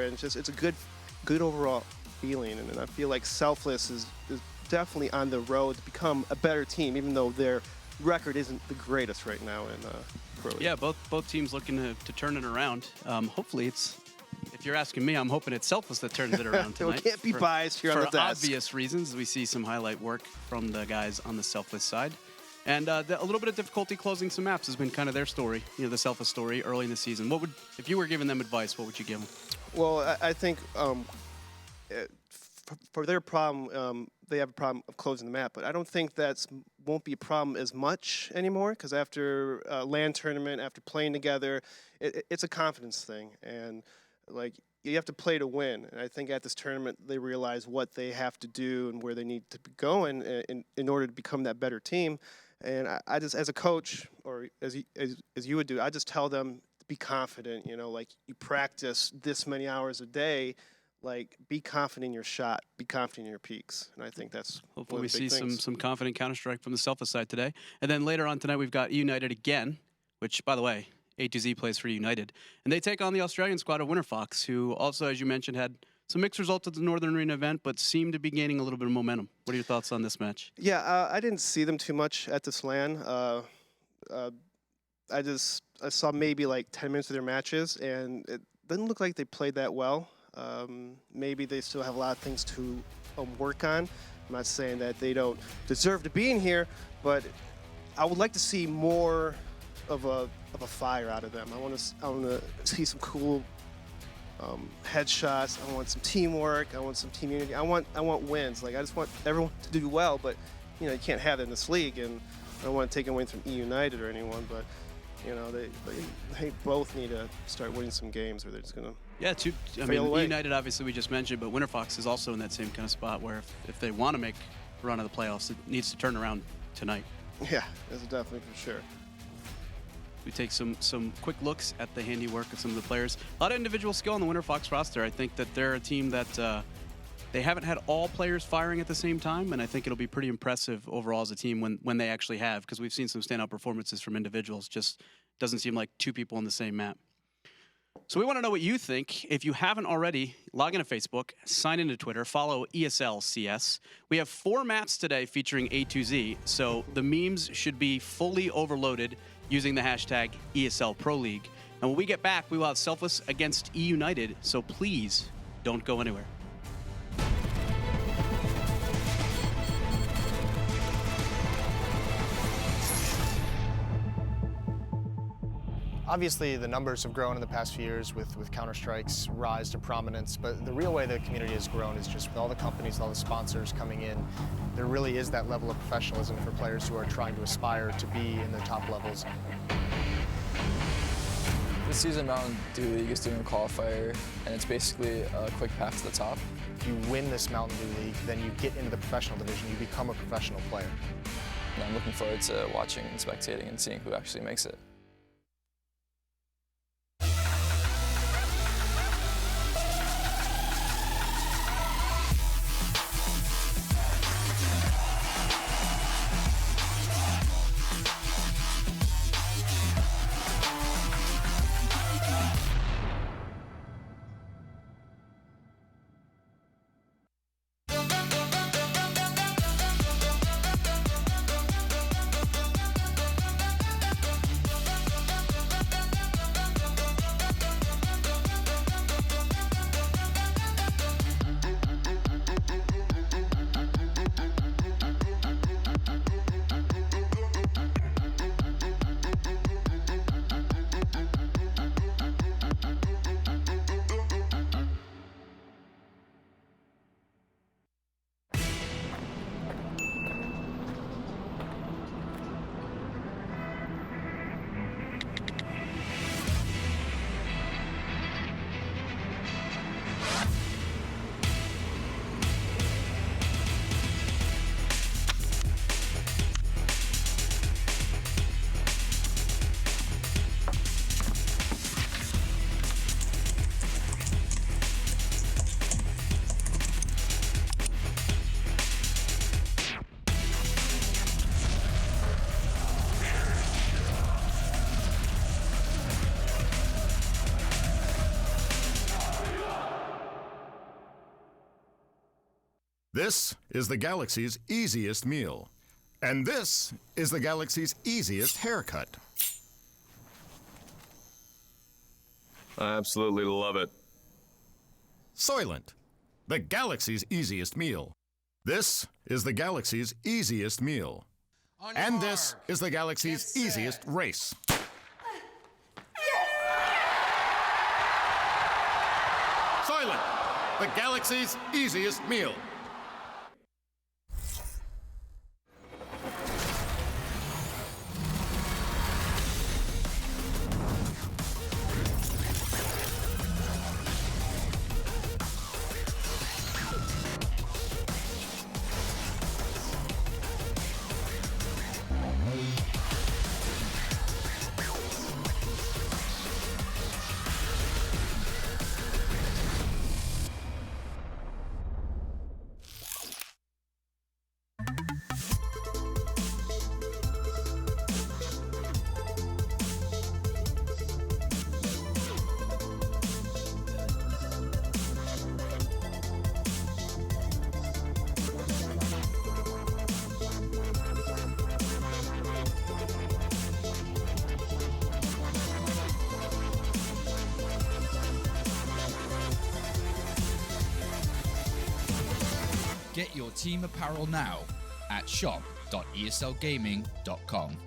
and it's a good overall feeling. And I feel like Selfless is definitely on the road to become a better team, even though their record isn't the greatest right now in Pro League. Yeah, both teams looking to turn it around. Hopefully it's, if you're asking me, I'm hoping it's Selfless that turns it around tonight. We can't be biased here on the desk. For obvious reasons, we see some highlight work from the guys on the Selfless side. And a little bit of difficulty closing some maps has been kind of their story, the Selfless story early in the season. If you were giving them advice, what would you give them? Well, I think for their problem, they have a problem of closing the map, but I don't think won't be a problem as much anymore, because after a LAN tournament, after playing together, it's a confidence thing, and like you have to play to win. And I think at this tournament they realize what they have to do and where they need to be going in order to become that better team. And I just, as a coach, or as you would do, I just tell them to be confident. Like you practice this many hours a day. Like, be confident in your shot, be confident in your peaks, and I think that's hopefully we see things. some confident Counter-Strike from the Selfless side today. And then later on tonight we've got eUnited again, which, by the way, A2Z plays for eUnited, and they take on the Australian squad of Winterfox, who also, as you mentioned, had some mixed results at the Northern Arena event, but seemed to be gaining a little bit of momentum. What are your thoughts on this match? Yeah, I didn't see them too much at this LAN. I saw maybe like 10 minutes of their matches, and it didn't look like they played that well. Maybe they still have a lot of things to work on. I'm not saying that they don't deserve to be in here, but I would like to see more of a fire out of them. I want to see some cool headshots. I want some teamwork. I want some team unity. I want wins. Like, I just want everyone to do well, but you can't have that in this league, and I don't want to take away from eUnited or anyone, but they both need to start winning some games, or they're just gonna. Yeah, I mean, eUnited obviously we just mentioned, but Winterfox is also in that same kind of spot where if they want to make a run of the playoffs, it needs to turn around tonight. Yeah, that's definitely for sure. We take some quick looks at the handiwork of some of the players. A lot of individual skill on the Winterfox roster. I think that they're a team that they haven't had all players firing at the same time, and I think it'll be pretty impressive overall as a team when they actually have, because we've seen some standout performances from individuals. Just doesn't seem like two people on the same map. So we want to know what you think. If you haven't already, log into Facebook, sign into Twitter, follow ESL CS. We have 4 maps today featuring A2Z, so the memes should be fully overloaded using the hashtag ESL Pro League. And when we get back, we will have Selfless against eUnited, so please don't go anywhere. Obviously, the numbers have grown in the past few years with Counter-Strike's rise to prominence, but the real way the community has grown is just with all the companies, all the sponsors coming in. There really is that level of professionalism for players who are trying to aspire to be in the top levels. This season, Mountain Dew League is doing a qualifier, and it's basically a quick path to the top. If you win this Mountain Dew League, then you get into the professional division, you become a professional player. And I'm looking forward to watching and spectating and seeing who actually makes it. This is the galaxy's easiest meal. And this is the galaxy's easiest haircut. I absolutely love it. Soylent, the galaxy's easiest meal. This is the galaxy's easiest meal. And this is the galaxy's easiest race. Soylent, the galaxy's easiest meal. Get your team apparel now at shop.eslgaming.com.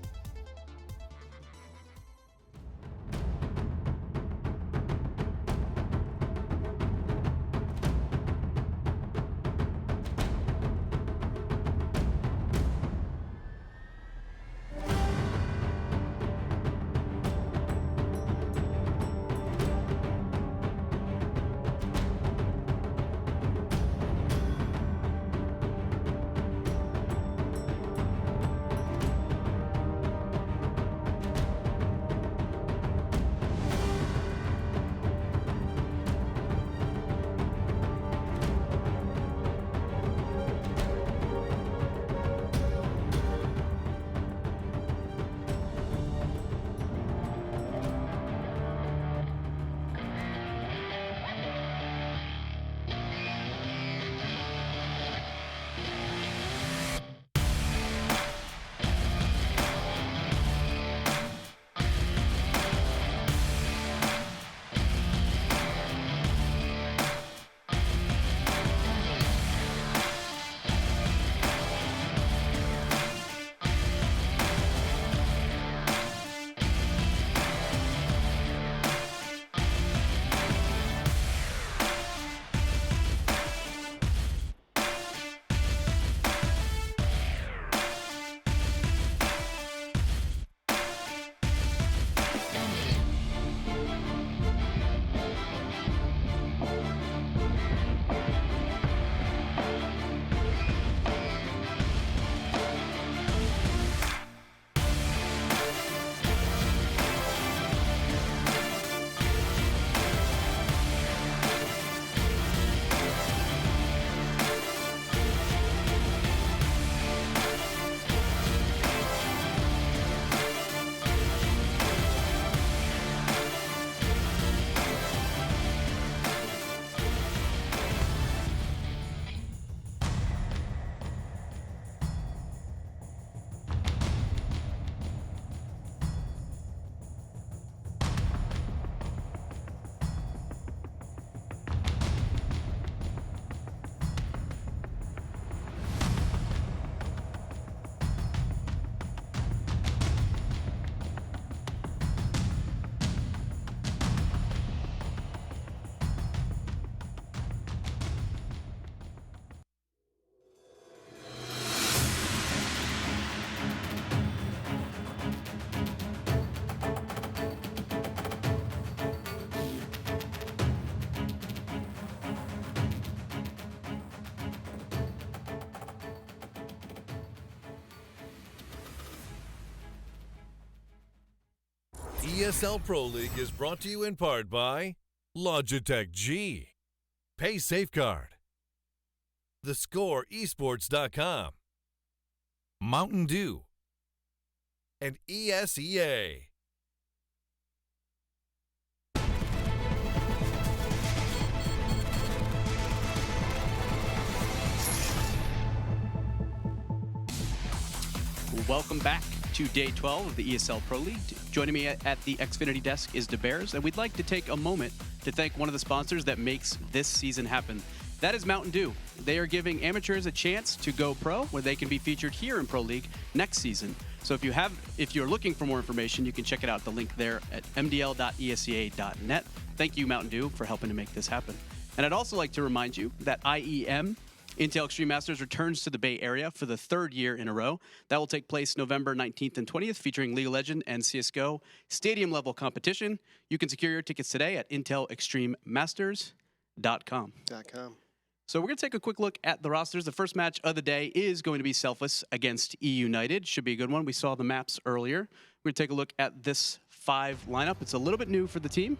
ESL Pro League is brought to you in part by Logitech G, Pay Safeguard, TheScoreEsports.com, Mountain Dew, and ESEA. Welcome back to Day 12 of the ESL Pro League. Joining me at the Xfinity desk is DeBears, and we'd like to take a moment to thank one of the sponsors that makes this season happen. That is Mountain Dew. They are giving amateurs a chance to go pro, where they can be featured here in Pro League next season. So if you're looking for more information, you can check it out. The link there at mdl.esca.net. Thank you, Mountain Dew, for helping to make this happen. And I'd also like to remind you that IEM, Intel Extreme Masters, returns to the Bay Area for the third year in a row. That will take place November 19th and 20th, featuring League of Legends and CSGO stadium-level competition. You can secure your tickets today at intelextrememasters.com. So we're going to take a quick look at the rosters. The first match of the day is going to be Selfless against eUnited. Should be a good one. We saw the maps earlier. We're going to take a look at this 5 lineup. It's a little bit new for the team.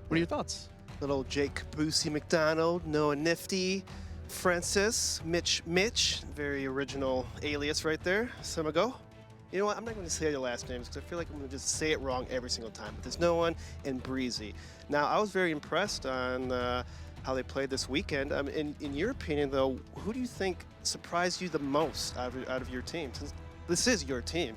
What are your thoughts? Little Jake Boosie McDonald, Noah Nifty, Francis, Mitch, very original alias right there, Samago. You know what, I'm not going to say your last names because I feel like I'm going to just say it wrong every single time. But there's no one, and Breezy. Now, I was very impressed on how they played this weekend. In your opinion, though, who do you think surprised you the most out of your team? Since this is your team.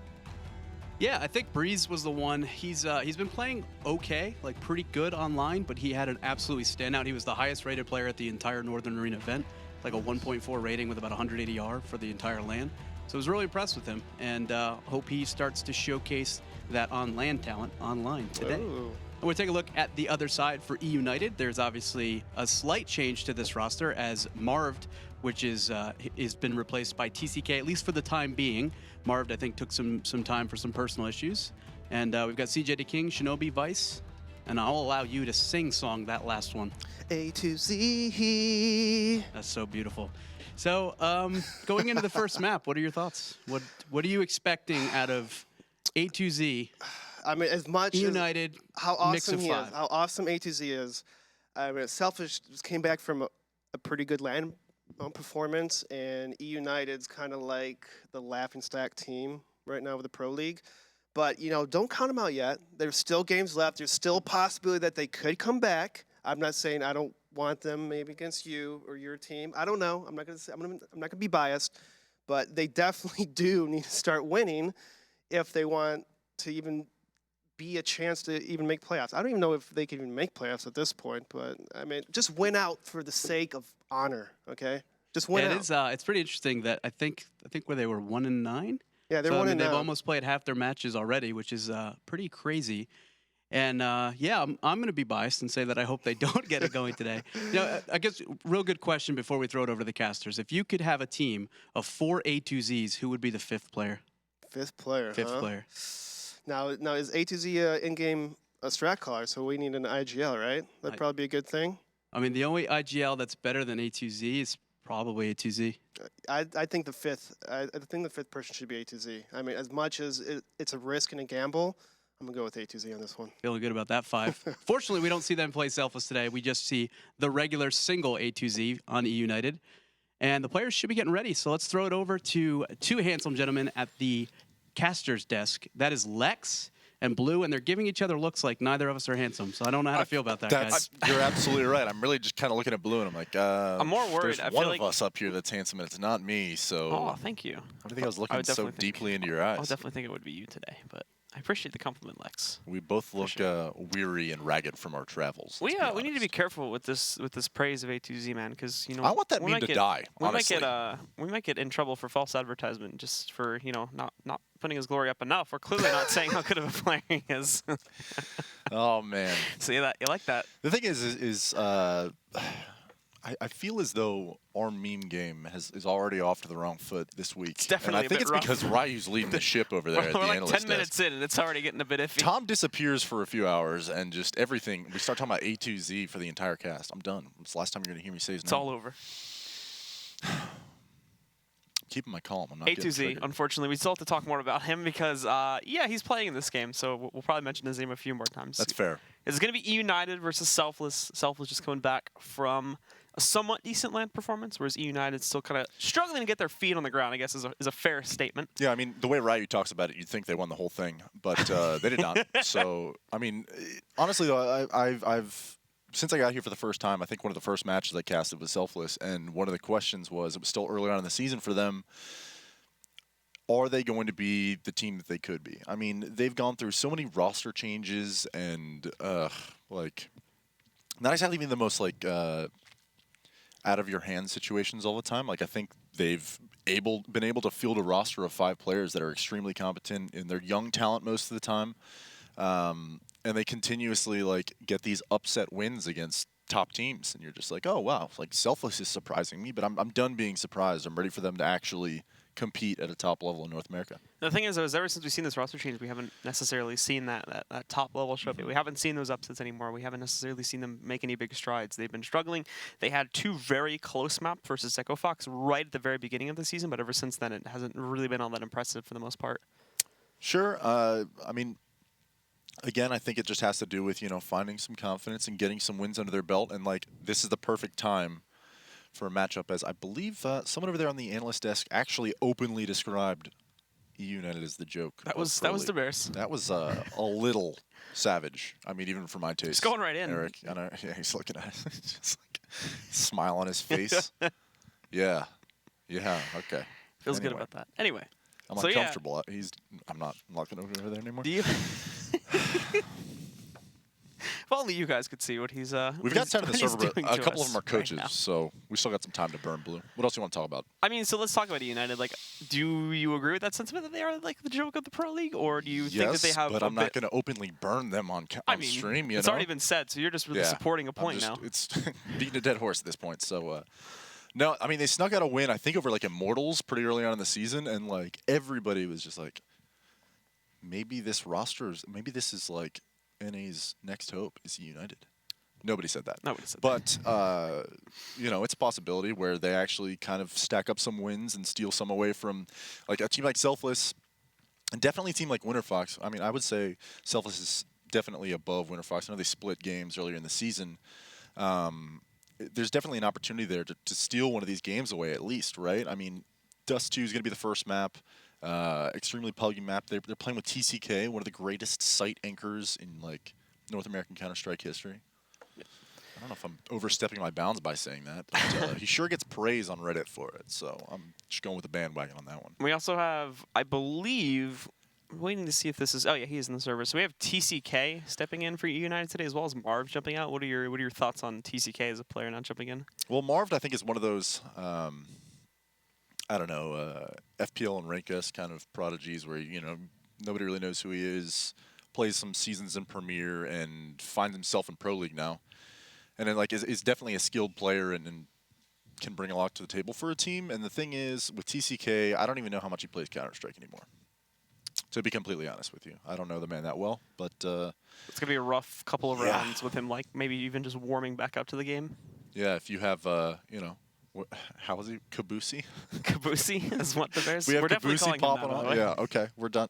Yeah, I think Breeze was the one. He's been playing okay, like pretty good online, but he had an absolutely standout. He was the highest rated player at the entire Northern Arena event, like a 1.4 rating with about 180 R for the entire LAN. So I was really impressed with him, and hope he starts to showcase that on-LAN talent online today. Ooh. And we'll take a look at the other side for eUnited. There's obviously a slight change to this roster as Marved, which is been replaced by TCK, at least for the time being. Marved, I think, took some time for some personal issues. And we've got CJ the King, Shinobi Vice, and I'll allow you to sing-song that last one. A to Z. That's so beautiful. So going into the first map, what are your thoughts? What are you expecting out of A to Z? I mean, as much eUnited, as how awesome mix of he 5. is, how awesome A to Z is. I mean, Selfish came back from a pretty good LAN performance, and eUnited's kind of like the laughingstock team right now with the Pro League. But, you know, don't count them out yet. There's still games left. There's still a possibility that they could come back. I'm not saying I don't want them maybe against you or your team. I don't know. I'm not going to say, I'm not going to be biased, but they definitely do need to start winning if they want to even be a chance to even make playoffs. I don't even know if they can even make playoffs at this point, but I mean, just win out for the sake of honor, okay? Just win out. It's pretty interesting that I think where they were 1-9. Yeah, they're 1-9. They've almost played half their matches already, which is pretty crazy. And yeah, I'm going to be biased and say that I hope they don't get it going today. You know, I guess real good question before we throw it over to the casters. If you could have a team of 4 A2Zs, who would be the 5th player? 5th player, Fifth player. Now is A2Z in-game a strat caller, so we need an IGL, right? That'd probably be a good thing. I mean, the only IGL that's better than A2Z is probably A2Z. I think the 5th. I think the 5th person should be A2Z. I mean, as much as it's a risk and a gamble, I'm going to go with A2Z on this one. Feeling good about that 5. Fortunately, we don't see them play Selfless today. We just see the regular single A2Z on eUnited. And the players should be getting ready. So let's throw it over to 2 handsome gentlemen at the caster's desk. That is Lex and Blue, and they're giving each other looks like neither of us are handsome. So I don't know how to feel about that, guys. You're absolutely right. I'm really just kind of looking at Blue, and I'm like, I'm more worried. There's one of us up here that's handsome, and it's not me. So. Oh, thank you. I don't think I was looking so deeply into your eyes. I would definitely think it would be you today, but I appreciate the compliment, Lex. We both look weary and ragged from our travels. We need to be careful with this praise of A2Z, man, because you know I want that meme to die. Honestly, we might get in trouble for false advertisement just for not putting his glory up enough. We're clearly not saying how good of a player he is. Oh man, so you like that? The thing is I feel as though our meme game is already off to the wrong foot this week. It's definitely and I think it's rough. because Ryu's leading the ship over there at the We're like analyst 10 minutes desk. in, and it's already getting a bit iffy. Tom disappears for a few hours, and just everything. We start talking about A2Z for the entire cast. I'm done. It's the last time you're going to hear me say his name. It's all over. Keeping my calm. I'm not getting A2Z, triggered. unfortunately, we still have to talk more about him because, yeah, he's playing in this game, so we'll probably mention his name a few more times. That's fair. It's going to be eUnited versus Selfless. Selfless just coming back from a somewhat decent LAN performance, whereas eUnited's still kind of struggling to get their feet on the ground, I guess is a fair statement. Yeah, I mean, the way Ryu talks about it, you'd think they won the whole thing, but they did not. So, I mean, honestly, though, I've since I got here for the first time, I think one of the first matches I casted was Selfless, and one of the questions was, it was still early on in the season for them, are they going to be the team that they could be? I mean, they've gone through so many roster changes and like not exactly even the most like out of your hands situations all the time. Like I think they've been able to field a roster of 5 players that are extremely competent and they're young talent most of the time, and they continuously like get these upset wins against top teams, and you're just like, oh wow, like Selfless is surprising me, but I'm done being surprised. I'm ready for them to actually compete at a top level in North America. The thing is, though, is ever since we've seen this roster change, we haven't necessarily seen that top level show up. We haven't seen those upsets anymore. We haven't necessarily seen them make any big strides. They've been struggling. They had 2 very close maps versus Winterfox right at the very beginning of the season, but ever since then, it hasn't really been all that impressive for the most part. Sure. I mean, again, I think it just has to do with, you know, finding some confidence and getting some wins under their belt. And, like, this is the perfect time for a matchup, as I believe someone over there on the analyst desk actually openly described eUnited as the joke. That was the Bears. That was a little savage. I mean, even for my taste. It's going right in. Eric, I know, yeah, he's looking at it. Just like smile on his face. Yeah. Yeah, okay. Feels good about that. Anyway. I'm uncomfortable. Yeah. I'm not going over there anymore. Do you? If only you guys could see what he's. We've got 10 in the server, but a couple of them are coaches, right, so we still got some time to burn blue. What else do you want to talk about? I mean, so let's talk about eUnited. Like, do you agree with that sentiment that they are like the joke of the Pro League, or do you think that they have? But I'm not going to openly burn them on stream. You it's know? Already been said, so you're just really supporting a point now. It's beating a dead horse at this point. So, no, I mean they snuck out a win. I think over like Immortals pretty early on in the season, and like everybody was just like, maybe this is like NA's next hope is eUnited. Nobody said that. Nobody said that. But, you know, it's a possibility where they actually kind of stack up some wins and steal some away from, like, a team like Selfless, and definitely a team like Winterfox. I mean, I would say Selfless is definitely above Winterfox. I know they split games earlier in the season. There's definitely an opportunity there to steal one of these games away at least, right? I mean, Dust 2 is going to be the first map. Extremely puggy map. They're playing with TCK, one of the greatest site anchors in, like, North American Counter-Strike history. I don't know if I'm overstepping my bounds by saying that, but he sure gets praise on Reddit for it, so I'm just going with the bandwagon on that one. We also have, I believe, waiting to see if this is. Oh yeah, he is in the server. So we have TCK stepping in for eUnited today, as well as Marv jumping out. What are your thoughts on TCK as a player not jumping in? Well, Marv, I think, is one of those. I don't know, FPL and Rank S kind of prodigies where, you know, nobody really knows who he is, plays some seasons in Premier, and finds himself in Pro League now. And then, like, is definitely a skilled player and can bring a lot to the table for a team. And the thing is, with TCK, I don't even know how much he plays Counter-Strike anymore. To be completely honest with you. I don't know the man that well, but... it's going to be a rough couple of rounds with him, like, maybe even just warming back up to the game. Yeah, if you have, you know... How was he? Kabusi? Kabusi is what the Bears... We're definitely Kabusi calling him that, by the way. Yeah, okay, we're done.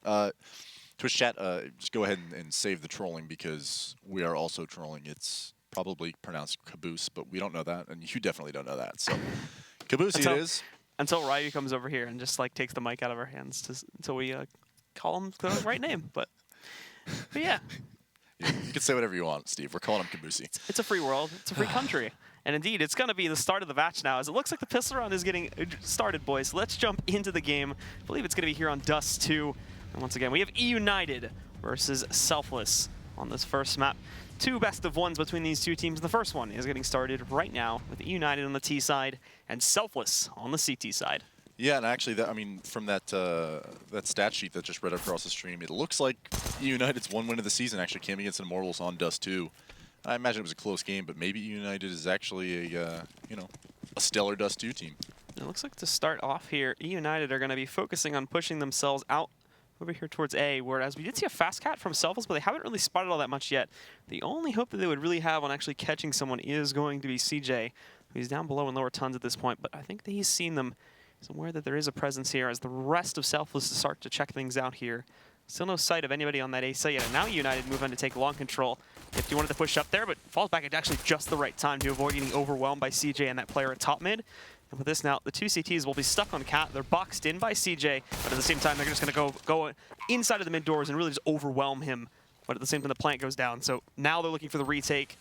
Twitch chat, just go ahead and save the trolling because we are also trolling. It's probably pronounced caboose, but we don't know that, and you definitely don't know that. So, Kabusi it is. Until Ryu comes over here and just like takes the mic out of our hands until we call him the right name. But yeah. You can say whatever you want, Steve. We're calling him Kabusi. It's a free world. It's a free country. And indeed, it's going to be the start of the match now, as it looks like the pistol round is getting started, boys. Let's jump into the game. I believe it's going to be here on Dust 2. And once again, we have eUnited versus Selfless on this first map. 2 best of ones between these 2 teams. The first one is getting started right now with eUnited on the T side and Selfless on the CT side. Yeah, and actually, I mean, from that that stat sheet that just read across the stream, it looks like eUnited's one win of the season actually came against Immortals on Dust 2. I imagine it was a close game, but maybe eUnited is actually a you know, a stellar Dust 2 team. It looks like to start off here, eUnited are going to be focusing on pushing themselves out over here towards A, whereas we did see a fast cat from Selfless, but they haven't really spotted all that much yet. The only hope that they would really have on actually catching someone is going to be CJ, who's down below in lower tons at this point, but I think that he's seen them. He's aware that there is a presence here as the rest of Selfless start to check things out here. Still no sight of anybody on that A site yet, and now eUnited move on to take long control. If you wanted to push up there, but falls back at actually just the right time to avoid getting overwhelmed by CJ and that player at top mid. And with this now, the 2 CTs will be stuck on Cat. They're boxed in by CJ, but at the same time, they're just going to go inside of the mid doors and really just overwhelm him. But at the same time, the plant goes down. So now they're looking for the retake.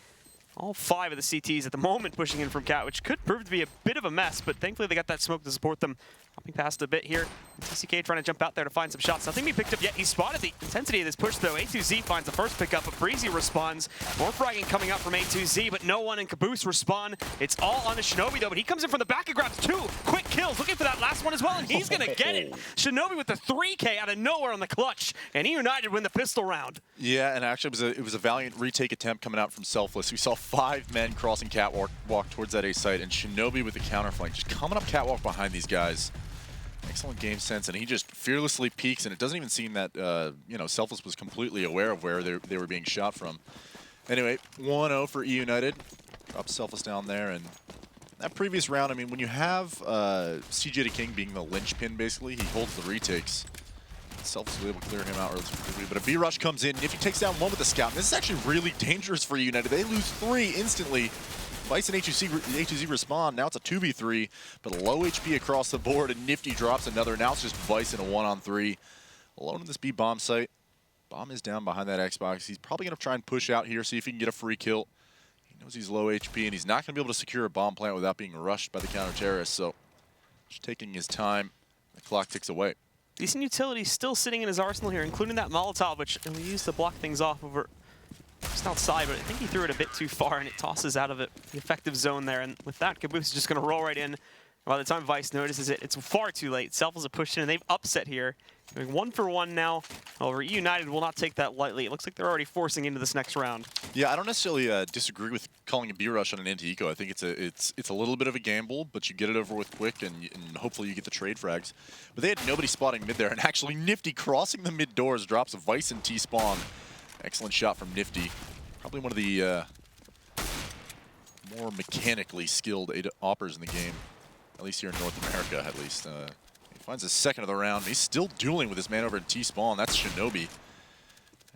All 5 of the CTs at the moment pushing in from Cat, which could prove to be a bit of a mess, but thankfully they got that smoke to support them. Hopping past a bit here. TCK trying to jump out there to find some shots. Nothing being picked up yet. He spotted the intensity of this push, though. A2Z finds the first pickup, but Breezy responds. More fragging coming out from A2Z, but no one in Caboose respond. It's all on to Shinobi, though, but he comes in from the back and grabs 2 quick kills, looking for that last one as well, and he's going to get it. Shinobi with the 3K out of nowhere on the clutch, and eUnited win the pistol round. Yeah, and actually it was a valiant retake attempt coming out from Selfless. We saw 5 men crossing catwalk towards that A site, and Shinobi with the counterflank, just coming up catwalk behind these guys. Excellent game sense, and he just fearlessly peeks, and it doesn't even seem that you know, Selfless was completely aware of where they were being shot from. Anyway, 1-0 for eUnited. Drop Selfless down there, and that previous round, I mean, when you have CJ the King being the linchpin, basically, he holds the retakes. Selfless was able to clear him out relatively quickly, but a B-Rush comes in. Nifty takes down 1 with the scout. This is actually really dangerous for eUnited. They lose 3 instantly. Vice and A2Z respond. Now it's a 2v3, but low HP across the board, and Nifty drops another. Now it's just Vice in a 1-on-3. Alone in this B bomb site. Bomb is down behind that Xbox. He's probably going to try and push out here, see if he can get a free kill. He knows he's low HP, and he's not going to be able to secure a bomb plant without being rushed by the counter-terrorists, so just taking his time. The clock ticks away. Decent utility still sitting in his arsenal here, including that Molotov, which he used to block things off over just outside, but I think he threw it a bit too far, and it tosses out of it the effective zone there. And with that, Caboose is just going to roll right in. By the time Vice notices it, it's far too late. Selfless have pushed in, and they've upset here. Going 1-for-1 now. However, eUnited will not take that lightly. It looks like they're already forcing into this next round. Yeah, I don't necessarily disagree with calling a B-Rush on an anti-eco. I think it's a little bit of a gamble, but you get it over with quick, and hopefully you get the trade frags. But they had nobody spotting mid there, and actually Nifty crossing the mid doors drops a Vice and T-spawn. Excellent shot from Nifty. Probably one of the more mechanically skilled oppers in the game, at least here in North America, at least. He finds his second of the round. He's still dueling with his man over in T-spawn. That's Shinobi.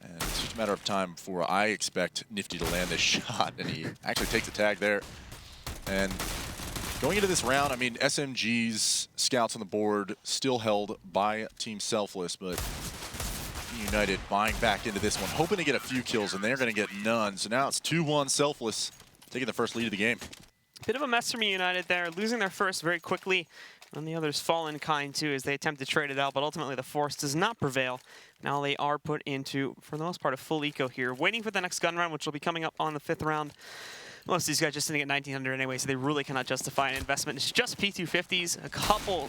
And it's just a matter of time before I expect Nifty to land this shot, and he actually takes the tag there. And going into this round, I mean, SMG's scouts on the board still held by Team Selfless, but eUnited buying back into this one, hoping to get a few kills, and they're going to get none. So now it's 2-1 Selfless, taking the first lead of the game. Bit of a mess from eUnited there, losing their first very quickly. And the others fall in kind, too, as they attempt to trade it out, but ultimately the force does not prevail. Now they are put into, for the most part, a full eco here, waiting for the next gun round, which will be coming up on the 5th round. Most of these guys just sitting at 1900 anyway, so they really cannot justify an investment. It's just P250s, a couple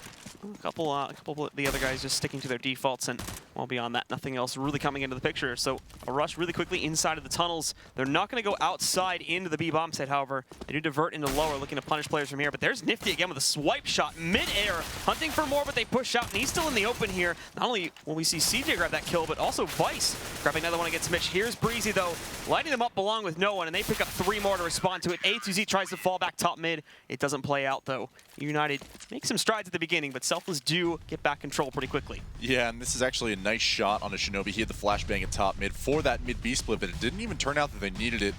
of the other guys just sticking to their defaults, and well, beyond that, nothing else really coming into the picture. So a rush really quickly inside of the tunnels. They're not going to go outside into the B bomb site, however. They do divert into lower, looking to punish players from here, but there's Nifty again with a swipe shot mid-air, hunting for more, but they push out, and he's still in the open here. Not only will we see CJ grab that kill, but also Vice grabbing another one against Mitch. Here's Breezy, though, lighting them up along with no one, and they pick up 3 more to respond to it. A2Z tries to fall back top mid. It doesn't play out, though. eUnited makes some strides at the beginning, but Selfless do get back control pretty quickly. Yeah, and this is actually a nice shot on a Shinobi. He had the flashbang at top mid for that mid-B split, but it didn't even turn out that they needed it.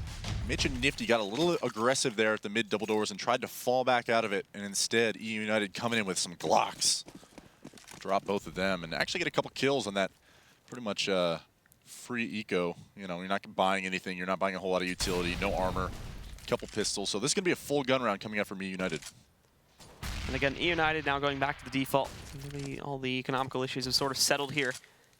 Mitch and Nifty got a little aggressive there at the mid double doors and tried to fall back out of it, and instead eUnited coming in with some Glocks. Drop both of them and actually get a couple kills on that pretty much free eco. You know, you're not buying anything, you're not buying a whole lot of utility, no armor, couple pistols. So this is going to be a full gun round coming out from eUnited. And again, eUnited now going back to the default. All the economical issues have sort of settled here.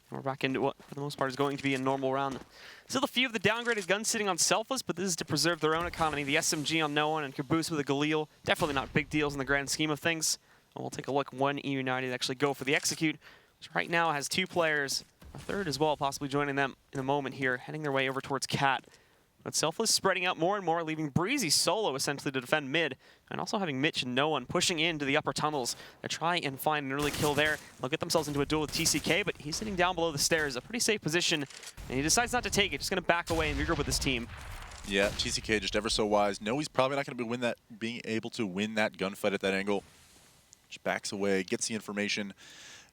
And we're back into what, for the most part, is going to be a normal round. Still a few of the downgraded guns sitting on Selfless, but this is to preserve their own economy. The SMG on no one and Caboose with a Galil. Definitely not big deals in the grand scheme of things. And we'll take a look when eUnited actually go for the execute, which right now has 2 players, a third as well, possibly joining them in a moment here, heading their way over towards Cat. But Selfless spreading out more and more, leaving Breezy solo essentially to defend mid, and also having Mitch and no one pushing into the upper tunnels to try and find an early kill there. They'll get themselves into a duel with TCK, but he's sitting down below the stairs, a pretty safe position, and he decides not to take it, just going to back away and regroup with his team. Yeah, TCK just ever so wise. No, he's probably not going to being able to win that gunfight at that angle. Just backs away, gets the information.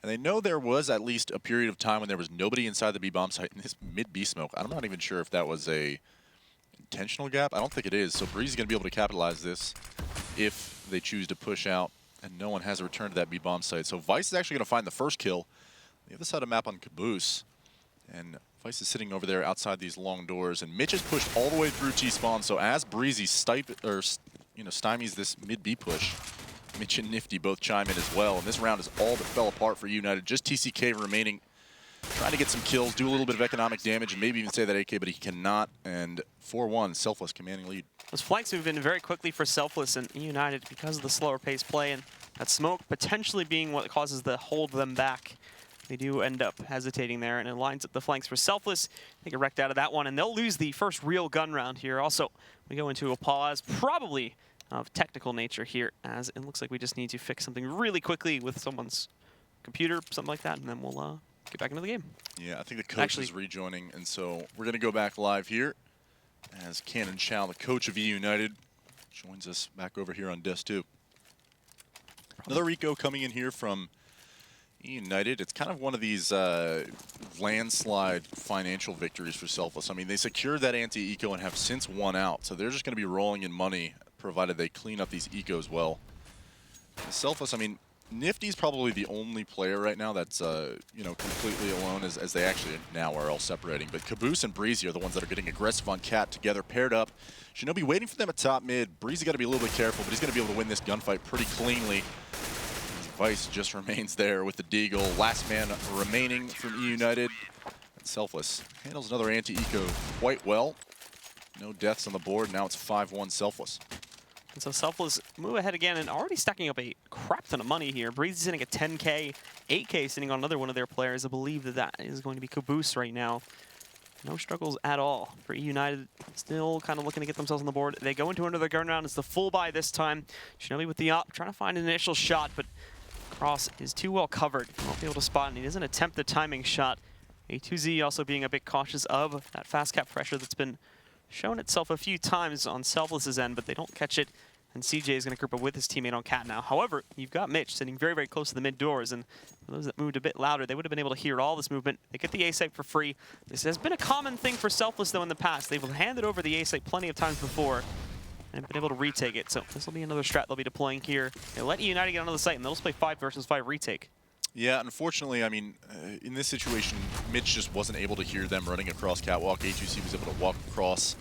And they know there was at least a period of time when there was nobody inside the B-bomb site in this mid-B smoke. I'm not even sure if that was a intentional gap. I don't think it is. So Breezy's going to be able to capitalize this if they choose to push out. And no one has a return to that B-bomb site. So Vice is actually going to find the first kill on the other side of the map on Caboose. And Vice is sitting over there outside these long doors. And Mitch is pushed all the way through T-spawn. So as Breezy stymies this mid-B push, Mitch and Nifty both chime in as well. And this round is all that fell apart for eUnited. Just TCK remaining. Trying to get some kills, do a little bit of economic damage, and maybe even save that AK, but he cannot. And 4-1, Selfless commanding lead. Those flanks move in very quickly for Selfless and eUnited because of the slower pace play, and that smoke potentially being what causes the hold them back. They do end up hesitating there, and it lines up the flanks for Selfless. They get wrecked out of that one, and they'll lose the first real gun round here. Also, we go into a pause, probably of technical nature here, as it looks like we just need to fix something really quickly with someone's computer, something like that, and then we'll get back into the game. Yeah, I think the coach is rejoining, and so we're going to go back live here as Cannon Chow, the coach of eUnited, joins us back over here on Desk 2. Another Rico coming in here from eUnited. It's kind of one of these landslide financial victories for Selfless. I mean, they secured that anti-eco and have since won out, so they're just going to be rolling in money provided they clean up these ecos well. Selfless, I mean, Nifty's probably the only player right now that's, you know, completely alone as they actually now are all separating. But Caboose and Breezy are the ones that are getting aggressive on Cat together, paired up. Shinobi waiting for them at top mid. Breezy got to be a little bit careful, but he's going to be able to win this gunfight pretty cleanly. Vice just remains there with the Deagle. Last man remaining from eUnited. And Selfless handles another anti-eco quite well. No deaths on the board. Now it's 5-1 Selfless. And so Selfless move ahead again and already stacking up a crap ton of money here. Breezy's sitting at 10K, 8K sitting on another one of their players. I believe that is going to be Caboose right now. No struggles at all for eUnited. Still kind of looking to get themselves on the board. They go into another gun round. It's the full buy this time. Shinobi with the op, trying to find an initial shot, but Cross is too well covered. He won't be able to spot, and he doesn't attempt the timing shot. A2Z also being a bit cautious of that fast cap pressure that's been shown itself a few times on Selfless's end, but they don't catch it. And CJ is going to group up with his teammate on Cat now. However, you've got Mitch sitting very, very close to the mid doors, and for those that moved a bit louder, they would have been able to hear all this movement. They get the A-site for free. This has been a common thing for Selfless, though, in the past. They've handed over the A-site plenty of times before and have been able to retake it. So this will be another strat they'll be deploying here. They'll let eUnited get onto the site, and they'll just play 5 versus 5 retake. Yeah, unfortunately, I mean, in this situation, Mitch just wasn't able to hear them running across Catwalk. A2C was able to walk across.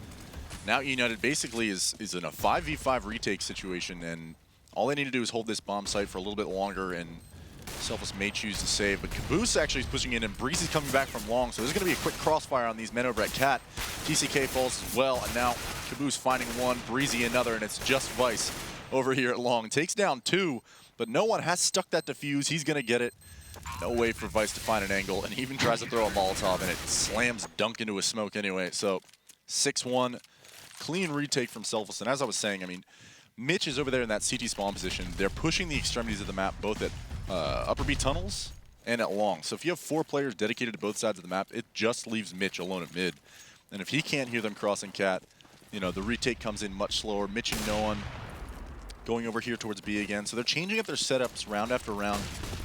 Now eUnited basically is in a 5v5 retake situation, and all they need to do is hold this bomb site for a little bit longer, and Selfless may choose to save. But Caboose actually is pushing in, and Breezy's coming back from long, so there's going to be a quick crossfire on these men over at Cat. TCK falls as well, and now Caboose finding one, Breezy another, and it's just Vice over here at long. Takes down 2, but no one has stuck that defuse. He's going to get it. No way for Vice to find an angle, and he even tries to throw a Molotov, and it slams Dunk into a smoke anyway. So 6-1, clean retake from Selfless. And as I was saying, I mean, Mitch is over there in that CT spawn position. They're pushing the extremities of the map, both at upper B tunnels and at long. So if you have 4 players dedicated to both sides of the map, it just leaves Mitch alone at mid. And if he can't hear them crossing Cat, you know, the retake comes in much slower. Mitch and No One going over here towards B again. So they're changing up their setups round after round,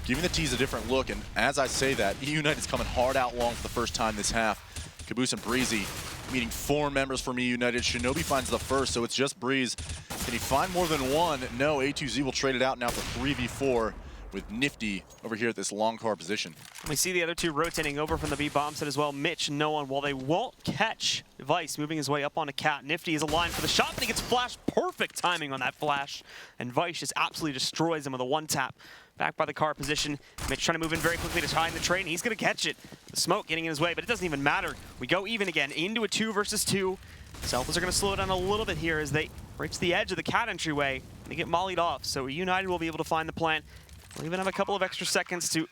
giving the T's a different look. And as I say that, eUnited is coming hard out long for the first time this half. Caboose and Breezy meeting 4 members from eUnited. Shinobi finds the first, so it's just Breeze. Can he find more than one? No, A2Z will trade it out now for 3v4 with Nifty over here at this long car position. We see the other 2 rotating over from the B bomb set as well. Mitch and No One, while they won't catch Vice moving his way up onto Cat. Nifty is aligned for the shot, but he gets flashed. Perfect timing on that flash. And Vice just absolutely destroys him with a 1-tap. Back by the car position. Mitch trying to move in very quickly to tie in the train. He's going to catch it. The smoke getting in his way, but it doesn't even matter. We go even again into a 2 versus 2. Selfless are going to slow down a little bit here as they reach the edge of the Cat entryway. And they get mollied off, so eUnited will be able to find the plant. They'll even have a couple of extra seconds to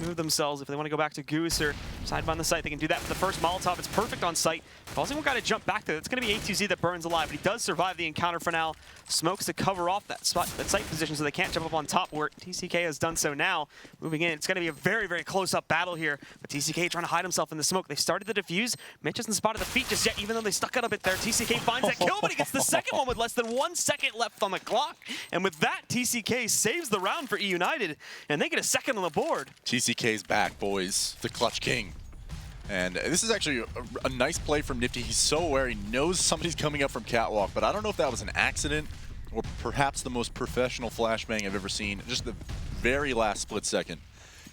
remove themselves if they want to go back to Goose or sidebar on the site. They can do that for the first Molotov. It's perfect on site. Causing one guy to jump back there. It's going to be A2Z that burns alive, but he does survive the encounter for now. Smokes to cover off that spot, that site position, so they can't jump up on top where TCK has done so now. Moving in, it's going to be a very, very close-up battle here, but TCK trying to hide himself in the smoke. They started the defuse. Mitch hasn't spotted the feet just yet, even though they stuck it a bit there. TCK finds that kill, but he gets the second one with less than 1 second left on the clock. And with that, TCK saves the round for eUnited, and they get a second on the board. TCK's back, boys. The Clutch King. And this is actually a nice play from Nifty. He's so aware. He knows somebody's coming up from Catwalk, but I don't know if that was an accident or perhaps the most professional flashbang I've ever seen. Just the very last split second.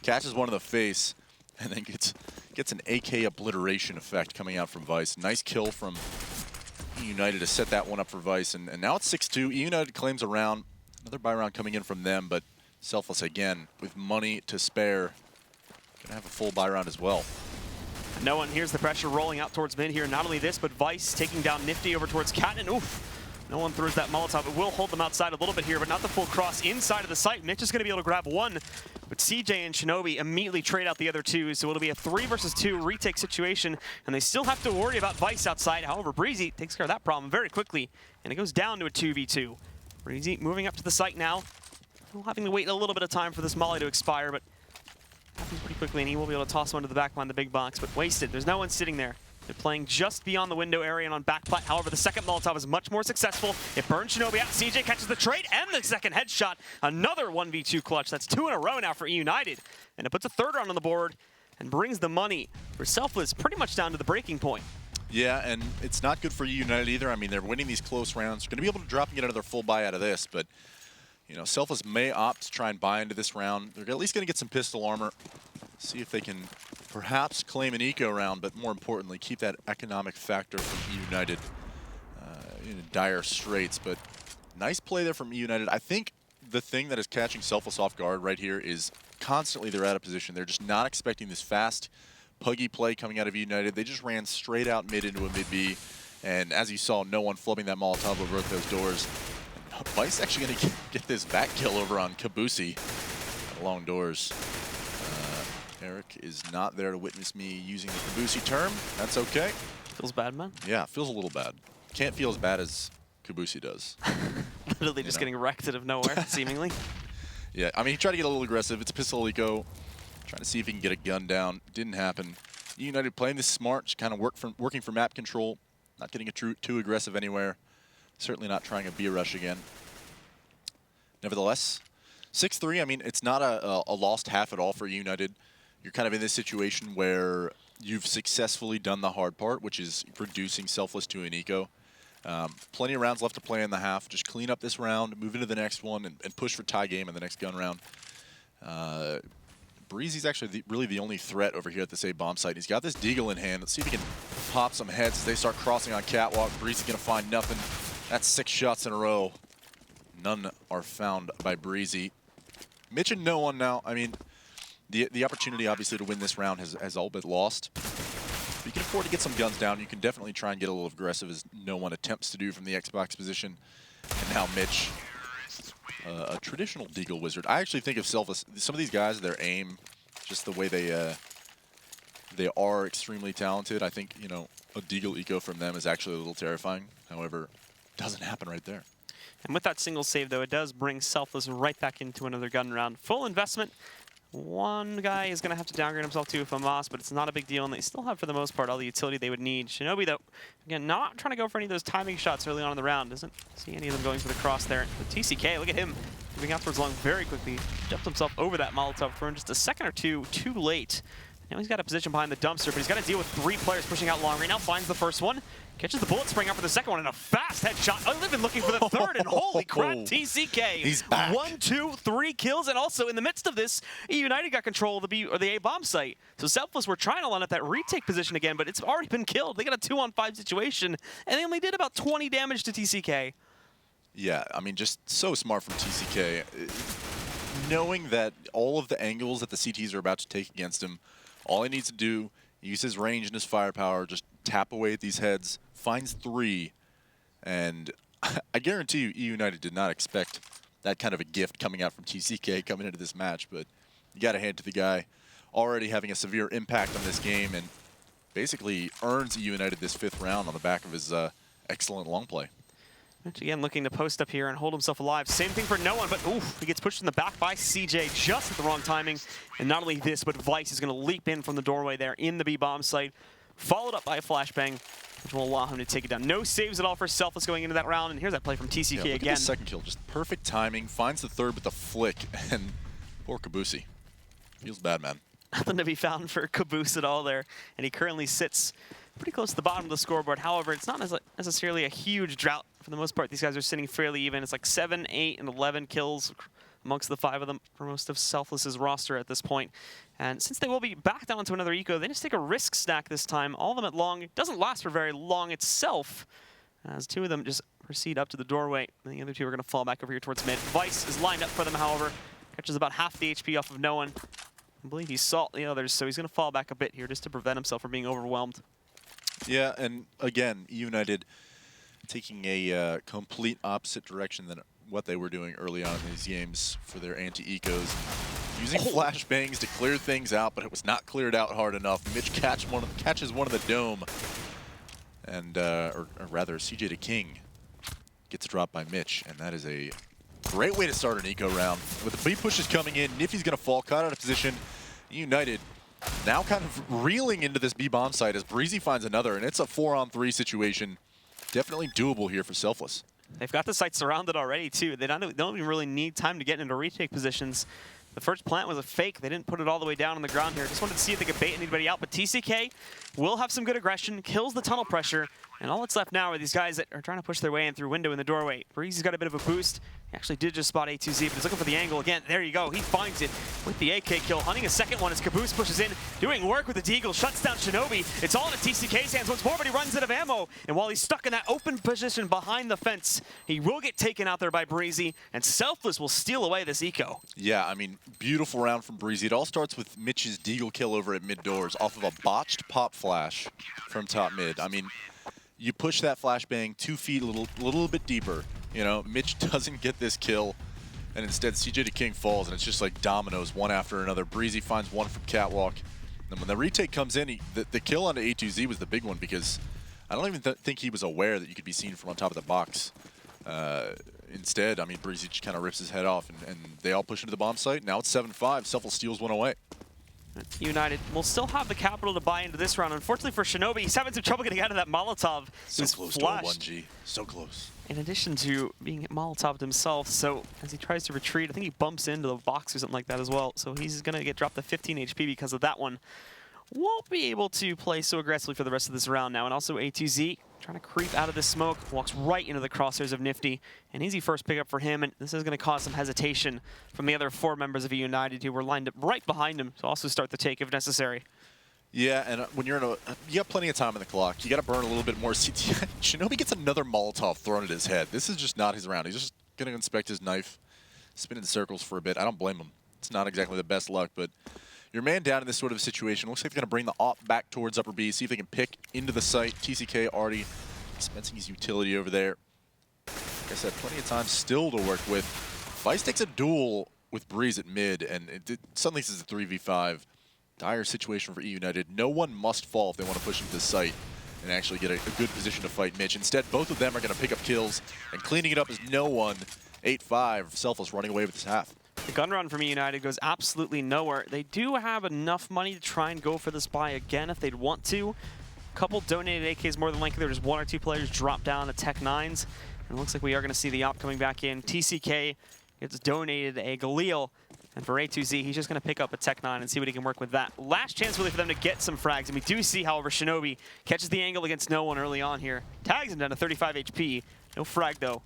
Catches one in the face and then gets an AK obliteration effect coming out from Vice. Nice kill from eUnited to set that one up for Vice. And now it's 6-2. eUnited claims a round. Another buy round coming in from them, but Selfless again with money to spare. Gonna have a full buy round as well. No one. Here's the pressure rolling out towards mid here. Not only this, but Vice taking down Nifty over towards Catton. Oof. No one throws that Molotov. It will hold them outside a little bit here, but not the full cross inside of the site. Mitch is going to be able to grab one, but CJ and Shinobi immediately trade out the other two, so it'll be a 3 versus 2 retake situation, and they still have to worry about Vice outside. However, Breezy takes care of that problem very quickly, and it goes down to a 2v2. Breezy moving up to the site now. Having to wait a little bit of time for this molly to expire, but happens pretty quickly, and he will be able to toss one to the back behind the big box, but wasted. There's no one sitting there. They're playing just beyond the window area and on back plat. However, the second Molotov is much more successful. It burns Shinobi out. CJ catches the trade and the second headshot. Another 1v2 clutch. That's 2 in a row now for eUnited. And it puts a third round on the board and brings the money for Selfless pretty much down to the breaking point. Yeah, and it's not good for eUnited either. I mean, they're winning these close rounds. Going to be able to drop and get another full buy out of this, but you know, Selfless may opt to try and buy into this round. They're at least going to get some pistol armor. See if they can perhaps claim an eco round, but more importantly, keep that economic factor from eUnited in dire straits. But nice play there from eUnited. I think the thing that is catching Selfless off guard right here is constantly they're out of position. They're just not expecting this fast, puggy play coming out of eUnited. They just ran straight out mid into a mid-B. And as you saw, no one flubbing that Molotov over at those doors. Vice actually going to get this back kill over on Kabusi along doors. Eric is not there to witness me using the Kabusi term. That's okay. Feels bad, man. Yeah, feels a little bad. Can't feel as bad as Kabusi does. Literally just getting wrecked out of nowhere, seemingly. Yeah, I mean, he tried to get a little aggressive. It's a pistol eco. Trying to see if he can get a gun down. Didn't happen. eUnited playing this smart, just kind of working for map control. Not getting too aggressive anywhere. Certainly not trying a B rush again. Nevertheless, 6-3, I mean, it's not a lost half at all for eUnited. You're kind of in this situation where you've successfully done the hard part, which is reducing Selfless to an eco. Plenty of rounds left to play in the half. Just clean up this round, move into the next one, and push for tie game in the next gun round. Breezy's actually really the only threat over here at this A bomb site. He's got this Deagle in hand. Let's see if he can pop some heads as they start crossing on Catwalk. Breezy's going to find nothing. That's 6 shots in a row. None are found by Breezy. Mitch and no one now. I mean, the opportunity, obviously, to win this round has all but lost. If you can afford to get some guns down, you can definitely try and get a little aggressive, as no one attempts to do from the Xbox position. And now Mitch, a traditional Deagle wizard. I actually think of Selfless, some of these guys, their aim, just the way they are extremely talented. I think, you know, a Deagle eco from them is actually a little terrifying. However, it doesn't happen right there. And with that single save, though, it does bring Selfless right back into another gun round. Full investment. One guy is going to have to downgrade himself to a FAMAS, but it's not a big deal, and they still have, for the most part, all the utility they would need. Shinobi, though, again, not trying to go for any of those timing shots early on in the round. Doesn't see any of them going for the cross there. But TCK, look at him, moving out towards long very quickly. Jumped himself over that Molotov thrown just a second or two too late. Now he's got a position behind the dumpster, but he's got to deal with 3 players pushing out long right now. Finds the first one, catches the bullet spring out for the second one, and a fast headshot. Even looking for the third, and holy crap, TCK. He's back. 1, 2, 3 kills, and also in the midst of this, eUnited got control of the A bomb site. So Selfless were trying to line up that retake position again, but it's already been killed. They got a 2-on-5 situation, and they only did about 20 damage to TCK. Yeah, I mean, just so smart from TCK. Knowing that all of the angles that the CTs are about to take against him, all he needs to do, use his range and his firepower, just tap away at these heads, finds 3, and I guarantee you eUnited did not expect that kind of a gift coming out from TCK coming into this match, but you got to hand it to the guy already having a severe impact on this game and basically earns eUnited this 5th round on the back of his excellent long play. Mitch again looking to post up here and hold himself alive. Same thing for no one, but oof, he gets pushed in the back by CJ just at the wrong timing. And not only this, but Vice is going to leap in from the doorway there in the B bomb site, followed up by a flashbang, which will allow him to take it down. No saves at all for Selfless going into that round, and here's that play from TCK look again. At the second kill, just perfect timing, finds the third with the flick, and poor Kabusi. Feels bad, man. Nothing to be found for Caboose at all there, and he currently sits pretty close to the bottom of the scoreboard. However, it's not necessarily a huge drought. For the most part, these guys are sitting fairly even. It's like 7, 8, and 11 kills amongst the 5 of them for most of Selfless's roster at this point. And since they will be back down to another eco, they just take a risk stack this time. All of them at long. It doesn't last for very long itself, as 2 of them just proceed up to the doorway. And the other two are going to fall back over here towards mid. Vice is lined up for them, however. Catches about half the HP off of no one. I believe he saw the others, so he's going to fall back a bit here just to prevent himself from being overwhelmed. Yeah, and again, eUnited taking a complete opposite direction than what they were doing early on in these games for their anti-ecos. Using flashbangs to clear things out, but it was not cleared out hard enough. Mitch catches one of the dome, and or rather, CJ to King gets dropped by Mitch, and that is a great way to start an eco round. With the B pushes coming in, Nifty's going to fall, caught out of position. eUnited now kind of reeling into this B bomb site as Breezy finds another, and it's a 4-on-3 situation. Definitely doable here for Selfless. They've got the site surrounded already, too. They don't even really need time to get into retake positions. The first plant was a fake. They didn't put it all the way down on the ground here. Just wanted to see if they could bait anybody out. But TCK will have some good aggression, kills the tunnel pressure, and all that's left now are these guys that are trying to push their way in through window in the doorway. Breezy's got a bit of a boost. He actually did just spot A2Z, but he's looking for the angle again. There you go. He finds it with the AK kill. Hunting a second one as Caboose pushes in, doing work with the Deagle, shuts down Shinobi. It's all in TCK's hands once more, but he runs out of ammo. And while he's stuck in that open position behind the fence, he will get taken out there by Breezy, and Selfless will steal away this eco. Yeah, I mean, beautiful round from Breezy. It all starts with Mitch's Deagle kill over at mid doors off of a botched pop flash from top mid. I mean, you push that flashbang 2 feet a little bit deeper. You know, Mitch doesn't get this kill, and instead CJ to King falls, and it's just like dominoes, one after another. Breezy finds one from Catwalk. And when the retake comes in, the kill onto A2Z was the big one because I don't even think he was aware that you could be seen from on top of the box. Instead, I mean, Breezy just kind of rips his head off, and they all push into the bomb site. Now it's 7-5. Selfless steals one away. United will still have the capital to buy into this round. Unfortunately for Shinobi, he's having some trouble getting out of that Molotov. So close to a 1G. So close. In addition to being Molotov'd himself, so as he tries to retreat, I think he bumps into the box or something like that as well. So he's going to get dropped to 15 HP because of that one. Won't be able to play so aggressively for the rest of this round now. And also A2Z trying to creep out of the smoke, walks right into the crosshairs of Nifty. An easy first pickup for him, and this is going to cause some hesitation from the other 4 members of eUnited who were lined up right behind him to also start the take if necessary. Yeah, and when you're in you got plenty of time on the clock. You got to burn a little bit more. Shinobi gets another Molotov thrown at his head. This is just not his round. He's just going to inspect his knife, spin in circles for a bit. I don't blame him. It's not exactly the best luck, but your man down in this sort of situation. Looks like they're going to bring the op back towards upper B, see if they can pick into the site. TCK already dispensing his utility over there. Like I said, plenty of time still to work with. Vice takes a duel with Breeze at mid, and suddenly this is a 3v5. Dire situation for eUnited. No one must fall if they want to push into the site and actually get a good position to fight Mitch. Instead, both of them are going to pick up kills, and cleaning it up is no one. 8-5, Selfless running away with this half. The gun run from eUnited goes absolutely nowhere. They do have enough money to try and go for this buy again if they'd want to. A couple donated AKs more than likely. There's 1 or 2 players drop down to Tech 9s. And it looks like we are going to see the op coming back in. TCK gets donated a Galil. And for A2Z, he's just going to pick up a Tech 9 and see what he can work with that. Last chance really for them to get some frags. And we do see, however, Shinobi catches the angle against no one early on here. Tags him down to 35 HP. No frag, though.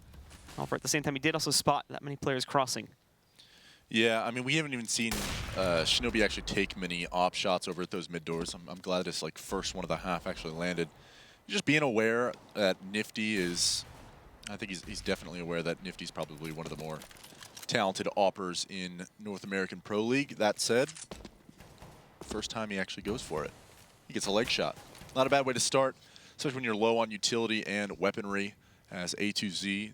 However, at the same time, he did also spot that many players crossing. Yeah, I mean, we haven't even seen Shinobi actually take many op shots over at those mid doors. I'm glad this like first one of the half actually landed. Just being aware that Nifty is, I think he's definitely aware that Nifty's probably one of the more talented oppers in North American Pro League. That said, first time he actually goes for it. He gets a leg shot. Not a bad way to start, especially when you're low on utility and weaponry. As A2Z,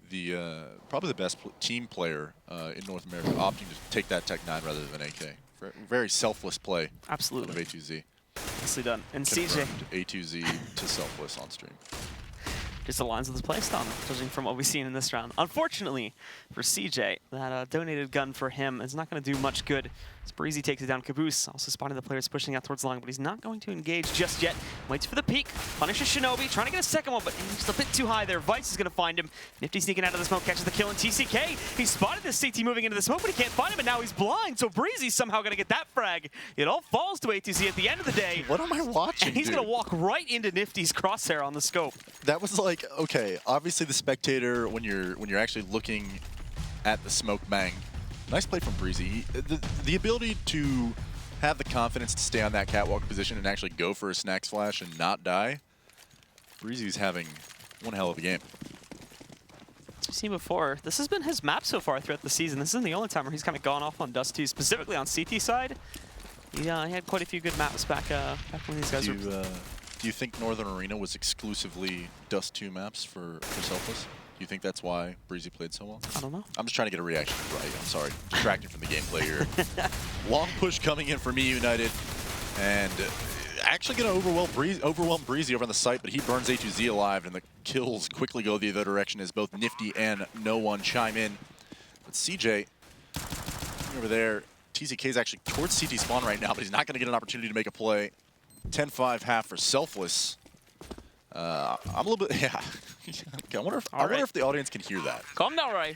probably the best team player in North America, opting to take that Tech 9 rather than AK. Very selfless play. Absolutely. Of A2Z. Nicely done. And Confirmed CJ. A2Z to selfless on stream. Just aligns with his playstyle, judging from what we've seen in this round. Unfortunately for CJ, that donated gun for him is not going to do much good. As Breezy takes it down, Caboose also spotting the players pushing out towards long, but he's not going to engage just yet. Waits for the peek, punishes Shinobi, trying to get a second one, but he's just a bit too high there. Vice is going to find him. Nifty sneaking out of the smoke, catches the kill, and TCK, he spotted this CT moving into the smoke, but he can't find him, and now he's blind, so Breezy's somehow going to get that frag. It all falls to A2Z at the end of the day. What am I watching, And he's going to walk right into Nifty's crosshair on the scope. That was like, okay, obviously the spectator, when you're actually looking at the smoke bang, nice play from Breezy. The ability to have the confidence to stay on that catwalk position and actually go for a snacks flash and not die, Breezy's having one hell of a game. As we've seen before, this has been his map so far throughout the season. This isn't the only time where he's kind of gone off on Dust 2, specifically on CT side. He had quite a few good maps back when these guys were... Do you think Northern Arena was exclusively Dust 2 maps for Selfless? Do you think that's why Breezy played so well? I don't know. I'm just trying to get a reaction right. I'm sorry. Distracting from the gameplay here. Long push coming in from eUnited. And actually going to overwhelm Breezy over on the site, but he burns A2Z alive, and the kills quickly go the other direction as both Nifty and No One chime in. But CJ, over there, TCK is actually towards CT spawn right now, but he's not going to get an opportunity to make a play. 10-5 half for Selfless. I'm a little bit, yeah. I wonder if the audience can hear that. Calm down, Rai.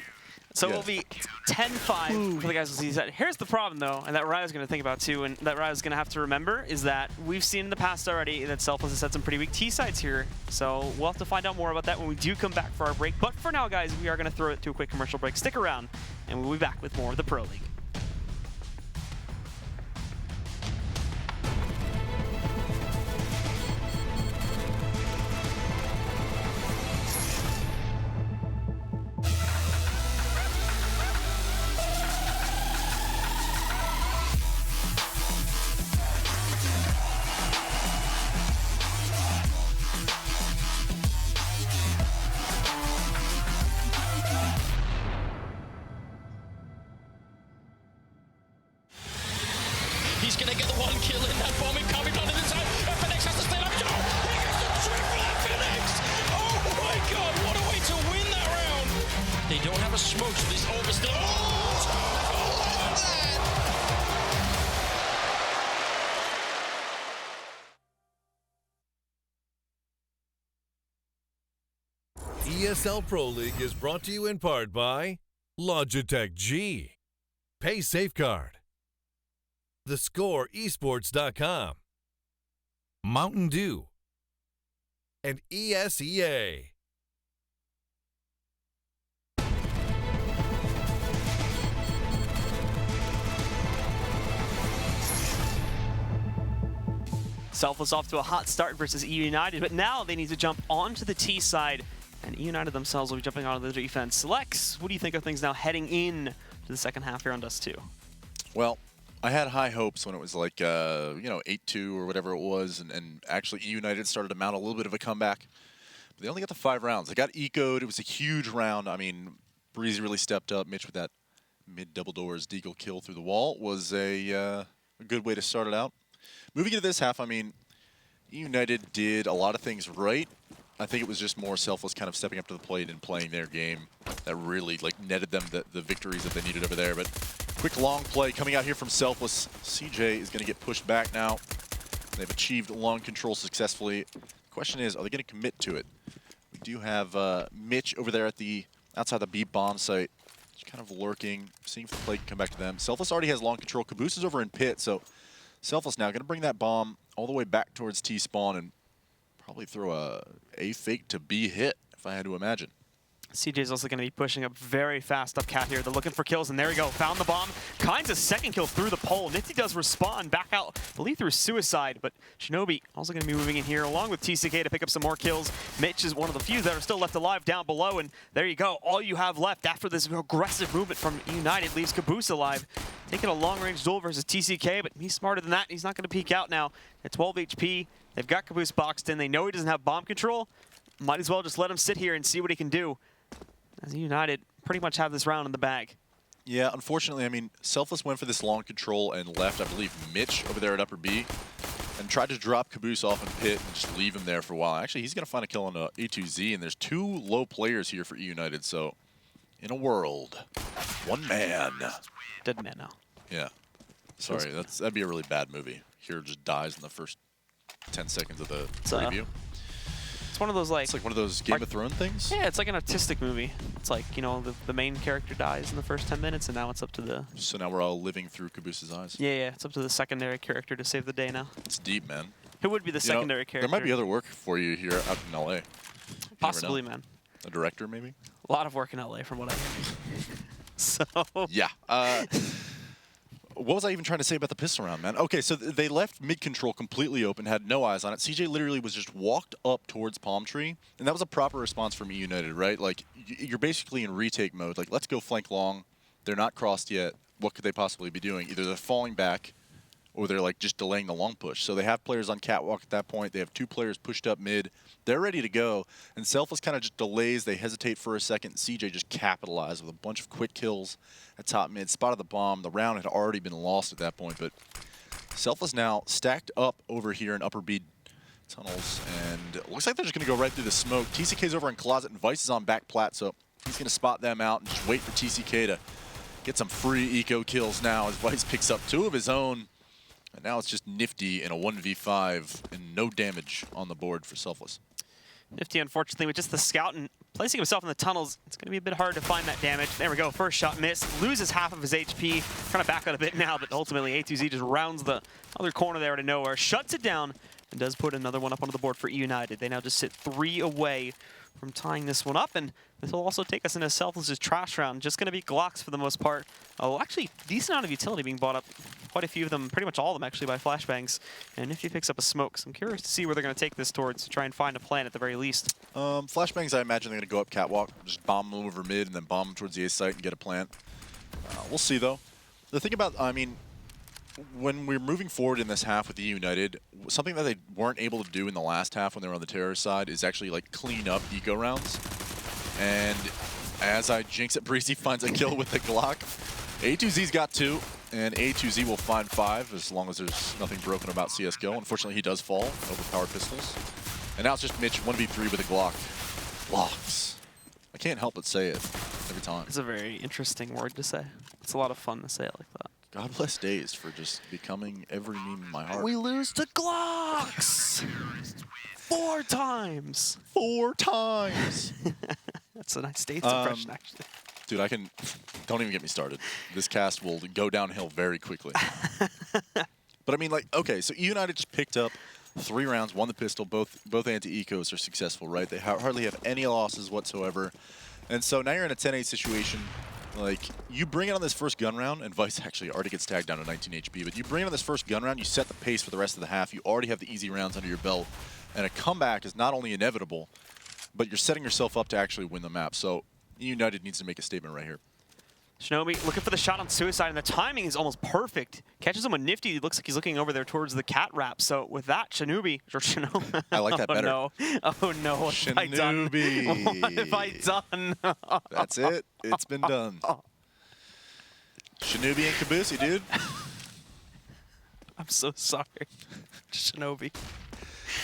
So it'll be 10-5 for the guys who see that. Here's the problem, though, and that Rai's going to think about, too, and that Rai's going to have to remember, is that we've seen in the past already that Selfless has had some pretty weak T-sides here. So we'll have to find out more about that when we do come back for our break. But for now, guys, we are going to throw it to a quick commercial break. Stick around, and we'll be back with more of the Pro League. He's going to get the one kill in that bomb incoming onto the side. FNX has to stay up. No! He gets the triple FNX! Oh my god, what a way to win that round! They don't have a smoke, so this over still. ESL Pro League is brought to you in part by Logitech G, Pay Safeguard, TheScoreEsports.com, Mountain Dew, and ESEA. Selfless off to a hot start versus eUnited, but now they need to jump onto the T side, and eUnited themselves will be jumping onto the defense. Lex, what do you think of things now heading in to the second half here on Dust 2? Well, I had high hopes when it was like, 8-2 or whatever it was, and actually eUnited started to mount a little bit of a comeback. But they only got the 5 rounds. They got eco'd. It was a huge round. I mean, Breezy really stepped up. Mitch with that mid-double doors deagle kill through the wall was a good way to start it out. Moving into this half, I mean, eUnited did a lot of things right. I think it was just more Selfless kind of stepping up to the plate and playing their game that really netted them the victories that they needed over there. But quick long play coming out here from Selfless. CJ is going to get pushed back now. They've achieved long control successfully. The question is, are they going to commit to it? We do have Mitch over there at outside the B bomb site, just kind of lurking, seeing if the play can come back to them. Selfless already has long control. Caboose is over in pit, so Selfless now going to bring that bomb all the way back towards T-spawn and probably throw a fake to B hit, if I had to imagine. CJ's also going to be pushing up very fast up cat here. They're looking for kills, and there we go. Found the bomb. Kinds of second kill through the pole. Nifty does respond back out, I believe through suicide, but Shinobi also going to be moving in here along with TCK to pick up some more kills. Mitch is one of the few that are still left alive down below, and there you go. All you have left after this aggressive movement from United leaves Caboose alive. Taking a long-range duel versus TCK, but he's smarter than that. He's not going to peek out now. At 12 HP, they've got Caboose boxed in. They know he doesn't have bomb control. Might as well just let him sit here and see what he can do, as United pretty much have this round in the bag. Yeah, unfortunately, I mean, Selfless went for this long control and left, I believe, Mitch over there at upper B, and tried to drop Caboose off in pit and just leave him there for a while. Actually, he's going to find a kill on A2Z, and there's 2 low players here for eUnited, so in a world, 1 man. Dead man now. Yeah. Sorry, that'd be a really bad movie. Hero just dies in the first 10 seconds of the preview. It's one of those it's like one of those Game of Thrones things? Yeah, it's like an artistic movie. It's like, you know, the main character dies in the first 10 minutes, and now it's up to the... So now we're all living through Caboose's eyes. Yeah, it's up to the secondary character to save the day now. It's deep, man. Who would be the secondary character? There might be other work for you here out in LA. Possibly, man. A director, maybe? A lot of work in LA, from what I hear. So... Yeah. what was I even trying to say about the pistol round, man? Okay, so they left mid-control completely open, had no eyes on it. CJ literally was just walked up towards Palm Tree, and that was a proper response from eUnited, right? Like, you're basically in retake mode. Like, let's go flank long. They're not crossed yet. What could they possibly be doing? Either they're falling back, or they're like just delaying the long push. So they have players on catwalk at that point. They have 2 players pushed up mid. They're ready to go. And Selfless kind of just delays. They hesitate for a second. CJ just capitalized with a bunch of quick kills at top mid. Spotted the bomb. The round had already been lost at that point. But Selfless now stacked up over here in upper B tunnels. And it looks like they're just going to go right through the smoke. TCK's over in closet and Vice is on back plat. So he's going to spot them out and just wait for TCK to get some free eco kills now as Vice picks up 2 of his own. And now it's just Nifty in a 1v5 and no damage on the board for Selfless. Nifty, unfortunately, with just the scout and placing himself in the tunnels, it's going to be a bit hard to find that damage. There we go. First shot missed. Loses half of his HP. Trying to back out a bit now, but ultimately A2Z just rounds the other corner there out of nowhere. Shuts it down and does put another one up onto the board for eUnited. They now just sit 3 away from tying this one up, and this will also take us into Selfless's trash round. Just going to be Glocks for the most part. Oh, actually, decent amount of utility being bought up. Quite a few of them, pretty much all of them actually, by flashbangs. And Nifty picks up a smoke, so I'm curious to see where they're going to take this towards, to try and find a plan at the very least. Flashbangs, I imagine they're going to go up catwalk, just bomb them over mid, and then bomb them towards the A site and get a plant. We'll see, though. The thing about, I mean, when we're moving forward in this half with eUnited, something that they weren't able to do in the last half when they were on the terror side is actually like clean up eco rounds. And as I jinx it, Breezy finds a kill with the Glock. A2Z's got 2, and A2Z will find 5 as long as there's nothing broken about CSGO. Unfortunately, he does fall, overpowered pistols. And now it's just Mitch 1v3 with a Glock. Glocks. I can't help but say it every time. It's a very interesting word to say. It's a lot of fun to say it like that. God bless Dazed for just becoming every meme in my heart. We lose to Glocks! 4 times! 4 times! That's a nice Dazed impression, actually. Dude, don't even get me started. This cast will go downhill very quickly. But I mean, like, okay, so eUnited just picked up 3 rounds, won the pistol. Both anti-ecos are successful, right? They hardly have any losses whatsoever. And so now you're in a 10-8 situation. Like, you bring it on this first gun round, and Vice actually already gets tagged down to 19 HP, but you bring it on this first gun round, you set the pace for the rest of the half, you already have the easy rounds under your belt, and a comeback is not only inevitable, but you're setting yourself up to actually win the map. So eUnited needs to make a statement right here. Shinobi looking for the shot on Suicide, and the timing is almost perfect. Catches him with Nifty. It looks like he's looking over there towards the cat wrap. So with that, Shinobi, or Shinobi. I like that better. Oh no, what have I done? What have I done? That's it. It's been done. Shinobi and Kabusi, dude. I'm so sorry. Shinobi.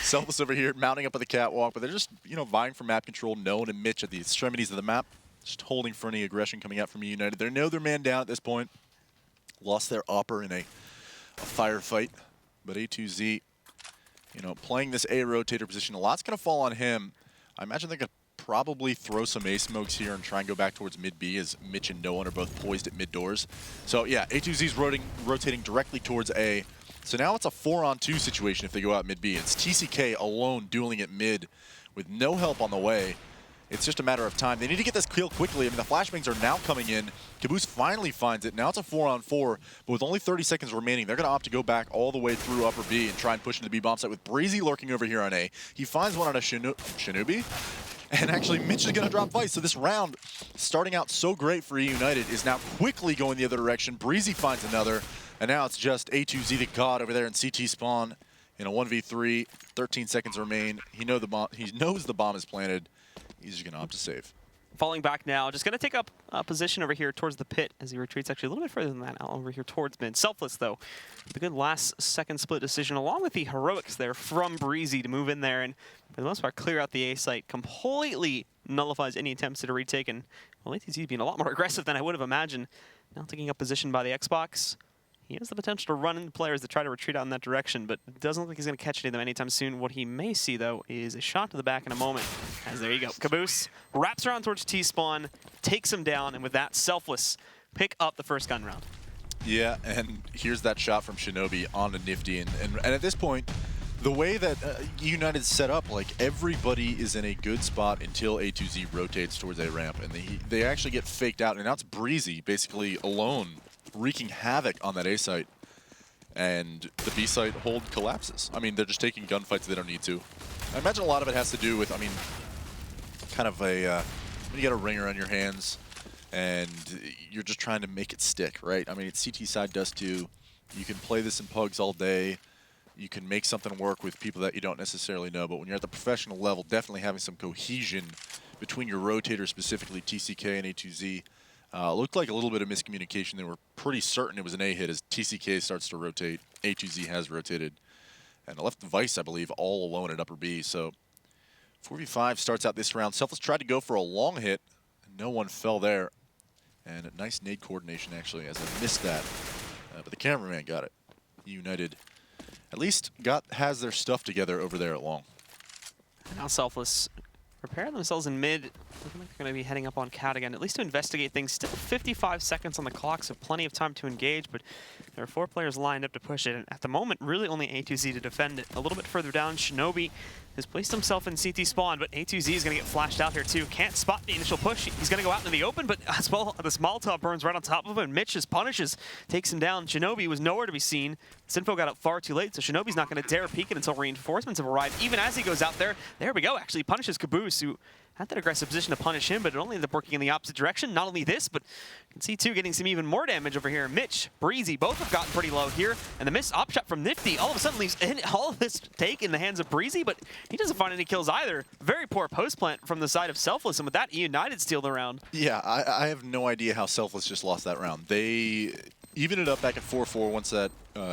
Selfless over here, mounting up at the catwalk, but they're just, you know, vying for map control. Nolan and Mitch at the extremities of the map, just holding for any aggression coming out from eUnited. They know they're man down at this point. Lost their upper in a firefight, but A2Z, you know, playing this A rotator position. A lot's going to fall on him. I imagine they're going to probably throw some A smokes here and try and go back towards mid B as Mitch and Nolan are both poised at mid doors. So yeah, A2Z's rotating directly towards A. So now it's a 4-on-2 situation if they go out mid B. It's TCK alone dueling at mid with no help on the way. It's just a matter of time. They need to get this kill quickly. I mean, the flashbangs are now coming in. Caboose finally finds it. Now it's a 4-on-4, but with only 30 seconds remaining, they're going to opt to go back all the way through upper B and try and push into the B bomb site with Breezy lurking over here on A. He finds one on a Shinobi, and actually Mitch is going to drop Vice. So this round, starting out so great for eUnited, is now quickly going the other direction. Breezy finds another. And now it's just A2Z the God over there in CT spawn in a 1v3. 13 seconds remain. He knows the bomb is planted. He's just going to opt to save. Falling back now. Just going to take up a position over here towards the pit as he retreats actually a little bit further than that now over here towards mid. Selfless, though, with a good last-second split decision along with the heroics there from Breezy to move in there and, for the most part, clear out the A site. Completely nullifies any attempts at a retake. And, well, ATZ being a lot more aggressive than I would have imagined. Now taking up position by the Xbox. He has the potential to run into players that try to retreat out in that direction, but it doesn't look like he's going to catch any of them anytime soon. What he may see, though, is a shot to the back in a moment. As there you go. Caboose wraps around towards T-spawn, takes him down, and with that, Selfless pick up the first gun round. Yeah, and here's that shot from Shinobi on to Nifty. And at this point, the way that eUnited's set up, like, everybody is in a good spot until A2Z rotates towards A ramp, and they actually get faked out. And now it's Breezy basically alone wreaking havoc on that A site, and the B site hold collapses. I mean, they're just taking gunfights they don't need to. I imagine a lot of it has to do with, I mean, kind of a, when you get a ringer on your hands and you're just trying to make it stick, right? I mean, it's CT side does too. You can play this in pugs all day. You can make something work with people that you don't necessarily know, but when you're at the professional level, definitely having some cohesion between your rotators, specifically TCK and A2Z. Looked like a little bit of miscommunication. They were pretty certain it was an A hit as TCK starts to rotate. A2Z has rotated. And left Vice, I believe, all alone at upper B. So 4v5 starts out this round. Selfless tried to go for a long hit. No one fell there. And a nice nade coordination, actually, as I missed that. But the cameraman got it. eUnited at least has their stuff together over there at long. And now Selfless prepare themselves in mid. Looking like they're going to be heading up on Cat again, at least to investigate things. Still 55 seconds on the clock, so plenty of time to engage, but there are 4 players lined up to push it. And at the moment, really only A2Z to defend it. A little bit further down, Shinobi has placed himself in CT spawn, but A2Z is going to get flashed out here too. Can't spot the initial push. He's going to go out into the open, but as well, this Molotov burns right on top of him, and Mitch just punishes, takes him down. Shinobi was nowhere to be seen. Sinfo got up far too late, so Shinobi's not going to dare peek it until reinforcements have arrived. Even as he goes out there, there we go, actually punishes Caboose, who had that aggressive position to punish him, but it only ended up working in the opposite direction. Not only this, but you can see too, getting some even more damage over here. Mitch, Breezy, both have gotten pretty low here, and the missed op shot from Nifty all of a sudden leaves all of this take in the hands of Breezy, but he doesn't find any kills either. Very poor post plant from the side of Selfless, and with that, eUnited steal the round. Yeah, I have no idea how Selfless just lost that round. They evened it up back at 4-4 once that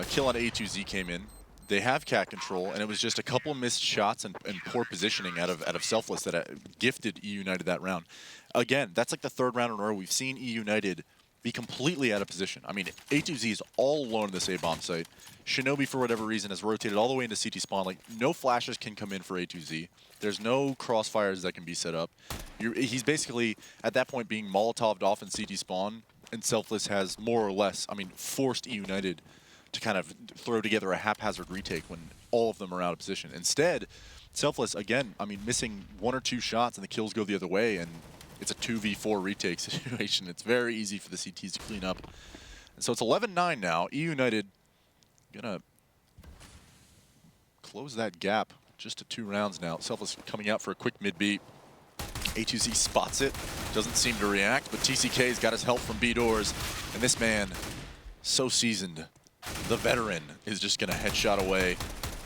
kill on A2Z came in. They have cat control, and it was just a couple missed shots and poor positioning out of Selfless that gifted eUnited that round. Again, that's like the 3rd round in a row we've seen eUnited be completely out of position. I mean, A2Z is all alone in this A-bomb site. Shinobi, for whatever reason, has rotated all the way into CT spawn. Like, no flashes can come in for A2Z. There's no crossfires that can be set up. He's basically, at that point, being Molotoved off in CT spawn, and Selfless has more or less, I mean, forced eUnited to kind of throw together a haphazard retake when all of them are out of position. Instead, Selfless, again, I mean, missing 1 or 2 shots and the kills go the other way, and it's a 2v4 retake situation. It's very easy for the CTs to clean up. And so it's 11-9 now. eUnited gonna close that gap just to 2 rounds now. Selfless coming out for a quick mid-B. A2Z spots it, doesn't seem to react, but TCK's got his help from B doors, and this man, so seasoned. The veteran is just going to headshot away.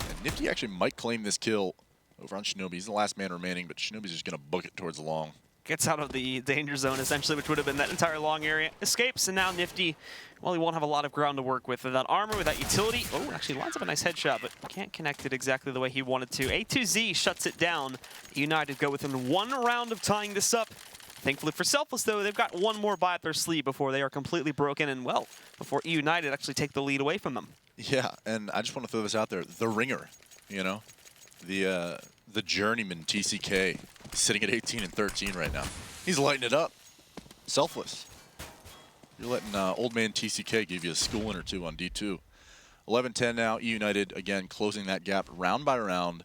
And Nifty actually might claim this kill over on Shinobi. He's the last man remaining, but Shinobi's just going to book it towards the long. Gets out of the danger zone, essentially, which would have been that entire long area. Escapes, and now Nifty, well, he won't have a lot of ground to work with. Without armor, without utility. Oh, actually lines up a nice headshot, but can't connect it exactly the way he wanted to. A2Z shuts it down. United go within 1 round of tying this up. Thankfully for Selfless, though, they've got 1 more buy up their sleeve before they are completely broken, and, well, before eUnited actually take the lead away from them. Yeah, and I just want to throw this out there. The ringer, you know? The journeyman TCK, sitting at 18 and 13 right now. He's lighting it up. Selfless. You're letting old man TCK give you a schooling or 2 on D2. 11-10 now, eUnited, again, closing that gap round by round.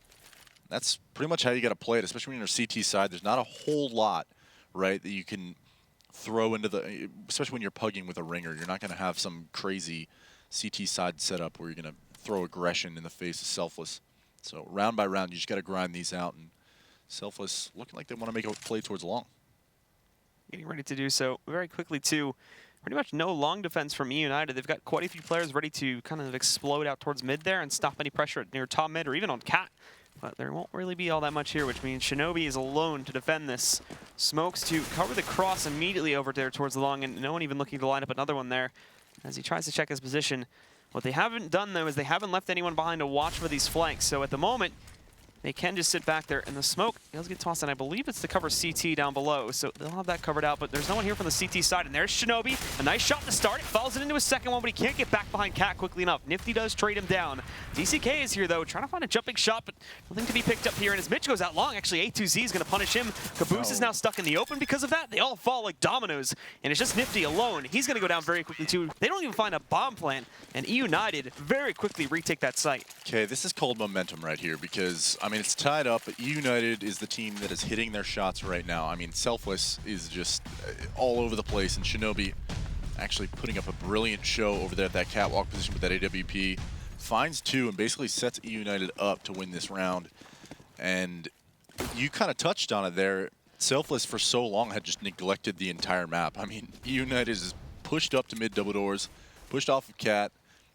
That's pretty much how you got to play it, especially when you're CT side. There's not a whole lot, right, that you can throw into the, especially when you're pugging with a ringer. You're not going to have some crazy CT side setup where you're going to throw aggression in the face of Selfless. So round by round, you just got to grind these out, and Selfless looking like they want to make a play towards long. Getting ready to do so very quickly, too. Pretty much no long defense from eUnited. They've got quite a few players ready to kind of explode out towards mid there and stop any pressure near top mid or even on Cat. But there won't really be all that much here, which means Shinobi is alone to defend this. Smokes to cover the cross immediately over there towards the long, and no one even looking to line up another one there as he tries to check his position. What they haven't done, though, is they haven't left anyone behind to watch for these flanks. So at the moment, they can just sit back there, and the smoke does get tossed, and I believe it's to cover CT down below, so they'll have that covered out, but there's no one here from the CT side, and there's Shinobi. A nice shot to start. It falls it into his second one, but he can't get back behind Cat quickly enough. Nifty does trade him down. DCK is here, though, trying to find a jumping shot, but nothing to be picked up here, and as Mitch goes out long, actually A2Z is going to punish him. Caboose is now stuck in the open because of that. They all fall like dominoes, and it's just Nifty alone. He's going to go down very quickly, too. They don't even find a bomb plant, and eUnited very quickly retake that site. Okay, this is called momentum right here because, I mean, it's tied up, but eUnited is the team that is hitting their shots right now. I mean, Selfless is just all over the place, and Shinobi actually putting up a brilliant show over there at that catwalk position with that AWP. Finds 2 and basically sets eUnited up to win this round. And you kind of touched on it there. Selfless for so long had just neglected the entire map. I mean, eUnited is pushed up to mid double doors, pushed off of Cat,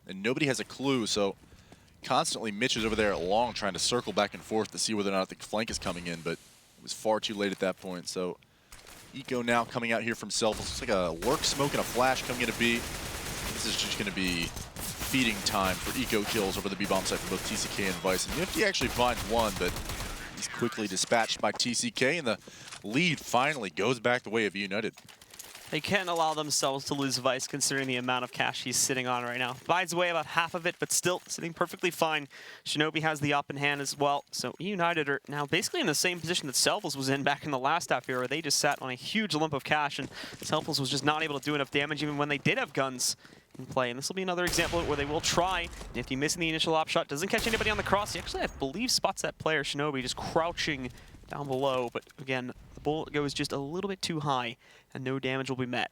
and nobody has a clue. So constantly Mitch is over there at long trying to circle back and forth to see whether or not the flank is coming in, but it was far too late at that point. So Eco now coming out here from Selfless. Looks like a lurk smoke and a flash coming into B. This is just going to be feeding time for Eco kills over the B-bomb site for both TCK and Vice. And Nifty actually finds one, but he's quickly dispatched by TCK, and the lead finally goes back the way of eUnited. They can't allow themselves to lose Vice considering the amount of cash he's sitting on right now. Buys away about half of it, but still sitting perfectly fine. Shinobi has the up in hand as well. So eUnited are now basically in the same position that Selfless was in back in the last half here, where they just sat on a huge lump of cash, and Selfless was just not able to do enough damage even when they did have guns in play. And this will be another example where they will try. Nifty missing the initial op shot, doesn't catch anybody on the cross. He actually, I believe, spots that player, Shinobi, just crouching down below. But again, the bullet goes just a little bit too high, and no damage will be met.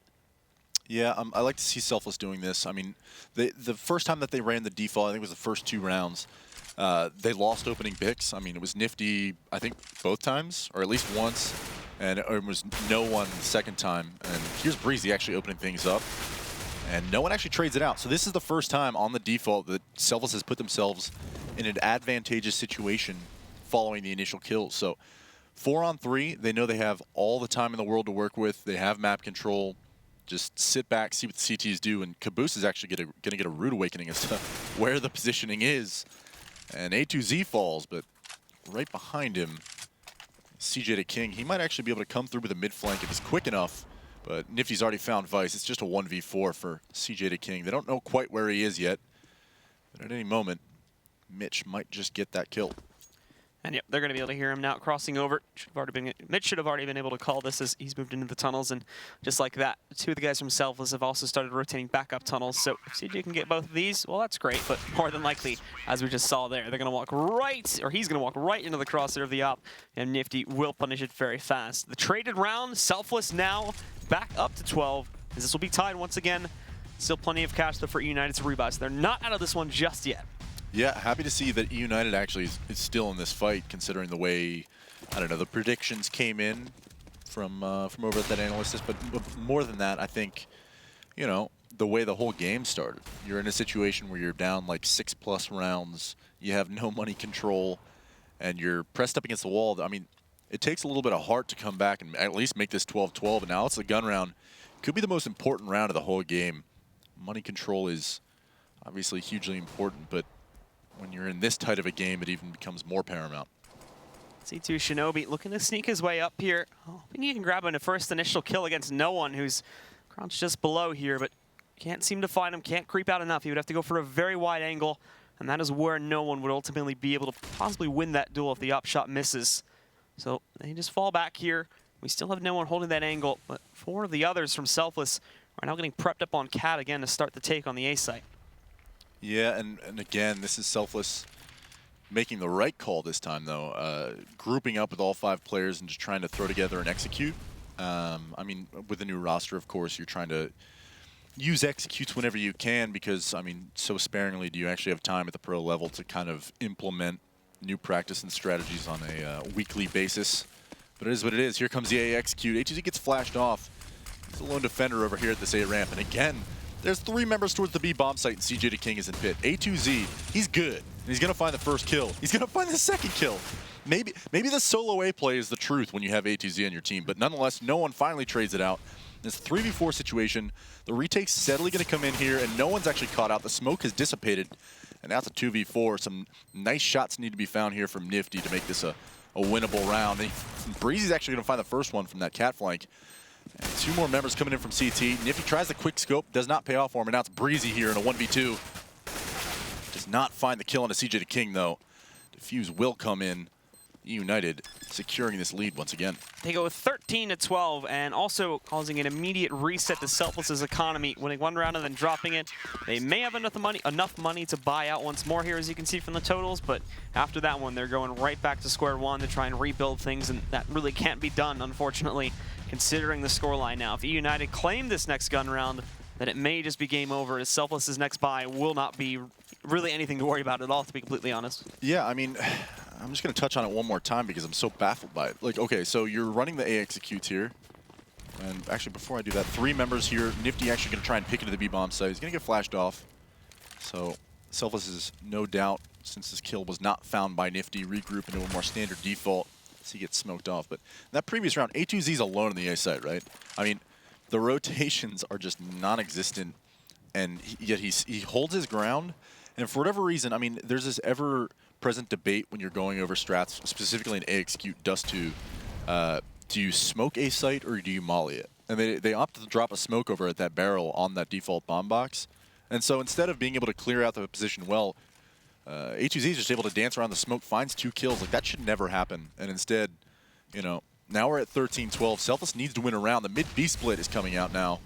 Yeah, I like to see Selfless doing this. I mean, the first time that they ran the default, I think it was the first 2 rounds, they lost opening picks. I mean, it was Nifty, I think, both times, or at least once, and it was no one the second time. And here's Breezy actually opening things up, and no one actually trades it out. So this is the first time on the default that Selfless has put themselves in an advantageous situation following the initial kills. So 4-on-3, they know they have all the time in the world to work with. They have map control. Just sit back, see what the CTs do, and Caboose is actually going to get a rude awakening as to where the positioning is. And A2Z falls, but right behind him, CJ to King. He might actually be able to come through with a mid flank if he's quick enough, but Nifty's already found Vice. It's just a 1v4 for CJ to King. They don't know quite where he is yet, but at any moment, Mitch might just get that kill. And yep, they're going to be able to hear him now crossing over. Mitch should have already been able to call this as he's moved into the tunnels, and just like that, 2 of the guys from Selfless have also started rotating back up tunnels. So if CJ can get both of these, well, that's great, but more than likely, as we just saw there, they're going to walk right, or he's going to walk right into the crosshair of the op, and Nifty will punish it very fast. The traded round, Selfless now back up to 12, as this will be tied once again. Still plenty of cash though for eUnited to rebuy, so they're not out of this one just yet. Yeah, happy to see that eUnited actually is still in this fight, considering the way, I don't know, the predictions came in from over at that analyst. But more than that, I think, you know, the way the whole game started. You're in a situation where you're down like 6+ rounds, you have no money control, and you're pressed up against the wall. I mean, it takes a little bit of heart to come back and at least make this 12-12, and now it's a gun round. Could be the most important round of the whole game. Money control is obviously hugely important, but when you're in this tight of a game, it even becomes more paramount. C2 Shinobi looking to sneak his way up here. Hoping he can grab a first initial kill against no one, who's crouched just below here, but can't seem to find him, can't creep out enough. He would have to go for a very wide angle, and that is where no one would ultimately be able to possibly win that duel if the up shot misses. So they just fall back here. We still have no one holding that angle, but 4 of the others from Selfless are now getting prepped up on Cat again to start the take on the A site. Yeah, and again, this is Selfless making the right call this time, though. Grouping up with all 5 players and just trying to throw together and execute. I mean, with the new roster, of course, you're trying to use executes whenever you can because, I mean, so sparingly do you actually have time at the pro level to kind of implement new practice and strategies on a weekly basis. But it is what it is. Here comes the A execute. A2Z gets flashed off. He's a lone defender over here at this A ramp. And again, there's 3 members towards the B bomb site, and CJ to King is in pit. A2Z, he's good. And he's going to find the first kill. He's going to find the second kill. Maybe the solo A play is the truth when you have A2Z on your team, but nonetheless, no one finally trades it out. It's a 3v4 situation. The retake's steadily going to come in here, and no one's actually caught out. The smoke has dissipated, and now it's a 2v4. Some nice shots need to be found here from Nifty to make this a winnable round. Breezy's actually going to find the first one from that cat flank. And 2 more members coming in from CT. Nifty tries the quick scope, does not pay off for him, and now it's Breezy here in a 1v2. Does not find the kill on a CJ to King, though. Defuse will come in. eUnited securing this lead once again. They go 13-12 and also causing an immediate reset to Selfless's economy, winning 1 round and then dropping it. They may have enough money to buy out once more here, as you can see from the totals, but after that one, they're going right back to square one to try and rebuild things, and that really can't be done, unfortunately, considering the scoreline now. If eUnited claim this next gun round, that it may just be game over, as Selfless's next buy will not be really anything to worry about at all, to be completely honest. Yeah, I mean, I'm just going to touch on it one more time because I'm so baffled by it. Like, okay, so you're running the A executes here. And actually, before I do that, 3 members here. Nifty actually going to try and pick into the B-bomb site. He's going to get flashed off. So Selfless is no doubt, since this kill was not found by Nifty, regroup into a more standard default as he gets smoked off. But that previous round, A2Z's alone in the A site, right? I mean, the rotations are just non-existent, and yet he holds his ground. And for whatever reason, I mean, there's this ever-present debate when you're going over strats, specifically in A execute Dust 2. Do you smoke A site or do you molly it? And they opted to drop a smoke over at that barrel on that default bomb box. And so instead of being able to clear out the position well, A2Z is just able to dance around the smoke, finds 2 kills. Like, that should never happen. And instead, you know, now we're at 13-12. Selfless needs to win a round. The mid-B split is coming out now.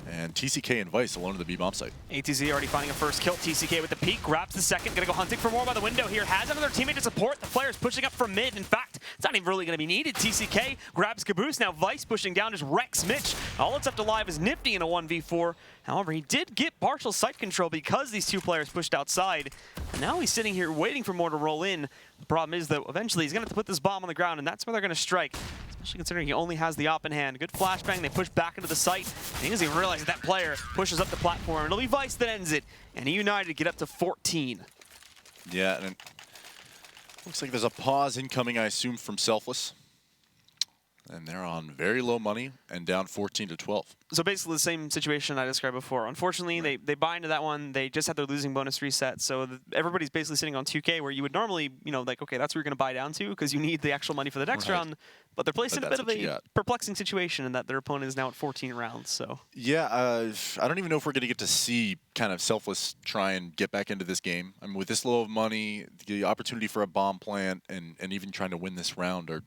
And TCK and Vice alone in the B-bomb site. A2Z already finding a first kill. TCK with the peek, grabs the second, gonna go hunting for more by the window here. Has another teammate to support. The player's pushing up from mid. In fact, it's not even really gonna be needed. TCK grabs Caboose. Now Vice pushing down, just wrecks Mitch. All that's left alive is Nifty in a 1v4. However, he did get partial site control because these 2 players pushed outside. And now he's sitting here waiting for more to roll in. The problem is that eventually he's gonna have to put this bomb on the ground, and that's where they're gonna strike. Especially considering he only has the op in hand. Good flashbang, they push back into the site. And he doesn't even realize that player pushes up the platform. It'll be Vice that ends it. And eUnited get up to 14. Yeah, and it looks like there's a pause incoming, I assume, from Selfless. And they're on very low money and down 14-12. So basically the same situation I described before. Unfortunately, they buy into that one. They just had their losing bonus reset. So everybody's basically sitting on 2K, where you would normally, you know, like, okay, that's where you're going to buy down to because you need the actual money for the next round. But they're placed in a bit of a perplexing situation in that their opponent is now at 14 rounds. So yeah, I don't even know if we're going to get to see kind of Selfless try and get back into this game. I mean, with this low of money, the opportunity for a bomb plant and even trying to win this round are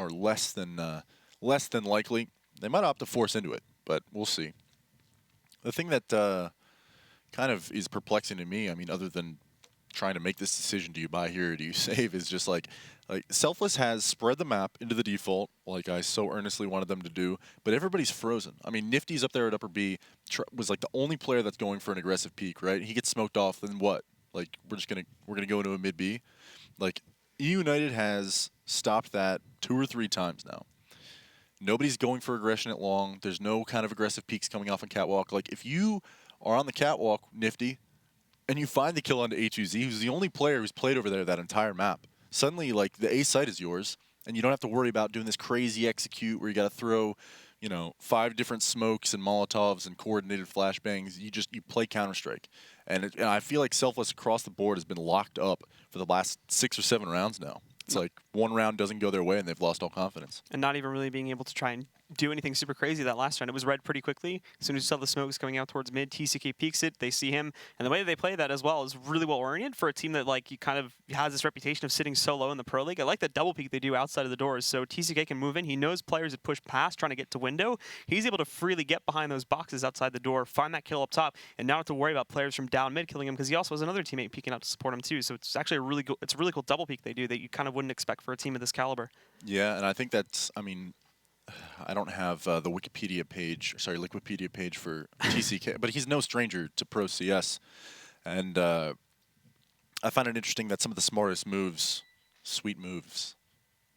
less than likely. They might opt to force into it, but we'll see. The thing that kind of is perplexing to me, I mean, other than trying to make this decision, do you buy here or do you save, is just like Selfless has spread the map into the default, like I so earnestly wanted them to do, but everybody's frozen. I mean, Nifty's up there at upper B, was like the only player that's going for an aggressive peak, right? He gets smoked off, then what? Like, we're gonna go into a mid B. Like, eUnited has stopped that 2 or 3 times now. Nobody's going for aggression at long. There's no kind of aggressive peaks coming off on catwalk. Like, if you are on the catwalk, Nifty, and you find the kill onto A2Z, who's the only player who's played over there that entire map, suddenly, like, the A site is yours, and you don't have to worry about doing this crazy execute where you got to throw, you know, 5 different smokes and Molotovs and coordinated flashbangs. You play Counter-Strike. And I feel like Selfless across the board has been locked up for the last 6 or 7 rounds now. It's like one round doesn't go their way and they've lost all confidence. And not even really being able to try and do anything super crazy that last round. It was read pretty quickly. As soon as you saw the smokes coming out towards mid, TCK peeks it, they see him. And the way that they play that as well is really well oriented for a team that, like, you kind of has this reputation of sitting so low in the Pro League. I like the double peek they do outside of the doors. So TCK can move in. He knows players that push past trying to get to window. He's able to freely get behind those boxes outside the door, find that kill up top, and not have to worry about players from down mid killing him, because he also has another teammate peeking out to support him too. So it's actually a really cool double peek they do that you kind of wouldn't expect for a team of this caliber. Yeah, and I think that's, I mean, I don't have the Wikipedia page for TCK, but he's no stranger to Pro CS. And I find it interesting that some of the smartest moves, sweet moves,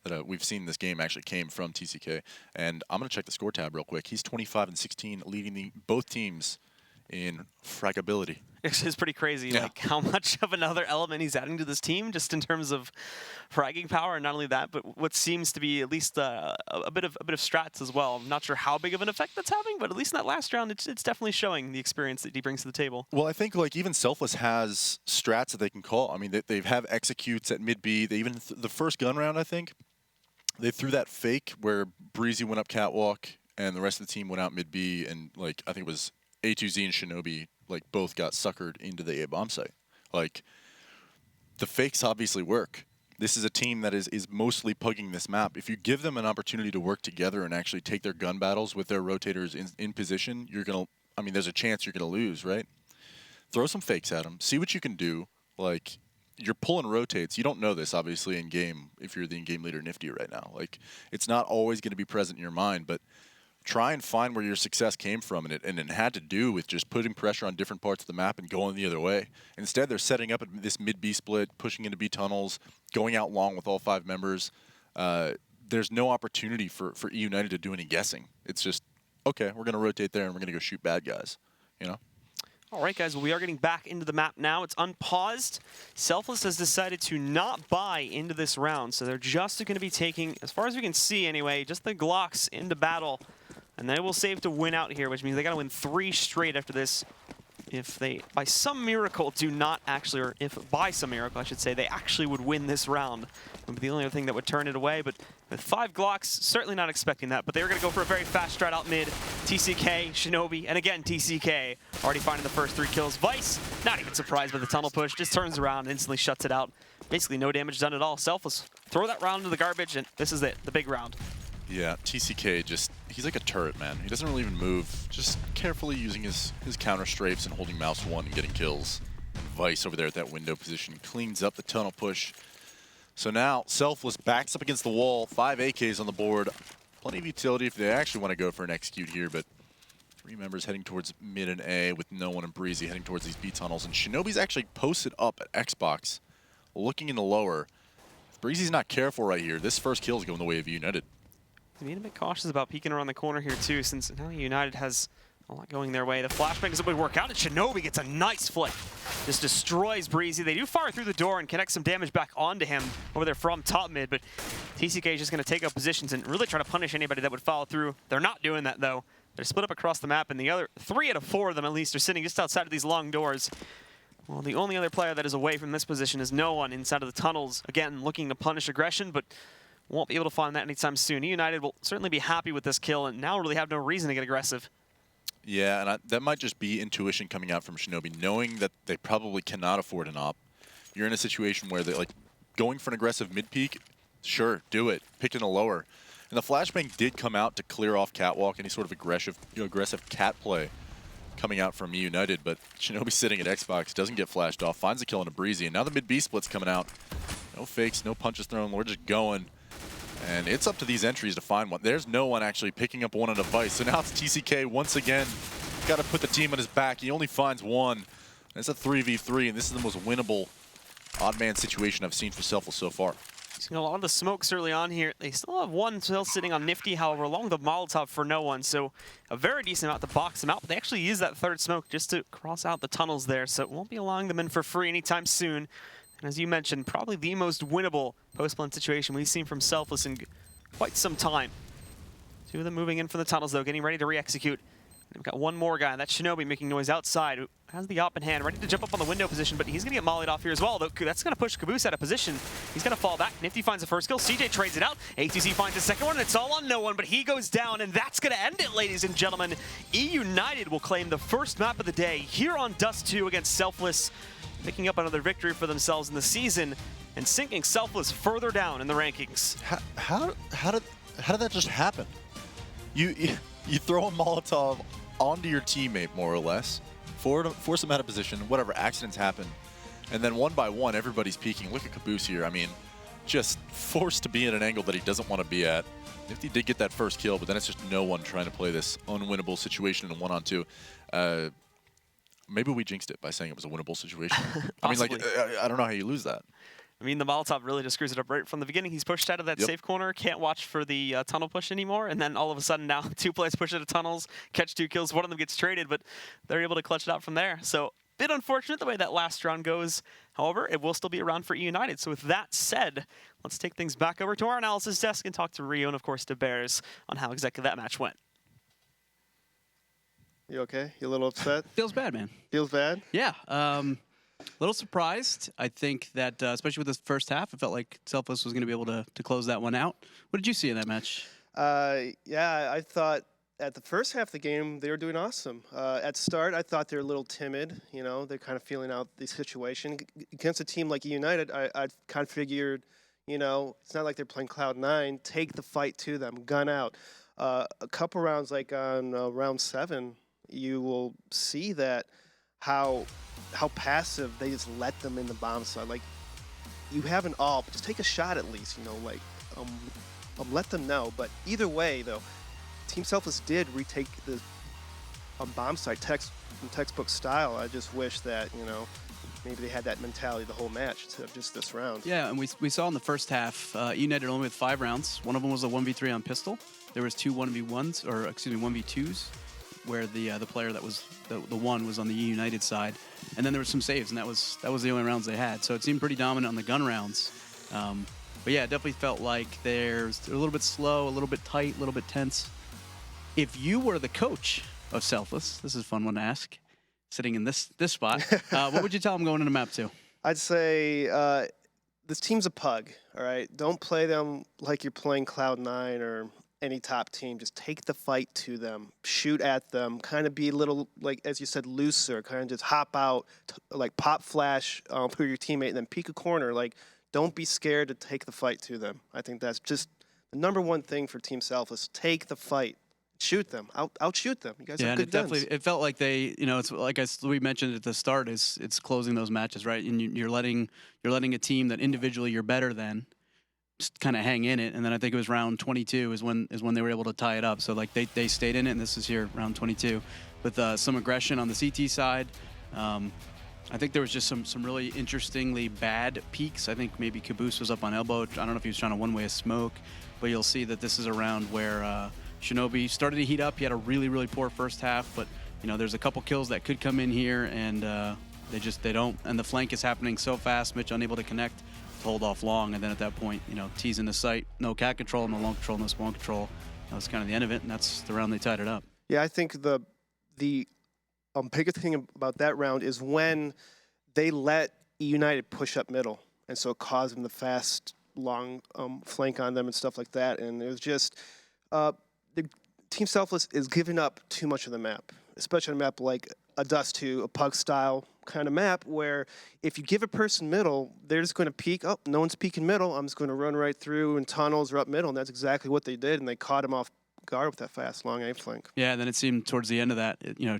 that we've seen in this game actually came from TCK. And I'm going to check the score tab real quick. He's 25-16, leading both teams in fragability. It's pretty crazy, like how much of another element he's adding to this team, just in terms of fragging power, and not only that, but what seems to be at least a bit of strats as well. I'm not sure how big of an effect that's having, but at least in that last round, it's definitely showing the experience that he brings to the table. Well, I think like even Selfless has strats that they can call. I mean, they have executes at mid B. They even the first gun round, I think, they threw that fake where Breezy went up catwalk and the rest of the team went out mid B, and like I think it was A2Z and Shinobi, like, both got suckered into the A-bomb site. Like, the fakes obviously work. This is a team that is mostly pugging this map. If you give them an opportunity to work together and actually take their gun battles with their rotators in position, you're going to, I mean, there's a chance you're going to lose, right? Throw some fakes at them. See what you can do. Like, you're pulling rotates. You don't know this, obviously, in game if you're the in-game leader Nifty right now. Like, it's not always going to be present in your mind, but try and find where your success came from, and it had to do with just putting pressure on different parts of the map and going the other way. Instead, they're setting up this mid-B split, pushing into B tunnels, going out long with all 5 members. There's no opportunity for eUnited to do any guessing. It's just, okay, we're going to rotate there and we're going to go shoot bad guys, you know? All right, guys, well, we are getting back into the map now. It's unpaused. Selfless has decided to not buy into this round, so they're just going to be taking, as far as we can see anyway, just the Glocks into battle. And they will save to win out here, which means they got to win 3 straight after this. If they, by some miracle, do not actually, or if by some miracle, I should say, they actually would win this round. It would be the only other thing that would turn it away, but with 5 Glocks, certainly not expecting that. But they were going to go for a very fast strat out mid. TCK, Shinobi, and again, TCK already finding the first 3 kills. Vice, not even surprised by the tunnel push, just turns around and instantly shuts it out. Basically no damage done at all. Selfless, throw that round into the garbage, and this is it, the big round. Yeah, TCK just, he's like a turret, man. He doesn't really even move, just carefully using his counter strafes and holding mouse 1 and getting kills. And Vice over there at that window position cleans up the tunnel push. So now, Selfless backs up against the wall, 5 AKs on the board. Plenty of utility if they actually want to go for an execute here, but 3 members heading towards mid and A with no one and Breezy heading towards these B tunnels. And Shinobi's actually posted up at Xbox, looking in the lower. If Breezy's not careful right here, this first kill is going the way of eUnited. Being a bit cautious about peeking around the corner here too, since now eUnited has a lot going their way. The flashbang doesn't really work out, and Shinobi gets a nice flick. Just destroys Breezy. They do fire through the door and connect some damage back onto him over there from top mid, but TCK is just going to take up positions and really try to punish anybody that would follow through. They're not doing that though. They're split up across the map, and the other 3 out of 4 of them at least are sitting just outside of these long doors. Well, the only other player that is away from this position is no one inside of the tunnels. Again, looking to punish aggression, but won't be able to find that anytime soon. eUnited will certainly be happy with this kill and now really have no reason to get aggressive. Yeah, and that might just be intuition coming out from Shinobi, knowing that they probably cannot afford an op. You're in a situation where they like going for an aggressive mid-peak, sure, do it. Pick in a lower. And the flashbang did come out to clear off Catwalk, any sort of aggressive cat play coming out from eUnited, but Shinobi sitting at Xbox, doesn't get flashed off, finds a kill on a Breezy, and now the mid-B split's coming out. No fakes, no punches thrown, we're just going. And it's up to these entries to find one. There's no one actually picking up one on a Vice. So now it's TCK once again. Got to put the team on his back. He only finds one. It's a 3v3, and this is the most winnable odd man situation I've seen for Selfless so far. Seeing a lot of the smokes early on here. They still have one still sitting on Nifty, however, along the Molotov for no one. So a very decent amount to box them out. But they actually use that 3rd smoke just to cross out the tunnels there. So it won't be allowing them in for free anytime soon. And as you mentioned, probably the most winnable post-plant situation we've seen from Selfless in quite some time. 2 of them moving in from the tunnels, though, getting ready to re-execute. We've got one more guy. That's Shinobi making noise outside, who has the op in hand, ready to jump up on the window position, but he's going to get mollied off here as well, though. That's going to push Caboose out of position. He's going to fall back. Nifty finds the first kill. CJ trades it out. A2C finds the second one, and it's all on no one, but he goes down, and that's going to end it, ladies and gentlemen. eUnited will claim the first map of the day here on Dust 2 against Selfless, picking up another victory for themselves in the season and sinking Selfless further down in the rankings. How did that just happen? You throw a Molotov onto your teammate, more or less, force him out of position, whatever, accidents happen, and then one by one, everybody's peeking. Look at Caboose here. I mean, just forced to be in an angle that he doesn't want to be at. Nifty did get that first kill, but then it's just no one trying to play this unwinnable situation in a 1-on-2. Maybe we jinxed it by saying it was a winnable situation. I mean, like, I don't know how you lose that. I mean, the Molotov really just screws it up right from the beginning. He's pushed out of that safe corner, can't watch for the tunnel push anymore, and then all of a sudden now 2 players push out of tunnels, catch 2 kills, one of them gets traded, but they're able to clutch it out from there. So, a bit unfortunate the way that last round goes. However, it will still be a round for eUnited. So with that said, let's take things back over to our analysis desk and talk to Rio and, of course, to Bears on how exactly that match went. You okay? You a little upset? Feels bad, man. Feels bad? Yeah. A little surprised. I think that, especially with this first half, it felt like Selfless was going to be able to close that one out. What did you see in that match? Yeah, I thought at the first half of the game, they were doing awesome. At start, I thought they were a little timid. You know, they're kind of feeling out the situation. Against a team like eUnited, I kind of figured, you know, it's not like they're playing Cloud9. Take the fight to them. Gun out. A couple rounds, like on round 7, you will see that how passive they just let them in the bomb side. Like, you have an all, but just take a shot at least, you know, like, let them know. But either way, though, Team Selfless did retake the bomb site textbook style. I just wish that, maybe they had that mentality the whole match instead of just this round. Yeah, and we saw in the first half, eUnited only with 5 rounds. One of them was a 1v3 on pistol. There was 2 1v1s, or excuse me, 1v2s, where the player that was the one was on the eUnited side, and then there were some saves, and that was the only rounds they had. So it seemed pretty dominant on the gun rounds. But yeah, it definitely felt like they're a little bit slow, a little bit tight, a little bit tense. If you were the coach of Selfless, this is a fun one to ask, sitting in this spot, what would you tell them going into map 2? I'd say this team's a pug, all right? Don't play them like you're playing Cloud9 or any top team. Just take the fight to them, shoot at them, kind of be a little, like, as you said, looser, kind of just hop out, like pop flash for your teammate and then peek a corner. Like, don't be scared to take the fight to them. I think that's just the number one thing for Team Selfless. Take the fight. Shoot them. Outshoot them. You guys have good guns. It felt like they, it's like we mentioned at the start, it's closing those matches, right? And you're letting a team that individually you're better than just kind of hang in it. And then I think it was round 22 is when they were able to tie it up. So like they stayed in it, and this is here round 22 with some aggression on the CT side. I think there was just some really interestingly bad peaks. I think maybe Caboose was up on elbow. I don't know if he was trying to one-way a smoke, but you'll see that this is a round where Shinobi started to heat up. He had a really, really poor first half, but there's a couple kills that could come in here, and they don't. And the flank is happening so fast. Mitch unable to connect, to hold off long, and then at that point, T's in the sight, no cat control, no long control, no spawn control. That was kind of the end of it, and that's the round they tied it up. Yeah, I think the biggest thing about that round is when they let eUnited push up middle, and so it caused them the fast, long flank on them and stuff like that. And it was just the Team Selfless is giving up too much of the map, especially on a map like a Dust 2, a Pug style kind of map, where if you give a person middle, they're just going to peek. Oh, no one's peeking middle. I'm just going to run right through in tunnels or up middle, and that's exactly what they did, and they caught him off guard with that fast, long A flank. Yeah, and then it seemed towards the end of that,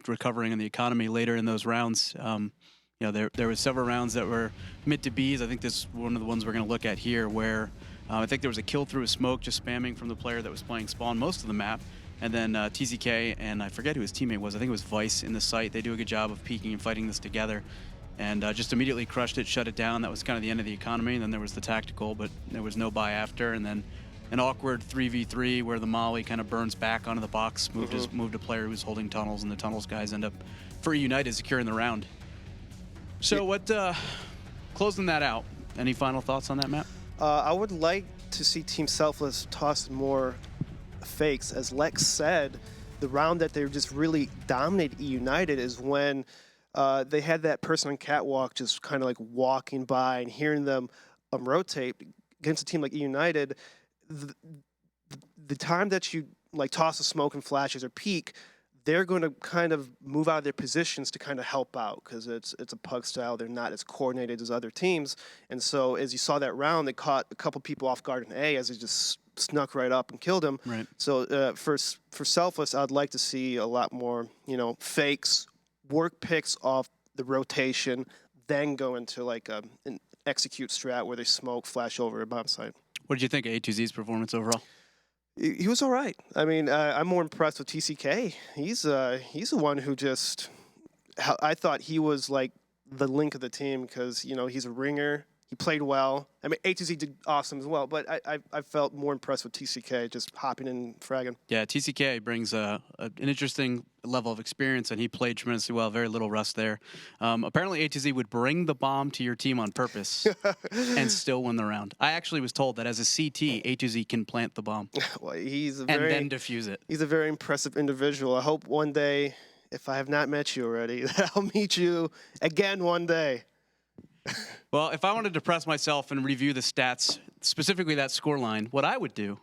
recovering in the economy later in those rounds. There was several rounds that were mid to Bs. I think this is one of the ones we're going to look at here, where I think there was a kill through a smoke, just spamming from the player that was playing spawn most of the map. And then TZK, and I forget who his teammate was. I think it was Vice in the site. They do a good job of peeking and fighting this together. And just immediately crushed it, shut it down. That was kind of the end of the economy. And then there was the tactical, but there was no buy after. And then an awkward 3v3 where the Molly kind of burns back onto the box, moved a player who was holding tunnels, and the tunnels guys end up, for eUnited, securing the round. So closing that out, any final thoughts on that map? I would like to see Team Selfless toss more fakes. As Lex said, the round that they just really dominated eUnited is when they had that person on catwalk just kind of like walking by and hearing them rotate against a team like eUnited. The time that you like toss a smoke and flashes or peek, they're going to kind of move out of their positions to kind of help out, because it's a Pug style. They're not as coordinated as other teams. And so as you saw that round, they caught a couple people off guard in A as they just snuck right up and killed him. Right. So for Selfless, I'd like to see a lot more, fakes, work picks off the rotation, then go into like an execute strat where they smoke, flash over a bomb site. What did you think of A2Z's performance overall? He was all right. I mean, I'm more impressed with TCK. He's the one who just, I thought he was like the link of the team, because, he's a ringer. He played well. I mean, A2Z did awesome as well, but I felt more impressed with TCK just hopping in and fragging. Yeah, TCK brings an interesting level of experience, and he played tremendously well. Very little rust there. Apparently, A2Z would bring the bomb to your team on purpose and still win the round. I actually was told that as a CT, A2Z can plant the bomb well, and then defuse it. He's a very impressive individual. I hope one day, if I have not met you already, that I'll meet you again one day. Well, if I wanted to depress myself and review the stats, specifically that scoreline, what I would do,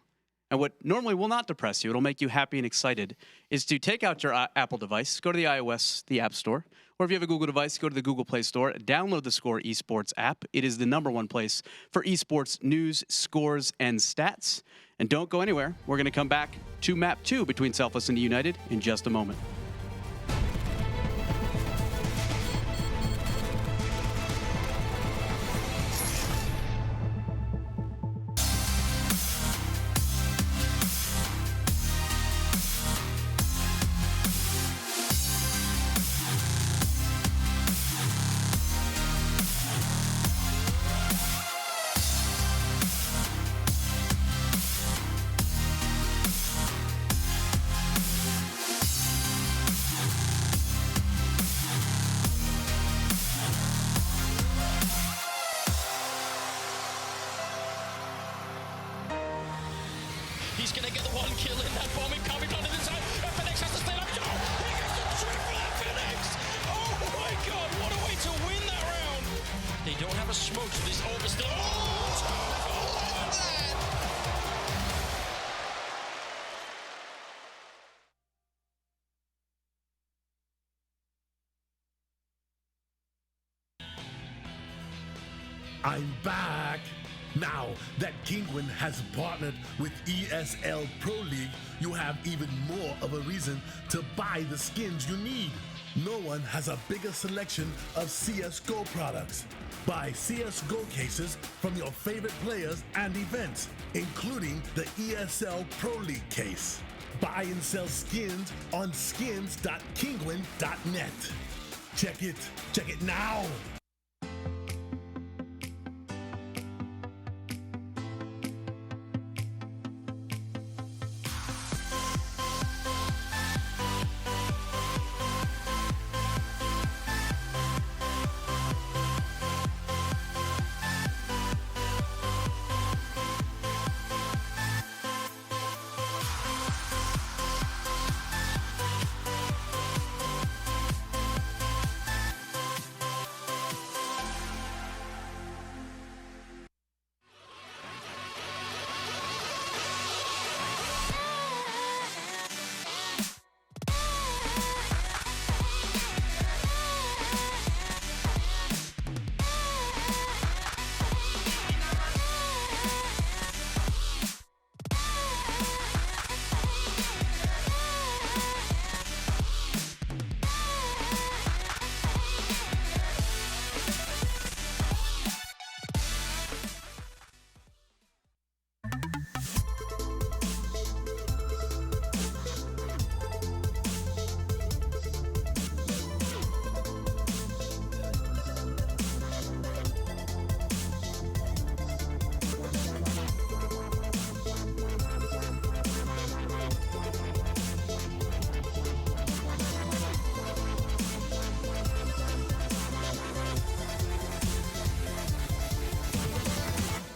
and what normally will not depress you, it'll make you happy and excited, is to take out your Apple device, go to the iOS, the App Store, or if you have a Google device, go to the Google Play Store, download the Score Esports app. It is the #1 place for esports news, scores, and stats. And don't go anywhere. We're going to come back to Map 2 between Selfless and eUnited in just a moment. I'm back! Now that Kinguin has partnered with ESL Pro League, you have even more of a reason to buy the skins you need. No one has a bigger selection of CSGO products. Buy CSGO cases from your favorite players and events, including the ESL Pro League case. Buy and sell skins on skins.kinguin.net. Check it now!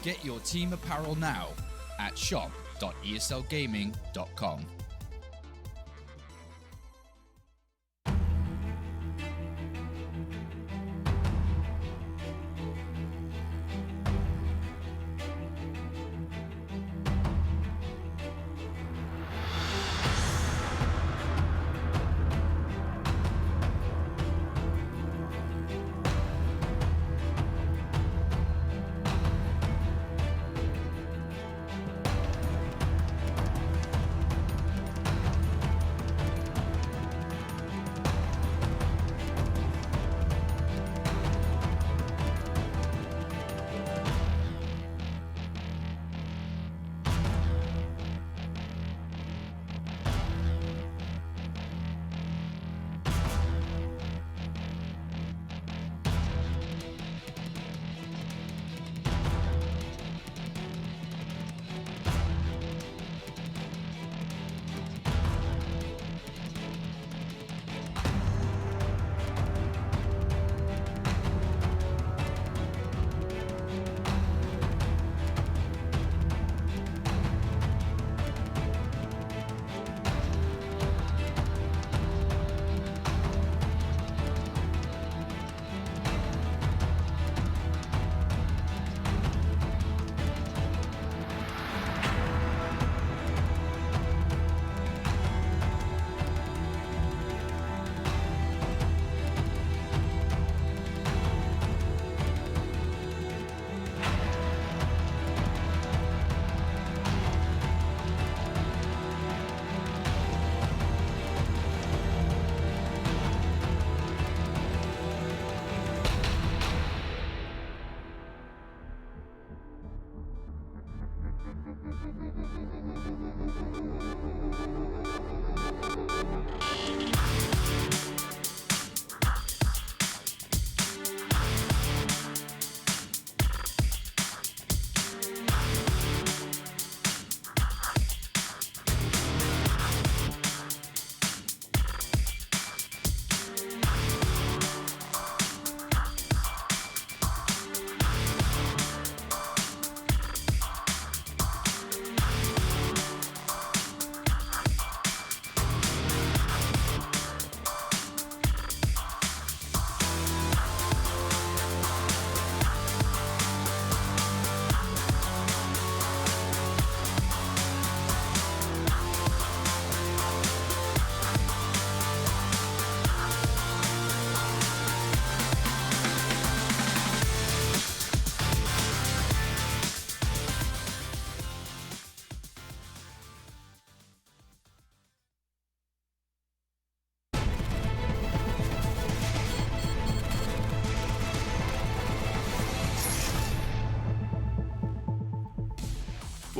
Get your team apparel now at shop.eslgaming.com.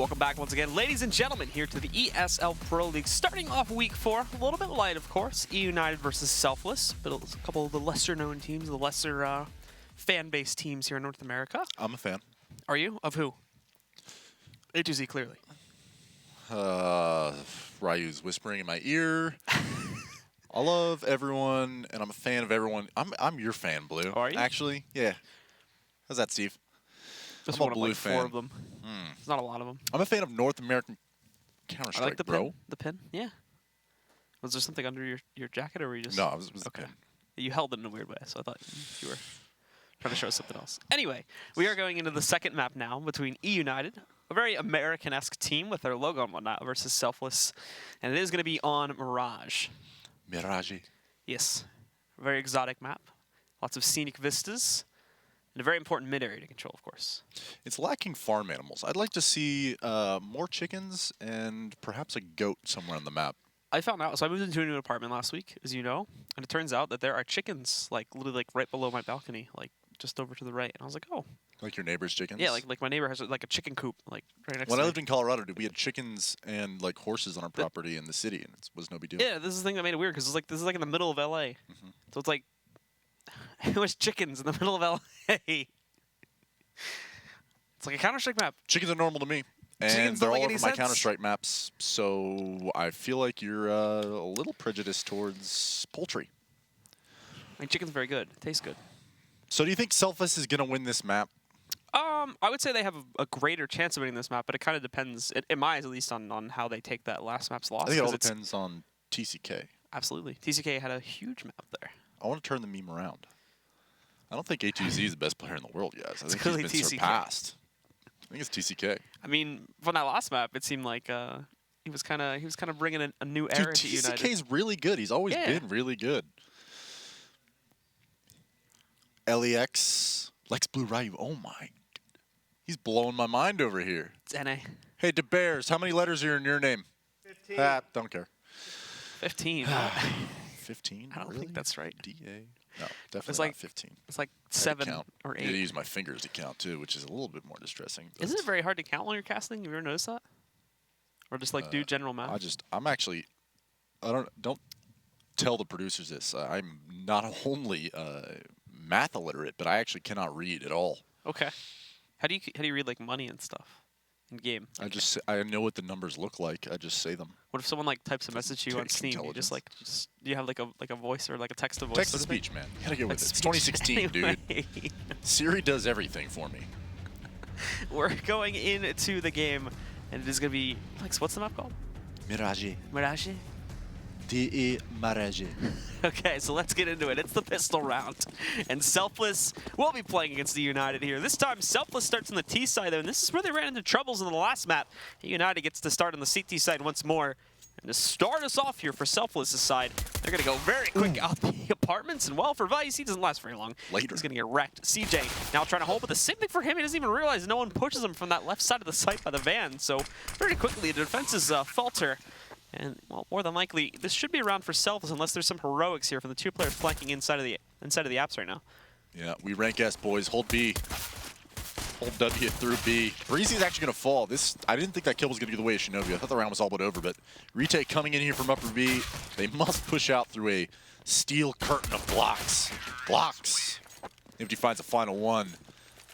Welcome back once again, ladies and gentlemen, here to the ESL Pro League. Starting off week 4, a little bit light, of course. eUnited versus Selfless, but a couple of the lesser-known teams, the lesser fan-based teams here in North America. I'm a fan. Are you? Of who? A2Z, clearly. Ryu's whispering in my ear. I love everyone, and I'm a fan of everyone. I'm your fan, Blue. Are you? Actually, yeah. How's that, Steve? Just I'm a one of Blue like fan. 4 of them. It's not a lot of them. I'm a fan of North American Counter-Strike, I like the bro. pin. The pin, yeah. Was there something under your jacket, or were you just... No, it was okay. the pin. You held it in a weird way, so I thought you were trying to show us something else. Anyway, we are going into the second map now between eUnited, a very American-esque team with their logo and whatnot, versus Selfless. And it is going to be on Mirage. Mirage. Yes. A very exotic map. Lots of scenic vistas. And a very important mid-area to control, of course. It's lacking farm animals. I'd like to see more chickens and perhaps a goat somewhere on the map. I found out, so I moved into a new apartment last week, as you know, and it turns out that there are chickens, like, literally, like, right below my balcony, like, just over to the right. And I was like, oh. Like your neighbor's chickens? Yeah, like my neighbor has, like, a chicken coop, like, right next to When I me. lived in Colorado, we had chickens and, like, horses on our property in the city, and it was no big deal. Yeah, this is the thing that made it weird, because this is, like, in the middle of L.A. So it's like, it was chickens in the middle of L.A. It's like a Counter-Strike map. Chickens are normal to me. And Chickens they're don't all make over any my sense. Counter-Strike maps, so I feel like you're a little prejudiced towards poultry. I mean, chicken's very good. Tastes good. So do you think Selfless is going to win this map? I would say they have a greater chance of winning this map, but it kind of depends, in my eyes at least, on how they take that last map's loss. I think it all 'cause it's- depends on TCK. Absolutely. TCK had a huge map there. I want to turn the meme around. I don't think A2Z is the best player in the world, guys. I think clearly he's been TCK. surpassed. I think it's TCK. I mean, from that last map, it seemed like he was kind of bringing a new Dude, era to United. TCK's really good. He's always been really good. LEX, Lex Blue Ryu. Oh my. He's blowing my mind over here. It's NA. Hey, De Bears, how many letters are in your name? 15. Don't care. 15. 15? I don't really? think that's right. DA? No, definitely It's not like 15. It's like I had to 7 count. or I had to 8. use my fingers to count too, which is a little bit more distressing. Isn't it very hard to count while you're casting? Have you ever noticed that? Or just like do general math? I'm actually, don't tell the producers this. I'm not only math illiterate, but I actually cannot read at all. Okay. How do you read like money and stuff in game? I know what the numbers look like. I just say them. What if someone like types a message to you on takes Steam? You just you have like a voice or like a text to voice. Text to sort of thing? speech, man. You gotta get with it. It's Text to 2016, speech. dude. Anyway. Siri does everything for me. We're going into the game, and it is gonna be Alex. What's the map called? Mirage. Mirage. DE Mirage. Okay, so let's get into it. It's the pistol round. And Selfless will be playing against the United here. This time, Selfless starts on the T side, though, and this is where they ran into troubles in the last map. United gets to start on the CT side once more. And to start us off here for Selfless's side, they're going to go very quick out the apartments. And, well, for Vice, he doesn't last very long. Later. He's going to get wrecked. CJ now trying to hold, but the same thing for him. He doesn't even realize no one pushes him from that left side of the site by the van. So very quickly, the defenses falter. And, well, more than likely, this should be a round for Selfless unless there's some heroics here from the 2 players flanking inside of the apps right now. Yeah, we rank S, boys. Hold B. Hold W through B. Breezy's actually going to fall. I didn't think that kill was going to go the way of Shinobi. I thought the round was all but over, but retake coming in here from upper B. They must push out through a steel curtain of blocks. Blocks. Nifty finds a final one,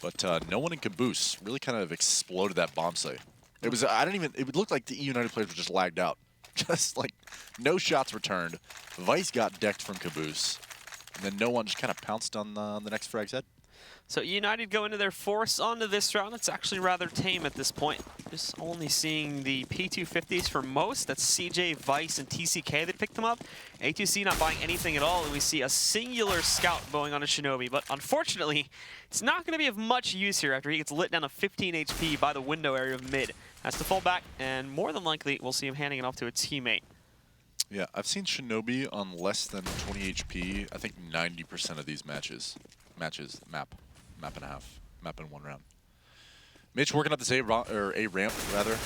but no one in Caboose really kind of exploded that bomb site. It was, it looked like the eUnited players were just lagged out. Just like no shots returned. Vice got decked from Caboose, and then no one just kind of pounced on the next frag's head. So United go into their force onto this round. It's actually rather tame at this point. Just only seeing the P250s for most. That's CJ, Vice, and TCK that picked them up. A2C not buying anything at all, and we see a singular scout going on a Shinobi. But unfortunately, it's not going to be of much use here after he gets lit down to 15 HP by the window area of mid. Has to fall back, and more than likely, we'll see him handing it off to a teammate. Yeah, I've seen Shinobi on less than 20 HP. I think 90% of these matches, map and a half, map in 1 round. Mitch working up this A ramp, rather,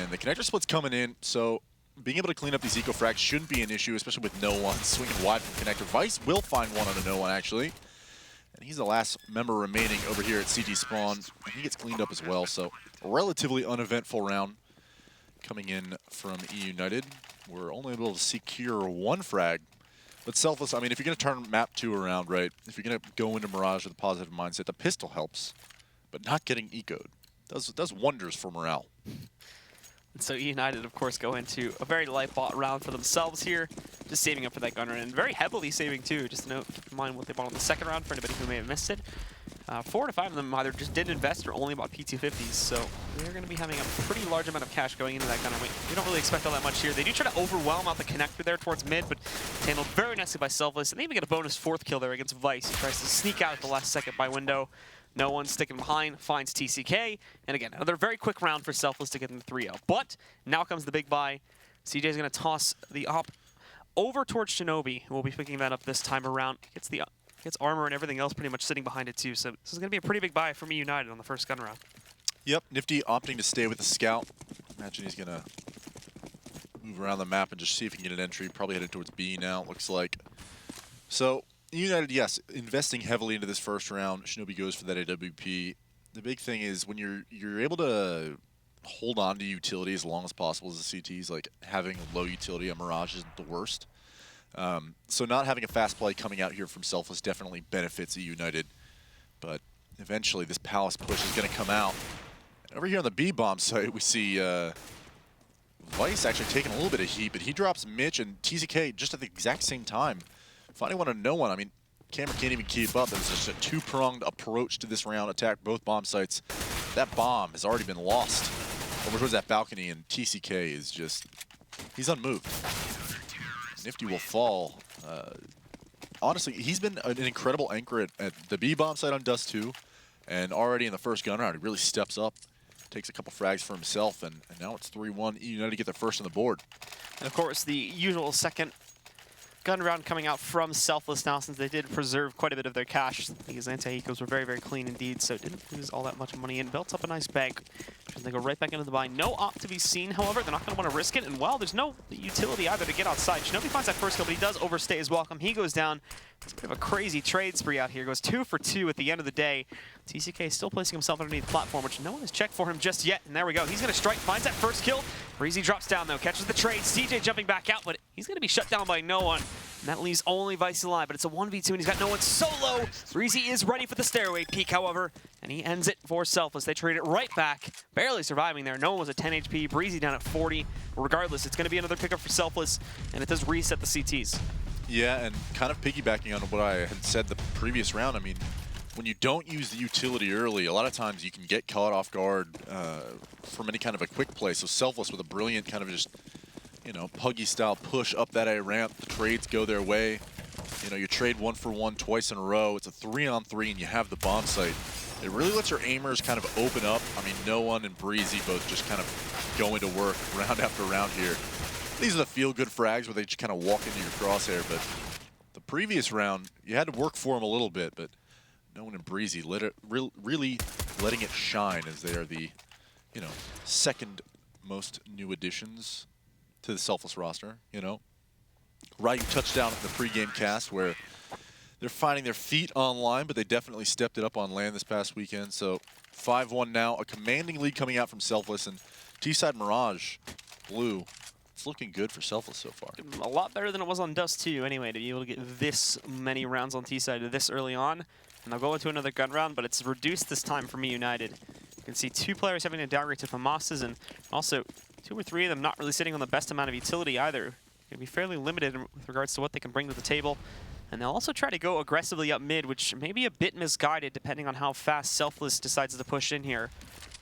and the connector split's coming in, so being able to clean up these eco frags shouldn't be an issue, especially with no one swinging wide from connector. Vice will find one on a no one, actually. And he's the last member remaining over here at CT Spawn, and he gets cleaned up as well. So a relatively uneventful round coming in from eUnited. We're only able to secure 1 frag. But Selfless, I mean, if you're going to turn map 2 around, right, if you're going to go into Mirage with a positive mindset, the pistol helps. But not getting eco'd does wonders for morale. And so eUnited, of course, go into a very light bot round for themselves here, just saving up for that gun run, and very heavily saving too. Just note, keep in mind what they bought on the second round for anybody who may have missed it. 4 to 5 of them either just didn't invest or only bought P250s, so they're going to be having a pretty large amount of cash going into that gun run. We don't really expect all that much here. They do try to overwhelm out the connector there towards mid, but it's handled very nicely by Selfless, and they even get a bonus 4th kill there against Vice. He tries to sneak out at the last second by window. No one sticking behind, finds TCK, and again, another very quick round for Selfless to get into 3-0. But now comes the big buy. CJ's going to toss the op over towards Shinobi, who will be picking that up this time around. Gets armor and everything else pretty much sitting behind it too, so this is going to be a pretty big buy from eUnited on the first gun round. Yep, Nifty opting to stay with the scout. Imagine he's going to move around the map and just see if he can get an entry. Probably headed towards B now, it looks like. So eUnited, yes, investing heavily into this first round. Shinobi goes for that AWP. The big thing is when you're able to hold on to utility as long as possible as the CTs, like having low utility on Mirage isn't the worst. So not having a fast play coming out here from Selfless definitely benefits eUnited. But eventually this Palace push is going to come out. And over here on the B-bomb site, we see Vice actually taking a little bit of heat, but he drops Mitch and TCK just at the exact same time. Finding one on no one. I mean, camera can't even keep up. There's just a 2-pronged approach to this round. Attack both bomb sites. That bomb has already been lost over towards that balcony, and TCK is just, he's unmoved. Nifty will fall. Honestly, he's been an incredible anchor at the B-bomb site on Dust 2, and already in the first gun round, he really steps up, takes a couple frags for himself, and now it's 3-1. eUnited to get their first on the board. And of course, the usual second gun round coming out from Selfless now, since they did preserve quite a bit of their cash. These anti-ecos were very, very clean indeed, so didn't lose all that much money and built up a nice bank. They go right back into the buy. No op to be seen, however. They're not going to want to risk it, and well, there's no utility either to get outside. Shinobi finds that first kill, but he does overstay his welcome. He goes down. It's a bit of a crazy trade spree out here. Goes 2 for 2 at the end of the day. TCK still placing himself underneath the platform, which no one has checked for him just yet. And there we go. He's going to strike, finds that first kill. Breezy drops down, though, catches the trade. CJ jumping back out, but he's going to be shut down by no one. And that leaves only Vice alive, but it's a 1v2, and he's got no one solo. Breezy is ready for the stairway peak, however, and he ends it for Selfless. They trade it right back, barely surviving there. No one was at 10 HP, Breezy down at 40. Regardless, it's going to be another pickup for Selfless, and it does reset the CTs. Yeah, and kind of piggybacking on what I had said the previous round, I mean, when you don't use the utility early, a lot of times you can get caught off guard from any kind of a quick play. So Selfless with a brilliant kind of just, you know, Puggy style push up that A ramp, the trades go their way. You know, you trade 1 for 1 twice in a row. It's a 3-on-3 and you have the bomb site. It really lets your aimers kind of open up. I mean, No One and Breezy both just kind of going to work round after round here. These are the feel-good frags where they just kind of walk into your crosshair, but the previous round, you had to work for them a little bit, but No One and Breezy really letting it shine as they are the, you know, second most new additions to the Selfless roster, you know. Ryu touched down in the pregame cast where they're finding their feet online, but they definitely stepped it up on land this past weekend. So 5-1 now, a commanding lead coming out from Selfless, and T-side Mirage, blue, it's looking good for Selfless so far. A lot better than it was on Dust 2 anyway, to be able to get this many rounds on T-side this early on. And they'll go into another gun round, but it's reduced this time from eUnited. You can see 2 players having to downgrade to FAMASas, and also 2 or 3 of them not really sitting on the best amount of utility either. Going to be fairly limited with regards to what they can bring to the table. And they'll also try to go aggressively up mid, which may be a bit misguided depending on how fast Selfless decides to push in here.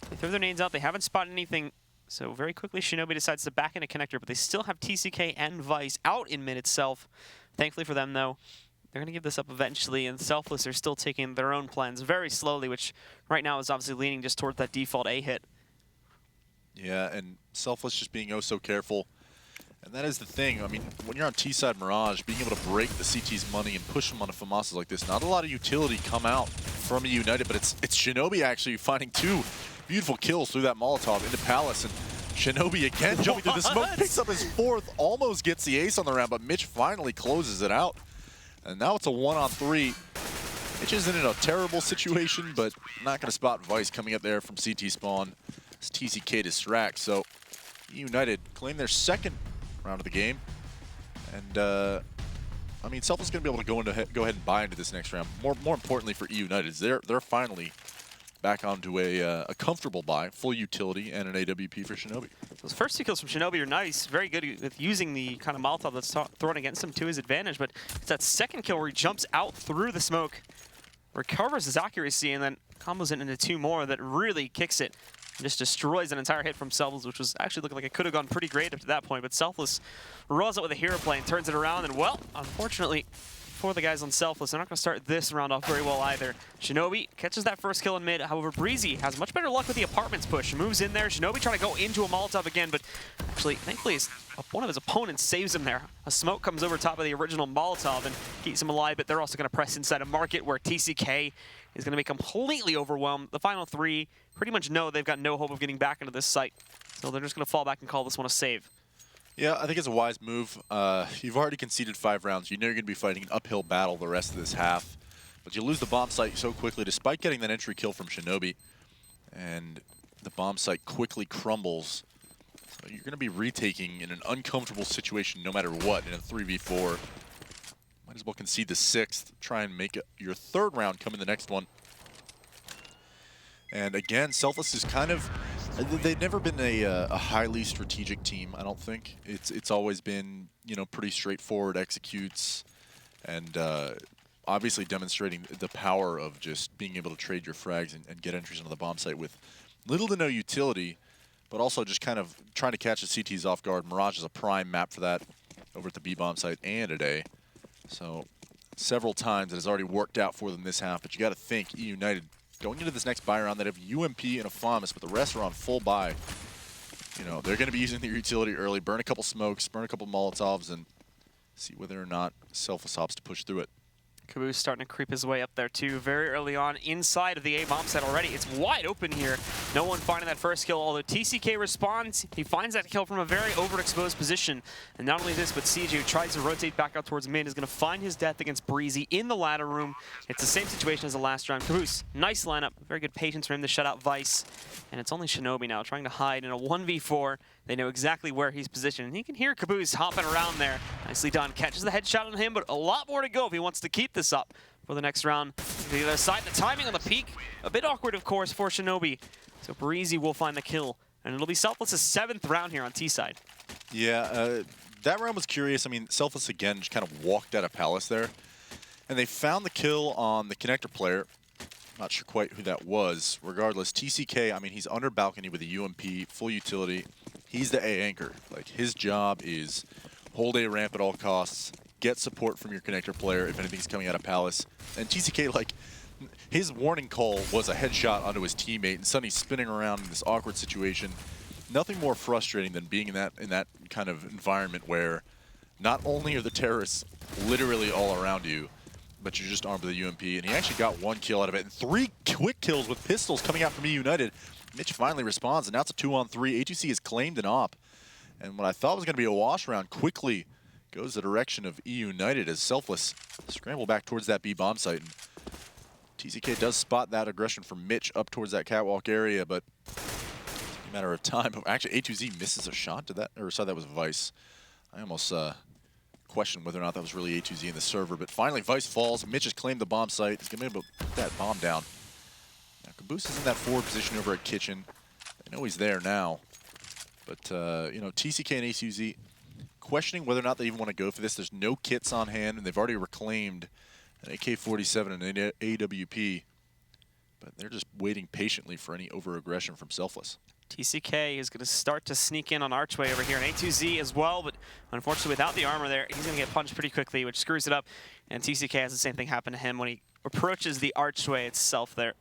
They throw their nades out, they haven't spotted anything, so very quickly Shinobi decides to back in a connector, but they still have TCK and Vice out in mid itself. Thankfully for them though, they're going to give this up eventually, and Selfless are still taking their own plans very slowly, which right now is obviously leaning just toward that default A hit. Yeah, and Selfless just being oh so careful. And that is the thing. I mean, when you're on T-side Mirage, being able to break the CT's money and push them onto FAMASas like this, not a lot of utility come out from eUnited, but it's Shinobi actually finding 2 beautiful kills through that Molotov into Palace. And Shinobi again jumping through the smoke, picks up his 4th, almost gets the ace on the round, but Mitch finally closes it out. And now it's a 1-on-3. Mitch isn't in a terrible situation, but not going to spot Vice coming up there from CT spawn. It's TCK distract, so eUnited claim their second round of the game. And, I mean, Selfless is going to be able to go ahead and buy into this next round. More importantly for eUnited, they're finally back onto a comfortable buy, full utility, and an AWP for Shinobi. Those first 2 kills from Shinobi are nice, very good with using the kind of Molotov that's thrown against him to his advantage, but it's that second kill where he jumps out through the smoke, recovers his accuracy, and then combos it into 2 more that really kicks it. And just destroys an entire hit from Selfless, which was actually looking like it could have gone pretty great up to that point, but Selfless rolls it with a hero play and turns it around, and well, unfortunately, for the guys on Selfless, they're not going to start this round off very well either. Shinobi catches that first kill in mid. However, Breezy has much better luck with the apartments push. Moves in there. Shinobi trying to go into a Molotov again, but actually, thankfully, one of his opponents saves him there. A smoke comes over top of the original Molotov and keeps him alive, but they're also going to press inside a market where TCK is going to be completely overwhelmed. The final 3 pretty much know they've got no hope of getting back into this site, so they're just going to fall back and call this one a save. Yeah, I think it's a wise move. You've already conceded 5 rounds. You know you're going to be fighting an uphill battle the rest of this half. But you lose the bomb site so quickly, despite getting that entry kill from Shinobi. And the bomb site quickly crumbles. So you're going to be retaking in an uncomfortable situation no matter what in a 3v4. Might as well concede the 6th. Try and make your 3rd round come in the next one. And again, Selfless is kind of... They've never been a highly strategic team, I don't think. It's always been, you know, pretty straightforward executes and obviously demonstrating the power of just being able to trade your frags and get entries onto the bomb site with little to no utility, but also just kind of trying to catch the CTs off guard. Mirage is a prime map for that over at the B bomb site and at A. So several times it has already worked out for them this half, but you got to think eUnited going into this next buy round, they have UMP and a FAMAS, but the rest are on full buy. You know, they're going to be using their utility early, burn a couple smokes, burn a couple Molotovs, and see whether or not Selfless opts to push through it. Caboose starting to creep his way up there too, very early on inside of the A bomb set already. It's wide open here. No one finding that first kill, although TCK responds. He finds that kill from a very overexposed position. And not only this, but CJ, who tries to rotate back out towards mid, is going to find his death against Breezy in the ladder room. It's the same situation as the last round. Caboose, nice lineup, very good patience for him to shut out Vice. And it's only Shinobi now trying to hide in a 1v4. They know exactly where he's positioned. And you can hear Caboose hopping around there. Nicely done. Catches the headshot on him, but a lot more to go if he wants to keep this up for the next round. To the other side, the timing on the peak, a bit awkward, of course, for Shinobi. So Breezy will find the kill. And it'll be Selfless' 7th round here on T-side. Yeah, that round was curious. I mean, Selfless, again, just kind of walked out of Palace there. And they found the kill on the connector player. Not sure quite who that was. Regardless, TCK, I mean, he's under balcony with a UMP, full utility. He's the A anchor. Like, his job is hold A ramp at all costs, get support from your connector player if anything's coming out of Palace. And TCK, like, his warning call was a headshot onto his teammate, and suddenly spinning around in this awkward situation. Nothing more frustrating than being in that kind of environment where not only are the terrorists literally all around you, but you're just armed with a UMP. And he actually got 1 kill out of it, and 3 quick kills with pistols coming out from eUnited. Mitch finally responds, and now it's a 2-on-3. A2C has claimed an op. And what I thought was going to be a wash round quickly goes the direction of eUnited as Selfless scramble back towards that B bomb site. And TCK does spot that aggression from Mitch up towards that catwalk area, but it's a matter of time. Actually, A2Z misses a shot. Did that, or saw that was Vice. I almost questioned whether or not that was really A2Z in the server, but finally Vice falls. Mitch has claimed the bomb site. He's going to be able to put that bomb down. Now, Caboose is in that forward position over at Kitchen. I know he's there now, but you know, TCK and A2Z questioning whether or not they even want to go for this. There's no kits on hand, and they've already reclaimed an AK-47 and an AWP, but they're just waiting patiently for any over-aggression from Selfless. TCK is going to start to sneak in on Archway over here, and A2Z as well, but unfortunately without the armor there, he's going to get punched pretty quickly, which screws it up, and TCK has the same thing happen to him when he approaches the Archway itself there.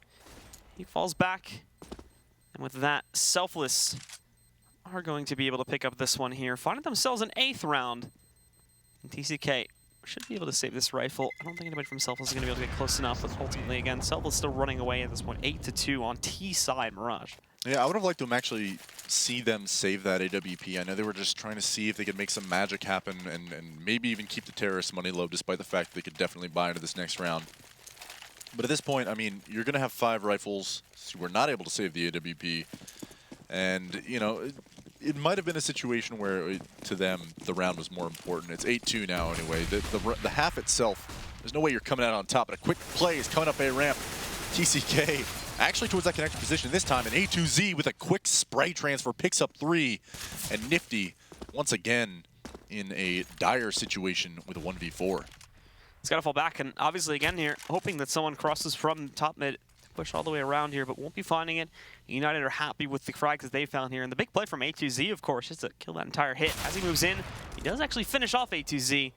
He falls back, and with that, Selfless are going to be able to pick up this one here, finding themselves an 8th round, and TCK should be able to save this rifle. I don't think anybody from Selfless is going to be able to get close enough, but ultimately, again, Selfless still running away at this point, 8-2 on T-side Mirage. Yeah, I would have liked to actually see them save that AWP. I know they were just trying to see if they could make some magic happen and maybe even keep the terrorists money low, despite the fact that they could definitely buy into this next round. But at this point, I mean, you're going to have 5 rifles who were not able to save the AWP. And, you know, it might have been a situation where, to them, the round was more important. It's 8-2 now, anyway. The half itself, there's no way you're coming out on top. But a quick play is coming up A ramp. TCK actually towards that connection position this time. And A2Z with a quick spray transfer picks up 3. And Nifty, once again, in a dire situation with a 1v4. He's got to fall back, and obviously again here, hoping that someone crosses from top mid, push all the way around here, but won't be finding it. United are happy with the frags that they found here, and the big play from A2Z, of course, just to kill that entire hit. As he moves in, he does actually finish off A2Z.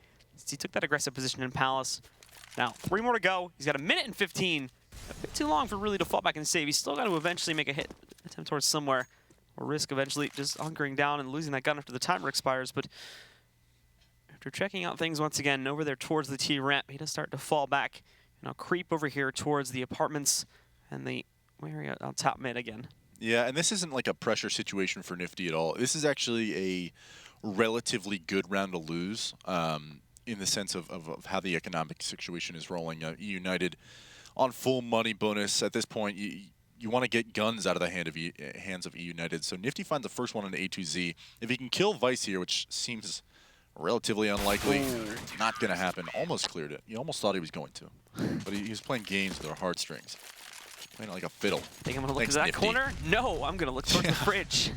He took that aggressive position in Palace. Now, 3 more to go. He's got 1 minute and 15. A bit too long for really to fall back and save. He's still got to eventually make a hit attempt towards somewhere, or risk eventually just hunkering down and losing that gun after the timer expires, but after checking out things once again over there towards the T ramp, he does start to fall back. Now creep over here towards the apartments and the area on top mid again. Yeah, and this isn't like a pressure situation for Nifty at all. This is actually a relatively good round to lose in the sense of how the economic situation is rolling. eUnited on full money bonus. At this point, you want to get guns out of the hands of eUnited. So Nifty finds the first one on A2Z. If he can kill Vice here, which seems relatively unlikely. It's not going to happen. Almost cleared it. You almost thought he was going to. But he was playing games with our heartstrings. Playing it like a fiddle. Think I'm going to look to that corner? No, I'm going to look towards the fridge.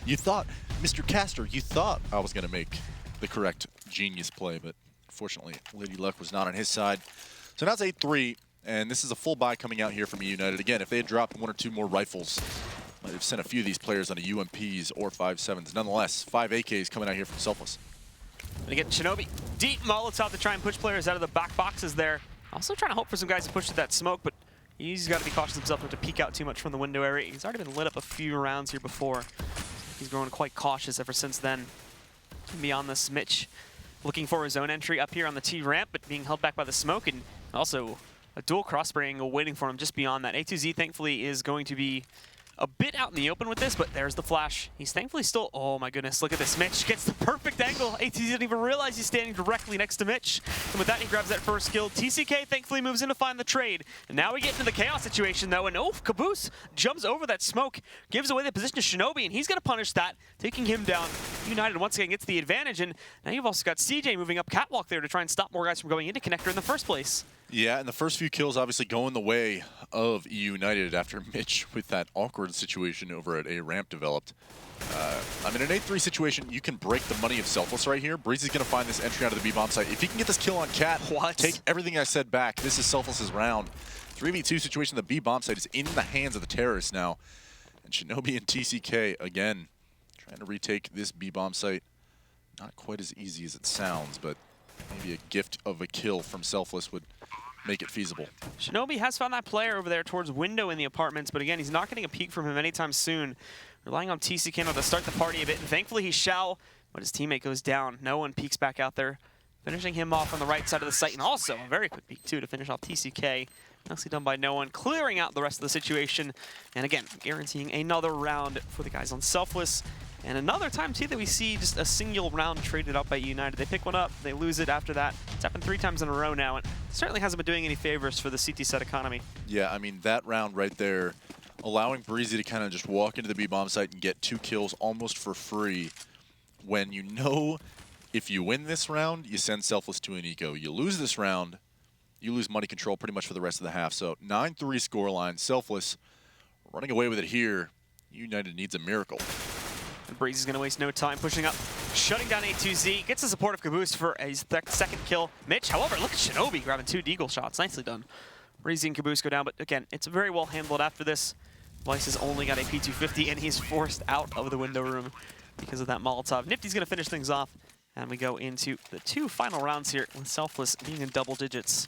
You thought, Mr. Caster, you thought I was going to make the correct genius play, but unfortunately, Lady Luck was not on his side. So now it's 8-3, and this is a full buy coming out here from eUnited. Again, if they had dropped 1 or 2 more rifles, might have sent a few of these players onto UMPs or 5.7s. Nonetheless, 5 AKs coming out here from Selfless. Gonna get Shinobi deep Molotov to try and push players out of the back boxes there. Also trying to hope for some guys to push through that smoke, but he's got to be cautious himself not to peek out too much from the window area. He's already been lit up a few rounds here before. He's grown quite cautious ever since then. Beyond this, Mitch looking for his own entry up here on the T ramp, but being held back by the smoke, and also a dual cross-spray angle waiting for him just beyond that. A2Z thankfully is going to be a bit out in the open with this, but there's the flash. He's thankfully still, oh my goodness, look at this. Mitch gets the perfect angle. ATZ didn't even realize he's standing directly next to Mitch. And with that, he grabs that first kill. TCK thankfully moves in to find the trade. And now we get into the chaos situation though, and oh, Caboose jumps over that smoke, gives away the position to Shinobi, and he's gonna punish that, taking him down. United once again gets the advantage, and now you've also got CJ moving up catwalk there to try and stop more guys from going into connector in the first place. Yeah, and the first few kills obviously going the way of eUnited after Mitch with that awkward situation over at A ramp developed. I mean, an 8-3 situation, you can break the money of Selfless right here. Breezy's going to find this entry out of the B-bomb site. If he can get this kill on Cat, take everything I said back. This is Selfless's round. 3v2 situation, the B-bomb site is in the hands of the terrorists now. And Shinobi and TCK, again, trying to retake this B-bomb site. Not quite as easy as it sounds, but maybe a gift of a kill from Selfless would make it feasible. Shinobi has found that player over there towards window in the apartments, but again, he's not getting a peek from him anytime soon. Relying on TCK now to start the party a bit, and thankfully he shall, but his teammate goes down. No one peeks back out there, finishing him off on the right side of the site, and also a very quick peek too to finish off TCK. Nicely done by no one, clearing out the rest of the situation, and again, guaranteeing another round for the guys on Selfless. And another time, too, that we see just a single round traded out by United. They pick one up, they lose it after that. It's happened 3 times in a row now, and certainly hasn't been doing any favors for the CT set economy. Yeah, I mean, that round right there, allowing Breezy to kind of just walk into the B-bomb site and get 2 kills almost for free, when you know if you win this round, you send Selfless to an eco. You lose this round, you lose money control pretty much for the rest of the half. So 9-3 scoreline, Selfless running away with it here. United needs a miracle. And Breezy's going to waste no time pushing up, shutting down A2Z, gets the support of Caboose for his second kill. Mitch, however, look at Shinobi grabbing 2 deagle shots. Nicely done. Breezy and Caboose go down, but again, it's very well handled after this. Weiss has only got a P250, and he's forced out of the window room because of that Molotov. Nifty's going to finish things off, and we go into the 2 final rounds here with Selfless being in double digits.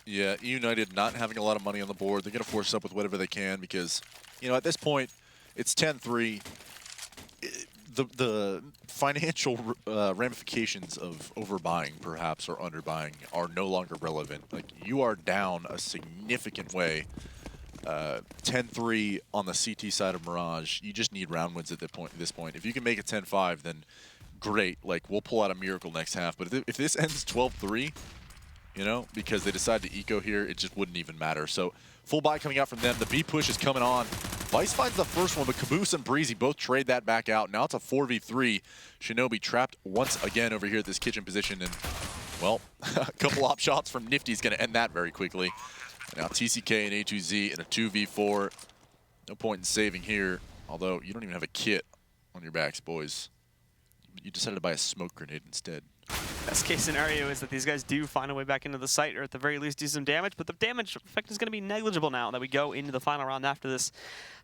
Yeah, United not having a lot of money on the board. They're going to force up with whatever they can because, you know, at this point, it's 10-3. The financial ramifications of overbuying, perhaps, or underbuying are no longer relevant. Like, you are down a significant way. 10-3 on the CT side of Mirage. You just need round wins at this point. If you can make it 10-5, then great. Like, we'll pull out a miracle next half. But if this ends 12-3, you know, because they decided to eco here, it just wouldn't even matter. So full buy coming out from them. The B push is coming on. Vice finds the first one, but Caboose and Breezy both trade that back out. Now it's a 4v3. Shinobi trapped once again over here at this kitchen position, and well, a couple op shots from Nifty is going to end that very quickly. And now TCK and A2Z in a 2v4. No point in saving here, although you don't even have a kit on your backs, boys. You decided to buy a smoke grenade instead. Best case scenario is that these guys do find a way back into the site, or at the very least do some damage, but the damage effect is going to be negligible now that we go into the final round after this.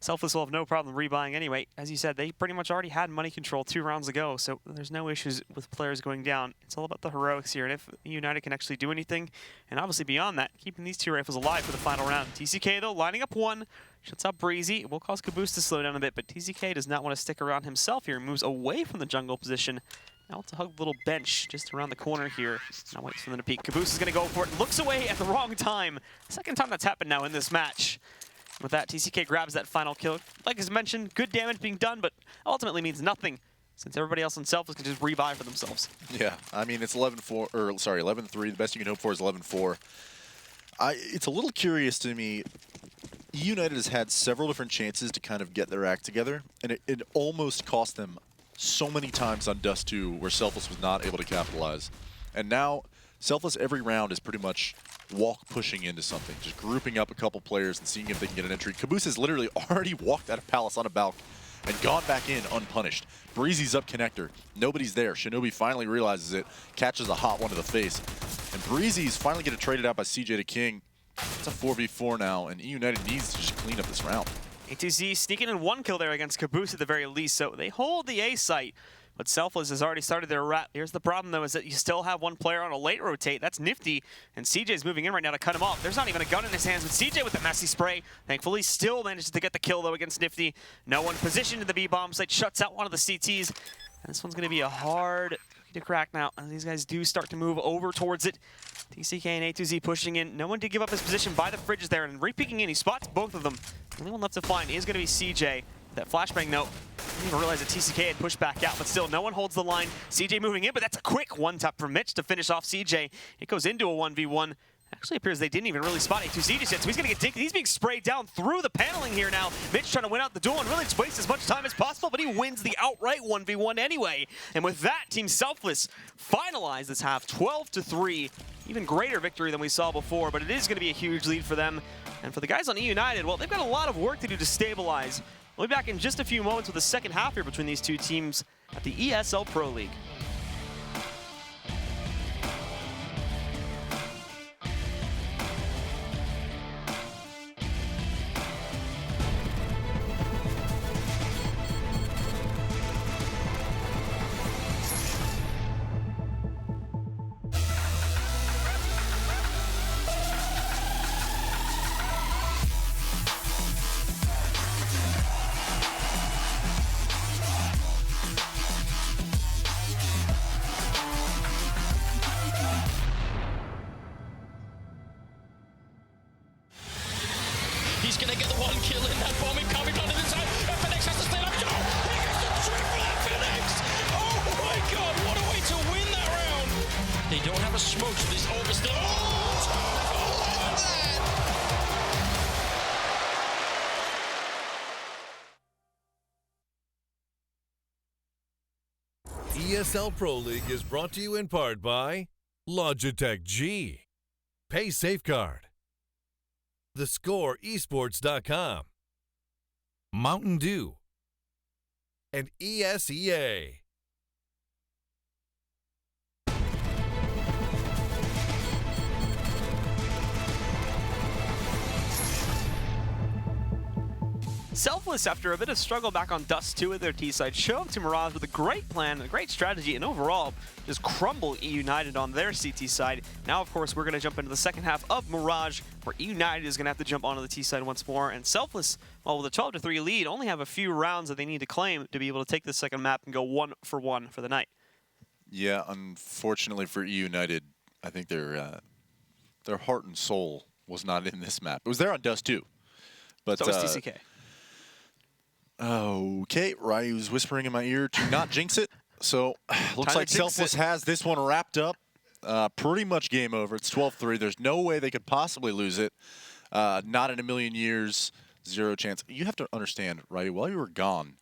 Selfless will have no problem rebuying anyway. As you said, they pretty much already had money control 2 rounds ago, so there's no issues with players going down. It's all about the heroics here, and if United can actually do anything, and obviously beyond that, keeping these 2 rifles alive for the final round. TCK, though, lining up 1. Shuts out Breezy. It will cause Caboose to slow down a bit, but TCK does not want to stick around himself here. Moves away from the jungle position. Now to hug the little bench just around the corner here. Now waits for them to peek. Caboose is going to go for it. Looks away at the wrong time. Second time that's happened now in this match. With that, TCK grabs that final kill. Like as mentioned, good damage being done, but ultimately means nothing since everybody else on Selfless can just revive for themselves. Yeah, I mean, it's 11-4, or sorry, 11-3. The best you can hope for is 11-4. It's a little curious to me. eUnited has had several different chances to kind of get their act together, and it almost cost them so many times on Dust 2 where Selfless was not able to capitalize. And now, Selfless every round is pretty much walk pushing into something, just grouping up a couple players and seeing if they can get an entry. Caboose has literally already walked out of Palace on a balk and gone back in unpunished. Breezy's up connector. Nobody's there. Shinobi finally realizes it, catches a hot one to the face. And Breezy's finally getting traded out by CJ to King. It's a 4v4 now, and eUnited needs to just clean up this round. A2Z sneaking in 1 kill there against Caboose at the very least, so they hold the A site. But Selfless has already started their rat. Here's the problem, though, is that you still have 1 player on a late rotate. That's Nifty, and CJ's moving in right now to cut him off. There's not even a gun in his hands, but CJ with the messy spray, thankfully still manages to get the kill, though, against Nifty. No one positioned in the B-bomb site, shuts out one of the CTs. And this one's going to be a hard cookie to crack now, and these guys do start to move over towards it. TCK and A2Z pushing in. No one did give up his position by the fridges there, and re-peeking in, he spots both of them. The only one left to find is going to be CJ. That flashbang note, I didn't even realize that TCK had pushed back out, but still, no one holds the line. CJ moving in, but that's a quick one-tap from Mitch to finish off CJ. It goes into a 1v1. Actually appears they didn't even really spot A2Z just yet, so he's going to get dinked. He's being sprayed down through the paneling here now. Mitch trying to win out the duel and really just waste as much time as possible, but he wins the outright 1v1 anyway. And with that, Team Selfless finalize this half 12-3. Even greater victory than we saw before, but it is going to be a huge lead for them. And for the guys on eUnited, well, they've got a lot of work to do to stabilize. We'll be back in just a few moments with the second half here between these 2 teams at the ESL Pro League. He's going to get the 1 kill in that bomb incoming on the inside. FNX has to stay up. Oh, he gets the triple FNX. Oh my God, what a way to win that round. They don't have a smoke, so this overstill. ESL Pro League is brought to you in part by Logitech G, Pay Safeguard, TheScoreEsports.com, Mountain Dew, and ESEA. Selfless, after a bit of struggle back on Dust 2 at their T-side, show up to Mirage with a great plan, a great strategy, and overall just crumble eUnited on their CT side. Now, of course, we're going to jump into the second half of Mirage, where eUnited is going to have to jump onto the T-side once more, and Selfless, well, with a 12-3 lead, only have a few rounds that they need to claim to be able to take this second map and go 1 for 1 for the night. Yeah, unfortunately for eUnited, I think their heart and soul was not in this map. It was there on Dust 2. But so was TCK. Okay, Ryu's whispering in my ear to not jinx it. So looks like Selfless has this one wrapped up. Pretty much game over. It's 12-3. There's no way they could possibly lose it. Not in a million years. Zero chance. You have to understand, right? While you were gone,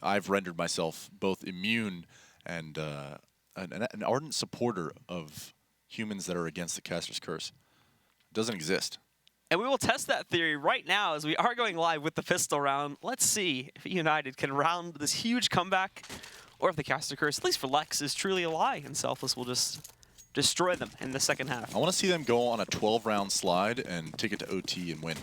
I've rendered myself both immune and an ardent supporter of humans that are against the Caster's Curse. It doesn't exist. And we will test that theory right now as we are going live with the pistol round. Let's see if eUnited can round this huge comeback, or if the Caster Curse, at least for Lex, is truly a lie, and Selfless will just destroy them in the second half. I want to see them go on a 12-round slide and take it to OT and win.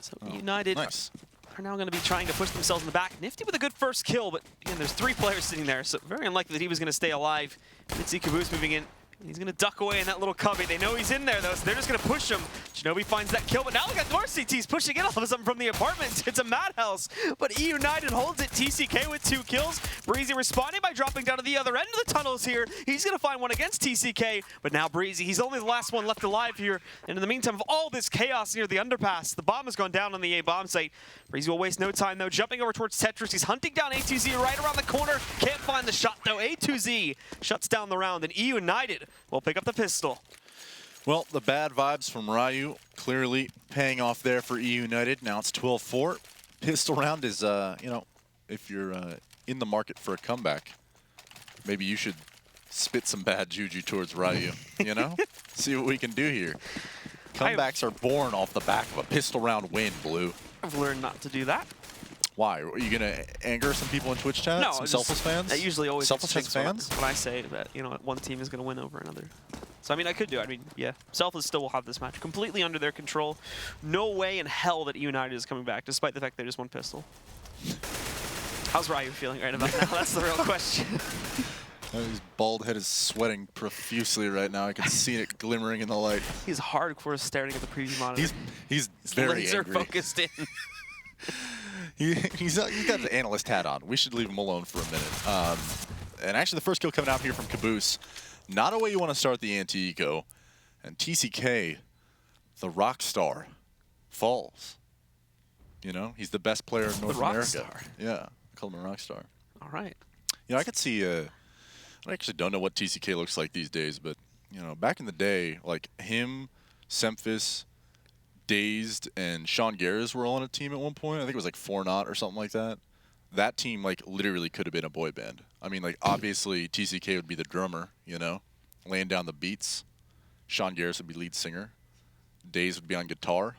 So eUnited are now going to be trying to push themselves in the back. Nifty with a good first kill, but again, there's 3 players sitting there, so very unlikely that he was going to stay alive. Mitzi Caboose moving in. He's going to duck away in that little cubby. They know he's in there, though, so they're just going to push him. Shinobi finds that kill, but now look at more CTs pushing in all of a sudden from the apartment. It's a madhouse, but eUnited holds it. TCK with 2 kills. Breezy responding by dropping down to the other end of the tunnels here. He's going to find one against TCK, but now Breezy, he's only the last one left alive here. And in the meantime, of all this chaos near the underpass, the bomb has gone down on the A bomb site. Breezy will waste no time, though, jumping over towards Tetris. He's hunting down A2Z right around the corner. Can't find the shot, though. A2Z shuts down the round, and eUnited will pick up the pistol. Well, the bad vibes from Ryu clearly paying off there for eUnited. Now it's 12-4. Pistol round is, you know, if you're in the market for a comeback, maybe you should spit some bad juju towards Ryu, you know? See what we can do here. Comebacks are born off the back of a pistol round win, Blue. I've learned not to do that. Why? Are you going to anger some people in Twitch chat? No, some Selfless fans? That usually always Selfless fans? When I say that, you know, one team is going to win over another. So, I mean, I could do it. I mean, yeah, Selfless still will have this match completely under their control. No way in hell that eUnited is coming back, despite the fact they just won pistol. How's Ryu feeling right about now? That's the real question. His bald head is sweating profusely right now. I can see it glimmering in the light. He's hardcore staring at the preview monitor. He's very laser angry. focused in. He's got the analyst hat on. We should leave him alone for a minute. And actually, the first kill coming out here from Caboose. Not a way you want to start the anti-eco. And TCK, the rock star, falls. You know, he's the best player in North America. Star. Yeah, I call him a rock star. All right. You know, I could see. I actually don't know what TCK looks like these days, but you know, back in the day, like him, Semphis, Dazed, and Sean Garris were all on a team at one point. I think it was like 4-0 or something like that. That team, like, literally could have been a boy band. I mean, like, obviously, TCK would be the drummer, you know, laying down the beats. Sean Garris would be lead singer. Dazed would be on guitar.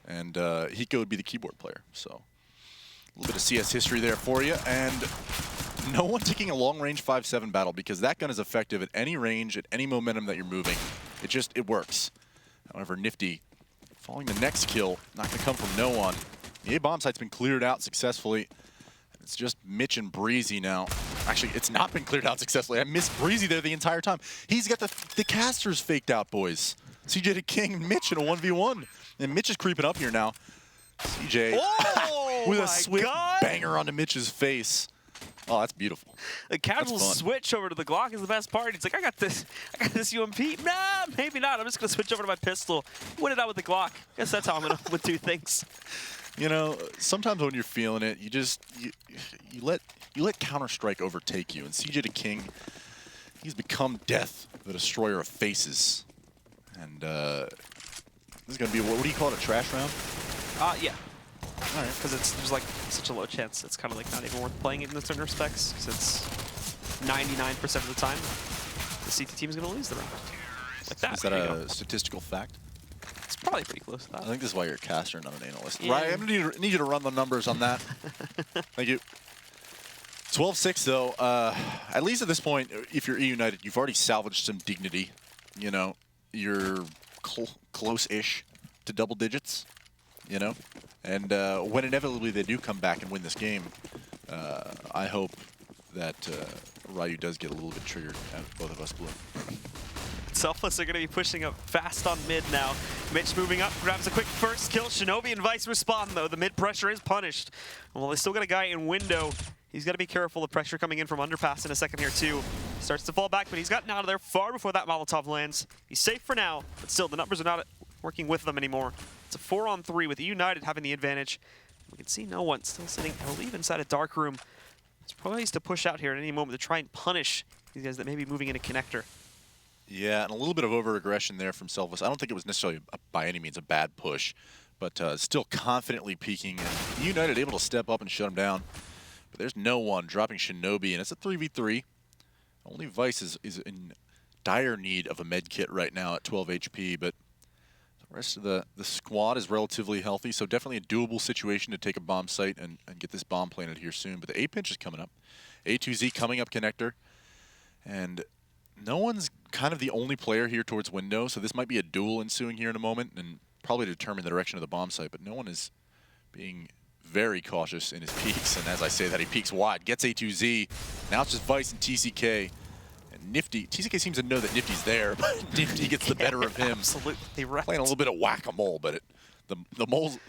And Hiko would be the keyboard player. So, a little bit of CS history there for you. And no one taking a long-range 5-7 battle because that gun is effective at any range, at any momentum that you're moving. It works. However, Nifty following the next kill, not going to come from no one. The A bomb site's been cleared out successfully. It's just Mitch and Breezy now. Actually, it's not been cleared out successfully. I missed Breezy there the entire time. He's got the casters faked out, boys. CJ the King and Mitch in a 1v1. And Mitch is creeping up here now. CJ with a swift banger onto Mitch's face. Oh, that's beautiful. The casual switch over to the Glock is the best part. He's like, I got this UMP. Nah, maybe not. I'm just going to switch over to my pistol. Win it out with the Glock. Guess that's how I'm going to do things. You know, sometimes when you're feeling it, you just you let Counter-Strike overtake you. And CJ the King, he's become death, the destroyer of faces. And this is going to be what do you call it? A trash round? Yeah. All right. Because there's like such a low chance. It's kind of like not even worth playing it in certain respects. Because it's 99% of the time the CT team is going to lose the round. Like that. Is that a statistical fact? It's probably pretty close to that. I think this is why you're a caster, not an analyst. Yeah. Right, I need you to run the numbers on that. Thank you. 12-6, though. At least at this point, if you're eUnited, you've already salvaged some dignity. You know, you're close-ish to double digits, you know? And when inevitably they do come back and win this game, I hope that Ryu does get a little bit triggered at both of us, Blue. Selfless are going to be pushing up fast on mid now. Mitch moving up, grabs a quick first kill. Shinobi and Vice respond, though. The mid pressure is punished. Well, they still got a guy in window. He's got to be careful of pressure coming in from underpass in a second here, too. Starts to fall back, but he's gotten out of there far before that Molotov lands. He's safe for now, but still, the numbers are not working with them anymore. It's a 4-on-3 with eUnited having the advantage. We can see no one still sitting, I believe, inside a dark room. It's poised to push out here at any moment to try and punish these guys that may be moving into connector. Yeah, and a little bit of over-aggression there from Selfless. I don't think it was necessarily by any means a bad push, but still confidently peeking. And United able to step up and shut him down. But there's no one dropping Shinobi, and it's a 3v3. Only Vice is in dire need of a med kit right now at 12 HP, but the rest of the squad is relatively healthy, so definitely a doable situation to take a bomb site and get this bomb planted here soon. But the A-pinch is coming up. A2Z coming up connector. And no one's kind of the only player here towards window, so this might be a duel ensuing here in a moment and probably determine the direction of the bomb site, but no one is being very cautious in his peeks. And as I say that, he peeks wide, gets A2Z. Now it's just Vice and TCK. And Nifty, TCK seems to know that Nifty's there, but Nifty gets the better of him. Absolutely right. Playing a little bit of whack-a-mole, but the mole's,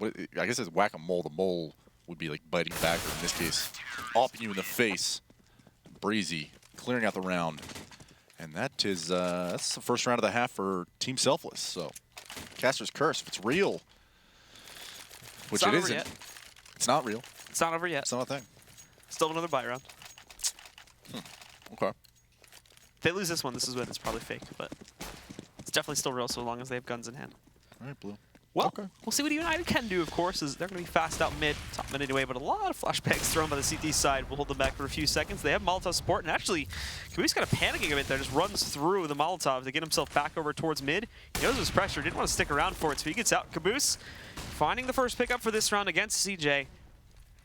I guess it's whack-a-mole. The mole would be like biting back, or in this case, off you in the face. Breezy clearing out the round. And that is, that's the first round of the half for Team Selfless. So, Caster's Curse, if it's real, which it isn't. Yet. It's not real. It's not over yet. It's not a thing. Still another buy round. Okay. If they lose this one, this is when it's probably fake, but it's definitely still real so long as they have guns in hand. All right, Blue. Well, we'll see what United can do, of course, as they're going to be fast out mid, top mid anyway, but a lot of flashbangs thrown by the CT side will hold them back for a few seconds. They have Molotov support, and actually, Caboose kind of panicking a bit there, just runs through the Molotov to get himself back over towards mid. He knows his pressure, didn't want to stick around for it, so he gets out. Caboose finding the first pickup for this round against CJ.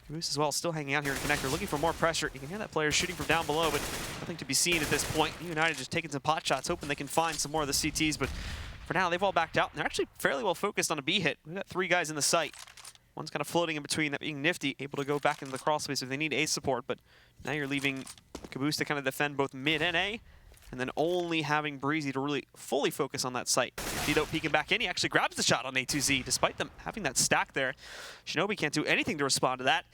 Caboose as well, still hanging out here in connector, looking for more pressure. You can hear that player shooting from down below, but nothing to be seen at this point. United just taking some pot shots, hoping they can find some more of the CTs, but for now, they've all backed out, and they're actually fairly well focused on a B hit. We've got 3 guys in the site. One's kind of floating in between, that being Nifty, able to go back into the crawl space if they need A support, but now you're leaving Caboose to kind of defend both mid and A, and then only having Breezy to really fully focus on that site. Tito peeking back in, he actually grabs the shot on A2Z, despite them having that stack there. Shinobi can't do anything to respond to that.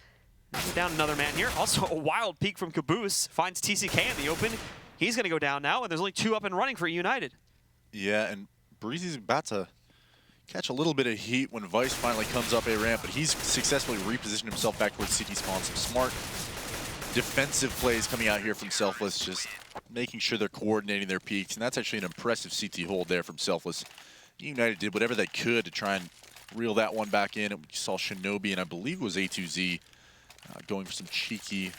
Down another man here. Also a wild peek from Caboose, finds TCK in the open. He's going to go down now, and there's only 2 up and running for United. Yeah, and Breezy's about to catch a little bit of heat when Vice finally comes up a ramp, but he's successfully repositioned himself back towards CT spawn. Some smart defensive plays coming out here from Selfless, just making sure they're coordinating their peaks, and that's actually an impressive CT hold there from Selfless. United did whatever they could to try and reel that one back in. We saw Shinobi, and I believe it was A2Z, going for some cheeky,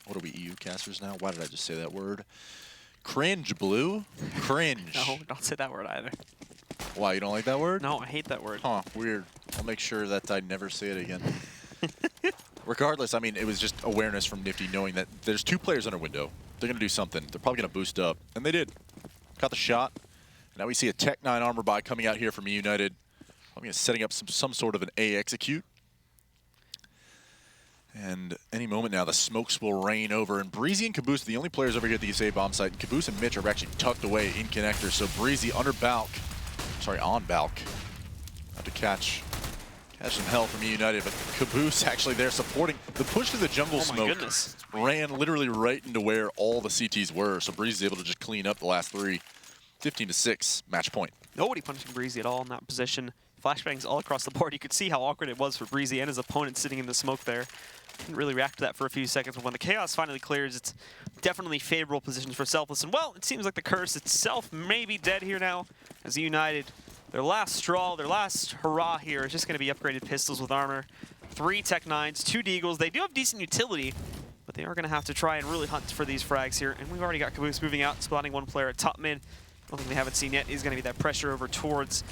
what are we, EU casters now? Why did I just say that word? Cringe, Blue? Cringe. No, don't say that word either. Why, you don't like that word? No, I hate that word. Huh, weird. I'll make sure that I never say it again. Regardless, I mean, it was just awareness from Nifty knowing that there's 2 players under window. They're going to do something. They're probably going to boost up. And they did. Got the shot. Now we see a Tech 9 armor buy coming out here from eUnited. Probably setting up some sort of an A execute. And any moment now, the smokes will rain over. And Breezy and Caboose are the only players over here at the SA bomb site. And Caboose and Mitch are actually tucked away in connector. So Breezy under Balk, sorry, on Balk. Have to catch some hell from eUnited, but Caboose actually there supporting. The push to the jungle smoke ran literally right into where all the CTs were. So Breezy's able to just clean up the last 3. 15-6, match point. Nobody punishing Breezy at all in that position. Flashbangs all across the board. You could see how awkward it was for Breezy and his opponent sitting in the smoke there. Didn't really react to that for a few seconds, but when the chaos finally clears, it's definitely favorable positions for Selfless. And well, it seems like the curse itself may be dead here now, as United, their last straw, their last hurrah here is just going to be upgraded pistols with armor. 3 Tech 9s, 2 Deagles. They do have decent utility, but they are going to have to try and really hunt for these frags here. And we've already got Caboose moving out, spotting 1 player at top mid. One thing they haven't seen yet is going to be that pressure over towards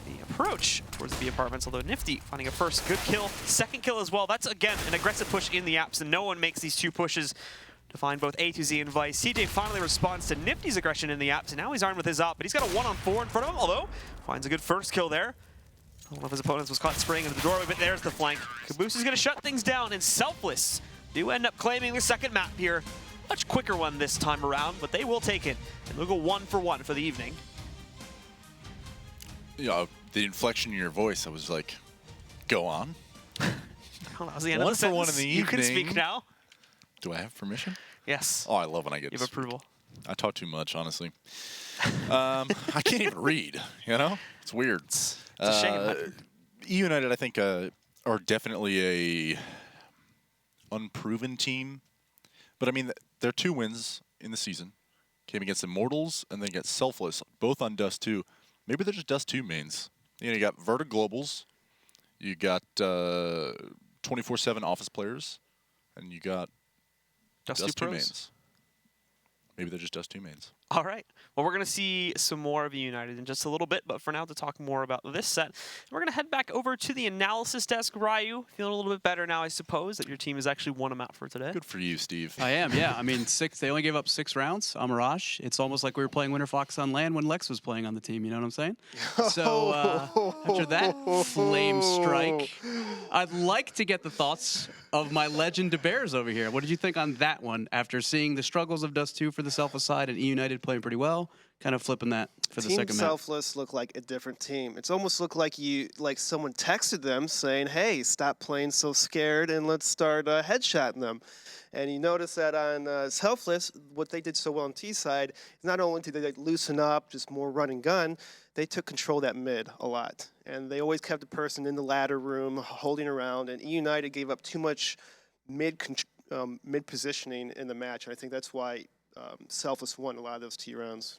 the approach towards the B apartments, although Nifty finding a first good kill, second kill as well. That's, again, an aggressive push in the apps, and no one makes these 2 pushes to find both A2Z and Vice. CJ finally responds to Nifty's aggression in the apps, and now he's armed with his op, but he's got a 1-on-4 in front of him, although finds a good first kill there. One of his opponents was caught spraying into the doorway, but there's the flank. Caboose is going to shut things down, and Selfless do end up claiming the second map here. Much quicker one this time around, but they will take it, and they'll go 1 for 1 for the evening. Yeah, the inflection in your voice, I was like, go on. Oh, that was the end 1 of the for 1 in sentence. the evening. You can speak now. Do I have permission? Yes. Oh, I love when I get You have approval. I talk too much, honestly. I can't even read, you know? It's weird. It's a shame. eUnited, I think, are definitely unproven team. But I mean, their 2 wins in the season came against Immortals and then against Selfless, both on Dust 2. Maybe they're just Dust 2 mains. You got Verta Globals, you got 24/7 Office players, and you got Dust 2 mains. Maybe they're just Dust 2 mains. All right. Well, we're going to see some more of eUnited in just a little bit, but for now, to talk more about this set, we're going to head back over to the analysis desk. Ryu, feeling a little bit better now, I suppose, that your team has actually won them out for today. Good for you, Steve. I am, yeah. I mean, they only gave up 6 rounds on Mirage. It's almost like we were playing Winterfox on LAN when Lex was playing on the team, you know what I'm saying? So after that flame strike, I'd like to get the thoughts of my legend DeBears over here. What did you think on that one after seeing the struggles of Dust 2 for the Selfless side and eUnited playing pretty well, kind of flipping that for the second match? Team Selfless looked like a different team. It's almost looked like someone texted them saying, hey, stop playing so scared and let's start headshotting them. And you notice that on Selfless, what they did so well on T side, not only did they loosen up, just more run and gun, they took control of that mid a lot. And they always kept the person in the ladder room holding around, and eUnited gave up too much mid positioning in the match. And I think that's why Selfless won a lot of those T rounds.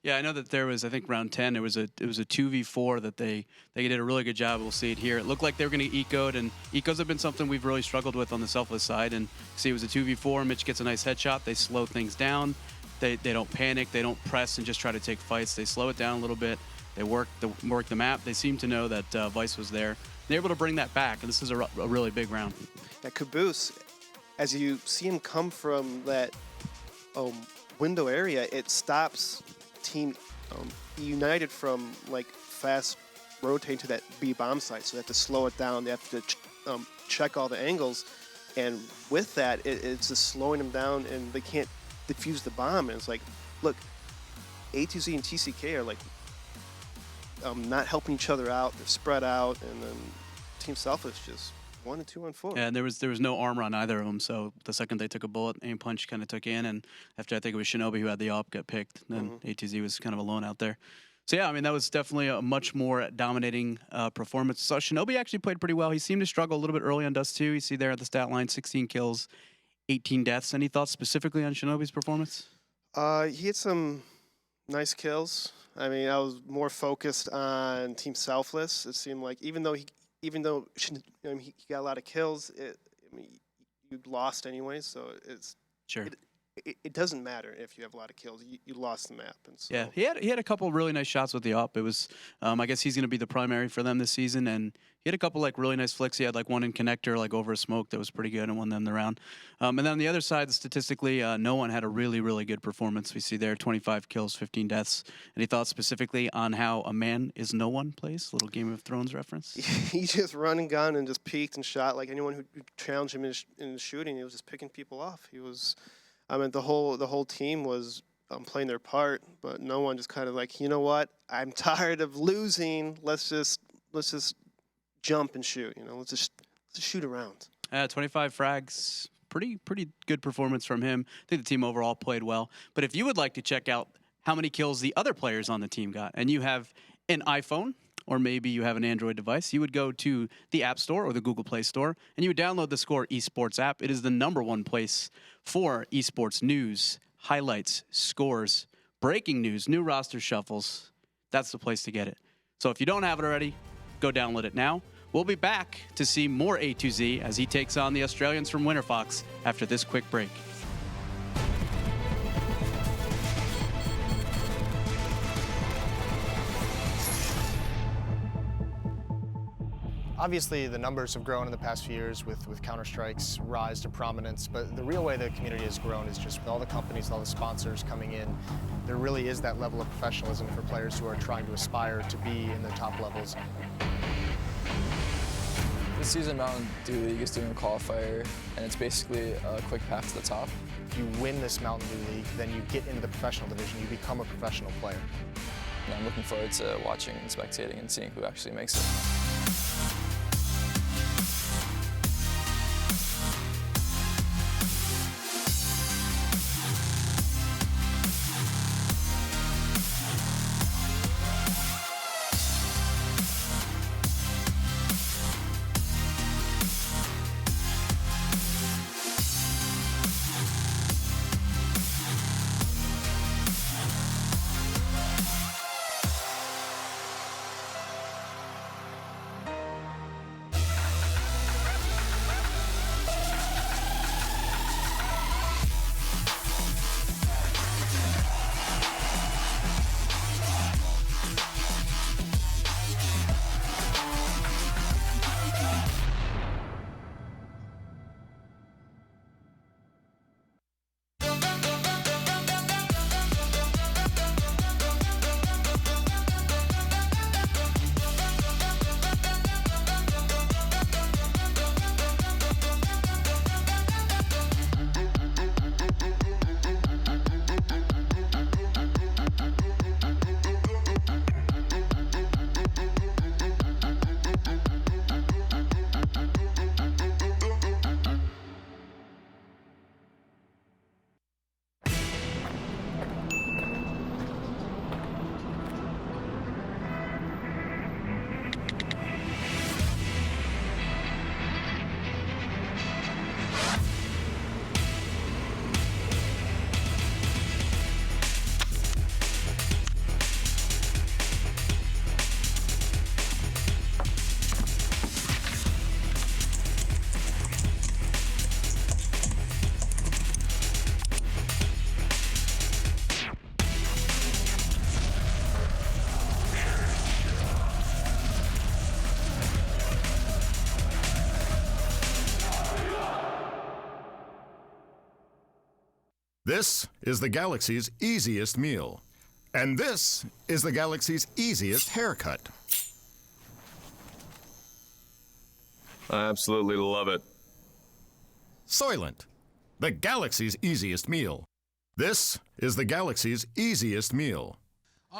Yeah, I know that there was, I think round 10, it was a 2v4 that they did a really good job. We'll see it here. It looked like they were going to get eco'd, and ecos have been something we've really struggled with on the Selfless side. And see, it was a 2v4. Mitch gets a nice headshot. They slow things down. They don't panic. They don't press and just try to take fights. They slow it down a little bit. They work the map. They seem to know that Vice was there. They're able to bring that back, and this is a really big round. That Caboose, as you see him come from that window area, it stops Team eUnited from like fast rotating to that B bomb site. So they have to slow it down. They have to check all the angles, and with that, it's just slowing them down, and they can't defuse the bomb. And it's like, look, A2Z and TCK are like not helping each other out. They're spread out, and then Team Selfless just 1 and 2 on 4. Yeah, and there was no armor on either of them, so the second they took a bullet, aim punch kind of took in, and after I think it was Shinobi who had the AWP get picked, then A2Z was kind of alone out there. So yeah, I mean, that was definitely a much more dominating performance. So Shinobi actually played pretty well. He seemed to struggle a little bit early on Dust 2. You see there at the stat line, 16 kills, 18 deaths. Any thoughts specifically on Shinobi's performance? He had some nice kills. I mean, I was more focused on Team Selfless. It seemed like even though he got a lot of kills, you lost anyway, so it's sure. It doesn't matter if you have a lot of kills. You lost the map. And so. Yeah, he had a couple really nice shots with the AWP. It was, I guess he's going to be the primary for them this season, and he had a couple like really nice flicks. He had like one in connector, like over a smoke that was pretty good, and won them the round. And then on the other side, statistically, no one had a really, really good performance. We see there 25 kills, 15 deaths. Any thoughts specifically on how a man is no one plays? Little Game of Thrones reference. He just run and gun and just peeked and shot like anyone who challenged him in shooting. He was just picking people off. He was. I mean, the whole team was playing their part, but no one just kind of like, you know what? I'm tired of losing. Let's just jump and shoot. You know, let's just shoot around. 25 frags, pretty good performance from him. I think the team overall played well. But if you would like to check out how many kills the other players on the team got, and you have an iPhone, or maybe you have an Android device, you would go to the App Store or the Google Play Store, and you would download the Score Esports app. It is the #1 place for esports news, highlights, scores, breaking news, new roster shuffles. That's the place to get it. So if you don't have it already, go download it now. We'll be back to see more A2Z as he takes on the Australians from Winterfox after this quick break. Obviously, the numbers have grown in the past few years with Counter-Strike's rise to prominence, but the real way the community has grown is just with all the companies, all the sponsors coming in. There really is that level of professionalism for players who are trying to aspire to be in the top levels. This season, Mountain Dew League is doing a qualifier, and it's basically a quick path to the top. If you win this Mountain Dew League, then you get into the professional division, you become a professional player. And I'm looking forward to watching and spectating and seeing who actually makes it. This is the galaxy's easiest meal. And this is the galaxy's easiest haircut. I absolutely love it. Soylent, the galaxy's easiest meal. This is the galaxy's easiest meal.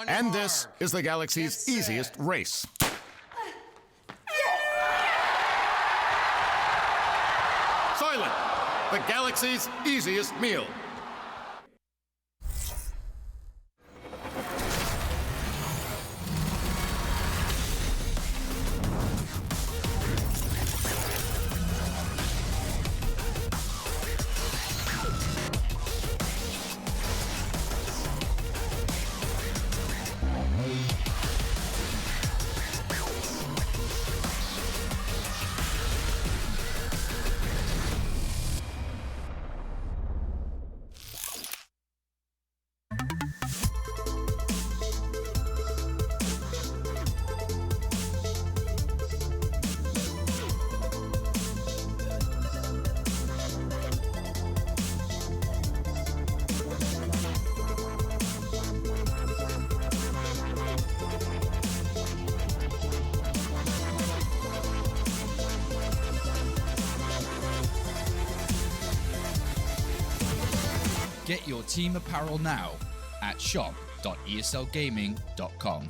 And this is the galaxy's easiest race. Soylent, the galaxy's easiest meal. Get your team apparel now at shop.eslgaming.com.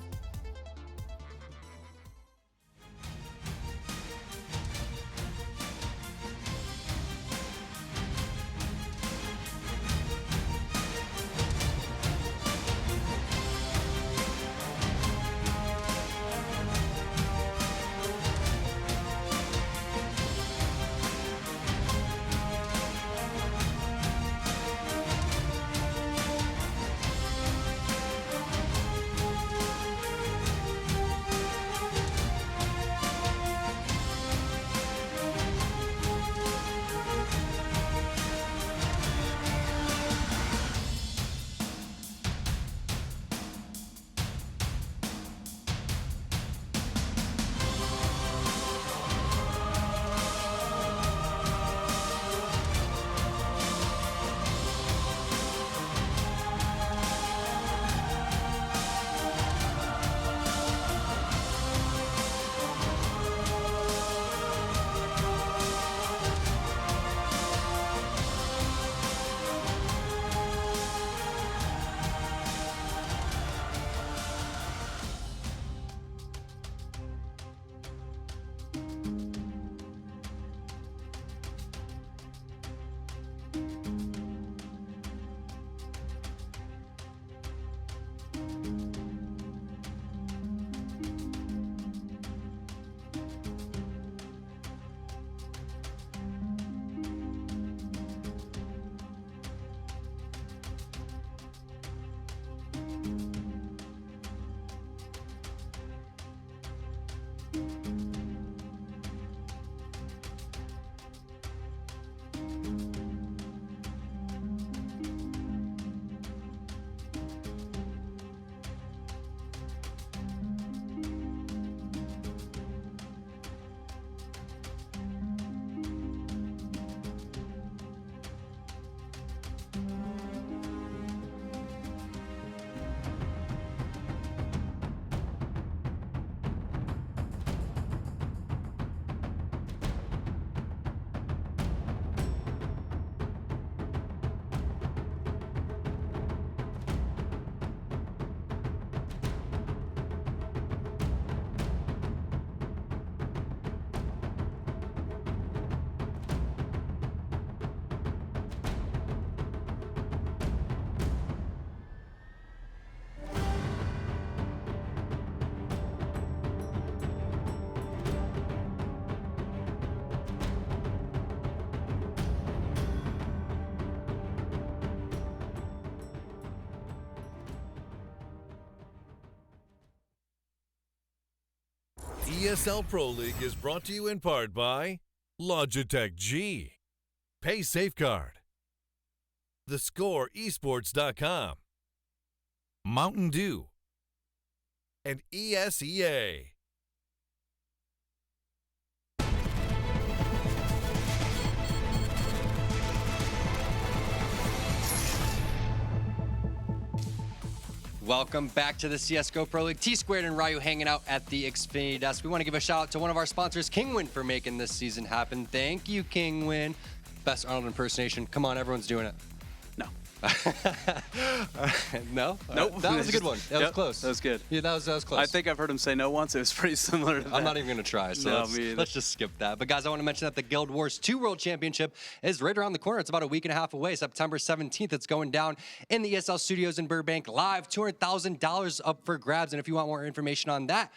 ESL Pro League is brought to you in part by Logitech G, Pay Safeguard, TheScoreEsports.com, Mountain Dew, and ESEA. Welcome back to the CSGO Pro League. T-Squared and Ryu hanging out at the Xfinity desk. We want to give a shout out to one of our sponsors, Kingwin, for making this season happen. Thank you, Kingwin. Best Arnold impersonation. Come on, everyone's doing it. No. No? Nope. That was a good one. That was close. That was good. Yeah, that was close. I think I've heard him say no once. It was pretty similar to that. I'm not even going to try, so let's just skip that. But guys, I want to mention that the Guild Wars 2 World Championship is right around the corner. It's about a week and a half away. September 17th, it's going down in the ESL Studios in Burbank live. $200,000 up for grabs. And if you want more information on that,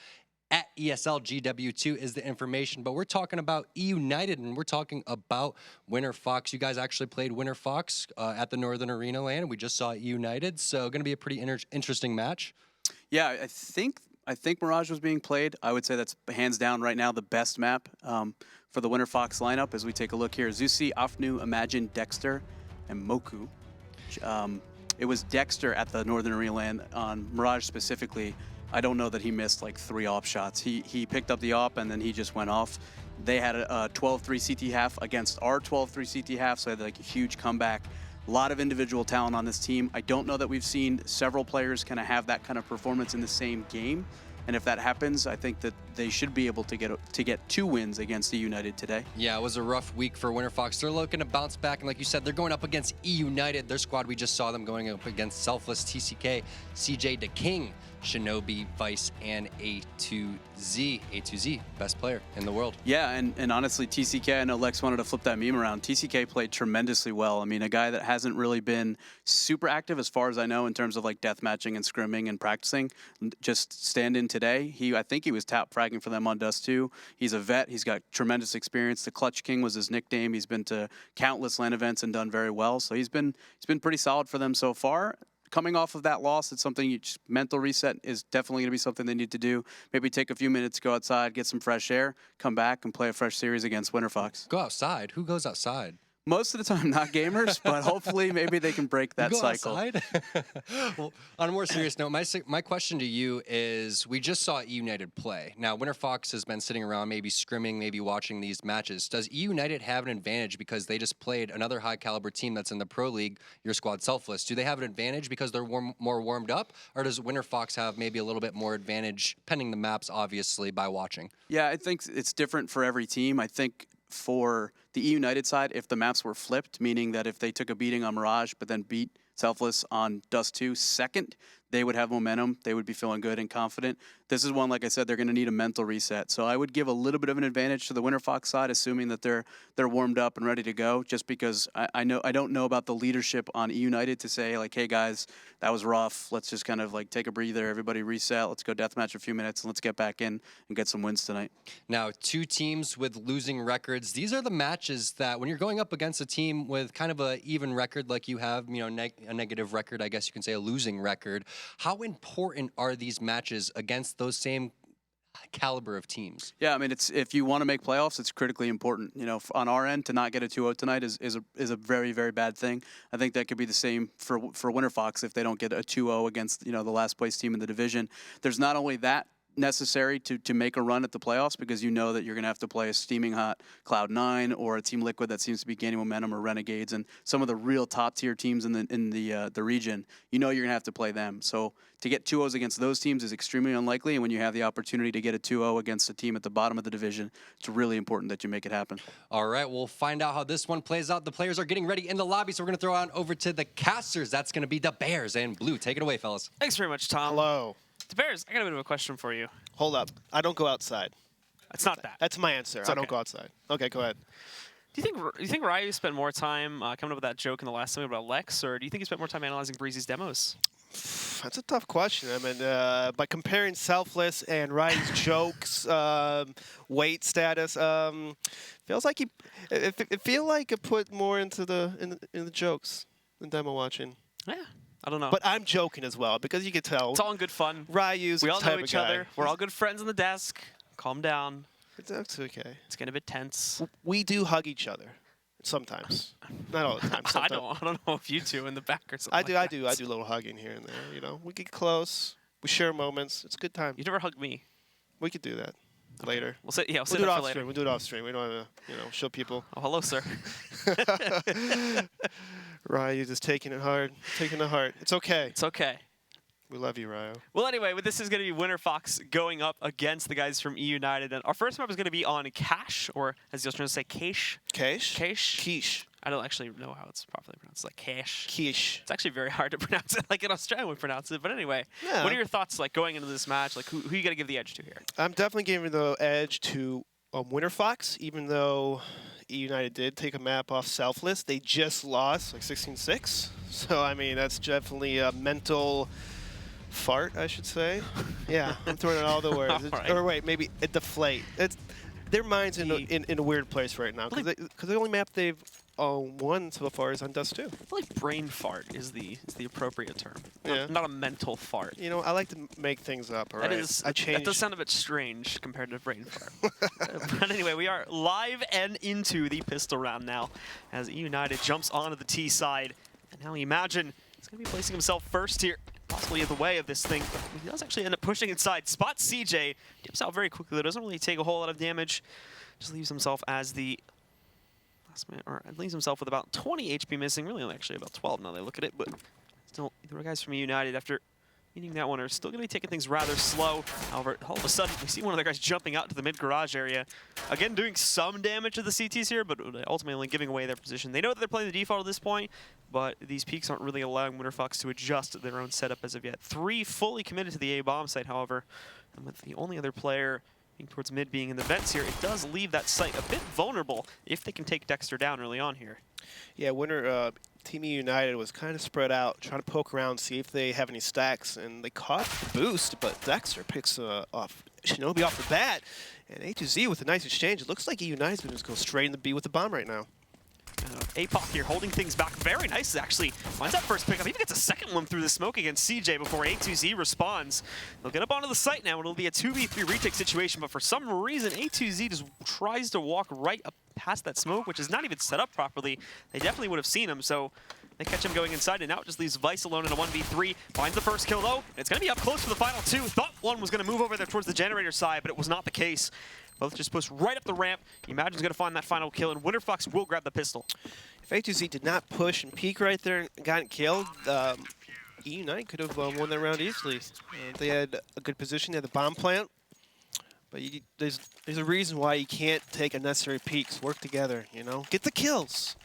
at ESL GW2 is the information, but we're talking about eUnited, and we're talking about Winterfox. You guys actually played Winterfox at the Northern Arena LAN, and we just saw eUnited, so going to be a pretty interesting match. Yeah, I think Mirage was being played. I would say that's hands down right now the best map for the Winterfox lineup. As we take a look here, Zusi, Afnu, Imagine, Dexter, and Moku. It was Dexter at the Northern Arena LAN on Mirage specifically. I don't know that he missed like 3 op shots. He picked up the op and then he just went off. They had a 12-3 CT half against our 12-3 CT half, so they had like a huge comeback. A lot of individual talent on this team. I don't know that we've seen several players kind of have that kind of performance in the same game. And if that happens, I think that they should be able to get 2 wins against eUnited today. Yeah, it was a rough week for Winterfox. They're looking to bounce back, and like you said, they're going up against eUnited. Their squad, we just saw them going up against Selfless, TCK, CJ the King, Shinobi, Vice, and A2Z. A2Z, best player in the world. Yeah, and honestly, TCK, I know Lex wanted to flip that meme around. TCK played tremendously well. I mean, a guy that hasn't really been super active as far as I know in terms of like deathmatching and scrimming and practicing. Just stand in today. I think he was top fragging for them on Dust 2. He's a vet. He's got tremendous experience. The Clutch King was his nickname. He's been to countless LAN events and done very well. So he's been pretty solid for them so far. Coming off of that loss, it's something mental reset is definitely going to be something they need to do. Maybe take a few minutes, go outside, get some fresh air, come back and play a fresh series against Winterfox. Go outside? Who goes outside? Most of the time, not gamers, but hopefully maybe they can break that cycle. Outside? Well, on a more serious note, my question to you is, we just saw eUnited play. Now, Winterfox has been sitting around maybe scrimming, maybe watching these matches. Does eUnited have an advantage because they just played another high-caliber team that's in the Pro League, your squad Selfless? Do they have an advantage because they're more warmed up, or does Winterfox have maybe a little bit more advantage, pending the maps, obviously, by watching? Yeah, I think it's different for every team. I think for the eUnited side, if the maps were flipped, meaning that if they took a beating on Mirage but then beat Selfless on Dust 2 second, they would have momentum. They would be feeling good and confident. This is one, like I said, they're going to need a mental reset. So I would give a little bit of an advantage to the Winterfox side, assuming that they're warmed up and ready to go, just because I don't know about the leadership on eUnited to say, like, hey, guys, that was rough. Let's just kind of, like, take a breather. Everybody reset. Let's go deathmatch for a few minutes, and let's get back in and get some wins tonight. Now, 2 teams with losing records. These are the matches that when you're going up against a team with kind of an even record like you have, you know, a negative record, I guess you can say a losing record, how important are these matches against those same caliber of teams? Yeah, I mean, if you want to make playoffs, it's critically important. You know, on our end, to not get a 2-0 tonight is a very, very bad thing. I think that could be the same for Winterfox if they don't get a 2-0 against, you know, the last place team in the division. There's not only that necessary to make a run at the playoffs, because you know that you're going to have to play a steaming hot Cloud9 or a Team Liquid that seems to be gaining momentum, or Renegades, and some of the real top tier teams in the region. You know you're going to have to play them. So to get 2-0s against those teams is extremely unlikely, and when you have the opportunity to get a 2-0 against a team at the bottom of the division, it's really important that you make it happen. All right, we'll find out how this one plays out. The players are getting ready in the lobby, so we're going to throw on over to the casters. That's going to be the Bears and Blue. Take it away, fellas. Thanks very much, Tom. Hello. The Bears, I got a bit of a question for you. Hold up. I don't go outside. It's not that. That's my answer. I don't go outside. Okay, go ahead. Do you think Ryu spent more time coming up with that joke in the last time about Lex, or do you think he spent more time analyzing Breezy's demos? That's a tough question. I mean, by comparing Selfless and Ryu's jokes, weight status, feels like it feel like it put more into the jokes than demo watching. Yeah. I don't know. But I'm joking as well, because you could tell. It's all in good fun. Ryu's we all type know each of guy. other. We're all good friends on the desk. Calm down. That's okay. It's getting a bit tense. We do hug each other sometimes. Not all the time. I don't know if you two in the back or something. I do a little hugging here and there. You know, we get close. We share moments. It's a good time. You never hugged me. We could do that later. We'll do it off for later. Stream. We'll do it off stream. We don't have to, show people. Oh, hello, sir. Ryu just taking it hard. Taking it hard. It's okay. It's okay. We love you, Ryo. Well, anyway, this is going to be Winterfox going up against the guys from eUnited. And our first map is going to be on Cache, or as the Australians say, Cache. Cache? Cache? Quiche. I don't actually know how it's properly pronounced. It's like Cache. Quiche. It's actually very hard to pronounce it like an Australian would pronounce it. But anyway, Yeah. what are your thoughts like going into this match? Like, who you got to give the edge to here? I'm definitely giving the edge to Winterfox, even though eUnited did take a map off Selfless. They just lost like 16-6. So, I mean, that's definitely a mental fart, I should say. Yeah, I'm throwing out all the words. Right. Or wait, maybe a deflate. Their mind's in a weird place right now because the only map they've won so far is on Dust 2. I feel like brain fart is the appropriate term. Yeah. Not a mental fart. You know, I like to make things up, all right? That does sound a bit strange compared to brain fart. But anyway, we are live and into the pistol round now as eUnited jumps onto the T side. And now imagine he's going to be placing himself first here, possibly in the way of this thing. But he does actually end up pushing inside. Spots CJ, dips out very quickly, though. Doesn't really take a whole lot of damage. Just leaves himself as the last man, or leaves himself with about 20 HP missing. Really, actually about 12 now they look at it. But still, the guys from eUnited, after meeting that one, are still going to be taking things rather slow. However, all of a sudden, we see one of their guys jumping out to the mid-garage area. Again, doing some damage to the CTs here, but ultimately only giving away their position. They know that they're playing the default at this point, but these peaks aren't really allowing Winterfox to adjust their own setup as of yet. 3 fully committed to the A-bomb site, however, and with the only other player being towards mid being in the vents here, it does leave that site a bit vulnerable if they can take Dexter down early on here. Yeah, Team eUnited was kind of spread out, trying to poke around, see if they have any stacks, and they caught the boost, but Dexter picks off Shinobi off the bat, and A2Z with a nice exchange. It looks like eUnited's going to just go straight in the B with the bomb right now. APOC here holding things back very nice, actually. Finds that first pickup. Even gets a second one through the smoke against CJ before A2Z responds. They'll get up onto the site now. It'll be a 2v3 retake situation, but for some reason, A2Z just tries to walk right up past that smoke, which is not even set up properly. They definitely would have seen him, so they catch him going inside, and now it just leaves Vice alone in a 1v3. Finds the first kill, though. And it's going to be up close for the final 2. Thought one was going to move over there towards the generator side, but it was not the case. Both just push right up the ramp. Imagine's going to find that final kill, and Winterfox will grab the pistol. If A2Z did not push and peek right there and got killed, eUnited could have won that round easily. They had a good position. They had the bomb plant. But there's a reason why you can't take unnecessary peeks. Work together, you know? Get the kills.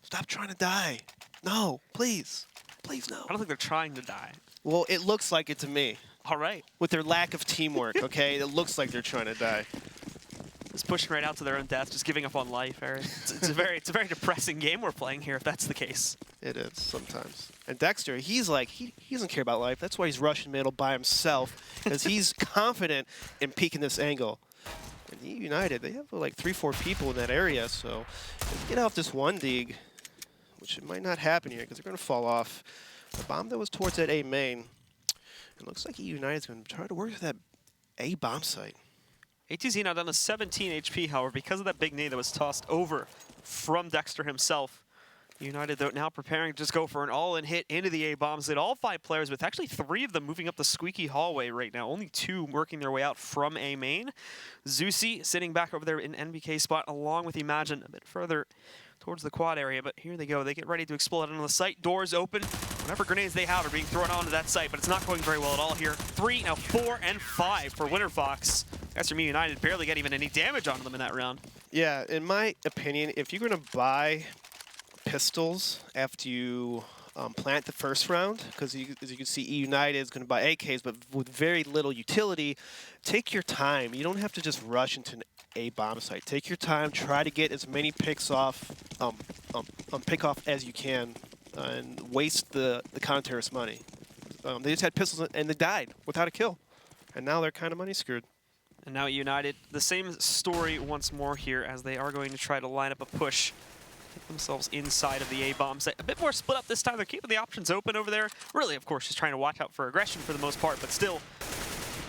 Stop trying to die. No, please. Please, no. I don't think they're trying to die. Well, it looks like it to me. All right. With their lack of teamwork, okay? It looks like they're trying to die. Just pushing right out to their own death, just giving up on life, Aaron. It's a very depressing game we're playing here, if that's the case. It is, sometimes. And Dexter, he's like, he doesn't care about life. That's why he's rushing middle by himself, because he's confident in peeking this angle. And eUnited, they have like 3-4 people in that area, so if they get off this one dig, which it might not happen here, because they're going to fall off. The bomb that was towards that A main, it looks like eUnited's going to try to work with that A bomb site. A2Z now down to 17 HP, however, because of that big nade that was tossed over from Dexter himself. eUnited, though, now preparing to just go for an all-in hit into the A-bombs. They had all 5 players, with actually 3 of them moving up the squeaky hallway right now. Only 2 working their way out from A main. Zusi sitting back over there in NBK spot, along with Imagine a bit further towards the quad area, but here they go. They get ready to explode onto the site. Doors open. Whatever grenades they have are being thrown onto that site, but it's not going very well at all here. 3, now 4, and 5 for Winterfox. Guys from eUnited barely get even any damage onto them in that round. Yeah, in my opinion, if you're going to buy pistols after you plant the first round, because as you can see, eUnited is going to buy AKs, but with very little utility, take your time. You don't have to just rush into an A bomb site. Take your time. Try to get as many picks off, pick off as you can, and waste the counter-terrorist money. They just had pistols and they died without a kill, and now they're kind of money screwed. And now eUnited, the same story once more here, as they are going to try to line up a push, get themselves inside of the A-bomb site. A bit more split up this time. They're keeping the options open over there. Really, of course, just trying to watch out for aggression for the most part, but still,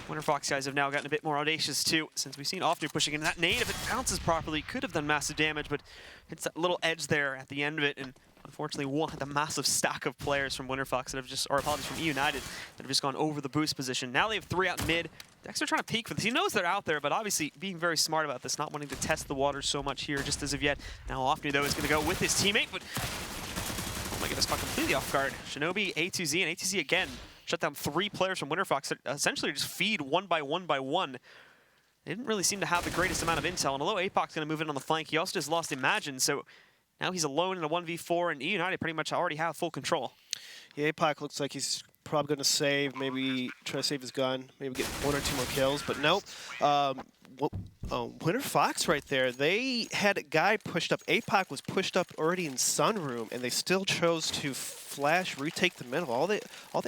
Winterfox guys have now gotten a bit more audacious too, since we've seen Ofnu pushing in. That nade, if it bounces properly, could have done massive damage, but it's that little edge there at the end of it, and unfortunately one of the massive stack of players from Winterfox that have just, or apologies, from eUnited, that have just gone over the boost position. Now they have 3 out mid. Dexter trying to peek for this. He knows they're out there, but obviously being very smart about this, not wanting to test the waters so much here just as of yet. Now Ofnu, though, is going to go with his teammate, but oh my goodness, caught completely off guard. Shinobi, A2Z, and A2Z again shut down 3 players from Winterfox that essentially just feed one by one by one. They didn't really seem to have the greatest amount of intel, and although APOC's going to move in on the flank, he also just lost Imagine, so now he's alone in a 1v4, and eUnited pretty much already have full control. Yeah, APOC looks like he's probably going to save, maybe try to save his gun, maybe get 1 or 2 more kills, but nope. Winterfox right there, they had a guy pushed up. APOC was pushed up already in Sunroom, and they still chose to flash, retake the middle. All they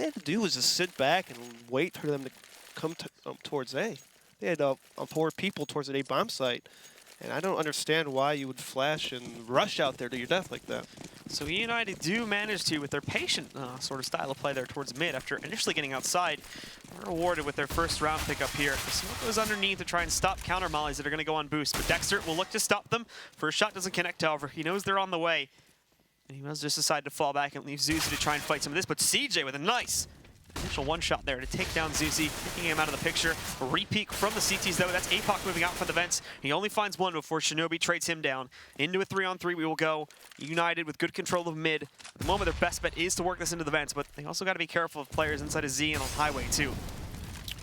had to do was just sit back and wait for them to come towards A. They had 4 people towards an A bomb site, and I don't understand why you would flash and rush out there to your death like that. So eUnited do manage to, with their patient sort of style of play there towards mid, after initially getting outside, they're rewarded with their first round pickup here. The smoke goes underneath to try and stop counter mollies that are going to go on boost, but Dexter will look to stop them. First shot doesn't connect, however. He knows they're on the way, and he must just decide to fall back and leave Zusi to try and fight some of this, but CJ with a nice initial 1 shot there to take down Zusi, taking him out of the picture. A re-peek from the CTs though. That's APOC moving out for the vents. He only finds 1 before Shinobi trades him down. Into a 3-on-3 we will go. United with good control of mid. At the moment their best bet is to work this into the vents, but they also got to be careful of players inside of Z and on highway too.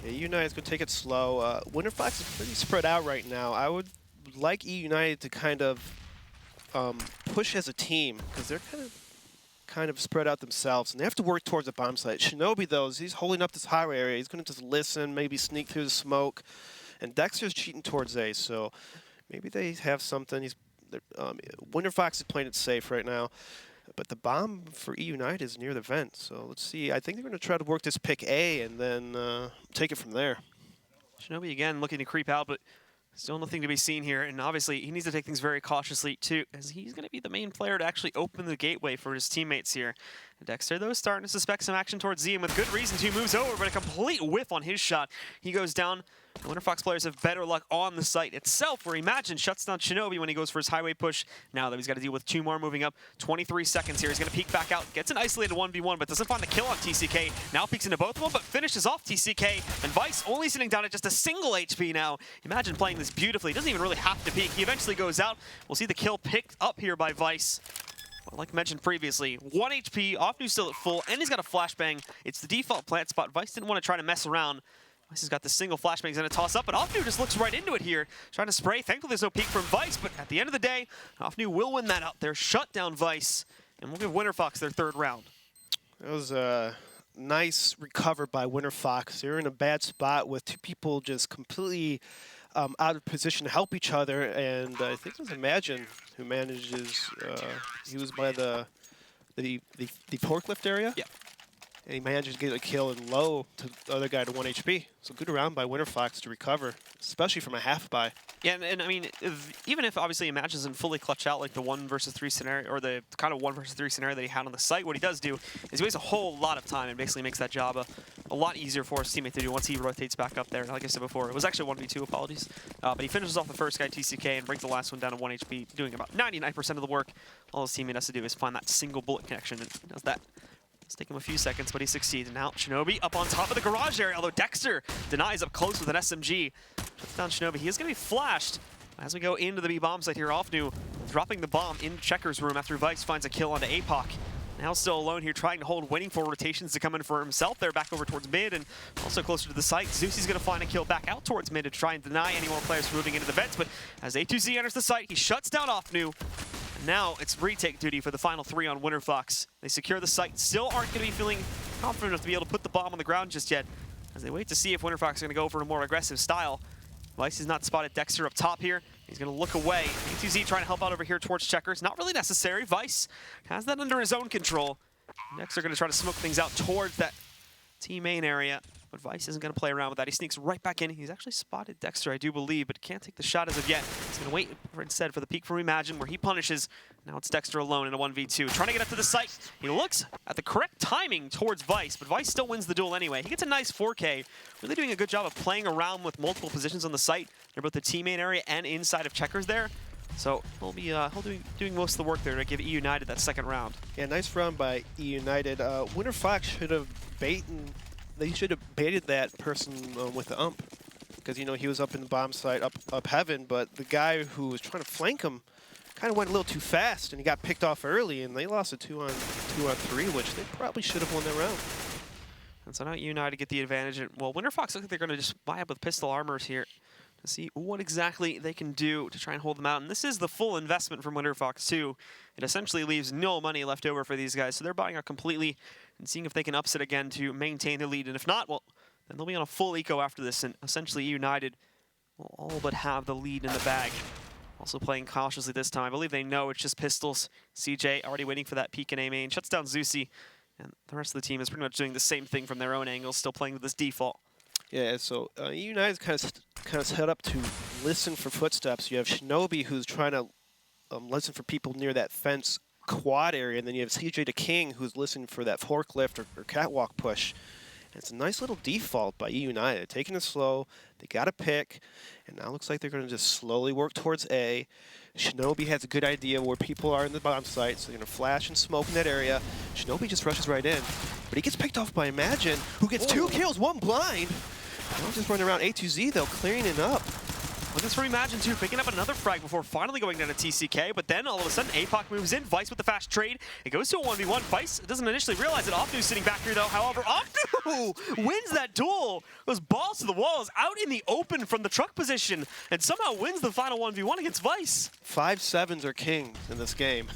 Yeah, eUnited's going to take it slow. Winterfox is pretty spread out right now. I would like eUnited to kind of push as a team, because they're kind of spread out themselves, and they have to work towards the bomb site. Shinobi, though, he's holding up this highway area. He's going to just listen, maybe sneak through the smoke, and Dexter's cheating towards A, so maybe they have something. Winterfox is playing it safe right now, but the bomb for eUnited is near the vent, so let's see. I think they're going to try to work this pick A and then take it from there. Shinobi again looking to creep out, but still nothing to be seen here, and obviously he needs to take things very cautiously too, as he's going to be the main player to actually open the gateway for his teammates here. Dexter, though, is starting to suspect some action towards Z, and with good reason to. Moves over, but a complete whiff on his shot. He goes down. The Winterfox players have better luck on the site itself, where Imagine shuts down Shinobi when he goes for his highway push. Now that he's got to deal with 2 more moving up. 23 seconds here. He's going to peek back out. Gets an isolated 1v1, but doesn't find the kill on TCK. Now peeks into both of them, but finishes off TCK. And Vice only sitting down at just a single HP now. Imagine playing this beautifully. He doesn't even really have to peek. He eventually goes out. We'll see the kill picked up here by Vice. Well, like mentioned previously, 1 HP, Offnu still at full, and he's got a flashbang. It's the default plant spot. Vice didn't want to try to mess around. Vice has got the single flashbang. He's going to toss up, but Offnu just looks right into it here, trying to spray. Thankfully, there's no peek from Vice, but at the end of the day, Offnu will win that out there. Shut down Vice, and we'll give Winterfox their 3rd round. That was a nice recover by Winterfox. They're in a bad spot with 2 people just completely out of position to help each other, and I think it was Imagine who manages. He was by the forklift area. Yeah. And he manages to get a kill and low to the other guy to 1 HP. So good round by Winterfox to recover, especially from a half buy. Yeah, and I mean, even if obviously Imagine doesn't fully clutch out like the 1 versus 3 scenario, or the kind of 1 versus 3 scenario that he had on the site, what he does do is he wastes a whole lot of time and basically makes that job a lot easier for his teammate to do once he rotates back up there. Like I said before, it was actually 1v2, apologies. But he finishes off the first guy, TCK, and brings the last one down to 1 HP, doing about 99% of the work. All his teammate has to do is find that single bullet connection, and he does that. It's taking him a few seconds, but he succeeds. And now Shinobi up on top of the garage area, although Dexter denies up close with an SMG. Shuts down Shinobi. He is going to be flashed as we go into the B bomb site here. Offnu dropping the bomb in Checker's room after Vice finds a kill onto APOC. Now still alone here, trying to hold, waiting for rotations to come in for himself there, back over towards mid, and also closer to the site. Zusi's going to find a kill back out towards mid to try and deny any more players from moving into the vents, but as A2Z enters the site, he shuts down Offnu. Now it's retake duty for the final 3 on Winterfox. They secure the site, still aren't going to be feeling confident enough to be able to put the bomb on the ground just yet, as they wait to see if Winterfox is going to go for a more aggressive style. Vice has not spotted Dexter up top here. He's going to look away. A2Z trying to help out over here towards Checkers. Not really necessary. Vice has that under his own control. Next, they're going to try to smoke things out towards that team main area. But Vice isn't going to play around with that. He sneaks right back in. He's actually spotted Dexter, I do believe, but can't take the shot as of yet. He's going to wait instead for the peek from Imagine, where he punishes. Now it's Dexter alone in a 1v2. Trying to get up to the site. He looks at the correct timing towards Vice, but Vice still wins the duel anyway. He gets a nice 4K. Really doing a good job of playing around with multiple positions on the site. They're both the team main area and inside of Checkers there. So he'll be doing most of the work there to give eUnited that 2nd round. Yeah, nice round by eUnited. Winterfox should have baited that person with the ump, because you know he was up in the bomb site, up heaven, but the guy who was trying to flank him kind of went a little too fast, and he got picked off early, and they lost a 2-on-3, which they probably should have won that round. And so now eUnited get the advantage. And, well, Winterfox looks like they're going to just buy up with pistol armors here to see what exactly they can do to try and hold them out. And this is the full investment from Winterfox, too. It essentially leaves no money left over for these guys. So they're buying out completely and seeing if they can upset again to maintain their lead. And if not, well, then they'll be on a full eco after this. And essentially eUnited will all but have the lead in the bag. Also playing cautiously this time. I believe they know it's just pistols. CJ already waiting for that peek in A main. Shuts down Zeusy. And the rest of the team is pretty much doing the same thing from their own angles, still playing with this default. Yeah, so eUnited's kind of set up to listen for footsteps. You have Shinobi, who's trying to listen for people near that fence quad area, and then you have CJ the King, who's listening for that forklift or catwalk push. And it's a nice little default by eUnited, taking it slow. They got a pick, and now it looks like they're going to just slowly work towards A. Shinobi has a good idea where people are in the bomb site, so they're going to flash and smoke in that area. Shinobi just rushes right in, but he gets picked off by Imagine, who gets 2 kills, 1 blind. They'll just run around A2Z, though, clearing it up. Well, this from Imagine, too, picking up another frag before finally going down to TCK, but then all of a sudden, APOC moves in, Vice with the fast trade. It goes to a 1v1. Vice doesn't initially realize it. Ofnu's sitting back here, though. However, Ofnu wins that duel. Those balls to the walls, out in the open from the truck position, and somehow wins the final 1v1 against Vice. 5-7s are kings in this game.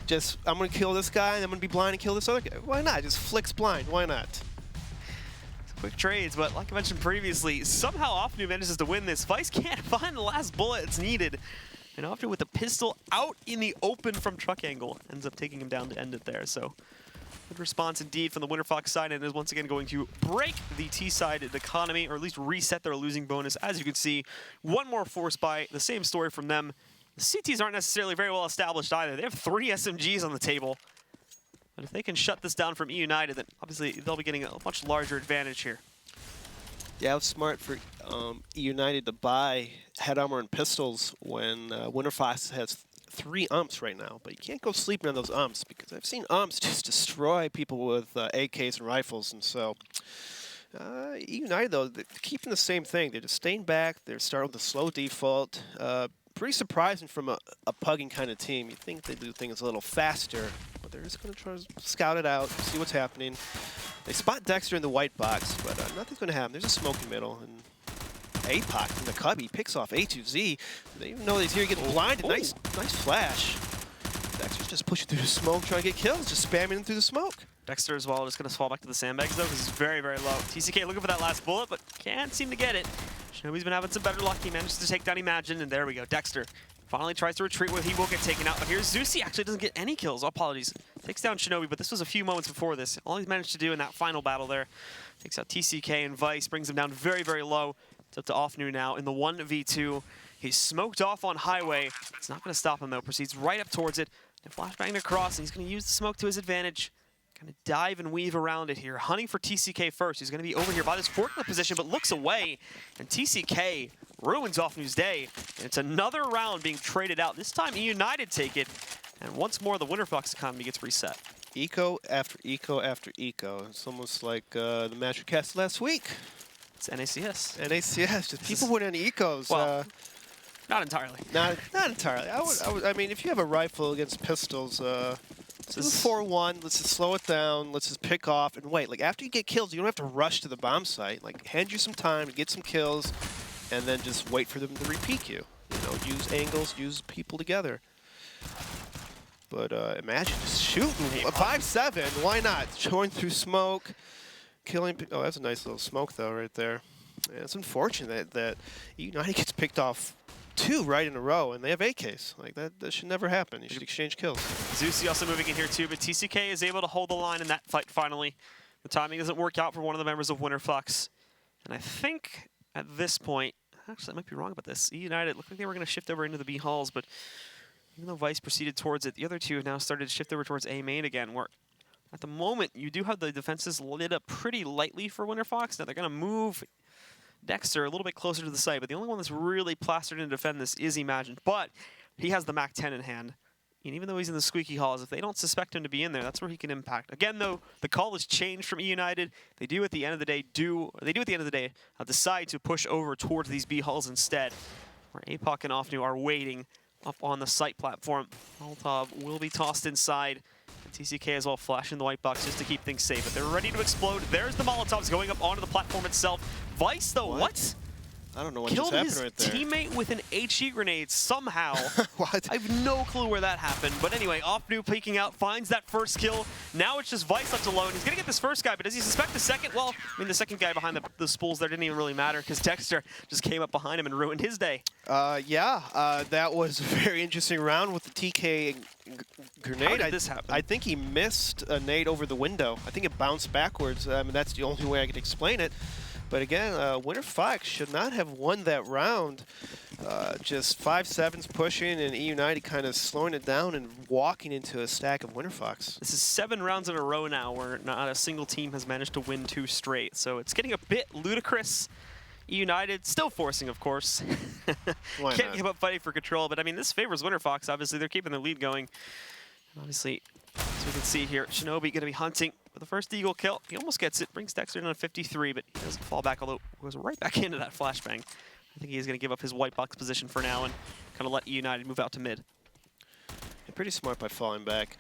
Just, I'm going to kill this guy, and I'm going to be blind and kill this other guy. Why not? Just flicks blind. Why not? Quick trades, but like I mentioned previously, somehow Ofnu manages to win this. Vice can't find the last bullet it's needed. And Ofnu with the pistol out in the open from truck angle ends up taking him down to end it there. So good response indeed from the Winterfox side, and is once again going to break the T-side economy, or at least reset their losing bonus. As you can see, one more force buy, the same story from them. The CTs aren't necessarily very well established either. They have 3 SMGs on the table. But if they can shut this down from eUnited, then obviously they'll be getting a much larger advantage here. Yeah, it was smart for eUnited to buy head armor and pistols when Winterfox has 3 umps right now. But you can't go sleeping on those umps, because I've seen umps just destroy people with AKs and rifles. And so eUnited, though, they're keeping the same thing. They're just staying back. They're starting with a slow default. Pretty surprising from a pugging kind of team. You think they do things a little faster, but they're just going to try to scout it out, see what's happening. They spot Dexter in the white box, but nothing's going to happen. There's a smoking middle, and APOC from the cubby picks off A2Z. They even know he's here getting blinded. Nice flash. Dexter's just pushing through the smoke, trying to get kills, just spamming in through the smoke. Dexter as well, just going to fall back to the sandbags, though, because he's very, very low. TCK looking for that last bullet, but can't seem to get it. Shinobi's been having some better luck. He manages to take down Imagine, and there we go. Dexter finally tries to retreat where he will get taken out. But here's Zeusy, actually doesn't get any kills. Apologies. Takes down Shinobi, but this was a few moments before this. All he's managed to do in that final battle there, takes out TCK and Vice, brings him down very, very low. It's up to Ofnu now in the 1v2. He's smoked off on highway. It's not going to stop him, though. Proceeds right up towards it. And flashbang across, and he's going to use the smoke to his advantage. Kind of dive and weave around it here. Hunting for TCK first. He's going to be over here by this forklift position, but looks away. And TCK ruins Ofnu's day. And it's another round being traded out. This time, eUnited take it. And once more, the Winterfox economy gets reset. Eco after eco after eco. It's almost like the match we cast last week. It's NACS. NACS. Just people winning ecos. Well, not entirely. Not entirely. I mean, if you have a rifle against pistols, this is 4-1. Let's just slow it down. Let's just pick off and wait. Like, after you get kills, you don't have to rush to the bomb site. Like, hand you some time to get some kills, and then just wait for them to repeat you. You know, use angles, use people together. But imagine just shooting 5-7. Why not? Showing through smoke, killing. Oh, that's a nice little smoke though, right there. Yeah, it's unfortunate that eUnited gets picked off 2 right in a row, and they have AKs. Like, that should never happen. You should exchange kills. Zeusy also moving in here too, but TCK is able to hold the line in that fight finally. The timing doesn't work out for one of the members of Winterfox. And I think at this point, actually I might be wrong about this, eUnited looked like they were going to shift over into the B halls, but even though Vice proceeded towards it, the other 2 have now started to shift over towards A main again, where at the moment you do have the defenses lit up pretty lightly for Winterfox. Now they're going to move Dexter a little bit closer to the site, but the only one that's really plastered in to defend this is Imagine. But he has the Mac 10 in hand. And even though he's in the squeaky halls, if they don't suspect him to be in there, that's where he can impact. Again, though, the call has changed from eUnited. They do at the end of the day decide to push over towards these B halls instead, where APOC and Ofnu are waiting up on the site platform. Molotov will be tossed inside. TCK as well, flashing the white box just to keep things safe. But they're ready to explode. There's the Molotovs going up onto the platform itself. Vice, though, what? I don't know what Killed just happened his right there. teammate with an HE grenade somehow. What? I have no clue where that happened. But anyway, Opnu peeking out, finds that first kill. Now it's just Vice left alone. He's going to get this first guy, but does he suspect the second? Well, I mean, the second guy behind the spools there didn't even really matter because Dexter just came up behind him and ruined his day. That was a very interesting round with the TK grenade. How did this happen? I think he missed a nade over the window. I think it bounced backwards. I mean, that's the only way I can explain it. But again, Winterfox should not have won that round. Just 5-7s pushing and eUnited kind of slowing it down and walking into a stack of Winterfox. This is 7 rounds in a row now where not a single team has managed to win 2 straight. So it's getting a bit ludicrous. eUnited still forcing, of course. Can't give up fighting for control. But I mean, this favors Winterfox. Obviously, they're keeping the lead going. And obviously, as we can see here, Shinobi going to be hunting for the first Eagle kill. He almost gets it, brings Dexter down to 53, but he doesn't fall back, although he goes right back into that flashbang. I think he's going to give up his white box position for now and kind of let eUnited move out to mid. Yeah, pretty smart by falling back.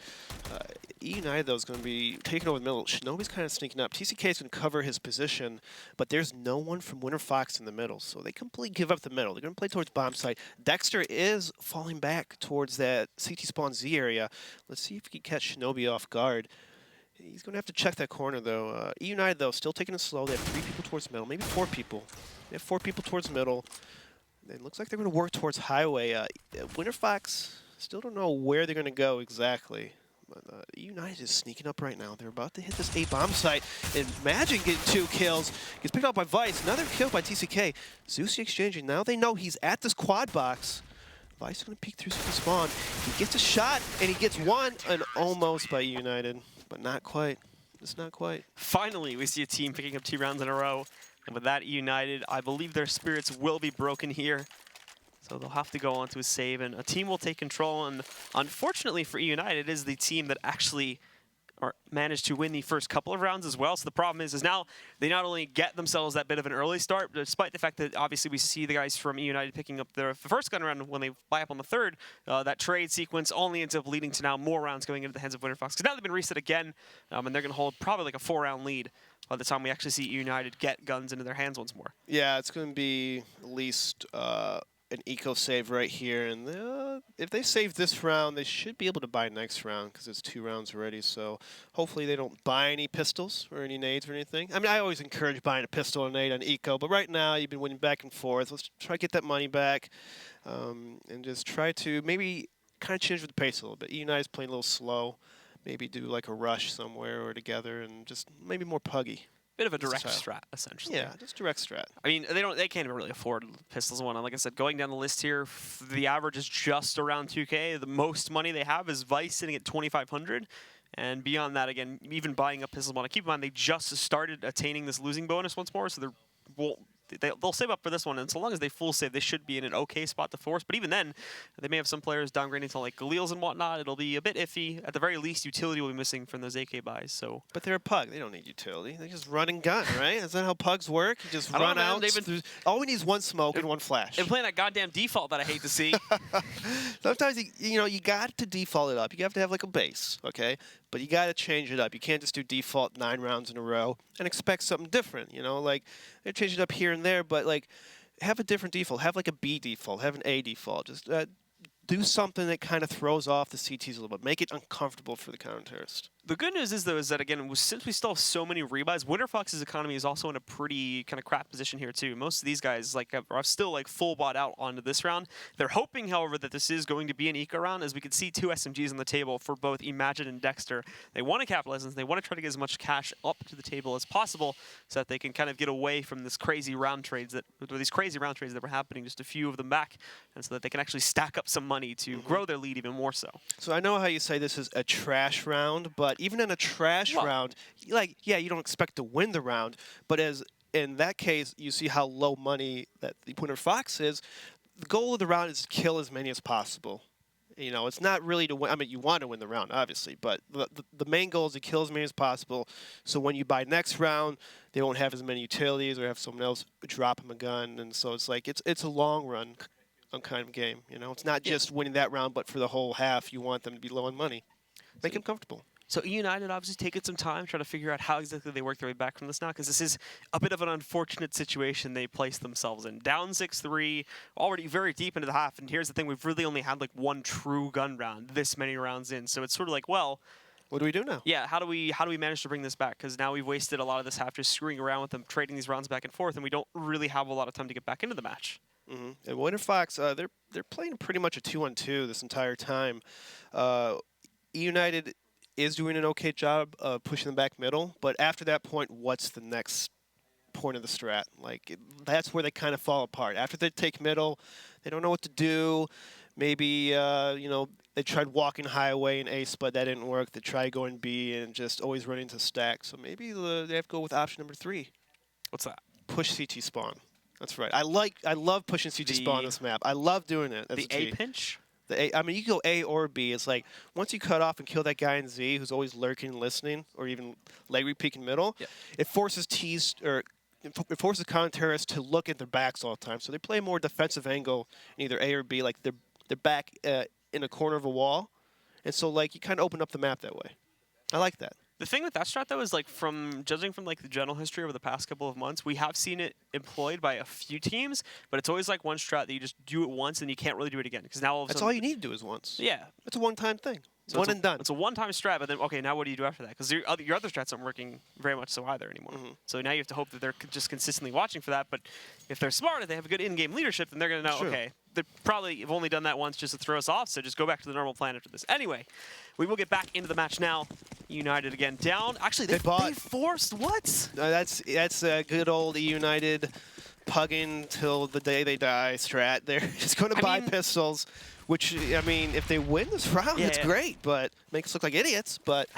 eUnited, though, is going to be taking over the middle. Shinobi's kind of sneaking up. TCK is going to cover his position, but there's no one from Winterfox in the middle, so they completely give up the middle. They're going to play towards bomb site. Dexter is falling back towards that CT spawn Z area. Let's see if he can catch Shinobi off guard. He's going to have to check that corner, though. eUnited, though, still taking it slow. They have 3 people towards middle, maybe 4 people. They have 4 people towards middle. It looks like they're going to work towards highway. Winterfox still don't know where they're going to go exactly. But eUnited is sneaking up right now. They're about to hit this A bomb site. And Magic getting 2 kills. Gets picked up by Vice. Another kill by TCK. Zeusy exchanging. Now they know he's at this quad box. Vice is going to peek through the spawn. He gets a shot, and he gets one, and almost by eUnited. But not quite. Just not quite. Finally, we see a team picking up 2 rounds in a row. And with that eUnited, I believe their spirits will be broken here. So they'll have to go on to a save, and a team will take control. And unfortunately for eUnited, it is the team that actually managed to win the first couple of rounds as well. So the problem is now they not only get themselves that bit of an early start, despite the fact that obviously we see the guys from eUnited picking up their first gun round when they buy up on the third. That trade sequence only ends up leading to now more rounds going into the hands of Winterfox. Because now they've been reset again, and they're going to hold probably like a 4-round lead by the time we actually see eUnited get guns into their hands once more. Yeah, it's going to be at least an eco save right here, and if they save this round, they should be able to buy next round because it's 2 rounds already. So hopefully they don't buy any pistols or any nades or anything. I mean, I always encourage buying a pistol or nade on eco, but right now you've been winning back and forth. Let's try to get that money back and just try to maybe kind of change the pace a little bit. eUnited's playing a little slow. Maybe do like a rush somewhere or together and just maybe more puggy. Bit of a direct strat, essentially. Yeah, just direct strat. I mean, they can't even really afford pistols and whatnot. Like I said, going down the list here, the average is just around 2K. The most money they have is Vice sitting at 2,500. And beyond that, again, even buying a pistol want to keep in mind they just started attaining this losing bonus once more, so they'll save up for this one, and so long as they full save, they should be in an okay spot to force. But even then, they may have some players downgrading to like Galils and whatnot. It'll be a bit iffy. At the very least, utility will be missing from those AK buys. So, but they're a pug. They don't need utility. They just run and gun, right? Is that how pugs work? You just run out. All we need is 1 smoke and 1 flash. They're playing that goddamn default that I hate to see. Sometimes you got to default it up. You have to have like a base, okay? But you got to change it up. You can't just do default 9 rounds in a row and expect something different. You know, like they change it up here and there, but like have a different default. Have like a B default. Have an A default. Just do something that kind of throws off the CTs a little bit. Make it uncomfortable for the counter-terrorist. The good news is, though, is that, again, since we still have so many rebuys, Winterfox's economy is also in a pretty kind of crap position here, too. Most of these guys are still like full bought out onto this round. They're hoping, however, that this is going to be an eco round, as we can see 2 SMGs on the table for both eMagid and Dexter. They want to capitalize on this. They want to try to get as much cash up to the table as possible so that they can kind of get away from these crazy round trades that were happening, just a few of them back, and so that they can actually stack up some money to grow their lead even more so. So I know how you say this is a trash round, but even in a trash round, like, yeah, you don't expect to win the round, but as in that case, you see how low money that the Winterfox is. The goal of the round is to kill as many as possible. You know, it's not really to win. I mean, you want to win the round, obviously, but the main goal is to kill as many as possible. So when you buy next round, they won't have as many utilities or have someone else drop them a gun, and so it's like it's a long run kind of game. You know, it's not just winning that round, but for the whole half, you want them to be low on money. Make them comfortable. So eUnited obviously taking some time, trying to figure out how exactly they work their way back from this now, because this is a bit of an unfortunate situation they placed themselves in. Down 6-3, already very deep into the half, and here's the thing, we've really only had like one true gun round this many rounds in, so it's sort of like, well, what do we do now? Yeah, how do we manage to bring this back? Because now we've wasted a lot of this half just screwing around with them, trading these rounds back and forth, and we don't really have a lot of time to get back into the match. Mm-hmm. And Winterfox, they're playing pretty much a 2-on-2 this entire time. eUnited is doing an okay job of pushing them back middle, but after that point, what's the next point of the strat? Like, that's where they kind of fall apart. After they take middle, they don't know what to do. Maybe, you know, they tried walking highway and ace, but that didn't work. They tried going B and just always running to stack. So maybe they have to go with option number 3. What's that? Push CT spawn. That's right. I love pushing CT spawn on this map. I love doing it. The A pinch? I mean, you can go A or B. It's like, once you cut off and kill that guy in Z who's always lurking and listening, or even leg peeking middle, it forces T's, or it forces counter-terrorists to look at their backs all the time. So they play a more defensive angle in either A or B, like they're back in a corner of a wall. And so, like, you kind of open up the map that way. I like that. The thing with that strat, though, is like judging from like the general history over the past couple of months, we have seen it employed by a few teams, but it's always like one strat that you just do it once and you can't really do it again. Because now all of a That's sudden, all you need to do is once. Yeah. It's a one-time thing. So one and done. It's a one-time strat, but then, okay, now what do you do after that? Because your other strats aren't working very much so either anymore. So now you have to hope that they're just consistently watching for that, but if they're smart, if they have a good in-game leadership, then they're going to know, okay, they probably have only done that once just to throw us off, so just go back to the normal plan after this. Anyway, we will get back into the match now. United again down. Actually, they forced what? That's a good old eUnited pugging till the day they die strat. They're just going to buy pistols, which, I mean, if they win this round, it's great, but makes us look like idiots, but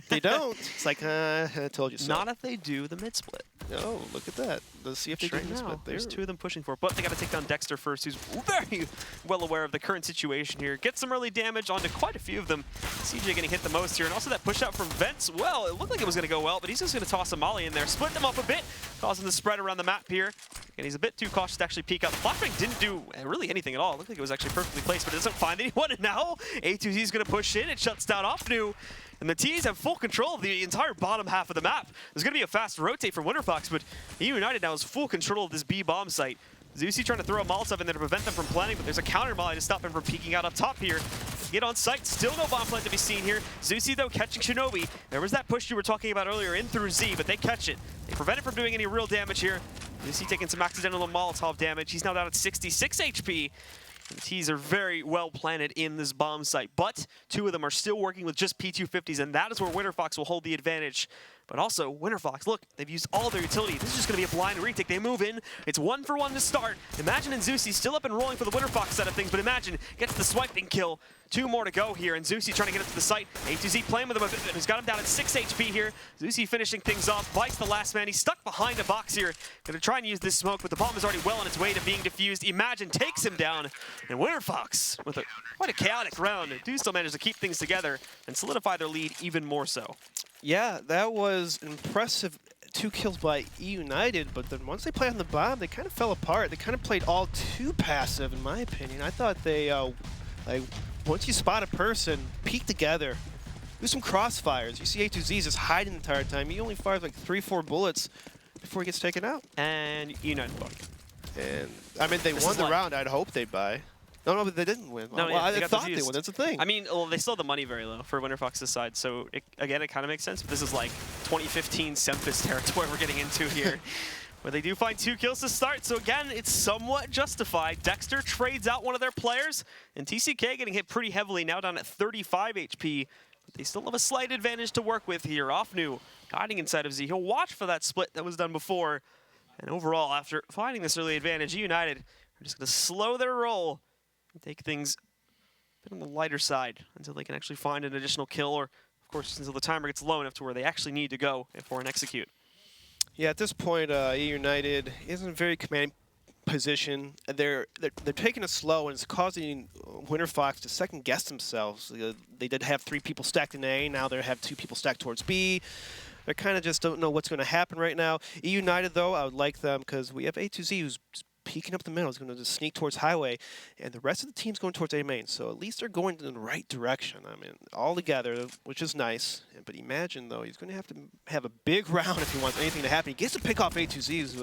they don't. It's like, I told you so. Not if they do the mid-split. Oh, look at that. Let's see if they do the mid-split. There's 2 of them pushing for it, but they got to take down Dexter first, who's very well aware of the current situation here. Gets some early damage onto quite a few of them. CJ getting hit the most here, and also that push out from Vents. Well, it looked like it was going to go well, but he's just going to toss a molly in there, split them up a bit, causing the spread around the map here. And he's a bit too cautious to actually peek out. The flashbang didn't do really anything at all. It looked like it was actually perfectly placed, but it doesn't find anyone. And now A2Z is going to push in. It shuts down Offnu. And the T's have full control of the entire bottom half of the map. There's going to be a fast rotate from Winterfox, but eUnited now has full control of this B bomb site. Zusi trying to throw a Molotov in there to prevent them from planting, but there's a counter molly to stop him from peeking out up top here. Get on site, still no bomb plant to be seen here. Zusi, though, catching Shinobi. There was that push you were talking about earlier in through Z, but they catch it. They prevent it from doing any real damage here. Zusi taking some accidental Molotov damage. He's now down at 66 HP. The T's are very well planted in this bomb site, but 2 of them are still working with just P250s, and that is where Winterfox will hold the advantage. But also, Winterfox, look, they've used all their utility. This is just going to be a blind retake. They move in. It's 1-for-1 to start. Imagine and Zusi still up and rolling for the Winterfox side of things, but Imagine gets the swiping kill. 2 more to go here, and Zusi trying to get up to the site. A2Z playing with him a bit, and he's got him down at 6 HP here. Zusi finishing things off, bites the last man. He's stuck behind a box here. Going to try and use this smoke, but the bomb is already well on its way to being defused. Imagine takes him down, and Winterfox, with quite a chaotic round, do still manage to keep things together and solidify their lead even more so. Yeah, that was impressive. 2 kills by eUnited, but then once they played on the bomb, they kind of fell apart. They kind of played all too passive, in my opinion. I thought they, like, once you spot a person, peek together, do some crossfires. You see A2Z just hiding the entire time. He only fires like 3-4 bullets before he gets taken out. And eUnited buck. And, I mean, they won the round. I'd hope they buy. No, but they didn't win. No, well, yeah, I thought they won. That's the thing. I mean, well, they still have the money very low for Winterfox's side, so again, it kind of makes sense. But this is like 2015 Semphis territory we're getting into here, where they do find 2 kills to start. So again, it's somewhat justified. Dexter trades out one of their players, and TCK getting hit pretty heavily, now down at 35 HP. But they still have a slight advantage to work with here. Offnu hiding inside of Z. He'll watch for that split that was done before. And overall, after finding this early advantage, eUnited are just going to slow their roll and take things a bit on the lighter side until they can actually find an additional kill, or, of course, until the timer gets low enough to where they actually need to go for an execute. Yeah, at this point, eUnited isn't a very commanding position. They're taking it slow, and it's causing Winterfox to second-guess themselves. They did have 3 people stacked in A, now they have 2 people stacked towards B. They kind of just don't know what's going to happen right now. eUnited, though, I would like them because we have A2Z who's peeking up the middle. He's going to just sneak towards highway, and the rest of the team's going towards A main. So at least they're going in the right direction. I mean, all together, which is nice. But imagine, though, he's going to have a big round if he wants anything to happen. He gets to pick off A2Zs,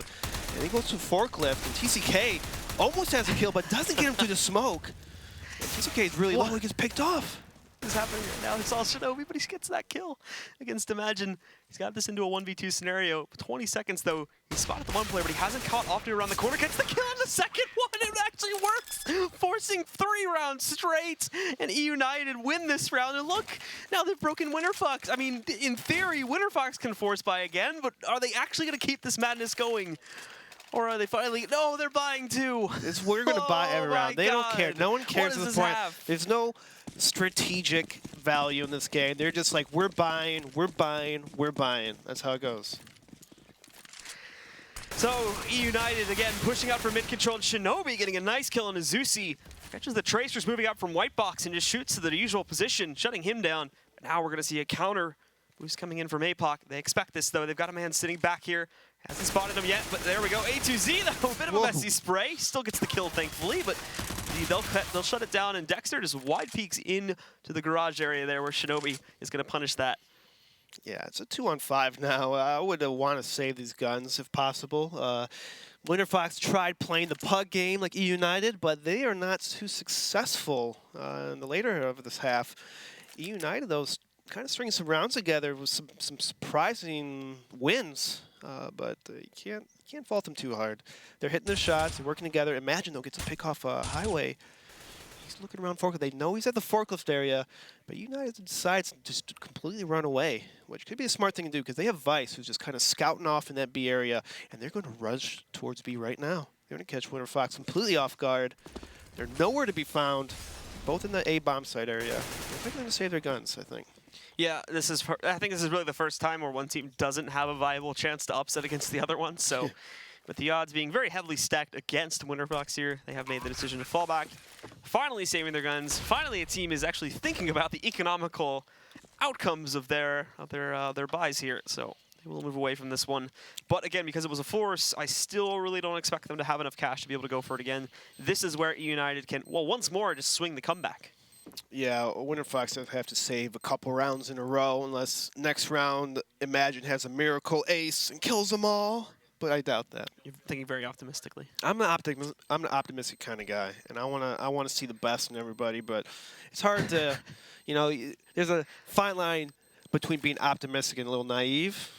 and he goes to forklift, and TCK almost has a kill, but doesn't get him through the smoke. And TCK is really low. He gets picked off. What's happening right now? It's all Shinobi, but he gets that kill against Imagine. He's got this into a 1v2 scenario. 20 seconds, though. He spotted the one player, but he hasn't caught often around the corner. Gets the kill on the second one. It actually works, forcing 3 rounds straight. And eUnited win this round. And look, now they've broken Winterfox. I mean, in theory, Winterfox can force buy again, but are they actually going to keep this madness going? Or are they finally? No, they're buying too. We're going to buy every round. They don't care. No one cares at this point. There's no strategic value in this game. They're just like, we're buying, we're buying, we're buying. That's how it goes. So, eUnited again pushing out for mid-control, and Shinobi getting a nice kill on Azusi. Catches the Tracers moving up from white box and just shoots to the usual position, shutting him down. But now we're going to see a counter boost coming in from APOC. They expect this, though. They've got a man sitting back here. Hasn't spotted him yet, but there we go. A2Z, though, a bit of a messy spray. Still gets the kill, thankfully, but they'll shut it down, and Dexter just wide peeks into the garage area there where Shinobi is going to punish that. Yeah, it's a 2-on-5 now. I would want to save these guns if possible. Winterfox tried playing the pug game like eUnited, but they are not too successful in the later of this half. eUnited, though, kind of stringing some rounds together with some surprising wins. But you can't fault them too hard. They're hitting their shots, they're working together. Imagine, though, gets a pick off highway. He's looking around forklift. They know he's at the forklift area, but United decides to just completely run away, which could be a smart thing to do because they have Vice, who's just kind of scouting off in that B area, and they're going to rush towards B right now. They're going to catch Winterfox completely off guard. They're nowhere to be found, both in the A bomb site area. They're going to save their guns, I think. Yeah, I think this is really the first time where one team doesn't have a viable chance to upset against the other one. So, with the odds being very heavily stacked against Winterfox here, they have made the decision to fall back, finally saving their guns. Finally, a team is actually thinking about the economical outcomes of their buys here. So, they will move away from this one. But again, because it was a force, I still really don't expect them to have enough cash to be able to go for it again. This is where eUnited can, well, once more, just swing the comeback. Yeah, Winterfox have to save a couple rounds in a row unless next round Imagine has a miracle ace and kills them all. But I doubt that. You're thinking very optimistically. I'm an optimistic kind of guy, and I wanna see the best in everybody. But it's hard to, you know, there's a fine line between being optimistic and a little naive.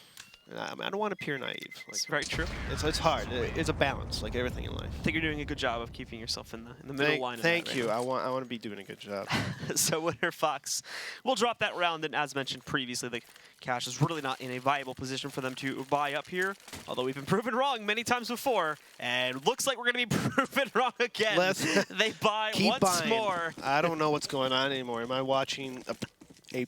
I don't want to appear naive. It's very true. It's hard. It's a balance, like everything in life. I think you're doing a good job of keeping yourself in the middle line. Thank you. I want to be doing a good job. So Winterfox will drop that round, and as mentioned previously, the cash is really not in a viable position for them to buy up here. Although we've been proven wrong many times before, and looks like we're going to be proven wrong again. They buy once more. I don't know what's going on anymore. Am I watching a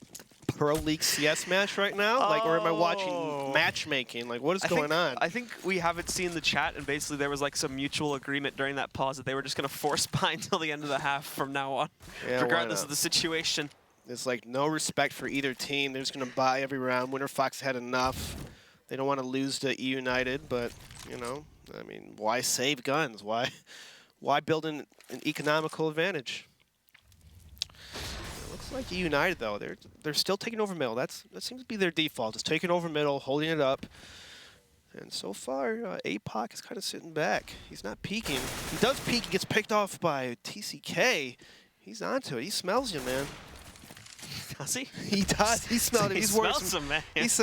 Pro League CS match right now? Like, or am I watching matchmaking? Like, what is going on? I think we haven't seen the chat, and basically there was like some mutual agreement during that pause that they were just going to force buy until the end of the half from now on, regardless of the situation. There's like no respect for either team. They're just going to buy every round. Winterfox had enough. They don't want to lose to eUnited, but, you know, I mean, why save guns? Why build an economical advantage? Like eUnited, though, they're still taking over middle. That seems to be their default. Just taking over middle, holding it up. And so far, APOC is kind of sitting back. He's not peeking. He does peek. He gets picked off by TCK. He's onto it. He smells you, man. Does he? He does. He smelled it. He smells him, man. He's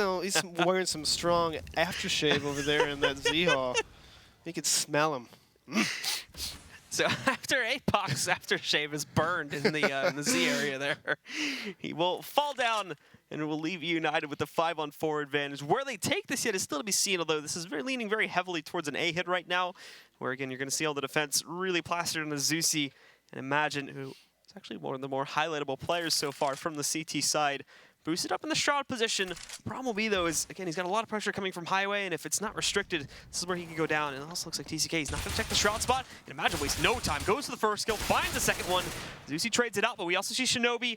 wearing some strong aftershave over there in that Z hall. You could smell him. So after APOC's aftershave is burned in the Z area there, he will fall down and will leave eUnited with the 5-on-4 advantage. Where they take this yet is still to be seen, although this is leaning very heavily towards an A hit right now, where again you're going to see all the defense really plastered on Azusi and Imagine, who is actually one of the more highlightable players so far from the CT side. Boosted up in the Shroud position. Problem will be, though, is, again, he's got a lot of pressure coming from Highway, and if it's not restricted, this is where he can go down. And it also looks like TCK, he's not going to check the Shroud spot. And Imagine wastes no time. Goes to the first kill, finds the second one. Zusi trades it out, but we also see Shinobi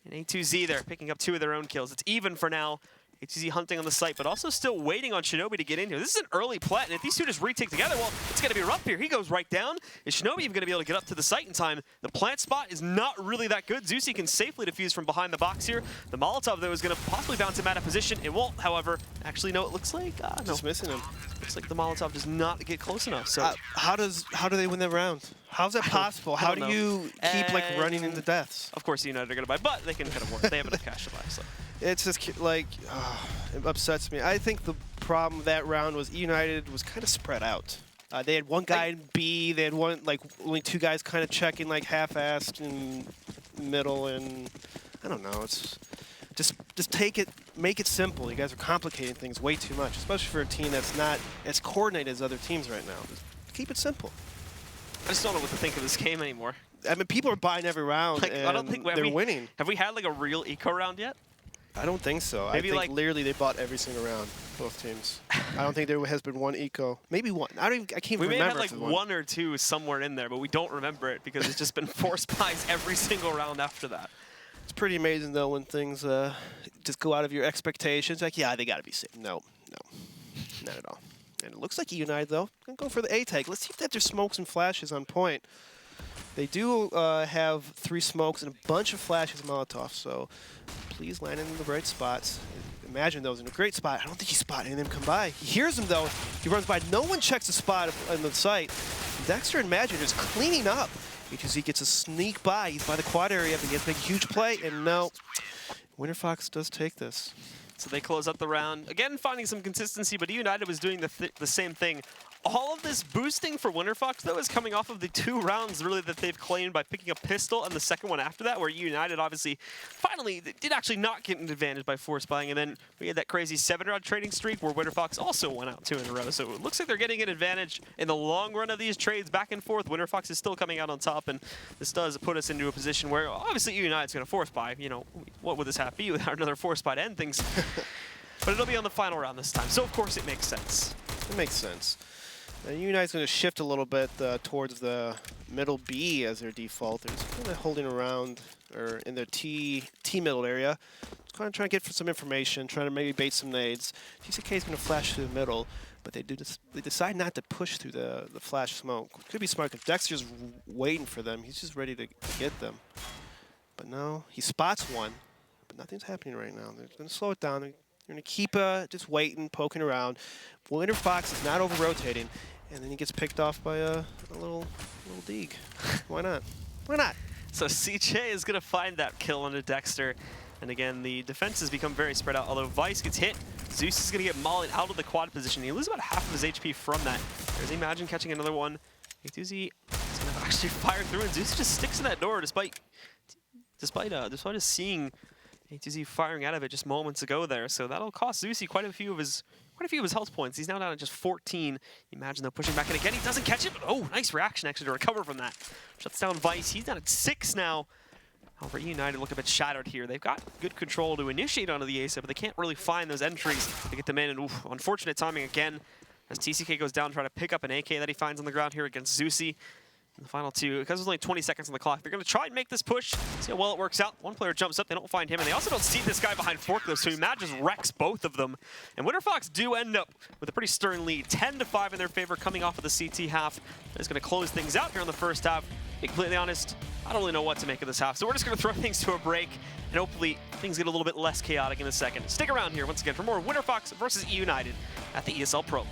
and A2Z there picking up 2 of their own kills. It's even for now. HTZ hunting on the site, but also still waiting on Shinobi to get in here. This is an early plant, and if these two just retake together, well, it's going to be rough here. He goes right down. Is Shinobi even going to be able to get up to the site in time? The plant spot is not really that good. Zeusy can safely defuse from behind the box here. The Molotov, though, is going to possibly bounce him out of position. It won't, however. Actually, no, it looks like... no. Just missing him. Looks like the Molotov does not get close enough. So how do they win that round? How's that possible? How do you keep like running into deaths? Of course, United are going to buy, but they can kind of work. They have enough cash to buy. So. It's just like it upsets me. I think the problem that round was United was kind of spread out. They had one guy in B. They had only two guys kind of checking like half-assed in middle, and I don't know. It's just take it, make it simple. You guys are complicating things way too much, especially for a team that's not as coordinated as other teams right now. Just keep it simple. I just don't know what to think of this game anymore. I mean, people are buying every round, and I don't think they're winning. Have we had like a real eco round yet? I don't think so. Maybe I think literally they bought every single round, both teams. I don't think there has been one eco. Maybe one. I can't even remember. We may have had like one or two somewhere in there, but we don't remember it because it's just been forced buys every single round after that. It's pretty amazing though when things just go out of your expectations. Like, yeah, they got to be safe. No, not at all. And it looks like eUnited though. Gonna go for the A tag. Let's see if that there's smokes and flashes on point. They do have 3 smokes and a bunch of flashes and Molotovs, so please land in the right spots. Imagine those in a great spot. I don't think he's spotting them come by. He hears them though. He runs by. No one checks the spot on the site. Dexter and Magic is cleaning up because he gets a sneak by. He's by the quad area, but he gets to make a huge play, and no. Winterfox does take this. So they close up the round. Again, finding some consistency, but eUnited was doing the same thing. All of this boosting for Winterfox, though, is coming off of the 2 rounds, really, that they've claimed by picking a pistol, and the second one after that, where eUnited obviously finally did actually not get an advantage by force buying, and then we had that crazy 7-round trading streak where Winterfox also went out 2 in a row. So it looks like they're getting an advantage in the long run of these trades back and forth. Winterfox is still coming out on top, and this does put us into a position where obviously eUnited's going to force buy. You know, what would this have be without another force buy to end things? But it'll be on the final round this time, so of course it makes sense. It makes sense. eUnited's going to shift a little bit towards the middle B as their default. They're just kind of holding around or in their T middle area. Just kind of trying to get some information, trying to maybe bait some nades. TCK is going to flash through the middle, but they decide not to push through the flash smoke. Could be smart because Dexter's waiting for them. He's just ready to get them. But no, he spots one, but nothing's happening right now. They're going to slow it down. They're going to keep just waiting, poking around. Winterfox is not over-rotating, and then he gets picked off by a little Deeg. Why not? Why not? So CJ is going to find that kill onto Dexter. And again, the defense has become very spread out. Although Vice gets hit, Zeus is going to get mollied out of the quad position. He loses about half of his HP from that. There's Imagine catching another one. Doozy is going to actually fire through, and Zeus just sticks in that door despite us seeing Doozy firing out of it just moments ago there. So that'll cost Zeusy quite a few of his health points. He's now down at just 14. Imagine though pushing back in again. He doesn't catch it, but oh, nice reaction actually to recover from that. Shuts down Vice. He's down at 6 now. However, eUnited look a bit shattered here. They've got good control to initiate onto the ASA, but they can't really find those entries to get them in. And oof, unfortunate timing again as TCK goes down trying to pick up an AK that he finds on the ground here against Zeusy. In the final 2, because there's only 20 seconds on the clock, they're going to try and make this push, see how well it works out. One player jumps up, they don't find him, and they also don't see this guy behind Forklift, so Imagine just wrecks both of them. And Winterfox do end up with a pretty stern lead, 10-5 in their favor coming off of the CT half. It's going to close things out here in the first half. To be completely honest, I don't really know what to make of this half, so we're just going to throw things to a break, and hopefully things get a little bit less chaotic in a second. Stick around here once again for more Winterfox versus eUnited at the ESL Pro League.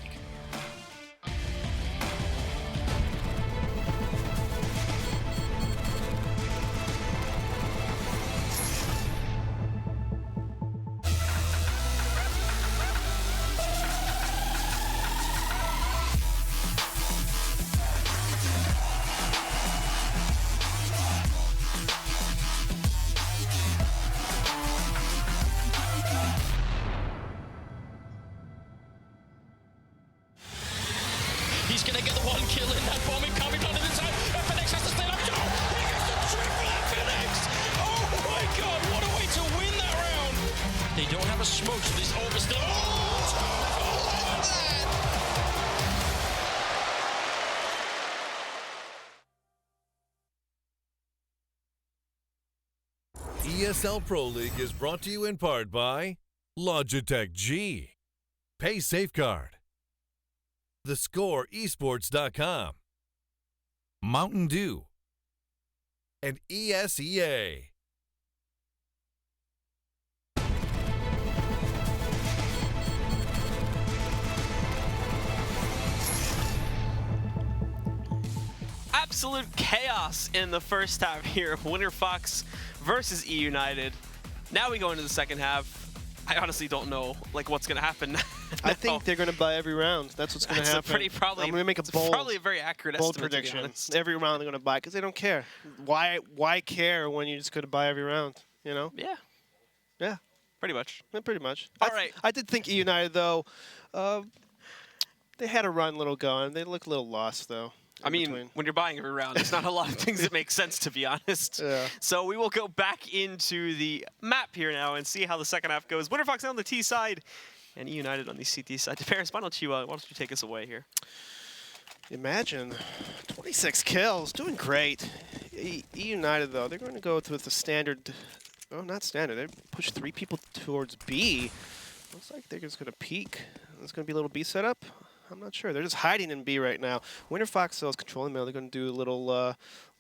He's gonna get the 1 kill in that bomb incoming onto the side. FNX has to stay up. He gets the triple FNX! Oh my god, what a way to win that round! They don't have a smoke, so this overstill. ESL Pro League is brought to you in part by Logitech G. Pay Safeguard. TheScoreEsports.com. Mountain Dew. And ESEA. Absolute chaos in the first half here. Winterfox versus eUnited. Now we go into the second half. I honestly don't know what's going to happen. I think they're going to buy every round. That's what's going to happen. I'm going to make a probably a very accurate bold estimate, prediction. to be honest. Every round they're going to buy because they don't care. Why care when you're just going to buy every round? You know? Yeah. Yeah. Pretty much. Yeah, pretty much. All right. I did think eUnited though. They had a run little going. They look a little lost though. I mean, when you're buying every round, there's not a lot of things that make sense, to be honest. Yeah. So we will go back into the map here now and see how the second half goes. Winterfox on the T side and eUnited on the CT side. Paris, why don't you take us away here? Imagine 26 kills, doing great. eUnited though, they're going to go with the standard. Oh, not standard. They push 3 people towards B. Looks like they're just going to peek. It's going to be a little B setup. I'm not sure. They're just hiding in B right now. Winterfox though is controlling middle. They're going to do a little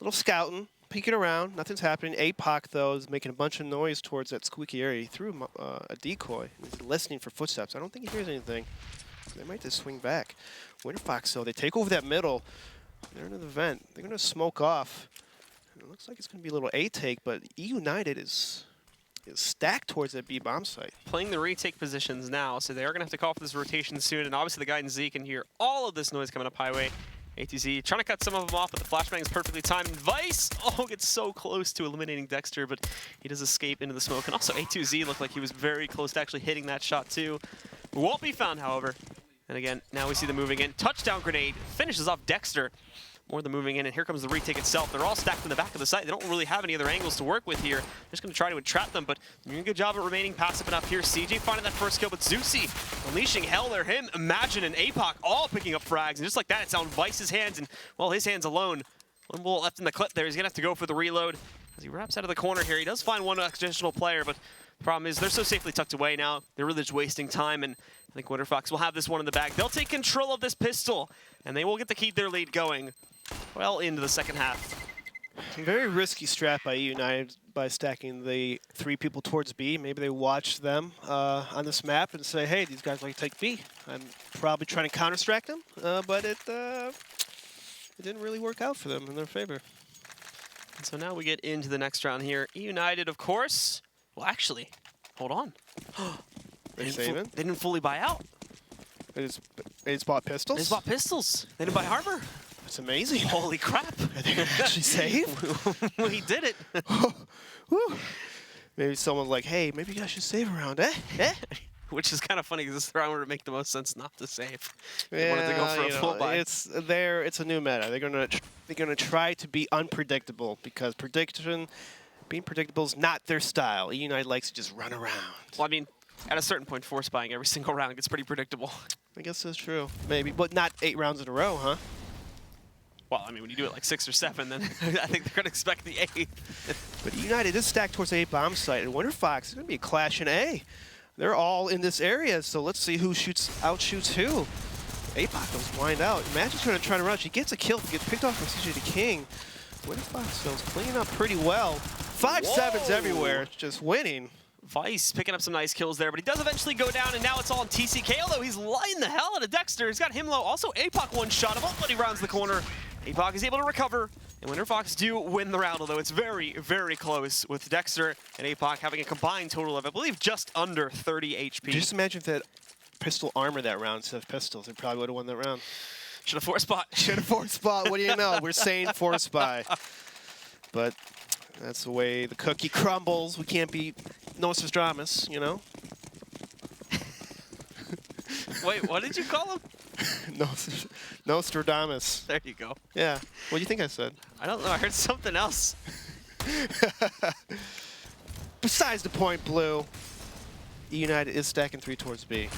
scouting, peeking around. Nothing's happening. APOC though is making a bunch of noise towards that squeaky area. He threw a decoy. He's listening for footsteps. I don't think he hears anything. They might just swing back. Winterfox though, they take over that middle. They're into the vent. They're going to smoke off. It looks like it's going to be a little A take, but eUnited is stacked towards that B bomb site. Playing the retake positions now, so they are going to have to call for this rotation soon, and obviously the guy in Z can hear all of this noise coming up highway. A2Z trying to cut some of them off, but the flashbang is perfectly timed. Vice, gets so close to eliminating Dexter, but he does escape into the smoke. And also A2Z looked like he was very close to actually hitting that shot too. Won't be found, however. And again, now we see them moving in. Touchdown grenade finishes off Dexter. More of them moving in, and here comes the retake itself. They're all stacked in the back of the site. They don't really have any other angles to work with here. They're just going to try to entrap them, but doing a good job at remaining passive enough here. CJ finding that first kill, but Zeusy unleashing hell there. Him, Imagine, and APOC all picking up frags, and just like that, it's on Vice's hands, and, well, his hands alone. One bullet left in the clip there. He's going to have to go for the reload. As he wraps out of the corner here, he does find one additional player, but the problem is they're so safely tucked away now. They're really just wasting time, and I think Winterfox will have this one in the bag. They'll take control of this pistol, and they will get to keep their lead going well into the second half. Very risky strat by eUnited by stacking the 3 people towards B. Maybe they watch them on this map and say, hey, these guys like to take B. I'm probably trying to counter-strack them, but it didn't really work out for them in their favor. And so now we get into the next round here. eUnited, of course. Well, actually, hold on. They didn't fully buy out. They just bought pistols? They just bought pistols. They didn't buy Harbor. That's amazing. Holy crap. They actually save? We did it. Maybe someone's like, hey, maybe you guys should save around, eh? Which is kind of funny because this round would make the most sense not to save. Yeah, They wanted to go for a full buy. It's a new meta. They're gonna try to be unpredictable because being predictable is not their style. eUnited likes to just run around. Well, I mean, at a certain point, force buying every single round gets pretty predictable. I guess that's true. Maybe, but not 8 rounds in a row, huh? Well, I mean, when you do it like 6 or 7, then I think they're going to eexpect the 8th. But eUnited is stacked towards A bomb site, and Winterfox is going to be a clash in A. They're all in this area, so let's see who outshoots who. APOC goes blind out. Imagine's going to try to rush. He gets a kill. He gets picked off from CJ the King. Winterfox goes cleaning up pretty well. 5-7s everywhere, just winning. Vice picking up some nice kills there, but he does eventually go down, and now it's all on TCK, although he's lighting the hell out of Dexter. He's got him low. Also, APOC one-shot him up, but he rounds the corner. APOC is able to recover, and Winterfox do win the round, although it's very, very close with Dexter and APOC having a combined total of, I believe, just under 30 HP. Just imagine if that pistol armor that round instead of pistols. They probably would have won that round. Should have forced spot. Should have forced spot. What do you know? We're saying force buy. But that's the way the cookie crumbles. We can't be Nostradamus, you know? Wait, what did you call him? Nostradamus. There you go. Yeah. What do you think I said? I don't know. I heard something else. Besides the point, Blue. eUnited is stacking 3 towards B.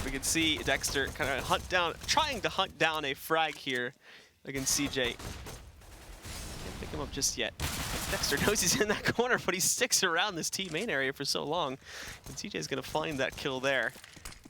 We can see Dexter kind of trying to hunt down a frag here against CJ. pick him up just yet. Dexter knows he's in that corner, but he sticks around this T main area for so long. And CJ's going to find that kill there.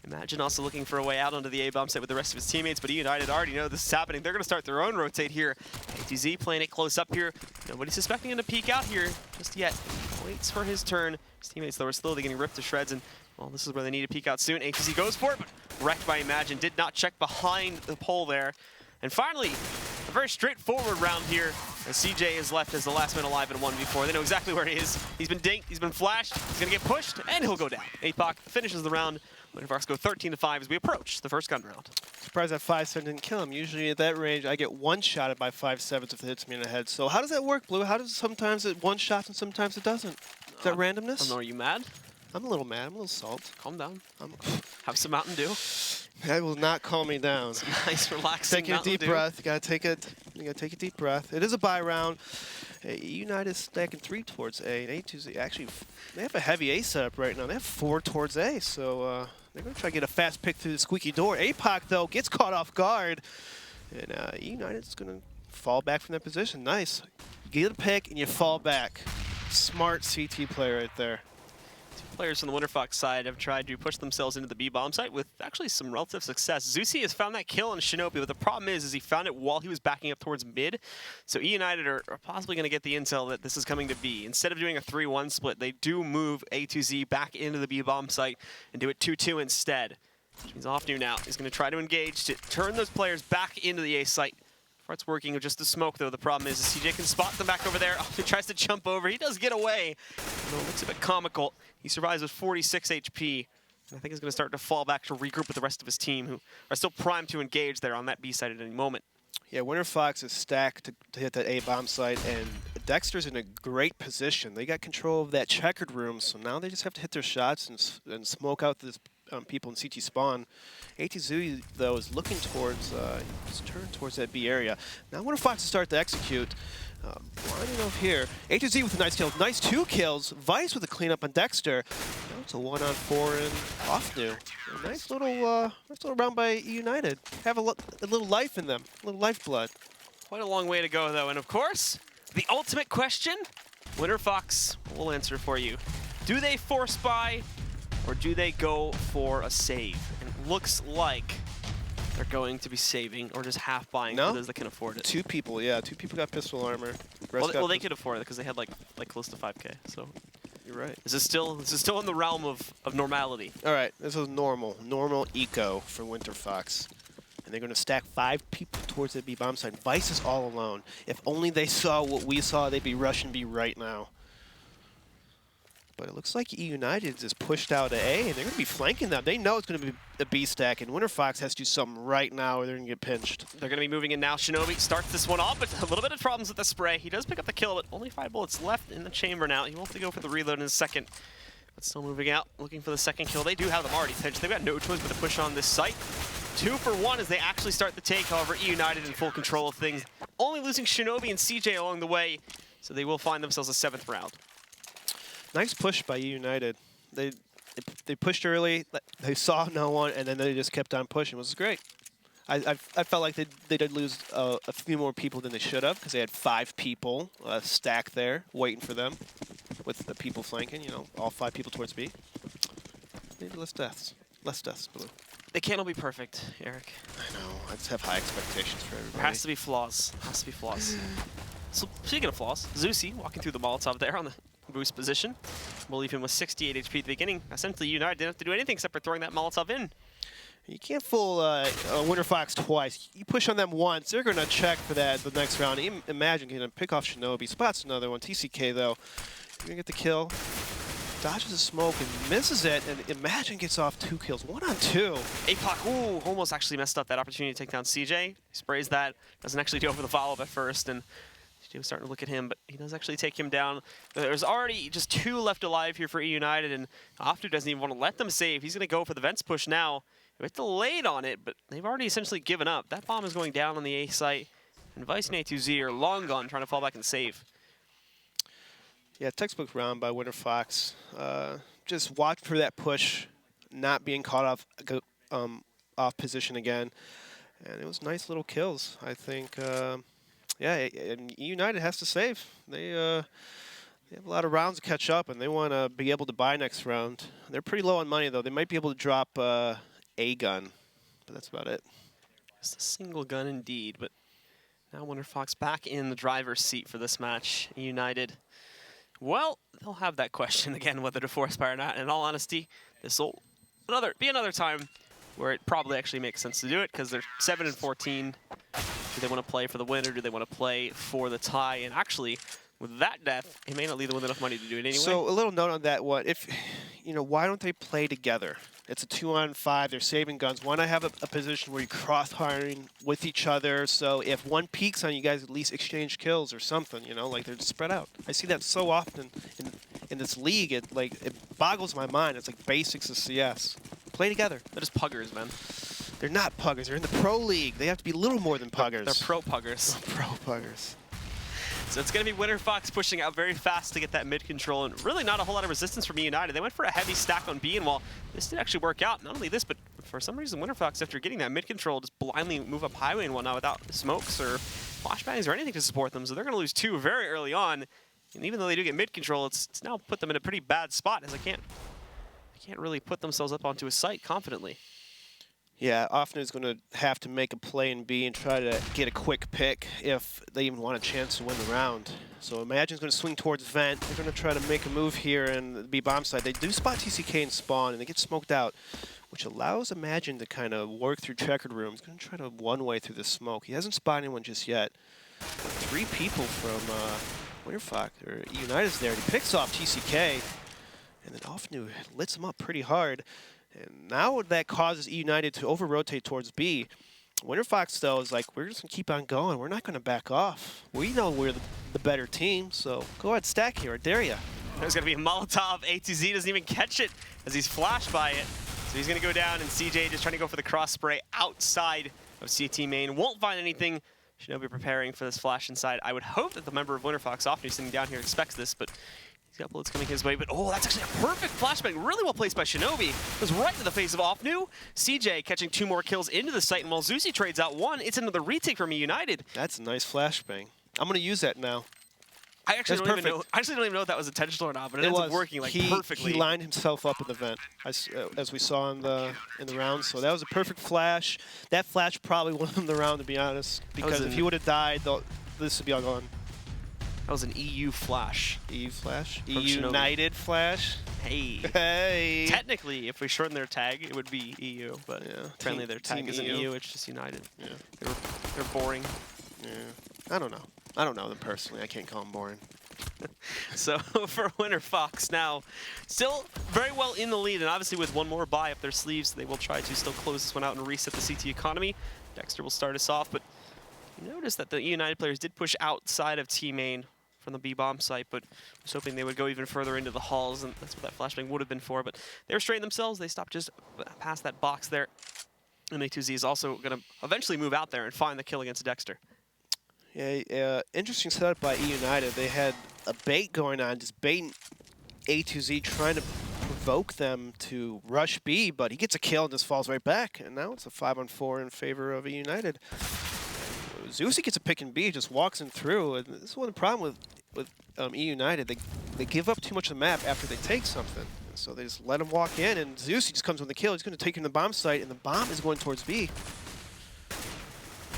Imagine also looking for a way out onto the A-bomb site with the rest of his teammates, but eUnited already know this is happening. They're going to start their own rotate here. ATZ playing it close up here. Nobody's suspecting him to peek out here just yet. Waits for his turn. His teammates, though, are slowly getting ripped to shreds, and, well, this is where they need to peek out soon. ATZ goes for it, but wrecked by Imagine. Did not check behind the pole there. And finally, a very straightforward round here, as CJ is left as the last man alive in 1v4. They know exactly where he is. He's been dinked, he's been flashed, he's going to get pushed, and he'll go down. APOC finishes the round. Winterfox go 13-5 as we approach the first gun round. Surprised that 5.7 didn't kill him. Usually at that range, I get one shot at my 5.7s if it hits me in the head. So how does that work, Blue? How does sometimes it one shot and sometimes it doesn't? Is that randomness? I don't know, are you mad? I'm a little mad. I'm a little salt. Calm down. Have some Mountain Dew. That will not calm me down. Some nice, relaxing Taking a deep breath. You gotta take a deep breath. It is a bye round. eUnited is stacking 3 towards A, and A2Z actually they have a heavy A setup right now. They have 4 towards A, so they're gonna try to get a fast pick through the squeaky door. APOC though gets caught off guard, and eUnited's gonna fall back from that position. Nice. You get a pick and you fall back. Smart CT play right there. Players from the Winterfox side have tried to push themselves into the B-bomb site with actually some relative success. Zusi has found that kill on Shinobi, but the problem is he found it while he was backing up towards mid. So eUnited are possibly going to get the intel that this is coming to B. Instead of doing a 3-1 split, they do move A2Z back into the B-bomb site and do it 2-2 instead. Which means Offnu now is going to try to engage to turn those players back into the A site. Fart's working with just the smoke, though. The problem is CJ can spot them back over there. Oh, he tries to jump over. He does get away. No, it looks a bit comical. He survives with 46 HP. And I think he's going to start to fall back to regroup with the rest of his team, who are still primed to engage there on that B site at any moment. Yeah, Winterfox is stacked to hit that A-bomb site, and Dexter's in a great position. They got control of that checkered room, so now they just have to hit their shots and smoke out this people in CT spawn. ATZ, though, is looking towards, he's turned towards that B area. Now Winterfox to start to execute. Lining up here. ATZ with a nice kill. Nice 2 kills. Vice with a cleanup on Dexter. Now it's a 1-on-4 and Offnu. A nice little round by eUnited. Have a little life in them, a little lifeblood. Quite a long way to go, though. And of course, the ultimate question, Winterfox will answer for you. Do they force buy, or do they go for a save? And it looks like they're going to be saving or just half buying for those that can afford it. 2 people, yeah. 2 people got pistol armor. Well, they could afford it because they had like close to 5K. So you're right. This is still in the realm of normality. All right, this is normal eco for Winterfox. And they're going to stack 5 people towards the B bomb site. Vice is all alone. If only they saw what we saw, they'd be rushing B right now. But it looks like eUnited is pushed out to A, and they're going to be flanking them. They know it's going to be a B stack, and Winterfox has to do something right now or they're going to get pinched. They're going to be moving in now. Shinobi starts this one off, but a little bit of problems with the spray. He does pick up the kill, but only 5 bullets left in the chamber now. He will have to go for the reload in a second. But still moving out, looking for the second kill. They do have them already pinched. They've got no choice but to push on this site. 2 for 1 as they actually start the take. However, eUnited in full control of things. Only losing Shinobi and CJ along the way, so they will find themselves a 7th round. Nice push by eUnited. They pushed early, they saw no one, and then they just kept on pushing. It was great. I felt like they did lose a few more people than they should have because they had 5 people stacked there waiting for them with the people flanking, you know, all 5 people towards B. Maybe less deaths. Less deaths, Blue. They can't all be perfect, Eric. I know. I just have high expectations for everybody. There has to be flaws. Has to be flaws. So, speaking of flaws, Zusi walking through the Molotov there on the boost position. We'll leave him with 68 HP at the beginning. Essentially, eUnited didn't have to do anything except for throwing that Molotov in. You can't fool Winterfox twice. You push on them once, they're going to check for that the next round. Imagine getting a pick off Shinobi. Spots another one. TCK, though. You're going to get the kill. Dodges the smoke and misses it, and Imagine gets off 2 kills. 1 on 2. APOC, ooh, almost actually messed up that opportunity to take down CJ. He sprays that. Doesn't actually go for the follow-up at first, and he was starting to look at him, but he does actually take him down. There's already just 2 left alive here for eUnited, and Offnu doesn't even want to let them save. He's going to go for the vents push now. A bit delayed on it, but they've already essentially given up. That bomb is going down on the A site, and Vice and A2Z are long gone trying to fall back and save. Yeah, textbook round by Winterfox. Just watch for that push, not being caught off position again. And it was nice little kills. I think, Yeah, and eUnited has to save. They have a lot of rounds to catch up, and they want to be able to buy next round. They're pretty low on money, though. They might be able to drop a gun, but that's about it. Just a single gun indeed, but now Winterfox back in the driver's seat for this match. United, well, they'll have that question again whether to force fire or not. In all honesty, this will be another time where it probably actually makes sense to do it because they're 7-14. Do they want to play for the win or do they want to play for the tie? And actually, with that death, it may not leave them with enough money to do it anyway. So a little note on that one. If, why don't they play together? It's a 2-on-5. They're saving guns. Why not have a position where you're cross-firing with each other? So if one peeks on you guys, at least exchange kills or something, like they're spread out. I see that so often in this league. It boggles my mind. It's like basics of CS. Play together. They're just puggers, man. They're not puggers. They're in the Pro League. They have to be a little more than puggers. They're pro puggers. Pro puggers. So it's going to be Winterfox pushing out very fast to get that mid control, and really not a whole lot of resistance from eUnited. They went for a heavy stack on B, and while this did actually work out, not only this, but for some reason Winterfox, after getting that mid control, just blindly move up highway and whatnot without smokes or flashbangs or anything to support them. So they're going to lose 2 very early on, and even though they do get mid control, it's now put them in a pretty bad spot, as they can't really put themselves up onto a site confidently. Yeah, Offner is going to have to make a play in B and try to get a quick pick if they even want a chance to win the round. So Imagine's going to swing towards Vent. They're going to try to make a move here in the B bomb side. They do spot TCK and spawn, and they get smoked out, which allows Imagine to kind of work through checkered room. He's going to try to one-way through the smoke. He hasn't spotted anyone just yet. 3 people from Winterfox, or eUnited's there. He picks off TCK, and then Offnu lits him up pretty hard. And now that causes eUnited to over-rotate towards B. Winterfox, though, is like, we're just going to keep on going. We're not going to back off. We know we're the better team, so go ahead, stack here. I dare ya. There's going to be a Molotov. A2Z doesn't even catch it as he's flashed by it. So he's going to go down, and CJ just trying to go for the cross spray outside of CT main. Won't find anything. Shinobi preparing for this flash inside. I would hope that the member of Winterfox, Offny, sitting down here, expects this, but he's got bullets coming his way, but oh, that's actually a perfect flashbang. Really well placed by Shinobi. It was right to the face of Offnu. CJ catching 2 more kills into the site, and while Zusi trades out 1, it's another retake from eUnited. That's a nice flashbang. I'm going to use that now. I actually don't even know if that was intentional or not, but it ends up working perfectly. He lined himself up in the vent, as we saw in the round. So that was a perfect flash. That flash probably won him the round, to be honest, because if he would have died, this would be all gone. That was an EU flash. EU flash? eUnited flash? Hey. Hey. Technically, if we shorten their tag, it would be EU, but yeah. apparently their tag isn't EU, it's just United. Yeah. They're boring. Yeah. I don't know. I don't know them personally. I can't call them boring. So for Winterfox now, still very well in the lead, and obviously with 1 more buy up their sleeves, they will try to still close this one out and reset the CT economy. Dexter will start us off, but you notice that the eUnited players did push outside of T-main from the B-bomb site, but I was hoping they would go even further into the halls, and that's what that flashbang would have been for, but they restrained themselves. They stopped just past that box there, and A2Z is also going to eventually move out there and find the kill against Dexter. Yeah, interesting setup by eUnited. They had a bait going on, just baiting A2Z, trying to provoke them to rush B, but he gets a kill and just falls right back, and now it's a 5-on-4 in favor of eUnited. Zusi gets a pick in B, just walks him through, and this is one of the problem with eUnited. They give up too much of the map after they take something, and so they just let him walk in, and Zusi just comes with the kill. He's going to take him to the bomb site, and the bomb is going towards B.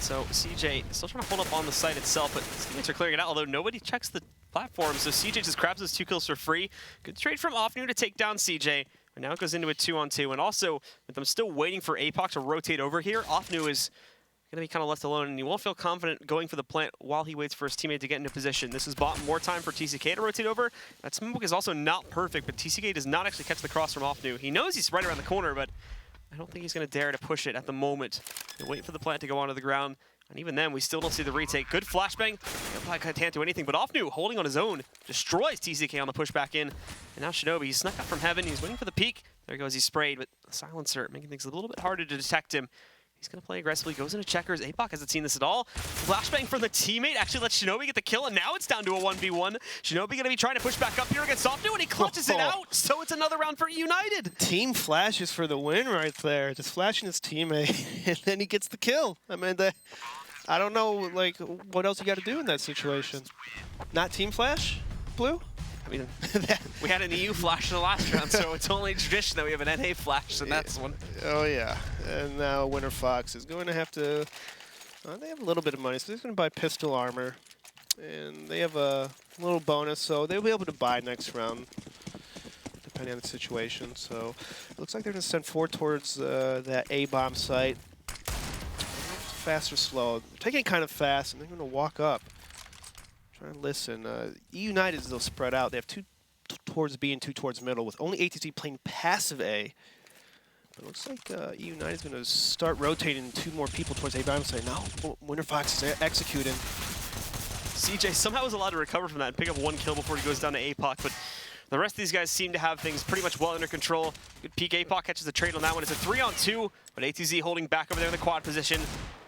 So CJ still trying to hold up on the site itself, but his teammates are clearing it out, although nobody checks the platform, so CJ just grabs his 2 kills for free. Good trade from Offnu to take down CJ, and now it goes into a 2-on-2, and also, with them still waiting for APOC to rotate over here, Offnu is going to be kind of left alone, and he won't feel confident going for the plant while he waits for his teammate to get into position. This has bought more time for TCK to rotate over. That smoke is also not perfect, but TCK does not actually catch the cross from Offnu. He knows he's right around the corner, but I don't think he's going to dare to push it at the moment. He'll wait for the plant to go onto the ground, and even then, we still don't see the retake. Good flashbang. Can't do anything, but Offnu, holding on his own, destroys TCK on the push back in. And now Shinobi, he's snuck up from heaven. He's waiting for the peek. There goes, he's sprayed, but the silencer making things a little bit harder to detect him. He's going to play aggressively, goes into checkers. APOC hasn't seen this at all. Flashbang from the teammate actually lets Shinobi get the kill, and now it's down to a 1v1. Shinobi going to be trying to push back up here against Offnu, and he clutches it out, so it's another round for eUnited. Team flashes for the win right there. Just flashing his teammate, and then he gets the kill. I mean, I don't know, like, what else you got to do in that situation. Not Team Flash, Blue? I mean, we had an EU flash in the last round, so it's only tradition that we have an NA flash in that one. Oh, yeah. And now Winterfox is going to have to... they have a little bit of money, so they're going to buy pistol armor. And they have a little bonus, so they'll be able to buy next round, depending on the situation. So it looks like they're going to send 4 towards that A-bomb site. Fast or slow? They're taking it kind of fast, and they're going to walk up. Try and listen. eUnited is they'll spread out. They have 2 towards B and 2 towards middle, with only ATC playing passive A. But it looks like eUnited is going to start rotating 2 more people towards A-bomb site. Now Winterfox is executing. CJ somehow was allowed to recover from that and pick up 1 kill before he goes down to APOC, but the rest of these guys seem to have things pretty much well under control. Good peek. APOC catches the trade on that one. It's a 3-on-2, but ATZ holding back over there in the quad position.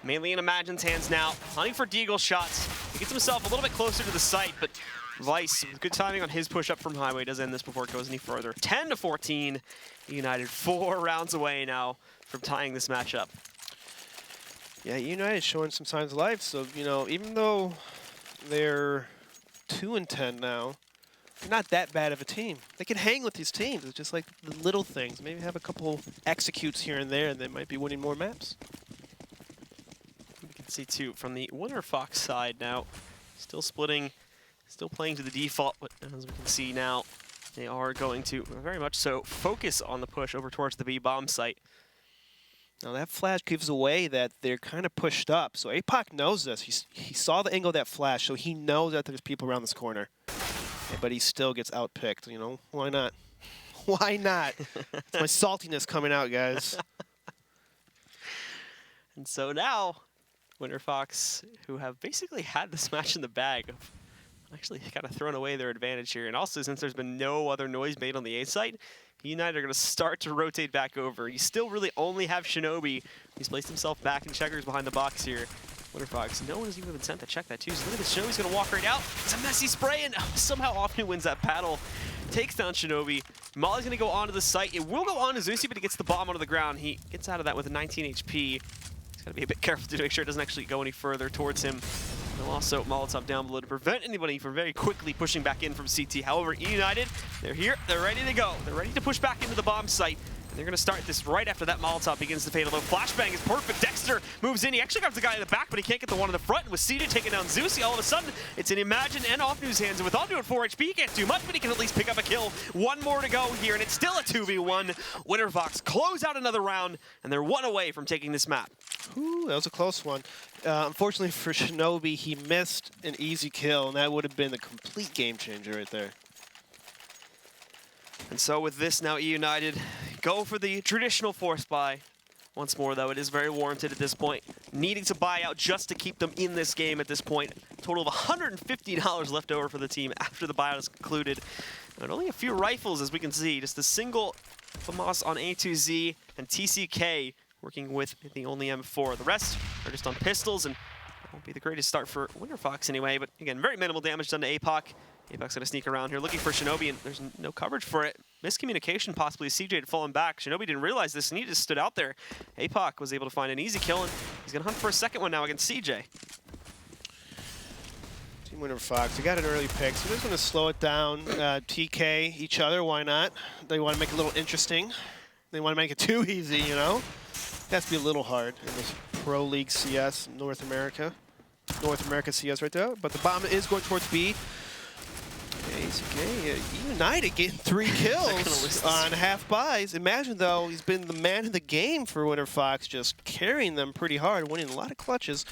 Mainly in Imagine's hands now, hunting for deagle shots. He gets himself a little bit closer to the site, but Vice, with good timing on his push up from Highway, does end this before it goes any further. 10-14, United 4 rounds away now from tying this matchup. Yeah, United showing some signs of life. So, you know, even though they're 2-10 now, they're not that bad of a team. They can hang with these teams. It's just like the little things. Maybe have a couple executes here and there, and they might be winning more maps. We can see, too, from the Winterfox side now, still splitting, still playing to the default, but as we can see now, they are going to very much so focus on the push over towards the B-bomb site. Now that flash gives away that they're kind of pushed up. So APOC knows this. He saw the angle of that flash, so he knows that there's people around this corner. But he still gets outpicked, you know? Why not? Why not? It's my saltiness coming out, guys. And so now, Winterfox, who have basically had this match in the bag, have actually kind of thrown away their advantage here. And also, since there's been no other noise made on the A site, United are going to start to rotate back over. You still really only have Shinobi. He's placed himself back in checkers behind the box here. Winterfox, no one has even been sent to check that too. So look at this, Shinobi's going to walk right out. It's a messy spray, and somehow Ofnu wins that battle. Takes down Shinobi. Molly's going to go onto the site. It will go on to Zusi, but he gets the bomb onto the ground. He gets out of that with a 19 HP. He's got to be a bit careful to make sure it doesn't actually go any further towards him. And also Molotov down below to prevent anybody from very quickly pushing back in from CT. However, United, they're here, they're ready to go. They're ready to push back into the bomb site. And they're going to start this right after that Molotov begins to fade. Although Flashbang is perfect. Dexter moves in. He actually grabs the guy in the back, but he can't get the one in the front. And with Cedar taking down Zusi, all of a sudden, it's in Imagine and Ofnu's hands. And with Ofnu at 4 HP, he can't do much, but he can at least pick up a kill. 1 more to go here, and it's still a 2v1. Winterfox close out another round, and they're 1 away from taking this map. Ooh, that was a close one. Unfortunately for Shinobi, he missed an easy kill, and that would have been the complete game changer right there. And so with this now, eUnited go for the traditional force buy. Once more, though, it is very warranted at this point. Needing to buy out just to keep them in this game at this point. A total of $150 left over for the team after the buyout is concluded. And only a few rifles, as we can see. Just a single FAMAS on A2Z and TCK working with the only M4. The rest are just on pistols, and that won't be the greatest start for Winterfox anyway. But again, very minimal damage done to APOC. APOC's going to sneak around here looking for Shinobi, and there's no coverage for it. Miscommunication possibly. CJ had fallen back. Shinobi didn't realize this, and he just stood out there. APOC was able to find an easy kill, and he's going to hunt for a second one now against CJ. Team Winterfox, they got an early pick, so they're just going to slow it down. TK each other, why not? They want to make it a little interesting. They want to make it too easy, you know? It has to be a little hard in this Pro League CS North America. North America CS right there, but the bomb is going towards B. Okay, United getting 3 kills on half buys. Imagine, though, he's been the man of the game for Winterfox, just carrying them pretty hard, winning a lot of clutches.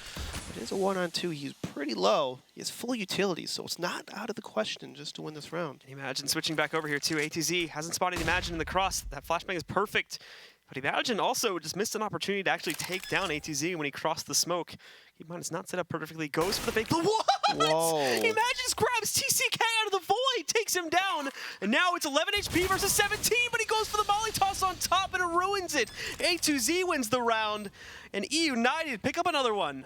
It is a 1-on-2. He's pretty low. He has full utility, so it's not out of the question just to win this round. Imagine switching back over here, too. A2Z hasn't spotted Imagine in the cross. That flashbang is perfect. But Imagine also just missed an opportunity to actually take down A2Z when he crossed the smoke. Keep in mind, it's not set up perfectly. Goes for the big... What? Whoa. Imagine just grabs TCK out of the void, takes him down. And now it's 11 HP versus 17, but he goes for the volley toss on top and it ruins it. A2Z wins the round, and eUnited pick up another one.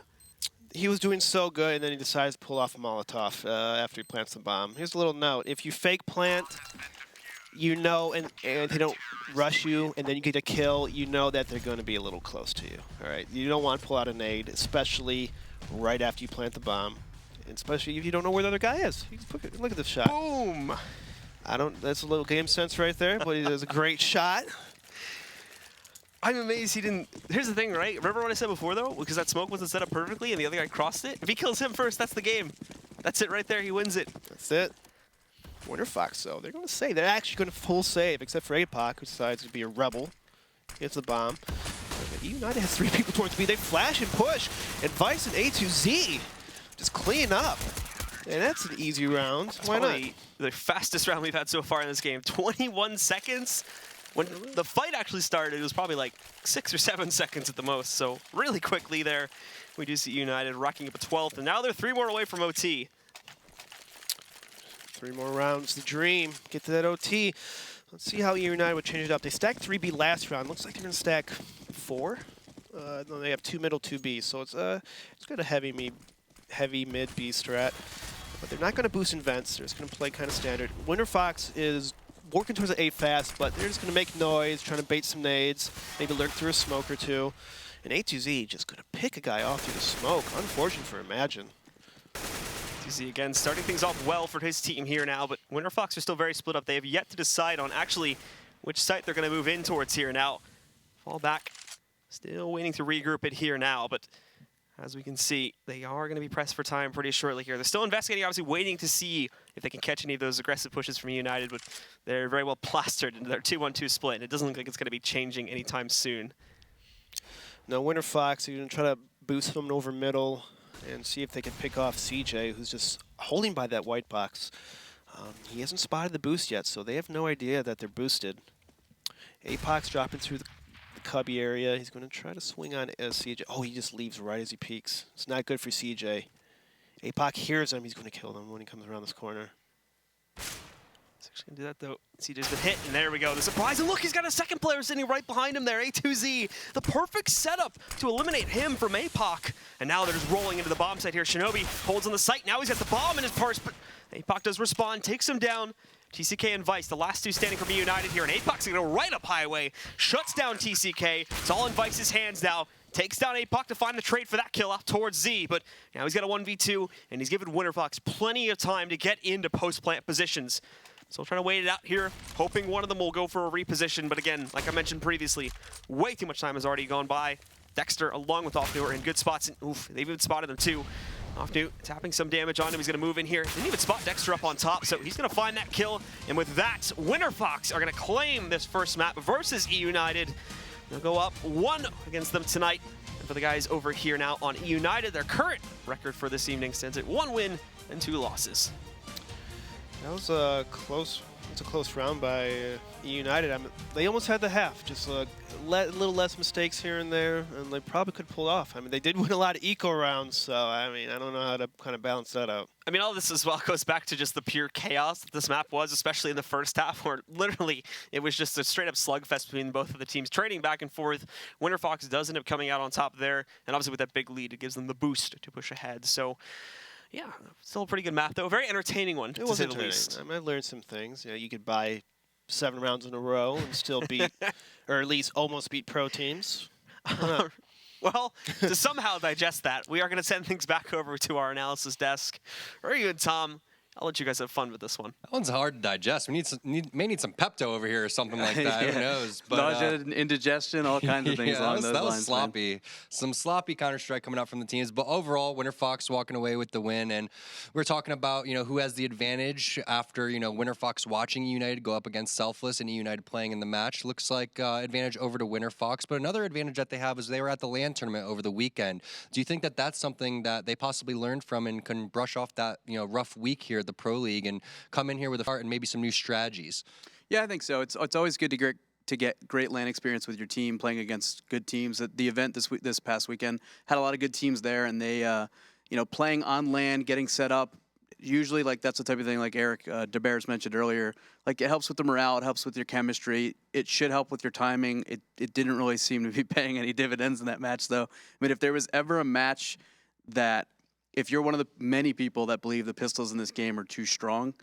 He was doing so good, and then he decides to pull off a Molotov after he plants the bomb. Here's a little note. If you fake plant, you know, and they don't rush you, and then you get a kill, you know that they're going to be a little close to you. All right, you don't want to pull out a nade, especially right after you plant the bomb, and especially if you don't know where the other guy is. Look at this shot. Boom! That's a little game sense right there, but he does a great shot. I'm amazed he didn't. Here's the thing, right? Remember what I said before, though? Because that smoke wasn't set up perfectly and the other guy crossed it? If he kills him first, that's the game. That's it right there. He wins it. That's it. Winterfox, though, they're going to save. They're actually going to full save, except for APOC, who decides to be a rebel. Gets the bomb. eUnited has 3 people towards B. They flash and push. And Vice and A2Z just clean up. And that's an easy round. That's Why not? The fastest round we've had so far in this game. 21 seconds. When the fight actually started, it was probably like 6 or 7 seconds at the most. So really quickly there, we do see eUnited racking up a 12th. And now they're 3 more away from OT. 3 more rounds, the dream. Get to that OT. Let's see how eUnited would change it up. They stacked 3B last round. Looks like they're going to stack 4. No, they have 2 middle, 2 B. So it's got a heavy mid B strat. But they're not going to boost in vents. They're just going to play kind of standard. Winterfox is working towards an A fast, but they're just going to make noise, trying to bait some nades, maybe lurk through a smoke or 2. And A2Z just going to pick a guy off through the smoke. Unfortunate for Imagine. A2Z again starting things off well for his team here now, but Winterfox are still very split up. They have yet to decide on actually which site they're going to move in towards here now. Fall back. Still waiting to regroup it here now, but as we can see, they are going to be pressed for time pretty shortly here. They're still investigating, obviously waiting to see if they can catch any of those aggressive pushes from eUnited, but they're very well plastered into their 2-1-2 split, and it doesn't look like it's going to be changing anytime soon. No, Winterfox are going to try to boost them over middle and see if they can pick off CJ, who's just holding by that white box. He hasn't spotted the boost yet, so they have no idea that they're boosted. APOC's dropping through the cubby area. He's going to try to swing on CJ. Oh, he just leaves right as he peeks. It's not good for CJ. APOC hears him. He's going to kill them when he comes around this corner. He's actually going to do that, though. CJ's been hit, and there we go. The surprise, and look, he's got a second player sitting right behind him there, A2Z. The perfect setup to eliminate him from APOC. And now they're just rolling into the bomb site here. Shinobi holds on the site. Now he's got the bomb in his purse, but APOC does respond, takes him down. TCK and Vice, the last 2 standing from eUnited here, and APOC's going to go right up highway, shuts down TCK. It's all in Vice's hands now. Takes down APOC to find the trade for that kill off towards Z, but now he's got a 1v2, and he's given Winterfox plenty of time to get into post-plant positions. So trying to wait it out here, hoping one of them will go for a reposition, but again, like I mentioned previously, way too much time has already gone by. Dexter, along with Offnu, are in good spots, and oof, they've even spotted them too. Offnu tapping some damage on him. He's going to move in here. Didn't even spot Dexter up on top, so he's going to find that kill. And with that, Winterfox are going to claim this first map versus eUnited. They'll go up 1 against them tonight. And for the guys over here now on eUnited, their current record for this evening stands at 1 win and 2 losses. That was a close. It's a close round by eUnited. They almost had the half. Just a little less mistakes here and there, and they probably could pull off. I mean, they did win a lot of eco rounds, so I mean, I don't know how to kind of balance that out. I mean, all this as well goes back to just the pure chaos that this map was, especially in the first half, where literally it was just a straight-up slugfest between both of the teams, trading back and forth. Winterfox does end up coming out on top there, and obviously with that big lead, it gives them the boost to push ahead. So, yeah, still a pretty good map, though. A very entertaining one, to say the least. I mean, I learned some things. You know, you could buy 7 rounds in a row and still beat, or at least almost beat pro teams. Well, to somehow digest that, we are going to send things back over to our analysis desk. Very good, Tom. I'll let you guys have fun with this one. That one's hard to digest. We may need some Pepto over here or something like that. Yeah. Who knows? But, nausea, indigestion, all kinds of things along those lines. That was sloppy. Man. Some sloppy Counter-Strike coming out from the teams. But overall, Winterfox walking away with the win. And we're talking about, who has the advantage after, Winterfox watching eUnited go up against Selfless and eUnited playing in the match. Looks like advantage over to Winterfox. But another advantage that they have is they were at the LAN tournament over the weekend. Do you think that that's something that they possibly learned from and can brush off that, rough week here at the Pro League and come in here with a heart and maybe some new strategies? Yeah, I think so. It's always good to get great LAN experience with your team playing against good teams. The event this past weekend had a lot of good teams there, and they playing on LAN, getting set up. Usually, like, that's the type of thing, like Eric DeBears mentioned earlier. Like, it helps with the morale, it helps with your chemistry. It should help with your timing. It didn't really seem to be paying any dividends in that match, though. I mean, if there was ever a match that, if you're one of the many people that believe the pistols in this game are too strong,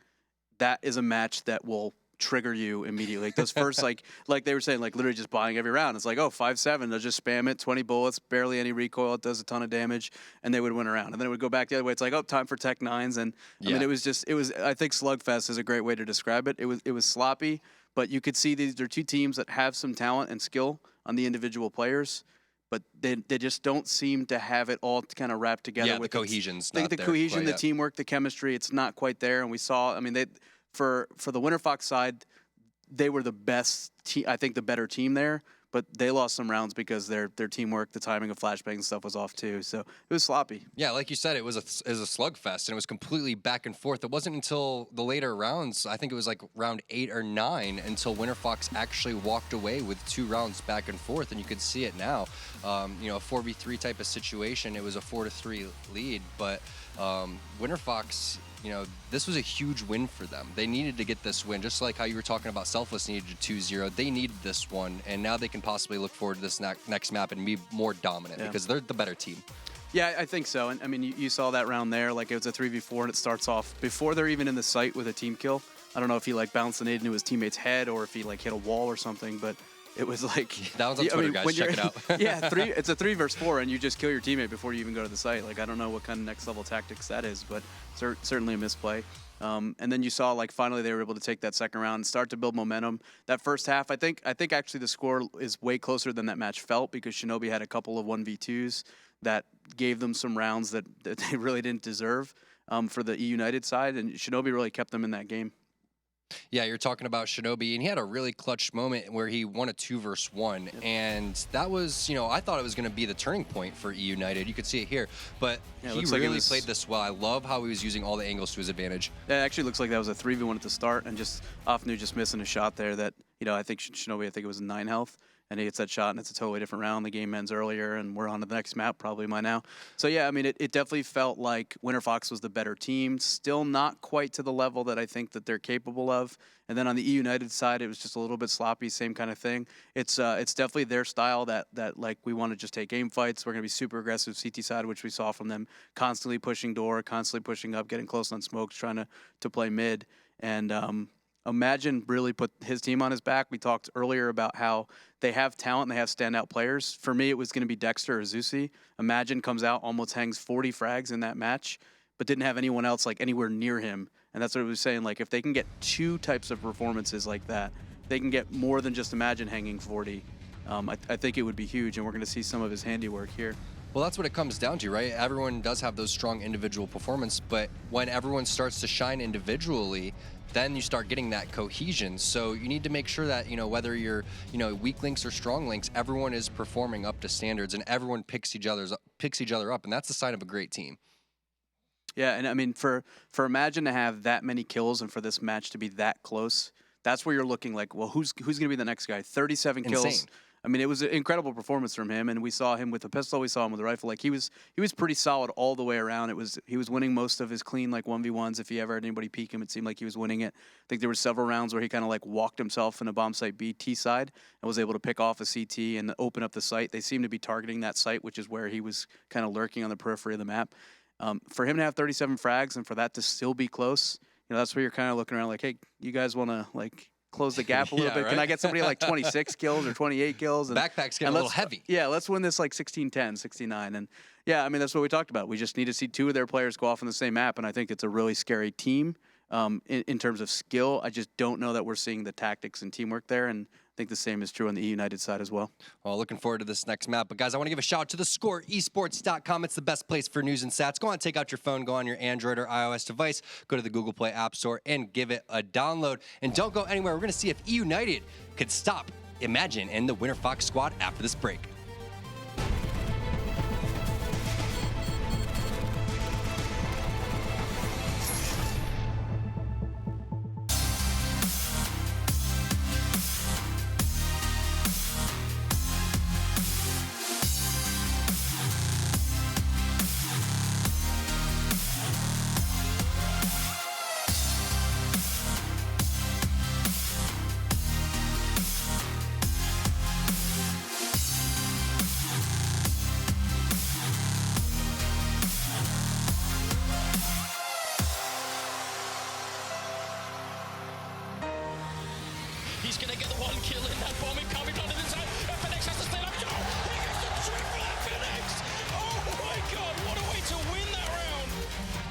that is a match that will trigger you immediately. Like those first, like they were saying, like literally just buying every round. It's like, oh, 5-7, they'll just spam it, 20 bullets, barely any recoil, it does a ton of damage, and they would win a round. And then it would go back the other way. It's like, oh, time for Tech 9s. And I mean, it was, I think Slugfest is a great way to describe it. It was sloppy, but you could see these are two teams that have some talent and skill on the individual players, but they just don't seem to have it all kind of wrapped together. Yeah, with the cohesion's I think not the there cohesion, quite the yet. teamwork, the chemistry, it's not quite there. And we saw, I mean, for the Winterfox side, they were the best team, I think the better team there, but they lost some rounds because their teamwork, the timing of flashbangs and stuff was off too. So it was sloppy. Yeah, like you said, it was a slugfest, and it was completely back and forth. It wasn't until the later rounds, I think it was like round 8 or 9, until Winterfox actually walked away with 2 rounds back and forth, and you could see it now. You know, a 4v3 type of situation. It was a 4-3 lead, but Winterfox, you know, this was a huge win for them. They needed to get this win, just like how you were talking about Selfless needed a 2-0. They needed this one, and now they can possibly look forward to this next map and be more dominant because they're the better team. Yeah, I think so. And I mean, you saw that round there, like it was a 3v4, and it starts off before they're even in the site with a team kill. I don't know if he like bounced an nade into his teammate's head or if he like hit a wall or something, but it was like that was on Twitter, guys. Check it out. Yeah, it's a 3 versus 4, and you just kill your teammate before you even go to the site. Like I don't know what kind of next level tactics that is, but certainly a misplay. And then you saw like finally they were able to take that second round and start to build momentum. That first half, I think actually the score is way closer than that match felt because Shinobi had a couple of 1v2s that gave them some rounds that they really didn't deserve for the eUnited side, and Shinobi really kept them in that game. Yeah, you're talking about Shinobi, and he had a really clutch moment where he won a 2 versus 1, and that was, you know, I thought it was going to be the turning point for eUnited. You could see it here, but he really played this well. I love how he was using all the angles to his advantage. It actually looks like that was a 3v1 at the start, and just Afnu just missing a shot there that, you know, I think Shinobi, I think it was 9 health. And he gets that shot, and it's a totally different round. The game ends earlier, and we're on to the next map probably by now. So, yeah, I mean, it definitely felt like Winterfox was the better team. Still not quite to the level that I think that they're capable of. And then on the eUnited side, it was just a little bit sloppy, same kind of thing. It's definitely their style that like we want to just take game fights. We're going to be super aggressive CT side, which we saw from them constantly pushing door, constantly pushing up, getting close on smokes, trying to play mid. And Imagine really put his team on his back. We talked earlier about how they have talent and they have standout players. For me, it was going to be Dexter or Zusi. Imagine comes out, almost hangs 40 frags in that match, but didn't have anyone else like anywhere near him. And that's what I was saying. Like if they can get 2 types of performances like that, they can get more than just Imagine hanging 40. I think it would be huge, and we're going to see some of his handiwork here. Well, that's what it comes down to, right? Everyone does have those strong individual performance, but when everyone starts to shine individually, then you start getting that cohesion. So you need to make sure that, you know, whether you're, you know, weak links or strong links, everyone is performing up to standards and everyone picks each other up, and that's the sign of a great team. Yeah, and I mean, for Imagine to have that many kills and for this match to be that close, that's where you're looking like, well, who's going to be the next guy? 37 kills. Insane. I mean, it was an incredible performance from him, and we saw him with a pistol, we saw him with a rifle. Like he was pretty solid all the way around. He was winning most of his clean like 1v1s. If he ever had anybody peek him, it seemed like he was winning it. I think there were several rounds where he kind of like walked himself in a bomb site B T side and was able to pick off a CT and open up the site. They seemed to be targeting that site, which is where he was kind of lurking on the periphery of the map. For him to have 37 frags and for that to still be close, you know, that's where you're kind of looking around like, hey, you guys want to like close the gap a little bit? Right? Can I get somebody like 26 kills or 28 kills? And, Backpack's getting a little heavy. Yeah, let's win this like 16-10, 16-9. And yeah, I mean, that's what we talked about. We just need to see 2 of their players go off on the same map, and I think it's a really scary team in terms of skill. I just don't know that we're seeing the tactics and teamwork there, and I think the same is true on the eUnited side as well. Well, looking forward to this next map. But guys, I want to give a shout out to thescoreesports.com. It's the best place for news and stats. Go on, take out your phone, go on your Android or iOS device, go to the Google Play App Store and give it a download. And don't go anywhere. We're going to see if eUnited could stop Imagine and the Winterfox squad after this break. He's going to get the one kill in. That bomb coming down to the side. FNX has to stay up. Oh, he gets the triple FNX. Oh my God, what a way to win that round.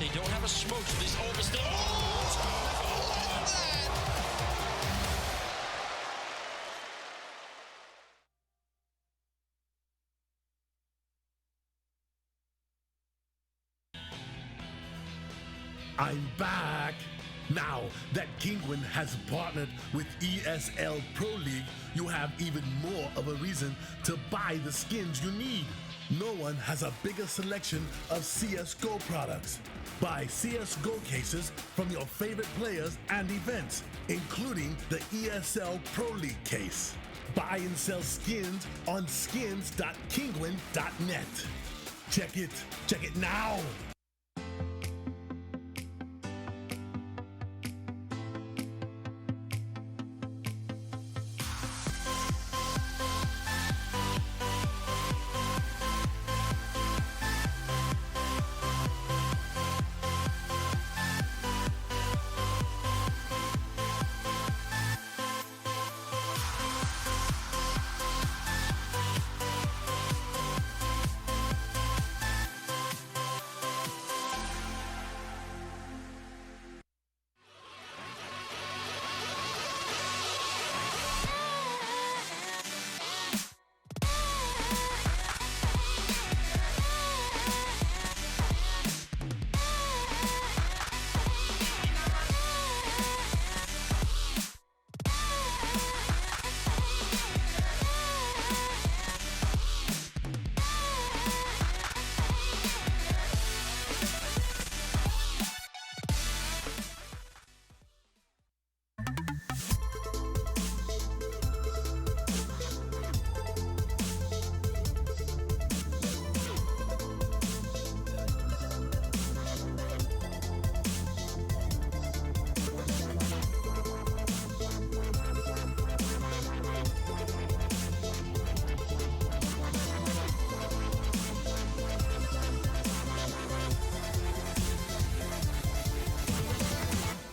They don't have a smoke, so this over still. Oh, I'm back! Now that Kinguin has partnered with ESL Pro League, you have even more of a reason to buy the skins you need. No one has a bigger selection of CSGO products. Buy CSGO cases from your favorite players and events, including the ESL Pro League case. Buy and sell skins on skins.kinguin.net. Check it now!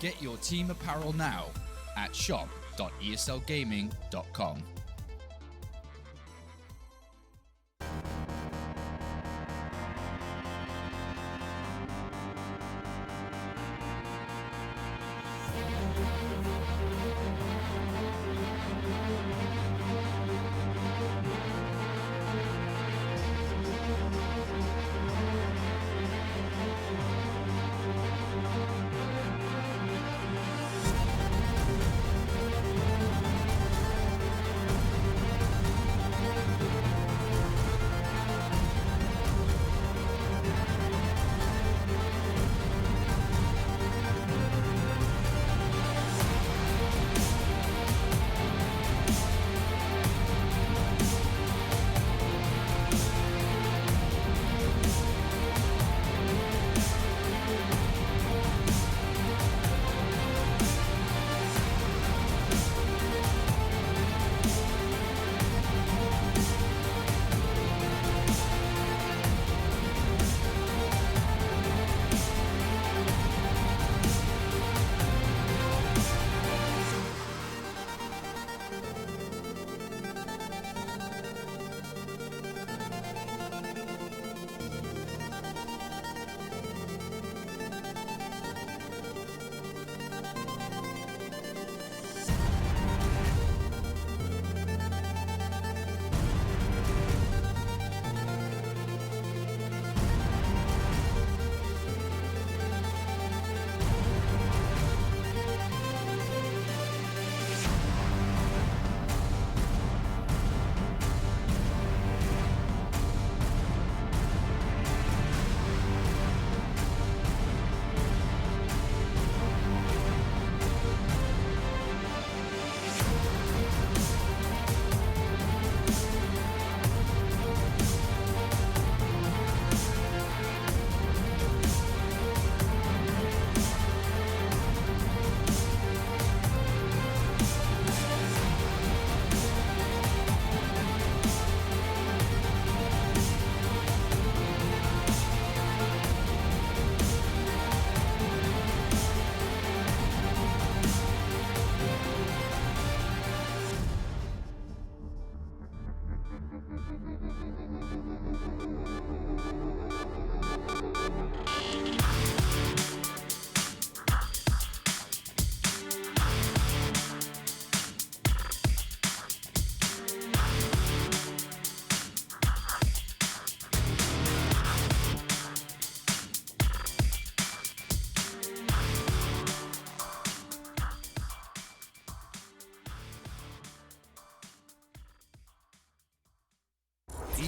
Get your team apparel now at shop.eslgaming.com.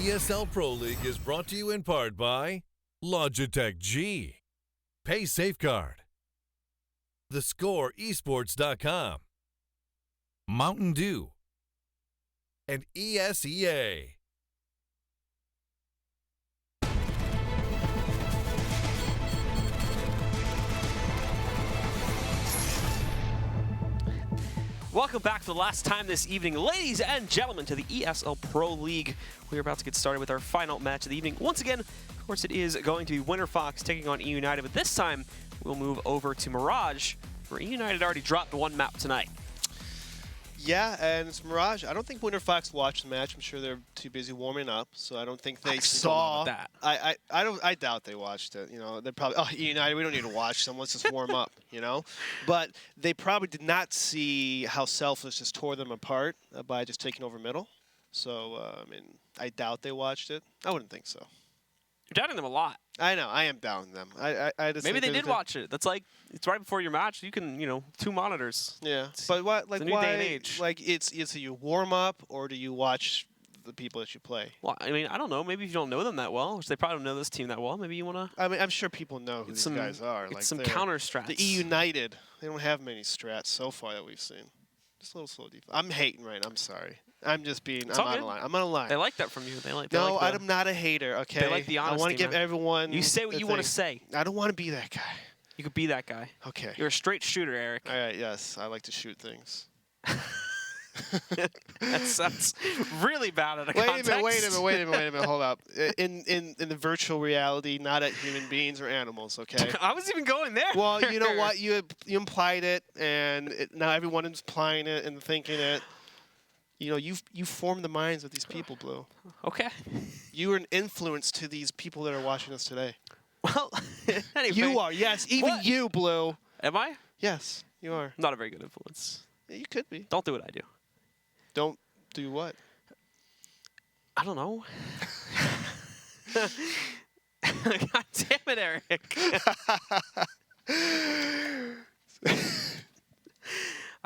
ESL Pro League is brought to you in part by Logitech G, Pay Safeguard, TheScoreEsports.com, Mountain Dew, and ESEA. Welcome back for the last time this evening, ladies and gentlemen, to the ESL Pro League. We're about to get started with our final match of the evening. Once again, of course, it is going to be Winterfox taking on eUnited, but this time we'll move over to Mirage, where eUnited already dropped one map tonight. Yeah, and it's Mirage. I don't think Winterfox watched the match. I'm sure they're too busy warming up, so I don't think they saw that. I doubt they watched it. You know, they're probably, oh, United, we don't need to watch them. Let's just warm up. You know, but they probably did not see how Selfless just tore them apart by just taking over middle. So I mean, I doubt they watched it. I wouldn't think so. You're doubting them a lot. I know. I am doubting them. I just maybe think they did watch it. That's like, it's right before your match. You can, you know, 2 monitors. Yeah, but what, like, it's a new why? day and age. Like, it's you warm up or do you watch the people that you play? Well, I mean, I don't know. Maybe if you don't know them that well, which they probably don't know this team that well, maybe you want to. I mean, I'm sure people know who these guys are. It's like some counter strats. The eUnited. They don't have many strats so far that we've seen. Just a little slow defense. I'm hating right now. I'm sorry. I'm just being. I'm on a line. I'm on a line. They like that from you. They like. No, I'm not a hater. Okay. They like the honesty. I want to give everyone. You say what you want to say. I don't want to be that guy. You could be that guy. Okay. You're a straight shooter, Eric. All right. Yes, I like to shoot things. That sounds really bad in a context. Wait a minute. Hold up. In the virtual reality, not at human beings or animals. Okay. I was even going there. Well, you know what? You implied it, and now everyone is implying it and thinking it. You know, you form the minds of these people, Blue. Okay. You are an influence to these people that are watching us today. Well, anyway. You are, yes. Even you, Blue. Am I? Yes, you are. Not a very good influence. Yeah, you could be. Don't do what I do. Don't do what? I don't know. God damn it, Eric.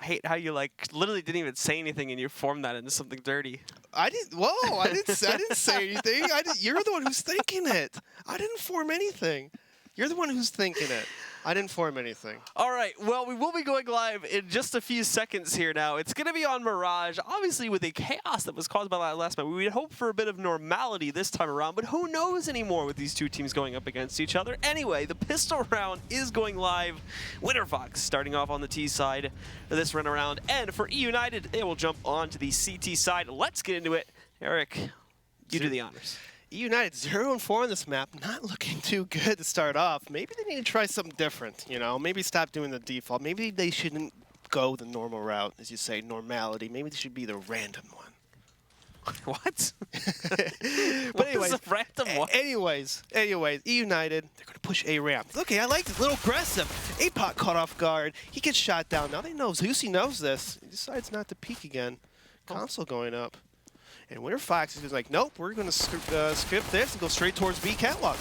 I hate how you literally didn't even say anything and you formed that into something dirty. I didn't. Whoa! I didn't say anything. You're the one who's thinking it. I didn't form anything. You're the one who's thinking it. I didn't form anything. All right. Well, we will be going live in just a few seconds here now. It's going to be on Mirage. Obviously, with the chaos that was caused by that last match, we would hope for a bit of normality this time around, but who knows anymore with these two teams going up against each other. Anyway, the pistol round is going live. Winterfox starting off on the T side for this run around, and for eUnited, they will jump on to the CT side. Let's get into it. Eric, you do the honors. eUnited 0-4 on this map, not looking too good to start off. Maybe they need to try something different, you know? Maybe stop doing the default. Maybe they shouldn't go the normal route, as you say, normality. Maybe they should be the random one. What? But anyways, random one? Anyways, eUnited, they're going to push A ramp. Okay, I like this, a little aggressive. APOC caught off guard. He gets shot down. Now they know, Zusi knows this. He decides not to peek again. Console going up. And Winterfox is just like, nope, we're going to script this and go straight towards B catwalk.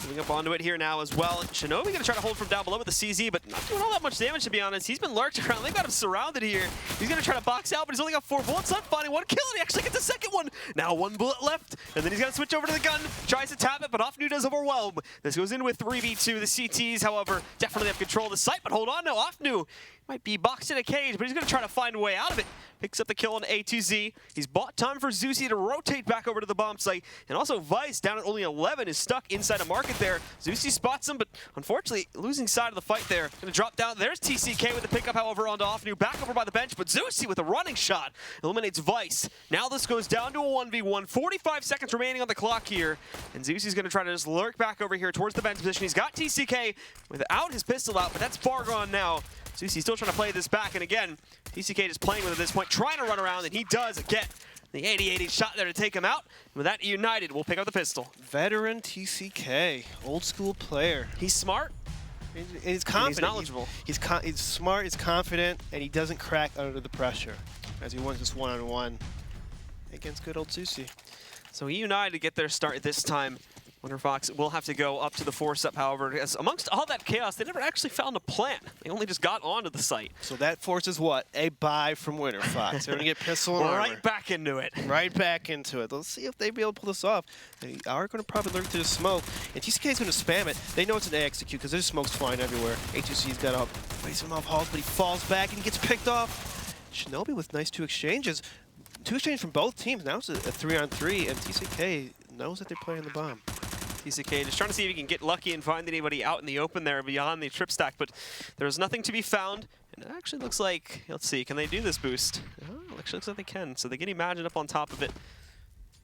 Moving up onto it here now as well. Shinobi going to try to hold from down below with the CZ, but not doing all that much damage, to be honest. He's been lurked around. They've got him surrounded here. He's going to try to box out, but he's only got 4 bullets left. Finding 1 kill, and he actually gets the second one. Now 1 bullet left, and then he's going to switch over to the gun. Tries to tap it, but Offnu does overwhelm. This goes in with 3v2. The CTs, however, definitely have control of the site, but hold on now. Offnu might be boxed in a cage, but he's going to try to find a way out of it. Picks up the kill on A2Z. He's bought time for Zusi to rotate back over to the bomb site. And also Vice, down at only 11, is stuck inside a market there. Zusi spots him, but unfortunately, losing side of the fight there. Going to drop down. There's TCK with the pickup, however, onto Offnu. Back over by the bench, but Zusi with a running shot eliminates Vice. Now this goes down to a 1v1. 45 seconds remaining on the clock here. And Zusi's going to try to just lurk back over here towards the bench position. He's got TCK without his pistol out, but that's far gone now. Zusi still trying to play this back, and again, TCK just playing with it at this point, trying to run around, and he does get the 80-80 shot there to take him out. And with that, eUnited will pick up the pistol. Veteran TCK, old school player. He's smart. And he's confident. He's knowledgeable. He's smart, he's confident, and he doesn't crack under the pressure, as he wins just one-on-one against good old Zusi. So eUnited get their start this time. Winterfox will have to go up to the force-up, however, as amongst all that chaos, they never actually found a plan. They only just got onto the site. So that forces what? A buy from Winterfox. They're going to get pistol and armor. Right back into it. Right back into it. Let's see if they be able to pull this off. They are going to probably lurk through the smoke, and TCK is going to spam it. They know it's an A execute because there's smokes flying everywhere. A2C's got up, waits him off halls, but he falls back and gets picked off. Shinobi with nice 2 exchanges. 2 exchanges from both teams. Now it's a 3-on-3, and TCK knows that they're playing the bomb. TCK just trying to see if he can get lucky and find anybody out in the open there beyond the trip stack, but there's nothing to be found. And it actually looks like, let's see, can they do this boost? Oh, actually looks like they can. So they get Imagine up on top of it.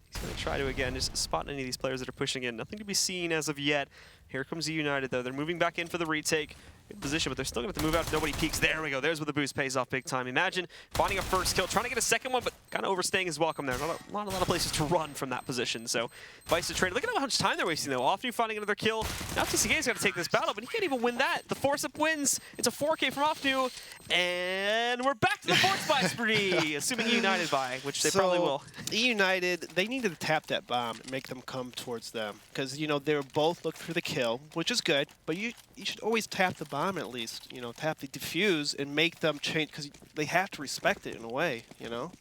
He's going to try to, again, just spot any of these players that are pushing in. Nothing to be seen as of yet. Here comes eUnited, though. They're moving back in for the retake. Good position, but they're still going to have to move out. Nobody peeks. There we go. There's where the boost pays off big time. Imagine finding a first kill, trying to get a second one, but kind of overstaying his welcome there. Not a lot of places to run from that position. So Vice to trade. Look at how much time they're wasting, though. Offnu finding another kill. Now TCK's got to take this battle, but he can't even win that. The force-up wins. It's a 4K from Offnu, and we're back to the force buy spree, assuming eUnited buy, which they probably will. eUnited, they needed to tap that bomb and make them come towards them because, you know, they were both looking for the kill, which is good, but you should always tap the bomb at least. You know, tap the defuse and make them change because they have to respect it in a way, you know?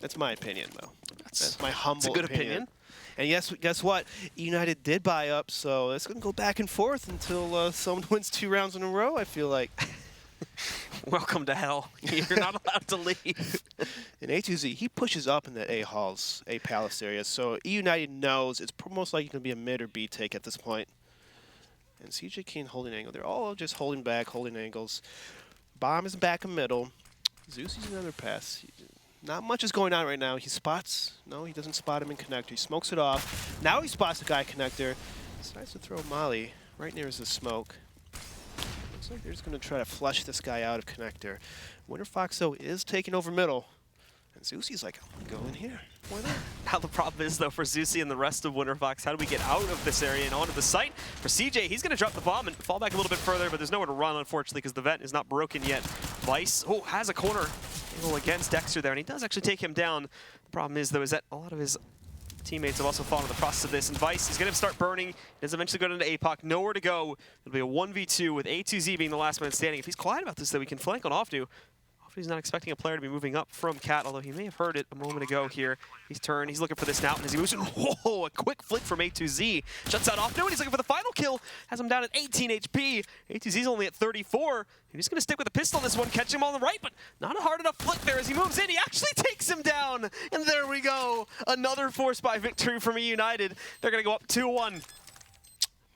That's my opinion, though. That's my humble opinion. It's a good opinion. And yes, guess what? United did buy up, so it's going to go back and forth until someone wins 2 rounds in a row, I feel like. Welcome to hell. You're not allowed to leave. And A2Z, he pushes up in the A halls, A palace area, so eUnited knows it's most likely going to be a mid or B take at this point. And CJ Keen holding angle. They're all just holding back, holding angles. Bomb is back in middle. Zeusie's another pass. Not much is going on right now. He spots. No, he doesn't spot him in connector. He smokes it off. Now he spots the guy connector. Decides to throw Molly right near the smoke. Looks like they're just going to try to flush this guy out of connector. Winterfox, though, is taking over middle. And Zeusie's like, I'm going to go in here. Why not? Now the problem is, though, for Zusi and the rest of Winterfox, how do we get out of this area and onto the site? For CJ, he's going to drop the bomb and fall back a little bit further, but there's nowhere to run, unfortunately, because the vent is not broken yet. Vice, has a corner angle against Dexter there, and he does actually take him down. The problem is, though, is that a lot of his teammates have also fallen in the process of this, and Vice is going to start burning. He does eventually go into APOC, nowhere to go. It'll be a 1v2 with A2Z being the last man standing. If he's quiet about this, though, we can flank on Offnu. He's not expecting a player to be moving up from Cat, although he may have heard it a moment ago here. He's turned, he's looking for this now, and as he moves in, whoa, a quick flick from A2Z. Shuts out Offnu, and he's looking for the final kill. Has him down at 18 HP. A2Z's only at 34. He's just going to stick with the pistol on this one, catch him on the right, but not a hard enough flick there as he moves in. He actually takes him down, and there we go. Another force buy victory from eUnited. They're going to go up 2-1.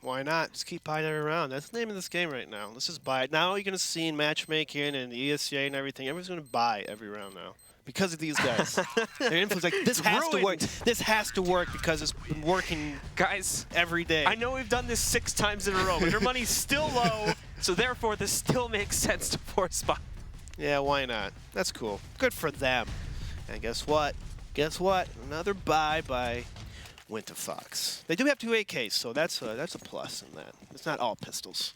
Why not? Just keep buying every round. That's the name of this game right now. Let's just buy it. Now you're going to see in matchmaking and the ESCA and everything, everyone's going to buy every round now because of these guys. Their influence, like, this has to work. This has to work because it's been working, guys, every day. I know we've done this 6 times in a row, but your money's still low, so therefore this still makes sense to force buy. Yeah, why not? That's cool. Good for them. And guess what? Guess what? Another buy by Winterfox. They do have 2 AKs, so that's a plus in that. It's not all pistols.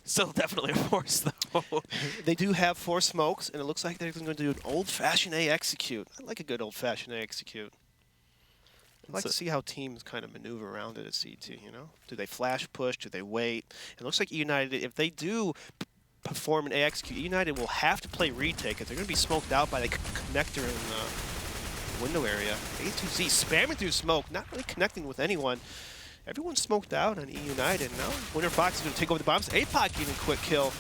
Still definitely a force, though. They do have 4 smokes, and it looks like they're going to do an old-fashioned A execute. I like a good old-fashioned A execute. I'd like to see how teams kind of maneuver around it at C2, you know? Do they flash push? Do they wait? It looks like eUnited, if they do perform an A execute, eUnited will have to play retake because they're going to be smoked out by the connector in window area. A2Z spamming through smoke, not really connecting with anyone. Everyone's smoked out on eUnited. Now Winterfox is going to take over the bombs. APOC getting a quick kill.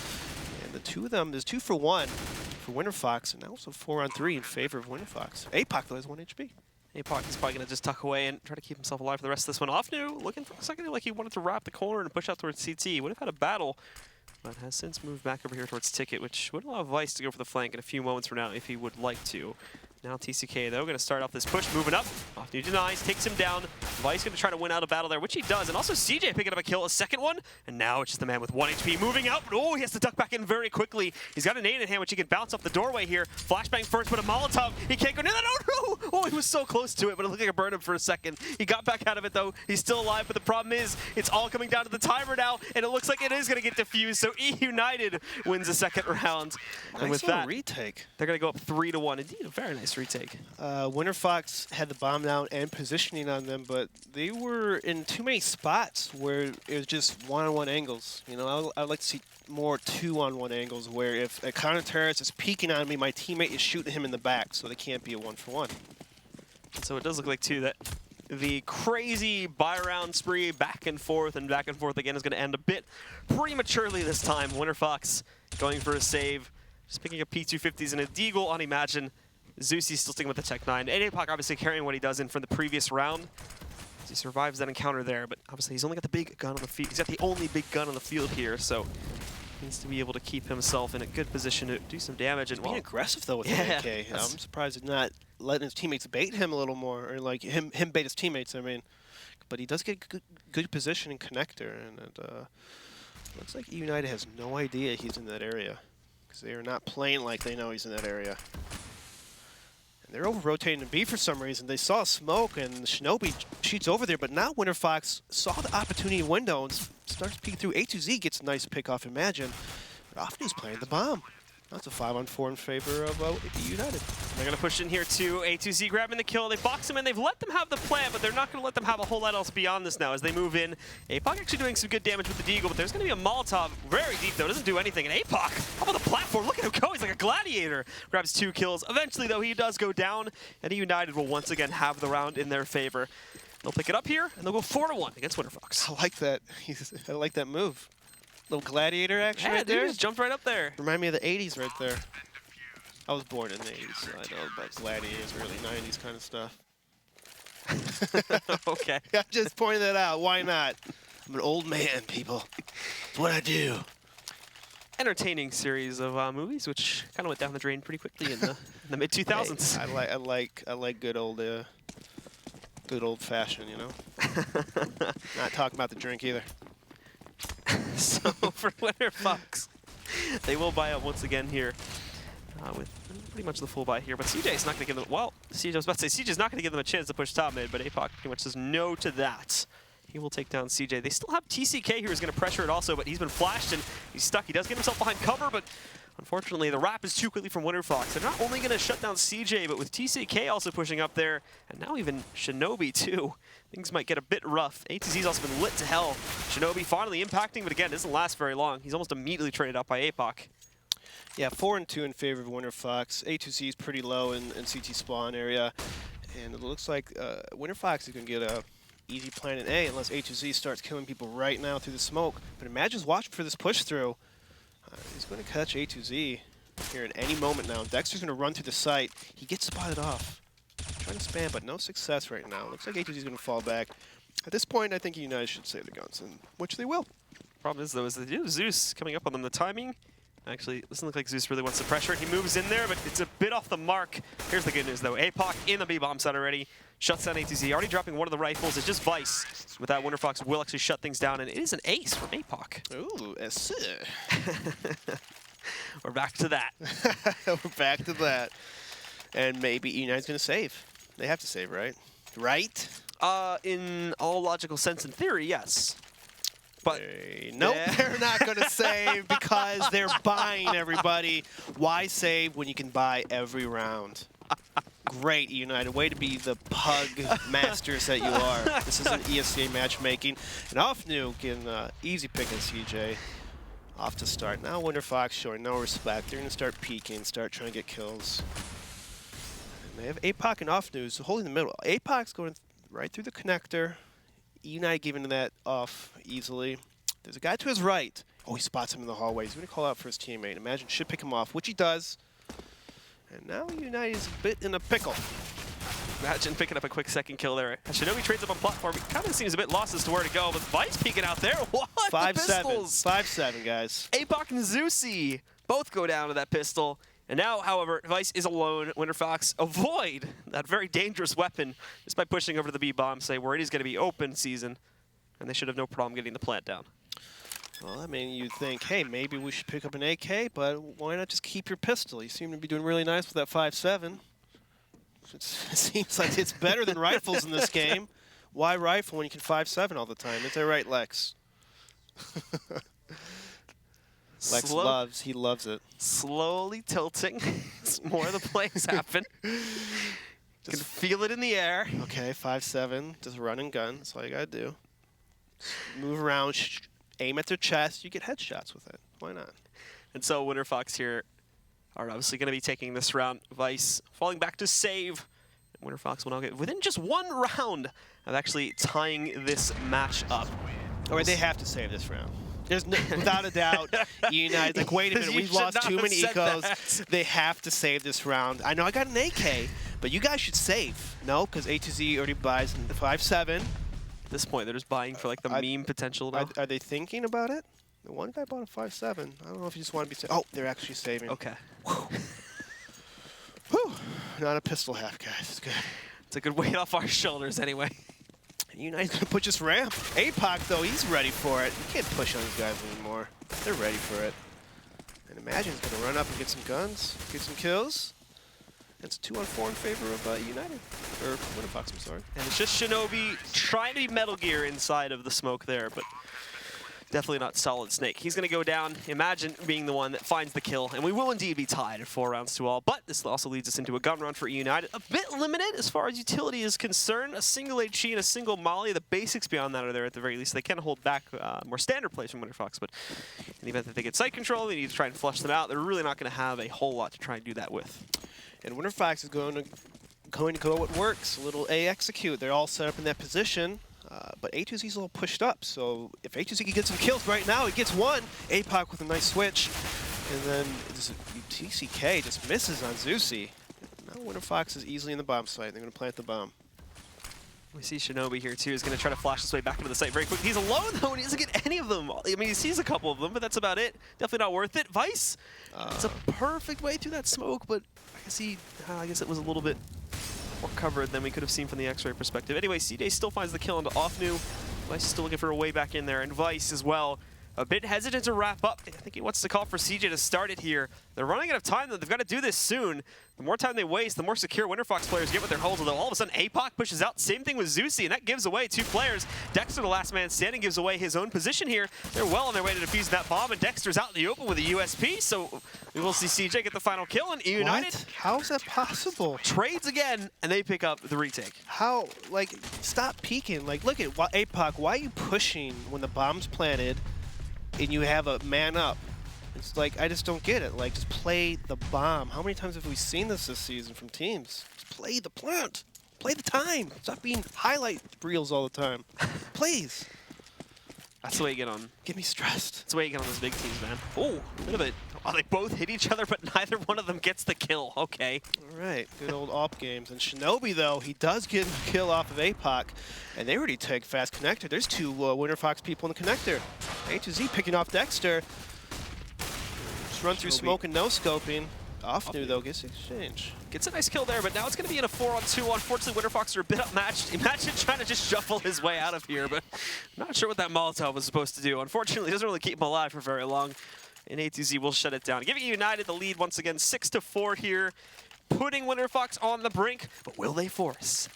And the 2 of them, there's 2 for 1 for Winterfox, and now also 4-on-3 in favor of Winterfox. APOC, though, has 1 HP. APOC is probably going to just tuck away and try to keep himself alive for the rest of this one. Offnu looking for a second like he wanted to wrap the corner and push out towards CT. He would have had a battle, but has since moved back over here towards Ticket, which would allow Vice to go for the flank in a few moments from now if he would like to. Now TCK, though, going to start off this push, moving up. Offnu denies, takes him down. Vice going to try to win out a battle there, which he does. And also CJ picking up a kill, a second one. And now it's just the man with 1 HP moving out. Oh, he has to duck back in very quickly. He's got a nade in hand, which he can bounce off the doorway here. Flashbang first, but a Molotov. He can't go near that. Oh, no! Oh, he was so close to it, but it looked like it burned him for a second. He got back out of it, though. He's still alive, but the problem is it's all coming down to the timer now, and it looks like it is going to get defused. So eUnited wins the second round. Nice and with that, retake. they're going to go up 3-1. Indeed, a very nice Nice retake. Winterfox had the bomb down and positioning on them, but they were in too many spots where it was just one-on-one angles. You know, I would like to see more two-on-one angles where if a counter-terrorist is peeking on me, my teammate is shooting him in the back, so they can't be a one-for-one. So it does look like, too, that the crazy buy-around spree back and forth again is going to end a bit prematurely this time. Winterfox going for a save, just picking up P250s and a deagle on Imagine. Zeusy still sticking with the Tech 9. And APOC obviously carrying what he does in from the previous round. He survives that encounter there, but obviously he's only got the big gun on the field. He's got the only big gun on the field here, so he needs to be able to keep himself in a good position to do some damage. And He's being aggressive though with the AK. I'm surprised he's not letting his teammates bait him a little more, or like him bait his teammates. I mean, but he does get good position and connector, and it looks like eUnited has no idea he's in that area because they are not playing like they know he's in that area. They're over-rotating to B for some reason. They saw smoke, and Shinobi shoots over there, but now Winterfox saw the opportunity window and starts peeking through. A2Z gets a nice pick off Imagine. But Ofnu's playing the bomb. That's a 5-on-4 in favor of eUnited. They're going to push in here too. A2Z grabbing the kill. They box him in. They've let them have the plant, but they're not going to let them have a whole lot else beyond this now as they move in. APOC actually doing some good damage with the deagle, but there's going to be a Molotov very deep though. Doesn't do anything. And APOC up on the platform. Look at him go. He's like a gladiator. Grabs 2 kills. Eventually though, he does go down, and eUnited will once again have the round in their favor. They'll pick it up here, and they'll go 4-1 against Winterfox. I like that. I like that move. Little gladiator action right there. Just jumped right up there. Remind me of the 80s right there. I was born in the 80s, so I know about gladiators, early 90s kind of stuff. Okay. I just pointed that out. Why not? I'm an old man, people. It's what I do. Entertaining series of movies, which kind of went down the drain pretty quickly in the mid-2000s. Hey, I like good old fashioned, you know. Not talking about the drink either. So for Winterfox, they will buy up once again here with pretty much the full buy here. But CJ's not going to give them, well, CJ, I was about to say, CJ's not going to give them a chance to push top mid, but APOC pretty much says no to that. He will take down CJ. They still have TCK who is going to pressure it also, but he's been flashed and he's stuck. He does get himself behind cover, but unfortunately the wrap is too quickly from Winterfox. They're not only going to shut down CJ, but with TCK also pushing up there, and now even Shinobi too. Things might get a bit rough. A2Z's also been lit to hell. Shinobi finally impacting, but again, doesn't last very long. He's almost immediately traded up by APOC. Yeah, 4-2 in favor of Winterfox. A2Z is pretty low in CT spawn area, and it looks like Winterfox is going to get a easy plan in A unless A2Z starts killing people right now through the smoke. But Imagine's watching for this push through. He's going to catch A2Z here at any moment now. Dexter's going to run through the site. He gets spotted off. Trying to spam, but no success right now. Looks like A2Z's going to fall back. At this point, I think eUnited should save the guns, and which they will. Problem is, though, is they do have Zeus coming up on them. The timing actually doesn't look like Zeus really wants to pressure. He moves in there, but it's a bit off the mark. Here's the good news, though. APOC in the B-bomb side already. Shuts down A2Z. Already dropping one of the rifles. It's just Vice. With that, Winterfox will actually shut things down, and it is an ace from APOC. Ooh, yes. We're back to that. We're back to that. And maybe eUnited's going to save. They have to save, right? Right? In all logical sense and theory, yes. But nope, they're not going to save because they're buying everybody. Why save when you can buy every round? Great, eUnited. Way to be the pug masters that you are. This is an ESCA matchmaking. And Ofnu getting easy pick on CJ. Off to start. Now Winterfox showing no respect. They're going to start peeking, start trying to get kills. And they have APOC and Ofnu holding the middle. APOC's going right through the connector. eUnited giving that off easily. There's a guy to his right. Oh, he spots him in the hallway. He's going to call out for his teammate. Imagine should pick him off, which he does. And now eUnited is a bit in a pickle. Imagine picking up a quick second kill there. Shinobi trades up on platform. He kind of seems a bit lost as to where to go, but Vice peeking out there. What? 5-7. 5-7, guys. APOC and Zeusy both go down to that pistol. And now, however, Vice is alone. Winterfox avoid that very dangerous weapon just by pushing over to the B-bomb, say where it is going to be open season, and they should have no problem getting the plant down. Well, I mean, you'd think, hey, maybe we should pick up an AK, but why not just keep your pistol? You seem to be doing really nice with that 5.7. It seems like it's better than rifles in this game. Why rifle when you can 5.7 all the time? Is that right, Lex? Lex loves. He loves it. Slowly tilting. More of the plays happen. Can feel it in the air. Okay, 5-7. Just run and gun. That's all you gotta do. Move around, aim at their chest. You get headshots with it. Why not? And so Winterfox here are obviously going to be taking this round. Vice falling back to save. Winterfox will now get within just 1 round of actually tying this match up. All right, they have to save this round. There's no, without a doubt, United, like, wait a minute, we've lost too many ecos. They have to save this round. I know I got an AK, but you guys should save. No, because A2Z already buys 5-7. At this point, they're just buying for like the meme potential now. Are they thinking about it? The one guy bought a 5-7. I don't know if you just want to be saving. Oh, they're actually saving. Okay. Whew. Not a pistol half, guys. It's good. It's a good weight off our shoulders anyway. United's going to push this ramp. APOC, though, he's ready for it. You can't push on these guys anymore. They're ready for it. And Imagine he's going to run up and get some guns, get some kills. It's 2-on-4 in favor of United. Or Winterfox, I'm sorry. And it's just Shinobi trying to be Metal Gear inside of the smoke there, but definitely not Solid Snake. He's going to go down, Imagine being the one that finds the kill, and we will indeed be tied at 4 rounds to all. But this also leads us into a gun run for eUnited. A bit limited as far as utility is concerned. A single HE and a single molly. The basics beyond that are there at the very least. They can hold back more standard plays from Winterfox, but in the event that they get site control, they need to try and flush them out. They're really not going to have a whole lot to try and do that with. And Winterfox is going to go what works. A little A execute. They're all set up in that position. But A2Z's a little pushed up, so if A2Z can get some kills right now, he gets one. APOC with a nice switch. And then TCK just misses on Zusi. Now Winterfox is easily in the bomb site. They're going to plant the bomb. We see Shinobi here too. Is going to try to flash his way back into the site very quickly. He's alone though, and he doesn't get any of them. I mean, he sees a couple of them, but that's about it. Definitely not worth it. Vice, it's a perfect way through that smoke, but I guess it was a little bit more covered than we could have seen from the X-ray perspective. Anyway, CJ still finds the kill into Offnu. Vice is still looking for a way back in there, and Vice as well. A bit hesitant to wrap up. I think he wants to call for CJ to start it here. They're running out of time, though. They've got to do this soon. The more time they waste, the more secure Winterfox players get with their holds, although all of a sudden APOC pushes out. Same thing with Zusi, and that gives away 2 players. Dexter, the last man standing, gives away his own position here. They're well on their way to defuse that bomb, and Dexter's out in the open with a USP, so we will see CJ get the final kill, and eUnited. What? How is that possible? Trades again, and they pick up the retake. How? Like, stop peeking. Like, look at APOC. Why are you pushing when the bomb's planted and you have a man up? It's like, I just don't get it. Like, just play the bomb. How many times have we seen this season from teams? Just play the plant. Play the time. Stop being highlight reels all the time. Please. That's the way you get on. Get me stressed. That's the way you get on those big teams, man. Oh, a bit of it. Oh, they both hit each other, but neither one of them gets the kill. Okay. All right. Good old AWP games. And Shinobi, though, he does get a kill off of APOC. And they already take fast connector. There's 2 Winterfox people in the connector. A2Z picking off Dexter. Just run through smoke and no-scoping. Offnu, though, gets exchange. Gets a nice kill there, but now it's going to be in a 4-on-2. Unfortunately, Winterfox are a bit outmatched. Imagine trying to just shuffle his way out of here, but I'm not sure what that Molotov was supposed to do. Unfortunately, it doesn't really keep him alive for very long, and A2Z will shut it down. Giving United the lead once again, 6-4 here, putting Winterfox on the brink, but will they force?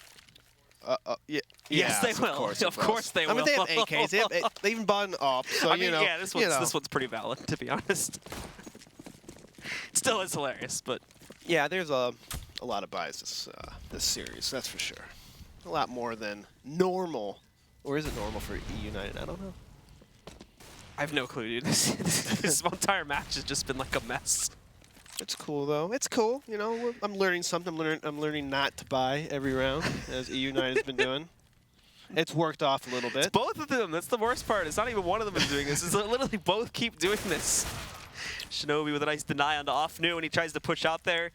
Yeah. Yes, they will. Of course they will. I mean, they have AKs. They even bought an AWP, so, I mean, yeah, this one's pretty valid, to be honest. It still is hilarious, but... Yeah, there's a lot of buys this series, that's for sure. A lot more than normal. Or is it normal for eUnited? I don't know. I have no clue, dude. This entire match has just been like a mess. It's cool, though. It's cool. You know, I'm learning something. I'm learning not to buy every round, as eUnited has been doing. It's worked off a little bit. It's both of them. That's the worst part. It's not even one of them is doing this. It's literally both keep doing this. Shinobi with a nice deny onto Offnu, and he tries to push out there.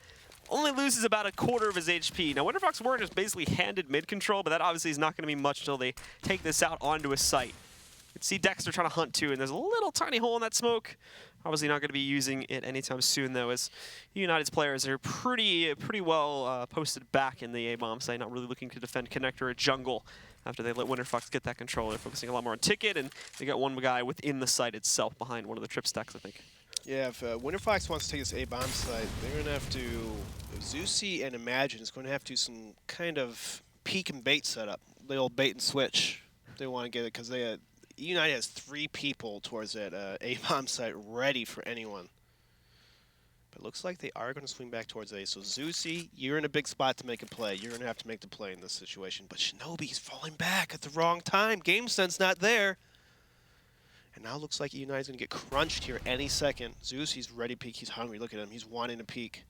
Only loses about a quarter of his HP. Now, Winterfox were just basically handed mid-control, but that obviously is not going to be much until they take this out onto a site. You can see Dexter trying to hunt too, and there's a little tiny hole in that smoke. Obviously not going to be using it anytime soon, though, as United's players are pretty well posted back in the A-bomb site, not really looking to defend connector or jungle after they let Winterfox get that control. They're focusing a lot more on ticket, and they got one guy within the site itself behind one of the trip stacks, I think. Yeah, if Winterfox wants to take this A-bomb site, they're going to have to... Zusi and Imagine is going to have to do some kind of peek and bait setup. The old bait and switch. They want to get it because eUnited has 3 people towards that A-bomb site ready for anyone. But it looks like they are going to swing back towards A. So Zeusy, you're in a big spot to make a play. You're going to have to make the play in this situation. But Shinobi's falling back at the wrong time. Game sense not there. And now it looks like eUnited's going to get crunched here any second. Zeusy's ready peek. He's hungry. Look at him. He's wanting to peek.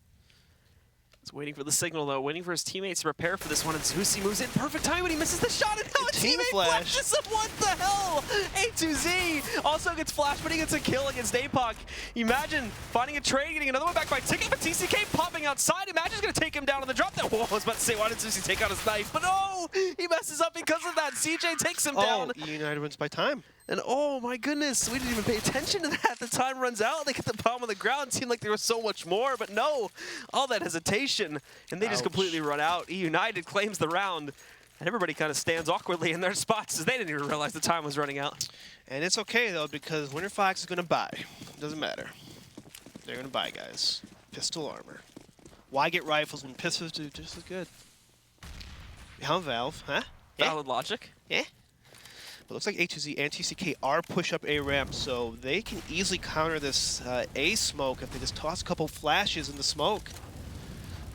He's waiting for the signal, though, waiting for his teammates to prepare for this one, and Zeusy moves in perfect time when he misses the shot, and now a teammate flashes him. What the hell? A2Z also gets flashed, but he gets a kill against APOC. Imagine finding a trade, getting another one back by Ticket, but TCK popping outside. Imagine's going to take him down on the drop there. Whoa, I was about to say, why did Zeusy take out his knife? But no, he messes up because of that. CJ takes him down. eUnited wins by time. And oh my goodness, we didn't even pay attention to that. The time runs out, they get the bomb on the ground. It seemed like there was so much more, but no, all that hesitation, and they just completely run out. eUnited claims the round, and everybody kind of stands awkwardly in their spots as they didn't even realize the time was running out. And it's okay, though, because Winterfox is going to buy. Doesn't matter. They're going to buy, guys. Pistol armor. Why get rifles when pistols do just as good? Behind Valve, huh? Valid logic. Yeah. But looks like A2Z and TCK are push up A ramp, so they can easily counter this A smoke if they just toss a couple flashes in the smoke.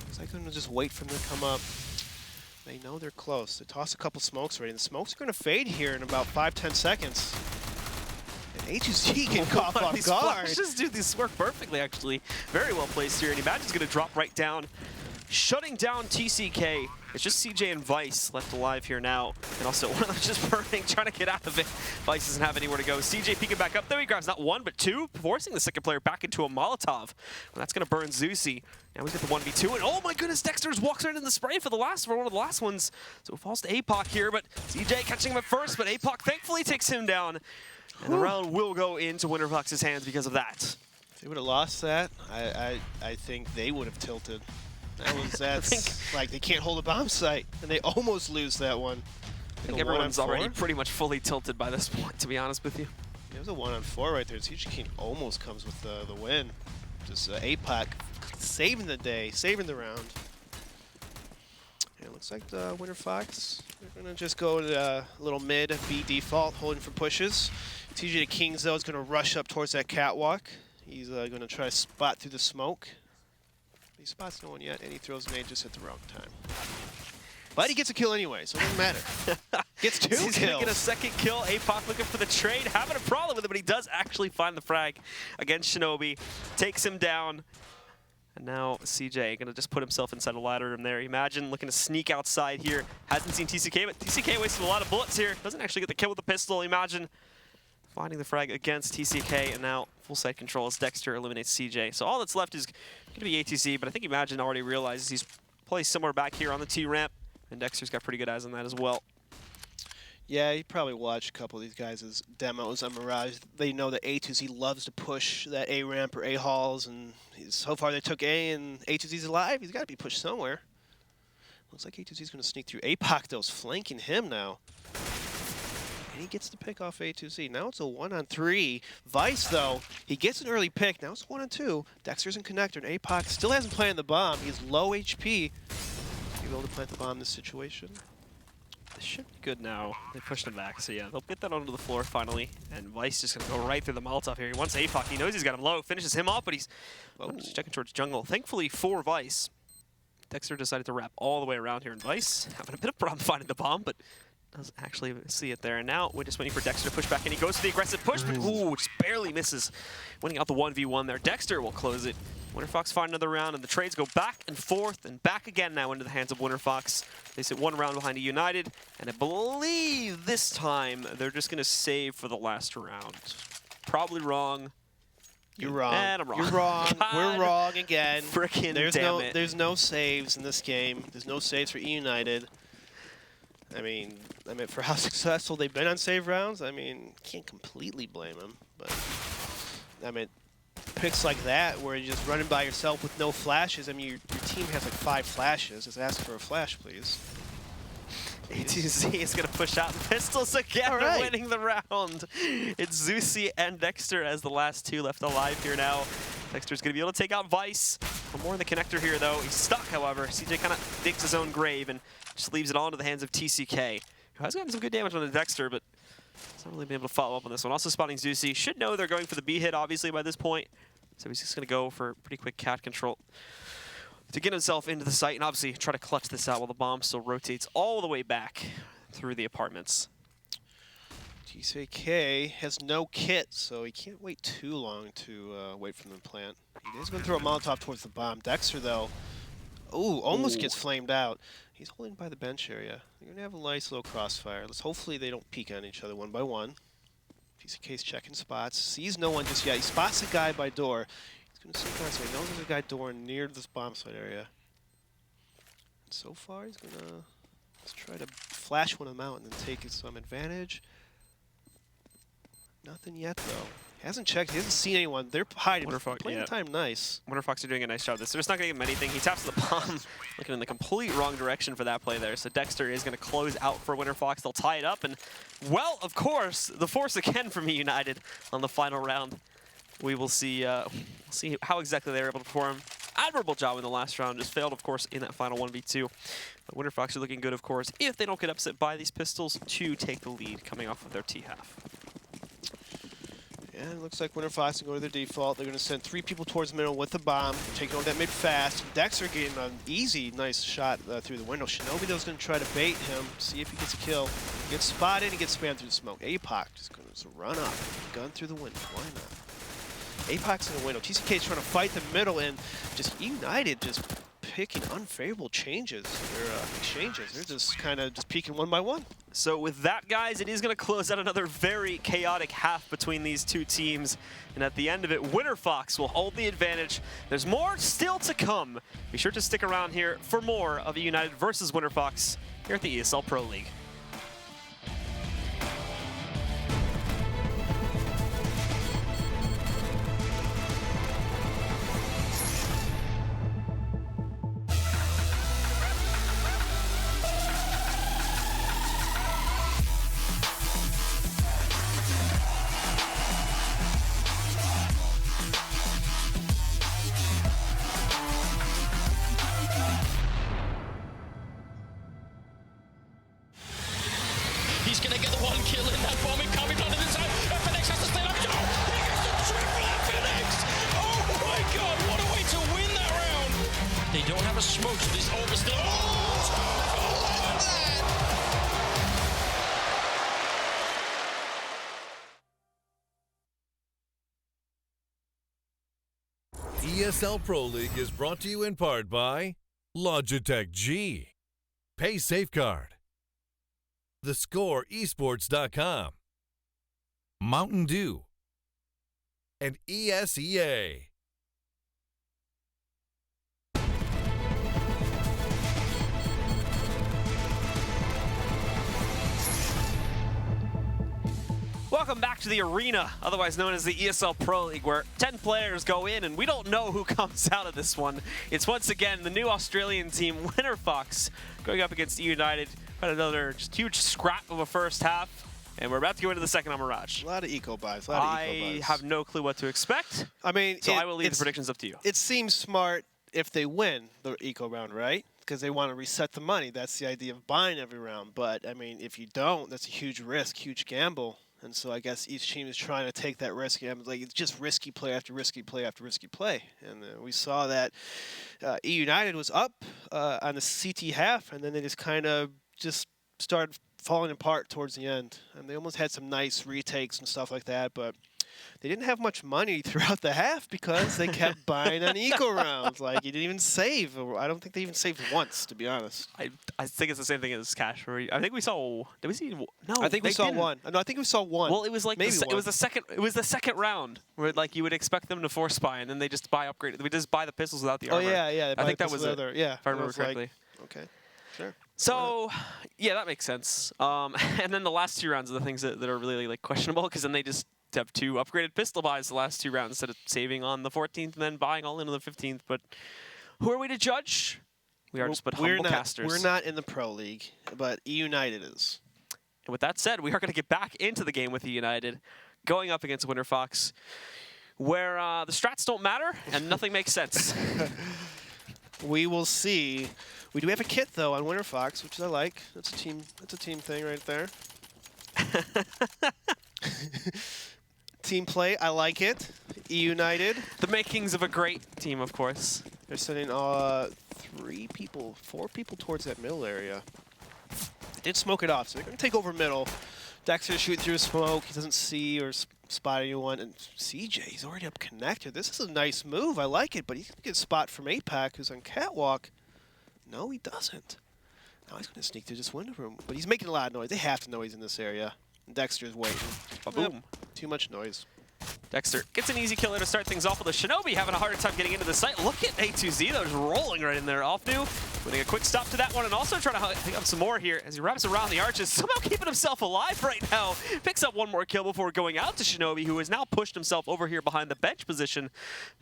Looks like they're going to just wait for them to come up. They know they're close. They toss a couple smokes already, and the smokes are going to fade here in about 5-10 seconds. And A2Z can cough off These guard. flashes, dude, these work perfectly, actually. Very well placed here, and Imagine's going to drop right down, shutting down TCK. It's just CJ and Vice left alive here now. And also, one of them just burning, trying to get out of it. Vice doesn't have anywhere to go. CJ peeking back up there. He grabs not 1, but 2, forcing the second player back into a Molotov. Well, that's going to burn Zeusy. Now he's got the 1v2. And oh my goodness, Dexter walks right in the spray for one of the last ones. So it falls to APOC here, but CJ catching him at first, but APOC thankfully takes him down. And the round will go into Winterfox's hands because of that. If they would have lost that, I think they would have tilted. That's like they can't hold a bomb site, and they almost lose that one. I think everyone's already pretty much fully tilted by this point, to be honest with you. It was a 1-on-4 right there. TCK almost comes with the win. Just APOC saving the day, saving the round. And it looks like the Winterfox, they're going to just go to a little mid B default, holding for pushes. TJ the Kings, though, is going to rush up towards that catwalk. He's going to try to spot through the smoke. He spots no one yet, and he throws nade just at the wrong time. But he gets a kill anyway, so it doesn't matter. Gets 2 kills. He's going to get a second kill. APOC looking for the trade, having a problem with it, but he does actually find the frag against Shinobi. Takes him down. And now CJ going to just put himself inside a ladder room there. Imagine looking to sneak outside here. Hasn't seen TCK, but TCK wasted a lot of bullets here. Doesn't actually get the kill with the pistol. Imagine finding the frag against TCK, and now full side control as Dexter eliminates CJ. So all that's left is going to be ATC, but I think Imagine already realizes he's placed somewhere back here on the T ramp, and Dexter's got pretty good eyes on that as well. Yeah, you probably watched a couple of these guys' demos on Mirage. They know that A2Z loves to push that A ramp or A halls, and so far they took A, and A2Z's alive. He's got to be pushed somewhere. Looks like A2Z's going to sneak through. APOC, though, is flanking him now. And he gets the pick off A2Z. Now it's a 1-on-3. Vice, though, he gets an early pick. Now it's 1-on-2. Dexter's in connector, and APOC still hasn't planted the bomb. He's low HP. Be able to plant the bomb in this situation. This should be good now. They pushed him back, so yeah, they'll get that onto the floor finally. And Vice just going to go right through the Molotov here. He wants APOC. He knows he's got him low. Finishes him off, but he's checking towards jungle. Thankfully for Vice, Dexter decided to wrap all the way around here. And Vice having a bit of problem finding the bomb, but doesn't actually see it there. And now we're just waiting for Dexter to push back, and he goes for the aggressive push, but ooh, just barely misses. Winning out the 1v1 there. Dexter will close it. Winterfox find another round, and the trades go back and forth and back again now into the hands of Winterfox. They sit 1 round behind eUnited, and I believe this time they're just going to save for the last round. Probably wrong. You're wrong. And I'm wrong. You're wrong. We're wrong again. Frickin' damn it. There's no saves in this game. There's no saves for eUnited. I mean, for how successful they've been on save rounds, I mean, can't completely blame them. But, I mean, picks like that where you're just running by yourself with no flashes. I mean, your team has like 5 flashes. Just ask for a flash, please. A2Z is going to push out the pistols again, winning the round. It's Zeusy and Dexter as the last 2 left alive here now. Dexter's going to be able to take out Vice. More in the connector here, though. He's stuck, however. CJ kind of digs his own grave and just leaves it all into the hands of TCK, who has gotten some good damage on the Dexter, but He's not really been able to follow up on this one. Also spotting Zusi. Should know they're going for the B hit, obviously, by this point. So he's just going to go for pretty quick cat control to get himself into the site and obviously try to clutch this out while the bomb still rotates all the way back through the apartments. TCK has no kit, so he can't wait too long to wait for them to plant. He's going to throw a Molotov towards the bomb. Dexter, though, almost gets flamed out. He's holding by the bench area. They're going to have a nice little crossfire. Hopefully they don't peek on each other one by one. TCK's checking spots. Sees no one just yet. He spots a guy by door. He's going to see guys. So he knows there's a guy door near this bomb site area. And so far, he's going to just try to flash one of them out and then take some advantage. Nothing yet, though. Hasn't checked. He hasn't seen anyone. They're hiding. Playing the time nice. Winterfox are doing a nice job. They're just not going to give him anything. He taps the bomb, looking in the complete wrong direction for that play there. So Dexter is going to close out for Winterfox. They'll tie it up. And, well, of course, the force again from eUnited on the final round. We will see how exactly they were able to perform. Admirable job in the last round. Just failed, of course, in that final 1v2. But Winterfox are looking good, of course, if they don't get upset by these pistols to take the lead coming off of their T-half. Yeah, it looks like Winterfox will go to their default. They're going to send 3 people towards the middle with the bomb, taking over that mid fast. Dexter getting an easy, nice shot through the window. Shinobi, though, is going to try to bait him, see if he gets a kill. Gets spotted and gets spammed through the smoke. APOC just going to run up, gun through the window. Why not? APOC's in the window. TCK's trying to fight the middle, and just eUnited just picking unfavorable changes. Their exchanges. They're just kind of just peeking one by one. So with that, guys, it is going to close out another very chaotic half between these two teams. And at the end of it, Winterfox will hold the advantage. There's more still to come. Be sure to stick around here for more of eUnited versus Winterfox here at the ESL Pro League. He's going to get the 1 kill in that bomb incoming onto the side. FNX has to stay up. No! He gets the triple FNX! Oh my god, what a way to win that round! They don't have a smoke, so this overstill. ESL Pro League is brought to you in part by Logitech G, Pay Safeguard, TheScoreEsports.com, Mountain Dew, and ESEA. Welcome back to the arena, otherwise known as the ESL Pro League, where 10 players go in and we don't know who comes out of this one. It's once again the new Australian team, Winterfox, going up against eUnited. Got another just huge scrap of a first half, and we're about to go into the second on Mirage. A lot of eco buys. I have no clue what to expect. I mean, so I will leave the predictions up to you. It seems smart if they win the eco round, right? Because they want to reset the money. That's the idea of buying every round. But I mean, if you don't, that's a huge risk, huge gamble. And so I guess each team is trying to take that risk. Like, it's just risky play after risky play after risky play. And we saw that eUnited was up on the CT half, and then they just kind of just started falling apart towards the end. And they almost had some nice retakes and stuff like that, but they didn't have much money throughout the half because they kept buying on eco rounds. Like, you didn't even save. I don't think they even saved once, to be honest. I think it's the same thing as Cash. I think we saw. Did we see? No, I think we saw one. No, I think we saw one. Well, it was like it was the second. It was the second round where like you would expect them to force buy, and then they just buy upgraded. We just buy the pistols without the armor. Oh yeah. I think that was it. Yeah, if I remember correctly. Like, okay. Sure. So, yeah, that makes sense. And then the last 2 rounds are the things that are really like questionable, because then they just have 2 upgraded pistol buys the last 2 rounds instead of saving on the 14th and then buying all in on the 15th. But who are we to judge? We are just but humble casters. We're not in the Pro League, but eUnited is. And with that said, we are going to get back into the game with eUnited, going up against Winterfox, where the strats don't matter and nothing makes sense. We will see. We do have a kit though on Winterfox, which I like. That's a team thing right there. Team play, I like it. eUnited. The makings of a great team, of course. They're sending 4 people towards that middle area. They did smoke it off, so they're going to take over middle. Dexter shooting through smoke. He doesn't see or spot anyone. And CJ, he's already up connector. This is a nice move. I like it, but he's going to get a spot from APAC, who's on catwalk. No, he doesn't. Now he's going to sneak through this window room. But he's making a lot of noise. They have to know he's in this area. And Dexter's waiting. Boom. Yep. Too much noise. Dexter gets an easy killer to start things off with a Shinobi having a harder time getting into the site. Look at A2Z, though, just rolling right in there. Offnu putting a quick stop to that one and also trying to pick up some more here as he wraps around the arches, somehow keeping himself alive right now. Picks up one more kill before going out to Shinobi, who has now pushed himself over here behind the bench position.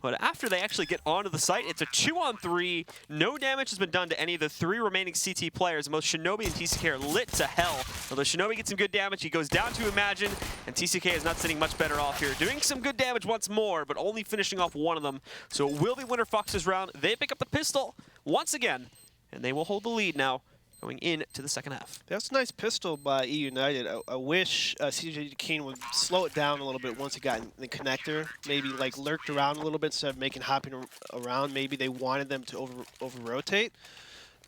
But after they actually get onto the site, it's a 2-on-3. No damage has been done to any of the 3 remaining CT players. Both Shinobi and TCK are lit to hell. Although Shinobi gets some good damage, he goes down to Imagine, and TCK is not sitting much better off here. Doing some good damage once more, but only finishing off one of them. So it will be Winterfox's round. They pick up the pistol once again, and they will hold the lead now going into the second half. That's a nice pistol by eUnited. I wish CJ Keen would slow it down a little bit once he got in the connector. Maybe like lurked around a little bit instead of making hopping around. Maybe they wanted them to over-rotate.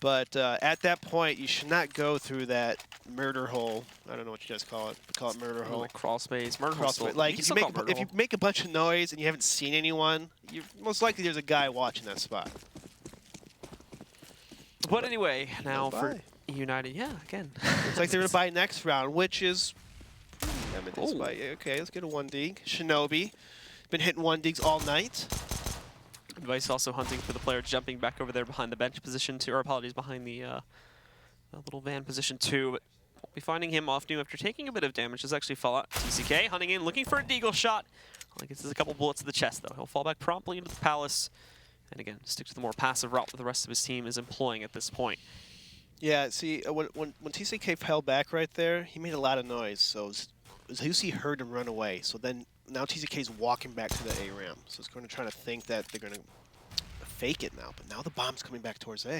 But at that point, you should not go through that murder hole. I don't know what you guys call it. We call it murder hole. Like crawl space, murder crawl hole. space. Like if you make a bunch of noise and you haven't seen anyone, most likely there's a guy watching that spot. But anyway, now for eUnited, yeah, again. Looks like they're going to buy next round, which is... Okay, let's get a 1D. Shinobi. Been hitting 1Ds all night. Vice also hunting for the player jumping back over there behind the bench position too, or apologies, behind the little van position too. But we'll be finding him off new after taking a bit of damage. Does actually fall out. TCK hunting in, looking for a deagle shot. Only gets a couple bullets to the chest though. He'll fall back promptly into the palace. And again, stick to the more passive route that the rest of his team is employing at this point. Yeah, see, when TCK fell back right there, he made a lot of noise. So Zusi heard him run away. So then now TCK's walking back to the A-ramp. So it's going to try to think that they're going to fake it now. But now the bomb's coming back towards A.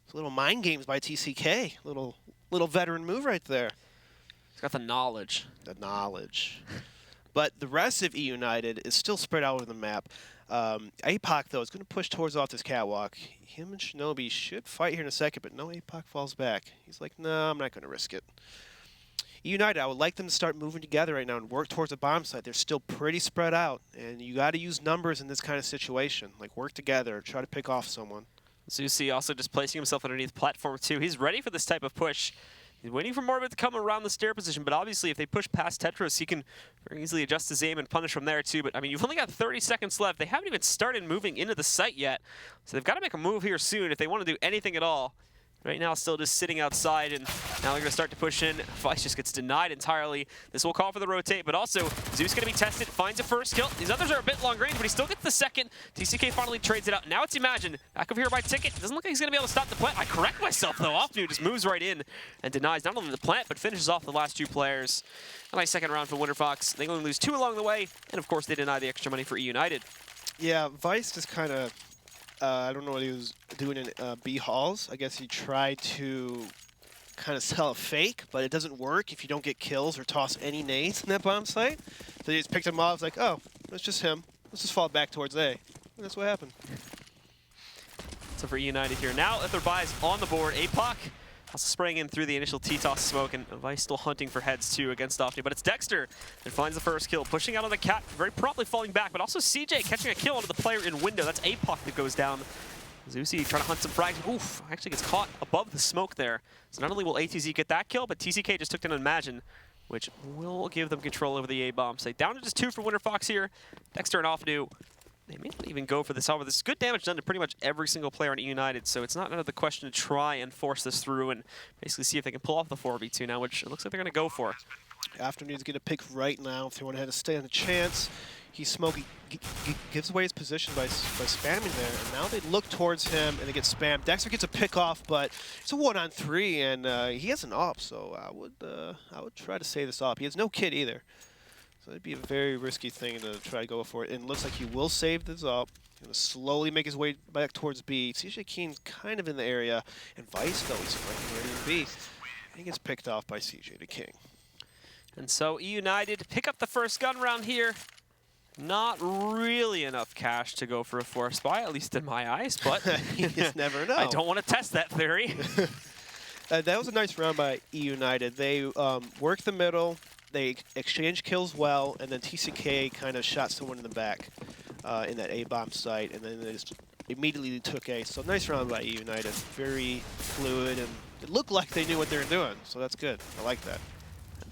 It's a little mind games by TCK. Little veteran move right there. He's got the knowledge. The knowledge. But the rest of eUnited is still spread out over the map. APAC, though, is going to push towards off this catwalk. Him and Shinobi should fight here in a second, but no, APAC falls back. He's like, no, I'm not going to risk it. eUnited, I would like them to start moving together right now and work towards a bomb site. They're still pretty spread out, and you got to use numbers in this kind of situation. Like, work together, try to pick off someone. Zusi also just placing himself underneath platform 2. He's ready for this type of push. He's waiting for Morbid to come around the stair position, but obviously if they push past Tetris, he can very easily adjust his aim and punish from there too. But I mean, you've only got 30 seconds left. They haven't even started moving into the site yet, so they've got to make a move here soon if they want to do anything at all. Right now, still just sitting outside, and now they're going to start to push in. Vice just gets denied entirely. This will call for the rotate, but also Zeus going to be tested, finds a first kill. These others are a bit long range, but he still gets the second. TCK finally trades it out. Now it's Imagine. Back over here by Ticket. Doesn't look like he's going to be able to stop the plant. I correct myself, though. Offnu just moves right in and denies not only the plant, but finishes off the last 2 players. A nice second round for Winterfox. They only lose 2 along the way, and of course, they deny the extra money for eUnited. Yeah, Vice just kind of... I don't know what he was doing in B halls. I guess he tried to kind of sell a fake, but it doesn't work if you don't get kills or toss any nades in that bomb site. So he just picked him off. It's like, oh, it's just him. Let's just fall back towards A. And that's what happened. So for eUnited here, now that their buys on the board, APOC also spraying in through the initial T-toss smoke, and Vice still hunting for heads too against Offny. But it's Dexter that finds the first kill, pushing out on the cat, very promptly falling back, but also CJ catching a kill onto the player in window. That's APOC that goes down. Zusi trying to hunt some frags. Oof, actually gets caught above the smoke there. So not only will ATZ get that kill, but TCK just took down Imagine, which will give them control over the A-bomb site. Down to just 2 for Winterfox here. Dexter and Offnu. They may not even go for this. However, this is good damage done to pretty much every single player on eUnited, so it's not out of the question to try and force this through and basically see if they can pull off the 4v2 now, which it looks like they're going to go for. Afternoon's going to pick right now if they want to stand a chance. He's smoking, gives away his position by spamming there, and now they look towards him and they get spammed. Dexter gets a pick off, but it's a 1-on-3, and he has an op, so I would try to save this op. He has no kit either. So it'd be a very risky thing to try to go for it. And it looks like he will save this up. He's going to slowly make his way back towards B. CJ Keen's kind of in the area. And Vice, though, he's right in B. And he gets picked off by CJ the King. And so eUnited pick up the first gun round here. Not really enough cash to go for a force buy, at least in my eyes, but you just never know. I don't want to test that theory. That was a nice round by eUnited. They worked the middle, they exchanged kills well, and then TCK kind of shot someone in the back in that A-bomb site, and then they just immediately took A. So nice round by eUnited. Very fluid, and it looked like they knew what they were doing, so that's good. I like that.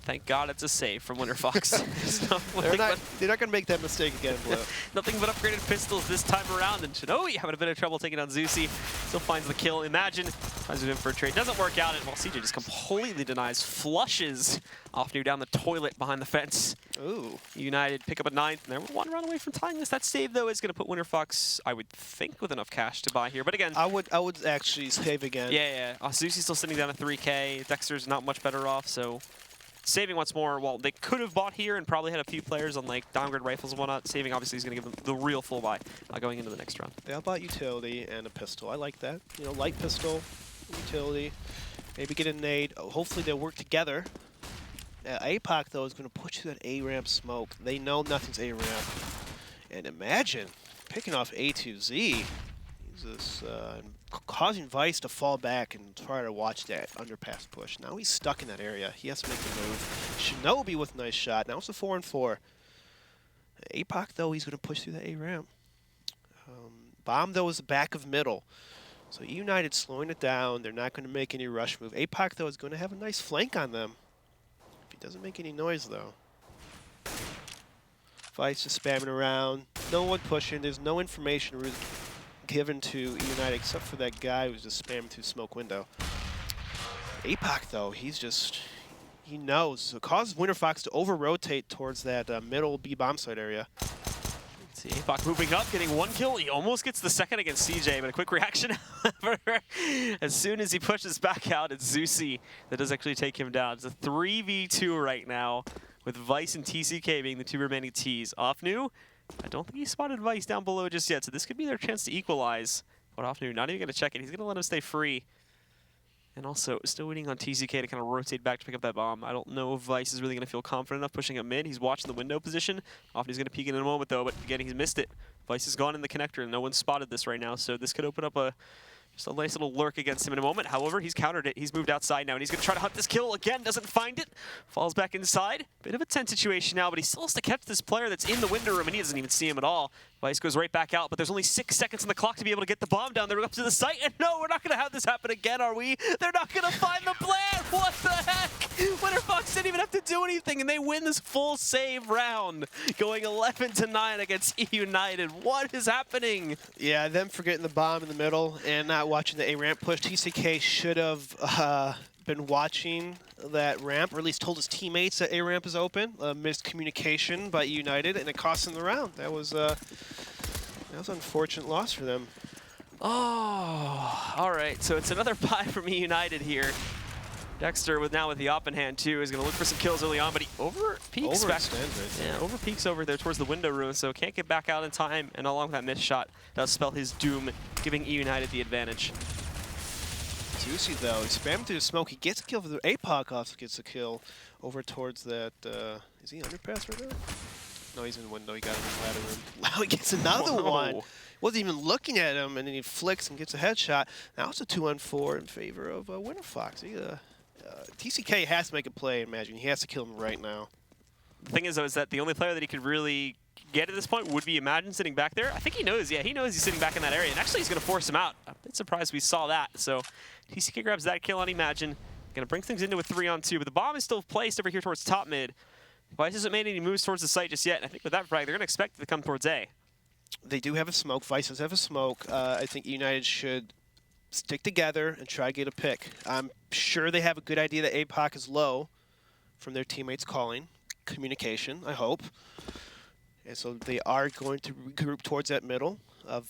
Thank God it's a save from Winterfox. They're not going to make that mistake again, Blue. Nothing but upgraded pistols this time around, and Shinobi having a bit of trouble taking on Zusi. Still finds the kill. Imagine tries to in for a trade. Doesn't work out, and while CJ just completely denies, flushes Offnew down the toilet behind the fence. Ooh. United pick up a 9th, and they're one round away from tying this. That save, though, is going to put Winterfox, I would think, with enough cash to buy here. But again, I would actually save again. Yeah. Zusi's still sitting down at 3K. Dexter's not much better off, so saving once more. Well, they could have bought here and probably had a few players on like downgrade rifles and whatnot. Saving obviously is going to give them the real full buy going into the next round. They all bought utility and a pistol. I like that. You know, light pistol, utility, maybe get a nade. Oh, hopefully they'll work together. APOC though is going to push through that A ramp smoke. They know nothing's A ramp, and imagine picking off A2Z. Jesus, causing Vice to fall back and try to watch that underpass push. Now he's stuck in that area. He has to make the move. Shinobi with a nice shot. Now it's a 4-on-4. APOC, though, he's going to push through the A-ramp. Bomb, though, is the back of middle. So eUnited slowing it down. They're not going to make any rush move. APOC, though, is going to have a nice flank on them. If he doesn't make any noise, though. Vice is spamming around. No one pushing. There's no information really given to eUnited except for that guy who's just spamming through smoke window. APOC, though, he knows. So it causes Winterfox to over-rotate towards that middle B bomb site area. Let's see, APOC moving up, getting 1 kill. He almost gets the second against CJ, but a quick reaction, however. As soon as he pushes back out, it's Zusi that does actually take him down. It's a 3v2 right now, with Vice and TCK being the 2 remaining Ts. Offnew, I don't think he spotted Vice down below just yet, so this could be their chance to equalize. But Offnew not even going to check it. He's going to let him stay free. And also, still waiting on TCK to kind of rotate back to pick up that bomb. I don't know if Vice is really going to feel confident enough pushing up mid. He's watching the window position. Offnew's going to peek in a moment, though, but again, he's missed it. Vice has gone in the connector, and no one's spotted this right now, so this could open up just a nice little lurk against him in a moment. However, he's countered it. He's moved outside now, and he's going to try to hunt this kill again. Doesn't find it. Falls back inside. Bit of a tense situation now, but he still has to catch this player that's in the window room, and he doesn't even see him at all. Vice goes right back out, but there's only 6 seconds on the clock to be able to get the bomb down there up to the site. And no, we're not going to have this happen again, are we? They're not going to find the plan. What the heck? Winterfox didn't even have to do anything, and they win this full save round, going 11-9 against eUnited. What is happening? Yeah, them forgetting the bomb in the middle and not watching the A-ramp push. TCK should have been watching that ramp, or at least told his teammates that A-ramp is open. Miscommunication by eUnited, and it cost them the round. That was an unfortunate loss for them. Oh, all right. So it's another buy from eUnited here. Dexter, with the op in hand too, is going to look for some kills early on, but he over-peaks back. Yeah, over-peaks over there towards the window room, so can't get back out in time. And along with that missed shot, does spell his doom, giving eUnited the advantage. Zusi, though, he's spamming through the smoke. He gets a kill for the APOC, also gets a kill over towards that. Is he underpass right now? No, he's in the window. He got him in the ladder room. Wow, he gets another one. Wasn't even looking at him, and then he flicks and gets a headshot. Now it's a 2-on-4 in favor of Winterfox. TCK has to make a play, imagine. He has to kill him right now. The thing is, though, is that the only player that he could really get at this point would be Imagine sitting back there. I think he knows, yeah, he knows he's sitting back in that area, and actually he's going to force him out. I'm a bit surprised we saw that. So TCK grabs that kill on Imagine. Going to bring things into a 3-on-2, but the bomb is still placed over here towards top mid. Vice hasn't made any moves towards the site just yet, and I think with that frag, they're going to expect it to come towards A. They do have a smoke. Vice does have a smoke. I think eUnited should stick together and try to get a pick. I'm sure they have a good idea that APOC is low from their teammates calling. Communication, I hope. And so they are going to regroup towards that middle.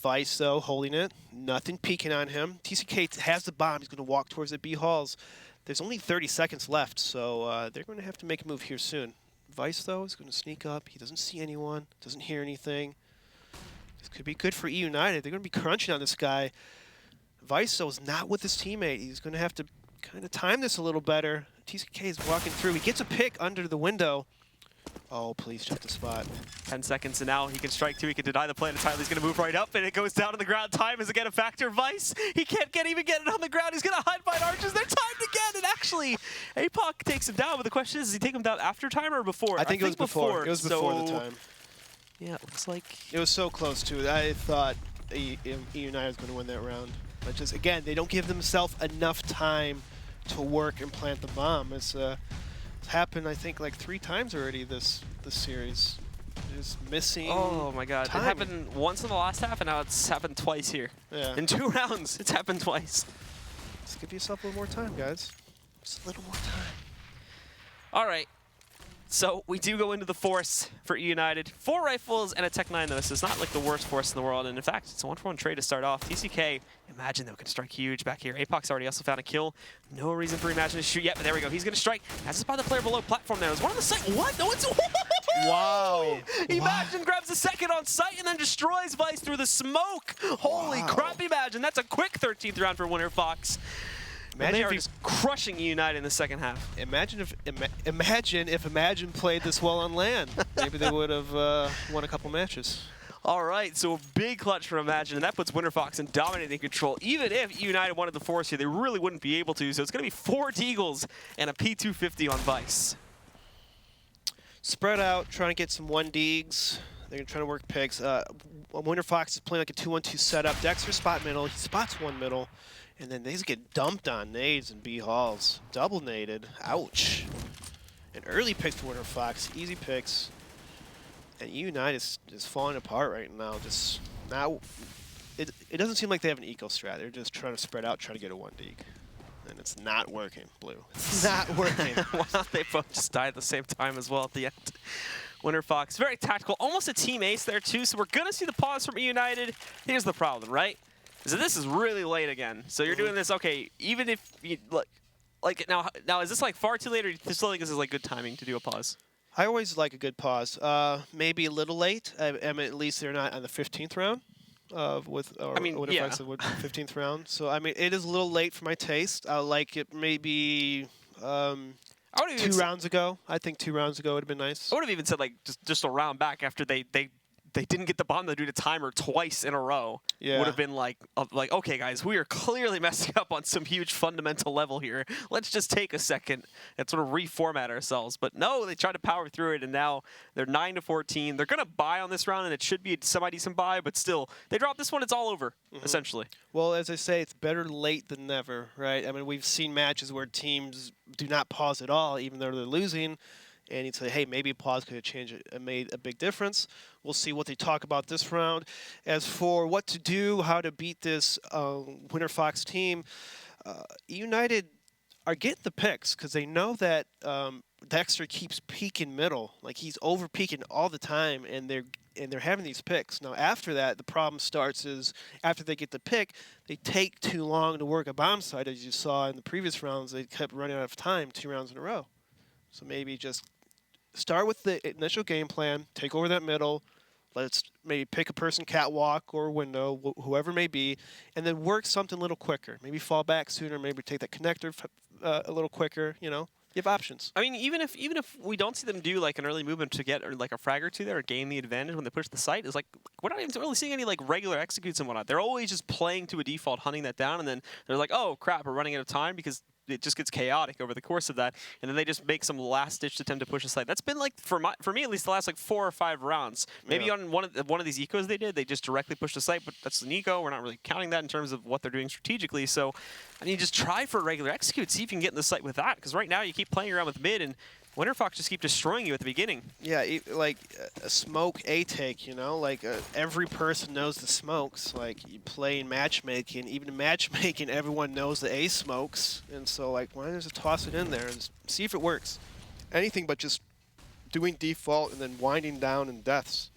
Vice, though, holding it. Nothing peeking on him. TCK has the bomb. He's going to walk towards the B halls. There's only 30 seconds left, so they're going to have to make a move here soon. Vice, though, is going to sneak up. He doesn't see anyone, doesn't hear anything. This could be good for eUnited. They're going to be crunching on this guy. Vice, though, is not with his teammate. He's going to have to kind of time this a little better. TCK is walking through. He gets a pick under the window. Oh, please check the spot. 10 seconds, and now he can strike 2. He can deny the play entirely. He's going to move right up, and it goes down to the ground. Time is again a factor. Vice, he can't even get it on the ground. He's going to hide behind arches. They're timed again, and actually, APOC takes him down. But the question is, does he take him down after time or before? I think it was before. It was before the time. Yeah, it looks like... It was so close to it. I thought eUnited was going to win that round. But just, again, they don't give themselves enough time to work and plant the bomb. It's happened, I think, like 3 times already this series. Just missing. Oh my God! Time. It happened once in the last half, and now it's happened twice here. Yeah. In 2 rounds, it's happened twice. Just give yourself a little more time, guys. Just a little more time. All right. So we do go into the force for eUnited. 4 rifles and a Tech 9, though, so it's not like the worst force in the world. And in fact, it's a 1-for-1 trade to start off. TCK, imagine they can strike huge back here. APOC's already also found a kill. No reason for Imagine to shoot yet, but there we go. He's going to strike. That's just by the player below platform there. There's one on the site. What? No, it's... Wow. Imagine grabs the second on site and then destroys Vice through the smoke. Holy crap, Imagine. That's a quick 13th round for Winterfox. They are just crushing eUnited in the second half. Imagine if Imagine played this well on land. Maybe they would have won a couple matches. All right, so a big clutch for Imagine, and that puts Winterfox in dominating control. Even if eUnited wanted the force here, they really wouldn't be able to. So it's going to be 4 Deagles and a P250 on Vice. Spread out, trying to get some 1 Deags. They're trying to work picks. Winterfox is playing like a 2-1-2 setup. Dexter spot middle. He spots 1 middle. And then they just get dumped on nades and B halls. Double naded. Ouch. An early pick for Winterfox. Easy picks. And eUnited is falling apart right now. Just now, it doesn't seem like they have an eco strat. They're just trying to spread out, trying to get a 1 Deag. And it's not working, Blue. It's not working. Wow, they both just died at the same time as well at the end. Winterfox, very tactical. Almost a team ace there, too. So we're going to see the pause from eUnited. Here's the problem, right? So this is really late again. So you're doing this, okay, even if you, like now is this like far too late, or do you still think this is like good timing to do a pause? I always like a good pause. Maybe a little late. I mean, at least they're not on the 15th round Winterfox would 15th round. So I mean, it is a little late for my taste. I like it maybe 2 rounds ago. I think 2 rounds ago would have been nice. I would have even said like just a round back after they didn't get the bomb to do the timer twice in a row. Yeah. Would have been like, okay, guys, we are clearly messing up on some huge fundamental level here. Let's just take a second and sort of reformat ourselves. But no, they tried to power through it, and now they're 9-14. They're going to buy on this round, and it should be a semi-decent buy, but still, they drop this one, it's all over, essentially. Well, as I say, it's better late than never, right? I mean, we've seen matches where teams do not pause at all, even though they're losing. And you'd say, hey, maybe a pause could have changed it, made a big difference. We'll see what they talk about this round. As for what to do, how to beat this Winterfox team, eUnited are getting the picks because they know that Dexter keeps peeking middle. Like, he's over peeking all the time, and they're having these picks. Now, after that, the problem starts is after they get the pick, they take too long to work a bomb site. As you saw in the previous rounds, they kept running out of time 2 rounds in a row. So maybe just start with the initial game plan, take over that middle, let's maybe pick a person catwalk or window, whoever it may be, and then work something a little quicker. Maybe fall back sooner, maybe take that connector a little quicker, you know. You have options. I mean, even if we don't see them do like an early movement to get or like a frag or two there or gain the advantage when they push the site, is like we're not even really seeing any like regular executes and whatnot. They're always just playing to a default, hunting that down, and then they're like, oh crap, we're running out of time because it just gets chaotic over the course of that, and then they just make some last-ditch attempt to push a site. That's been like for me at least the last like 4 or 5 rounds. Maybe on one of these ecos they just directly pushed a site, but that's an eco. We're not really counting that in terms of what they're doing strategically. So I mean, just try for a regular execute, see if you can get in the site with that. Because right now you keep playing around with mid, and Winterfox just keep destroying you at the beginning. Yeah, like a smoke A-take, you know? Like every person knows the smokes. Like you play in matchmaking. Even in matchmaking, everyone knows the A smokes. And so like, why don't you just toss it in there and see if it works? Anything but just doing default and then winding down in deaths.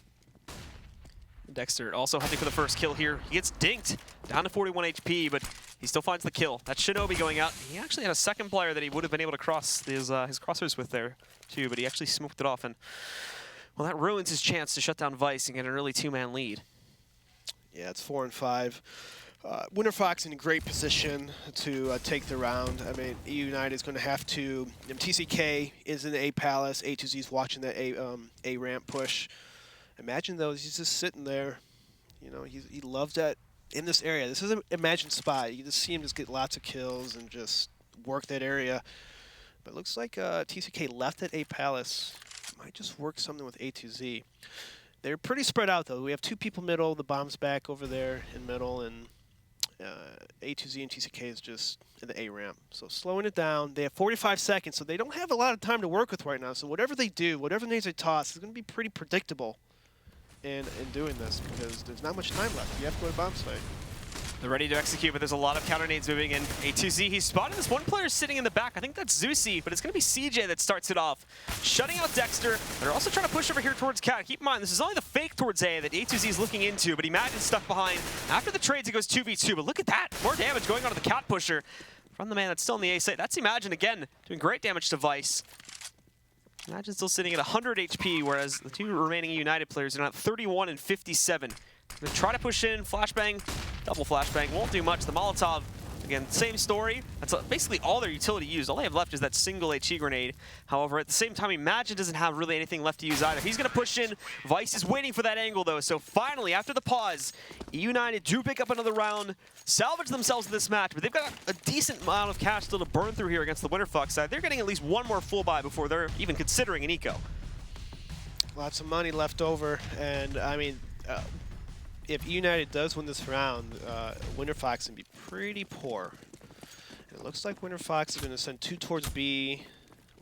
Dexter also hunting for the first kill here. He gets dinked down to 41 HP, but he still finds the kill. That's Shinobi going out. He actually had a second player that he would have been able to cross his crossers with there too, but he actually smoked it off, and well, that ruins his chance to shut down Vice and get an early 2-man lead. Yeah, it's 4 and 5 Winterfox in a great position to take the round. I mean, eUnited is going to have to. TCK is in the A Palace. A2Z's watching the A ramp push. Imagine though, he's just sitting there. You know, he loves that in this area. This is an imagined spot. You just see him just get lots of kills and just work that area. But it looks like TCK left at A Palace. Might just work something with A2Z. They're pretty spread out though. We have 2 people middle. The bomb's back over there in middle, and A2Z and TCK is just in the A ramp. So slowing it down. They have 45 seconds, so they don't have a lot of time to work with right now. So whatever they do, whatever nades they toss, is going to be pretty predictable in doing this, because there's not much time left. You have to go to bomb site. They're ready to execute, but there's a lot of counter nades moving in. A2Z, he's spotted this one player sitting in the back. I think that's Zeusy, but it's going to be CJ that starts it off, shutting out Dexter. They're also trying to push over here towards Cat. Keep in mind, this is only the fake towards A that A2Z is looking into, but Imagine's stuck behind. After the trades, it goes 2v2, but look at that. More damage going on to the Cat pusher from the man that's still in the A site. That's Imagine again, doing great damage to Vice. Imagine still sitting at 100 HP, whereas the 2 remaining United players are at 31 and 57. They're gonna try to push in, flashbang, double flashbang, won't do much. The Molotov, again, same story. That's basically all their utility used. All they have left is that single HE grenade. However, at the same time, Imagine doesn't have really anything left to use either. He's gonna push in. Vice is waiting for that angle though, so finally, after the pause, eUnited do pick up another round, salvage themselves in this match, but they've got a decent amount of cash still to burn through here against the Winterfox side. They're getting at least one more full buy before they're even considering an eco. Lots of money left over, and I mean, if eUnited does win this round, Winterfox can be pretty poor. And it looks like Winterfox is going to send 2 towards B,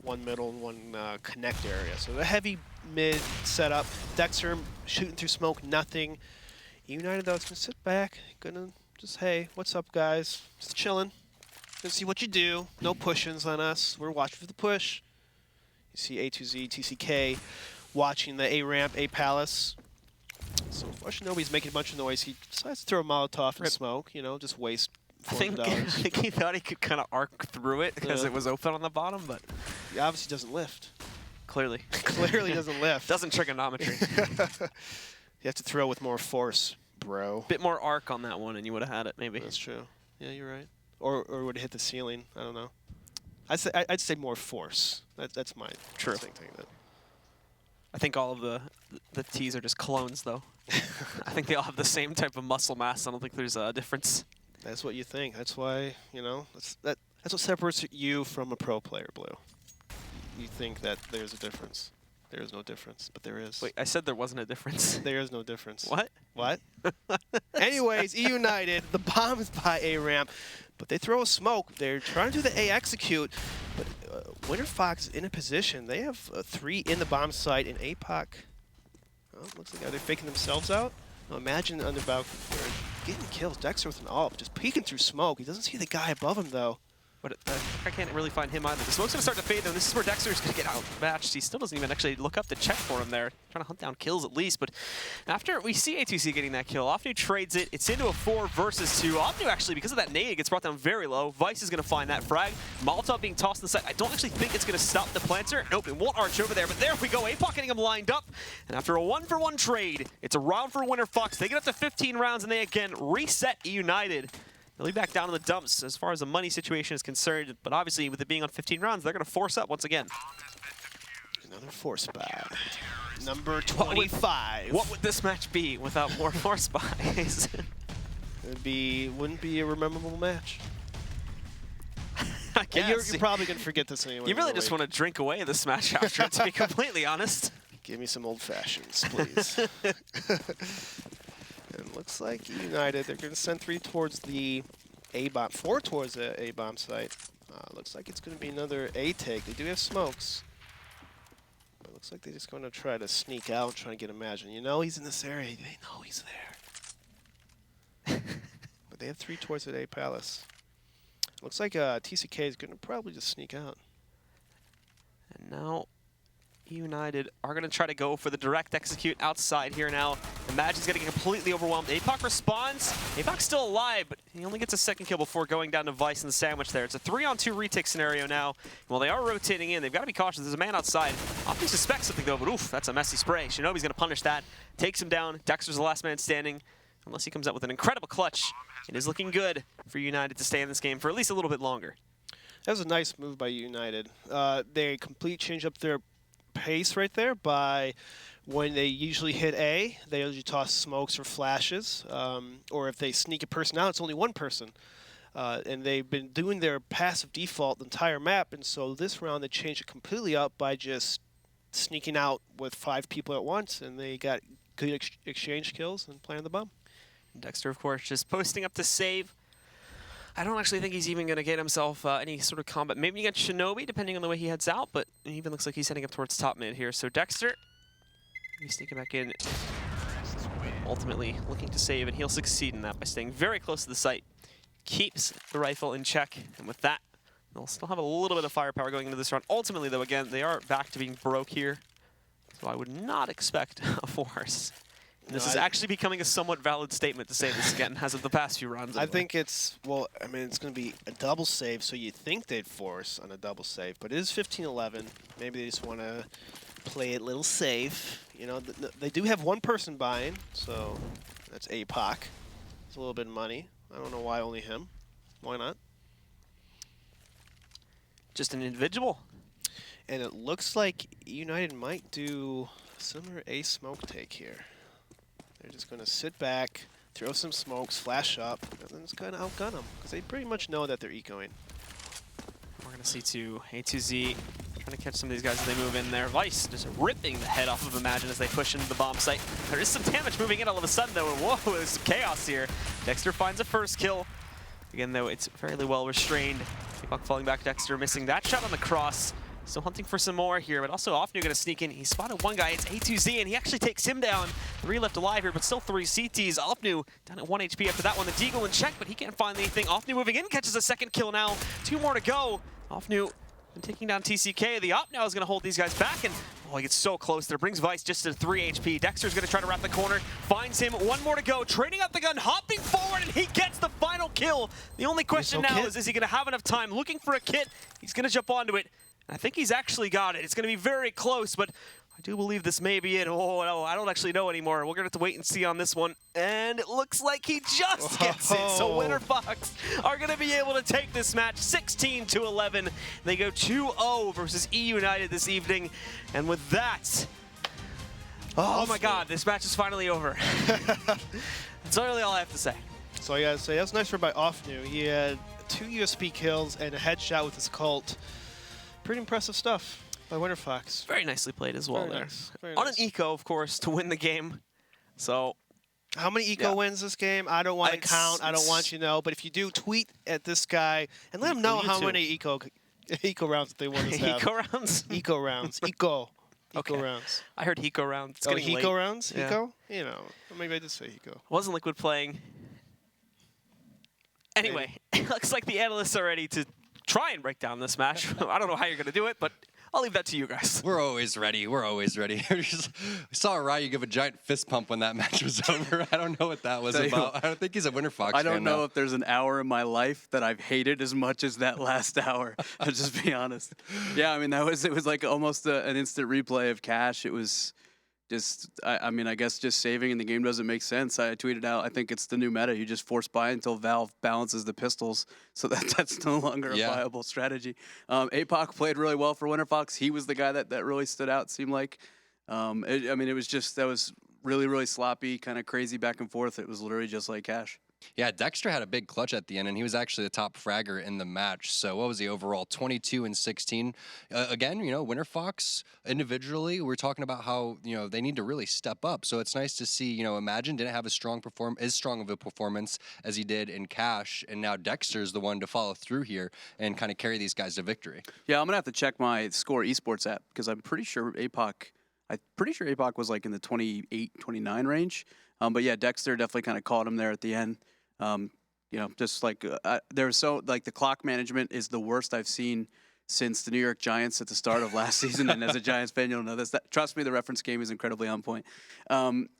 1 middle, and 1 connect area. So a heavy mid setup. Dexter shooting through smoke, nothing. eUnited though is going to sit back, gonna just, hey, what's up guys? Just chilling. Gonna see what you do. No push-ins on us. We're watching for the push. You see A2Z, TCK watching the A ramp, A Palace. So Shinobi's making a bunch of noise. He decides to throw a Molotov and smoke, you know, just waste $400. I think he thought he could kind of arc through it because it was open on the bottom, but he obviously doesn't lift. Clearly. Clearly doesn't lift. Doesn't trigonometry. You have to throw with more force, bro. Bit more arc on that one and you would have had it, maybe. That's true. Yeah, you're right. Or would have hit the ceiling. I don't know. I'd say more force. That's my thing. I think all of the T's are just clones, though. I think they all have the same type of muscle mass. I don't think there's a difference. That's what you think. That's why, you know, that's what separates you from a pro player, Blue. You think that there's a difference. There is no difference, but there is. Wait, I said there wasn't a difference. There is no difference. What? What? Anyways, eUnited, the bomb is by A ramp, but they throw a smoke. They're trying to do the A execute, but Winterfox in a position. They have 3 in the bomb site, and APOC, oh, looks like they're faking themselves out. Now imagine underbound, they're getting kills. Dexter with an ult, just peeking through smoke. He doesn't see the guy above him, though. But I can't really find him either. The smoke's going to start to fade, though. This is where Dexter's going to get outmatched. He still doesn't even actually look up to check for him there. Trying to hunt down kills at least. But after we see A2C getting that kill, Opnu trades it. It's into a 4 versus 2. Opnu actually, because of that nade, gets brought down very low. Vice is going to find that frag. Molotov being tossed in the side. I don't actually think it's going to stop the planter. Nope, it won't arch over there. But there we go. APOC getting him lined up. And after a 1-for-1 trade, it's a round for Winterfox. They get up to 15 rounds, and they again reset eUnited. They'll be back down in the dumps as far as the money situation is concerned, but obviously with it being on 15 rounds, they're going to force up once again. Another force buy. Number 25. What would this match be without more force buys? Wouldn't be a memorable match. I guess. You're probably going to forget this anyway. You really just want to drink away this match after it, to be completely honest. Give me some old fashions, please. And looks like eUnited, they're going to send 3 towards the A-bomb, 4 towards the A-bomb site. Looks like it's going to be another A take. They do have smokes. But looks like they're just going to try to sneak out, try to get Imagine. You know he's in this area. They know he's there. But they have 3 towards the A Palace. Looks like TCK is going to probably just sneak out. And now eUnited are going to try to go for the direct execute outside here now. Imagine's getting completely overwhelmed. APOC responds. APOC's still alive, but he only gets a 2nd kill before going down to Vice in the sandwich there. It's a 3-on-2 retake scenario now. Well, they are rotating in. They've got to be cautious. There's a man outside. Opti suspects something, though, but oof, that's a messy spray. Shinobi's going to punish that. Takes him down. Dexter's the last man standing. unless he comes out with an incredible clutch, it is looking good for United to stay in this game for at least a little bit longer. That was a nice move by United. They completely changed up their pace right there by when they usually hit A, they usually toss smokes or flashes, or if they sneak a person out, it's only one person. And they've been doing their passive default the entire map, and so this round they changed it completely up by just sneaking out with 5 people at once, and they got good exchange kills and planted the bomb. Dexter, of course, just posting up to save. I don't actually think he's even going to get himself any sort of combat. Maybe against Shinobi, depending on the way he heads out, but it even looks like he's heading up towards top mid here. So Dexter, he's sneaking back in, ultimately looking to save, and he'll succeed in that by staying very close to the site. Keeps the rifle in check, and with that, they'll still have a little bit of firepower going into this round. Ultimately, though, again, they are back to being broke here, so I would not expect a force. This is actually becoming a somewhat valid statement to say this again, as of the past few rounds. I think it's, well, I mean, it's going to be a double save, so you'd think they'd force on a double save, but it is 15-11. Maybe they just want to play it a little safe. You know, they do have one person buying, so that's APOC. It's a little bit of money. I don't know why only him. Why not? Just an individual. And it looks like United might do a similar A smoke take here. They're just going to sit back, throw some smokes, flash up, and then it's going to outgun them because they pretty much know that they're ecoing. We're going to see A2Z trying to catch some of these guys as they move in there. Vice just ripping the head off of Imagine as they push into the bomb site. There is some damage moving in all of a sudden, though. Whoa, there's some chaos here. Dexter finds a first kill. Again, though, it's fairly well restrained. Puck falling back, Dexter missing that shot on the cross. Still hunting for some more here, but also Offnu going to sneak in. He spotted one guy, it's A2Z, and he actually takes him down. 3 left alive here, but still 3 CTs. Offnu down at 1 HP after that one. The Deagle in check, but he can't find anything. Offnu moving in, catches a second kill now. 2 more to go. Offnu taking down TCK. The Op now is going to hold these guys back, and oh, he gets so close there. Brings Vice just to 3 HP. Dexter's going to try to wrap the corner. Finds him. 1 more to go. Trading out the gun, hopping forward, and he gets the final kill. The only question now is he going to have enough time? Looking for a kit. He's going to jump onto it. I think he's actually got it. It's going to be very close, but I do believe this may be it. Oh, no, I don't actually know anymore. We're going to have to wait and see on this one. And it looks like he just gets it. So Winterfox are going to be able to take this match 16-11. They go 2-0 versus eUnited this evening. And with that, oh my God, this match is finally over. That's really all I have to say. So I got to say, that's nice for by Offnu. He had 2 USP kills and a headshot with his cult. Pretty impressive stuff by Winterfox. Very nicely played as well Very there. Nice. Very On nice. an eco, of course, to win the game. So, how many eco wins this game? I don't want to count. I don't want you to know. But if you do, tweet at this guy and let him know how many eco rounds that they won this Eco rounds? Eco rounds. Eco Okay. rounds. I heard Hiko rounds. It's Oh, getting Hiko late. rounds? Yeah. Hiko? You know, maybe I did say Hiko. Wasn't Liquid playing. Anyway, it looks like the analysts are ready to try and break down this match. I don't know how you're going to do it, but I'll leave that to you guys. We're always ready. We're always ready. We saw Ryu give a giant fist pump when that match was over. I don't know what that was about. I don't think he's a Winterfox fan. I don't know if there's an hour in my life that I've hated as much as that last hour. I'll just be honest. Yeah, I mean, it was like almost an instant replay of Cash. It was just, I mean, I guess just saving in the game doesn't make sense. I tweeted out, I think it's the new meta. You just force buy until Valve balances the pistols, so that's no longer a viable strategy. APOC played really well for Winterfox. He was the guy that really stood out, it seemed like. I mean, it was just, that was really, really sloppy, kind of crazy back and forth. It was literally just like Cash. Yeah, Dexter had a big clutch at the end, and he was actually the top fragger in the match. So what was he overall? 22 and 16. Again, you know, Winterfox individually, we're talking about how, you know, they need to really step up. So it's nice to see, you know, Imagine didn't have as strong of a performance as he did in Cash, and now Dexter's the one to follow through here and kind of carry these guys to victory. Yeah, I'm gonna have to check my Score Esports app because I'm pretty sure APOC was like in the 28, 29 range. But yeah, Dexter definitely kind of caught him there at the end. You know, just like there's so like the clock management is the worst I've seen since the New York Giants at the start of last season. And as a Giants fan, you'll know this. Trust me, the reference game is incredibly on point.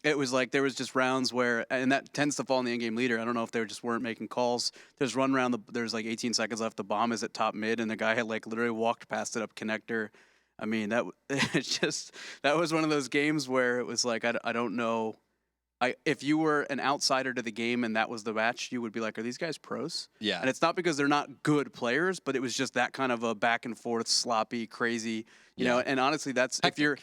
It was like there was just rounds where, and that tends to fall on the in-game leader. I don't know if they just weren't making calls. There's run around. There's like 18 seconds left. The bomb is at top mid, and the guy had like literally walked past it up connector. I mean, that was one of those games where it was like I don't know if you were an outsider to the game and that was the match, you would be like, are these guys pros? Yeah. And it's not because they're not good players, but it was just that kind of a back and forth, sloppy, crazy, you know. And honestly, that's hectic. if you're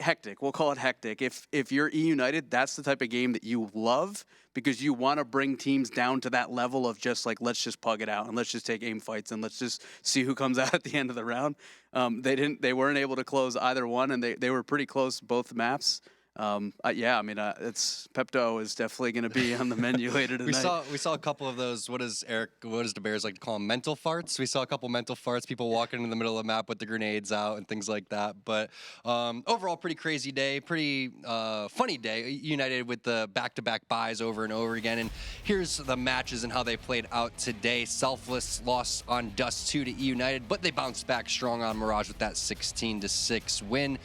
hectic. We'll call it hectic. If you're eUnited, that's the type of game that you love because you want to bring teams down to that level of just like, let's just pug it out and let's just take aim fights and let's just see who comes out at the end of the round. They weren't able to close either one, and they were pretty close both maps. Yeah, I mean, it's Pepto is definitely going to be on the menu later tonight. We saw a couple of those. What does the Bears like to call them? Mental farts. We saw a couple mental farts. People walking in the middle of the map with the grenades out and things like that. But overall, pretty crazy day, pretty funny day. United with the back-to-back buys over and over again. And here's the matches and how they played out today. Selfless lost on Dust 2 to United, but they bounced back strong on Mirage with that 16-6 win.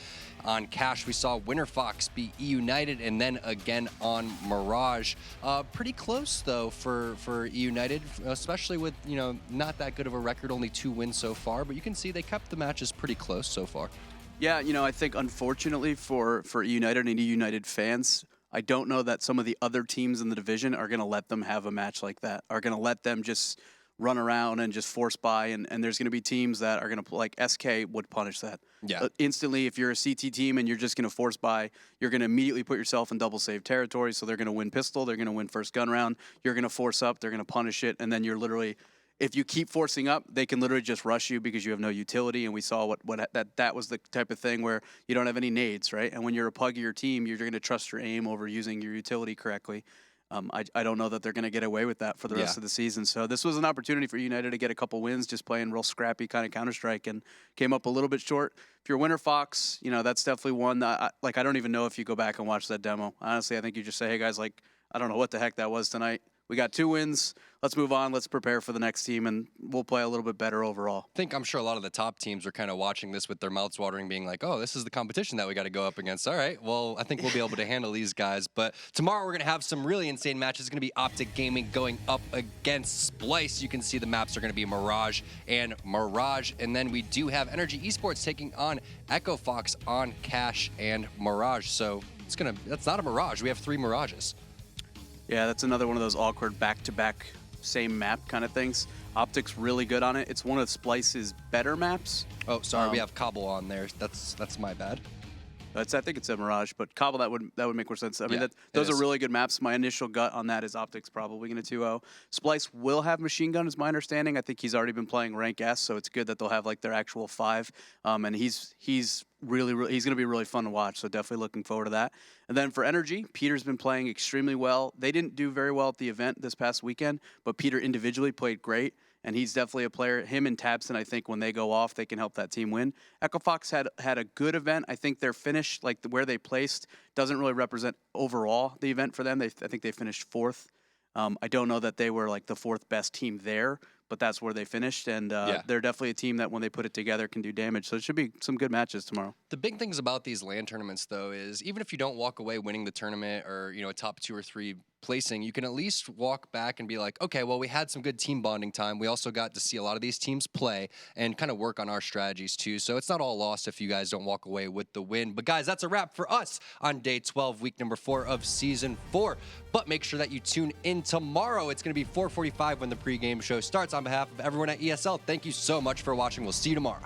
On Cash, we saw Winterfox beat eUnited, and then again on Mirage. Pretty close, though, for eUnited, especially with, not that good of a record, only 2 wins so far. But you can see they kept the matches pretty close so far. Yeah, I think unfortunately for eUnited and eUnited fans, I don't know that some of the other teams in the division are going to let them have a match like that, are going to let them just run around and just force by, and there's going to be teams that are going to, like SK would punish that. Yeah. Instantly, if you're a CT team and you're just going to force by, you're going to immediately put yourself in double save territory, so they're going to win pistol, they're going to win first gun round, you're going to force up, they're going to punish it, and then you're literally, if you keep forcing up, they can literally just rush you because you have no utility, and we saw that was the type of thing where you don't have any nades, right? And when you're a pug of your team, you're going to trust your aim over using your utility correctly. I don't know that they're going to get away with that for the rest of the season. So this was an opportunity for United to get a couple wins, just playing real scrappy kind of Counter-Strike, and came up a little bit short. If you're Winterfox, that's definitely one that, I don't even know if you go back and watch that demo. Honestly, I think you just say, hey, guys, I don't know what the heck that was tonight. We got 2 wins. Let's move on. Let's prepare for the next team, and we'll play a little bit better overall. I'm sure a lot of the top teams are kind of watching this with their mouths watering, being like, oh, this is the competition that we got to go up against. All right, well, I think we'll be able to handle these guys. But tomorrow we're going to have some really insane matches. It's going to be Optic Gaming going up against Splice. You can see the maps are going to be Mirage and Mirage. And then we do have Energy Esports taking on Echo Fox on Cash and Mirage. So that's not a Mirage. We have 3 Mirages. Yeah, that's another one of those awkward back-to-back same map kind of things. Optic's really good on it. It's one of Splice's better maps. Oh, sorry, we have Cobble on there. That's my bad. I think it's a Mirage, but Cobble, that would make more sense. I mean, those are really good maps. My initial gut on that is Optic's probably going to 2-0. Splice will have Machine Gun, is my understanding. I think he's already been playing Rank S, so it's good that they'll have their actual 5. And he's going to be really fun to watch, so definitely looking forward to that. And then for Energy, Peter's been playing extremely well. They didn't do very well at the event this past weekend, but Peter individually played great. And he's definitely a player. Him and Tabson, I think, when they go off, they can help that team win. Echo Fox had a good event. I think their finish, where they placed, doesn't really represent overall the event for them. I think they finished 4th. I don't know that they were the 4th best team there, but that's where they finished. And they're definitely a team that when they put it together can do damage. So it should be some good matches tomorrow. The big things about these LAN tournaments, though, is even if you don't walk away winning the tournament or, a top 2 or 3 placing, you can at least walk back and be like, okay, well, we had some good team bonding time. We also got to see a lot of these teams play and kind of work on our strategies too. So it's not all lost if you guys don't walk away with the win. But guys, that's a wrap for us on day 12, week number 4 of season 4. But make sure that you tune in tomorrow. It's going to be 4:45 when the pregame show starts. On behalf of everyone at ESL, thank you so much for watching. We'll see you tomorrow.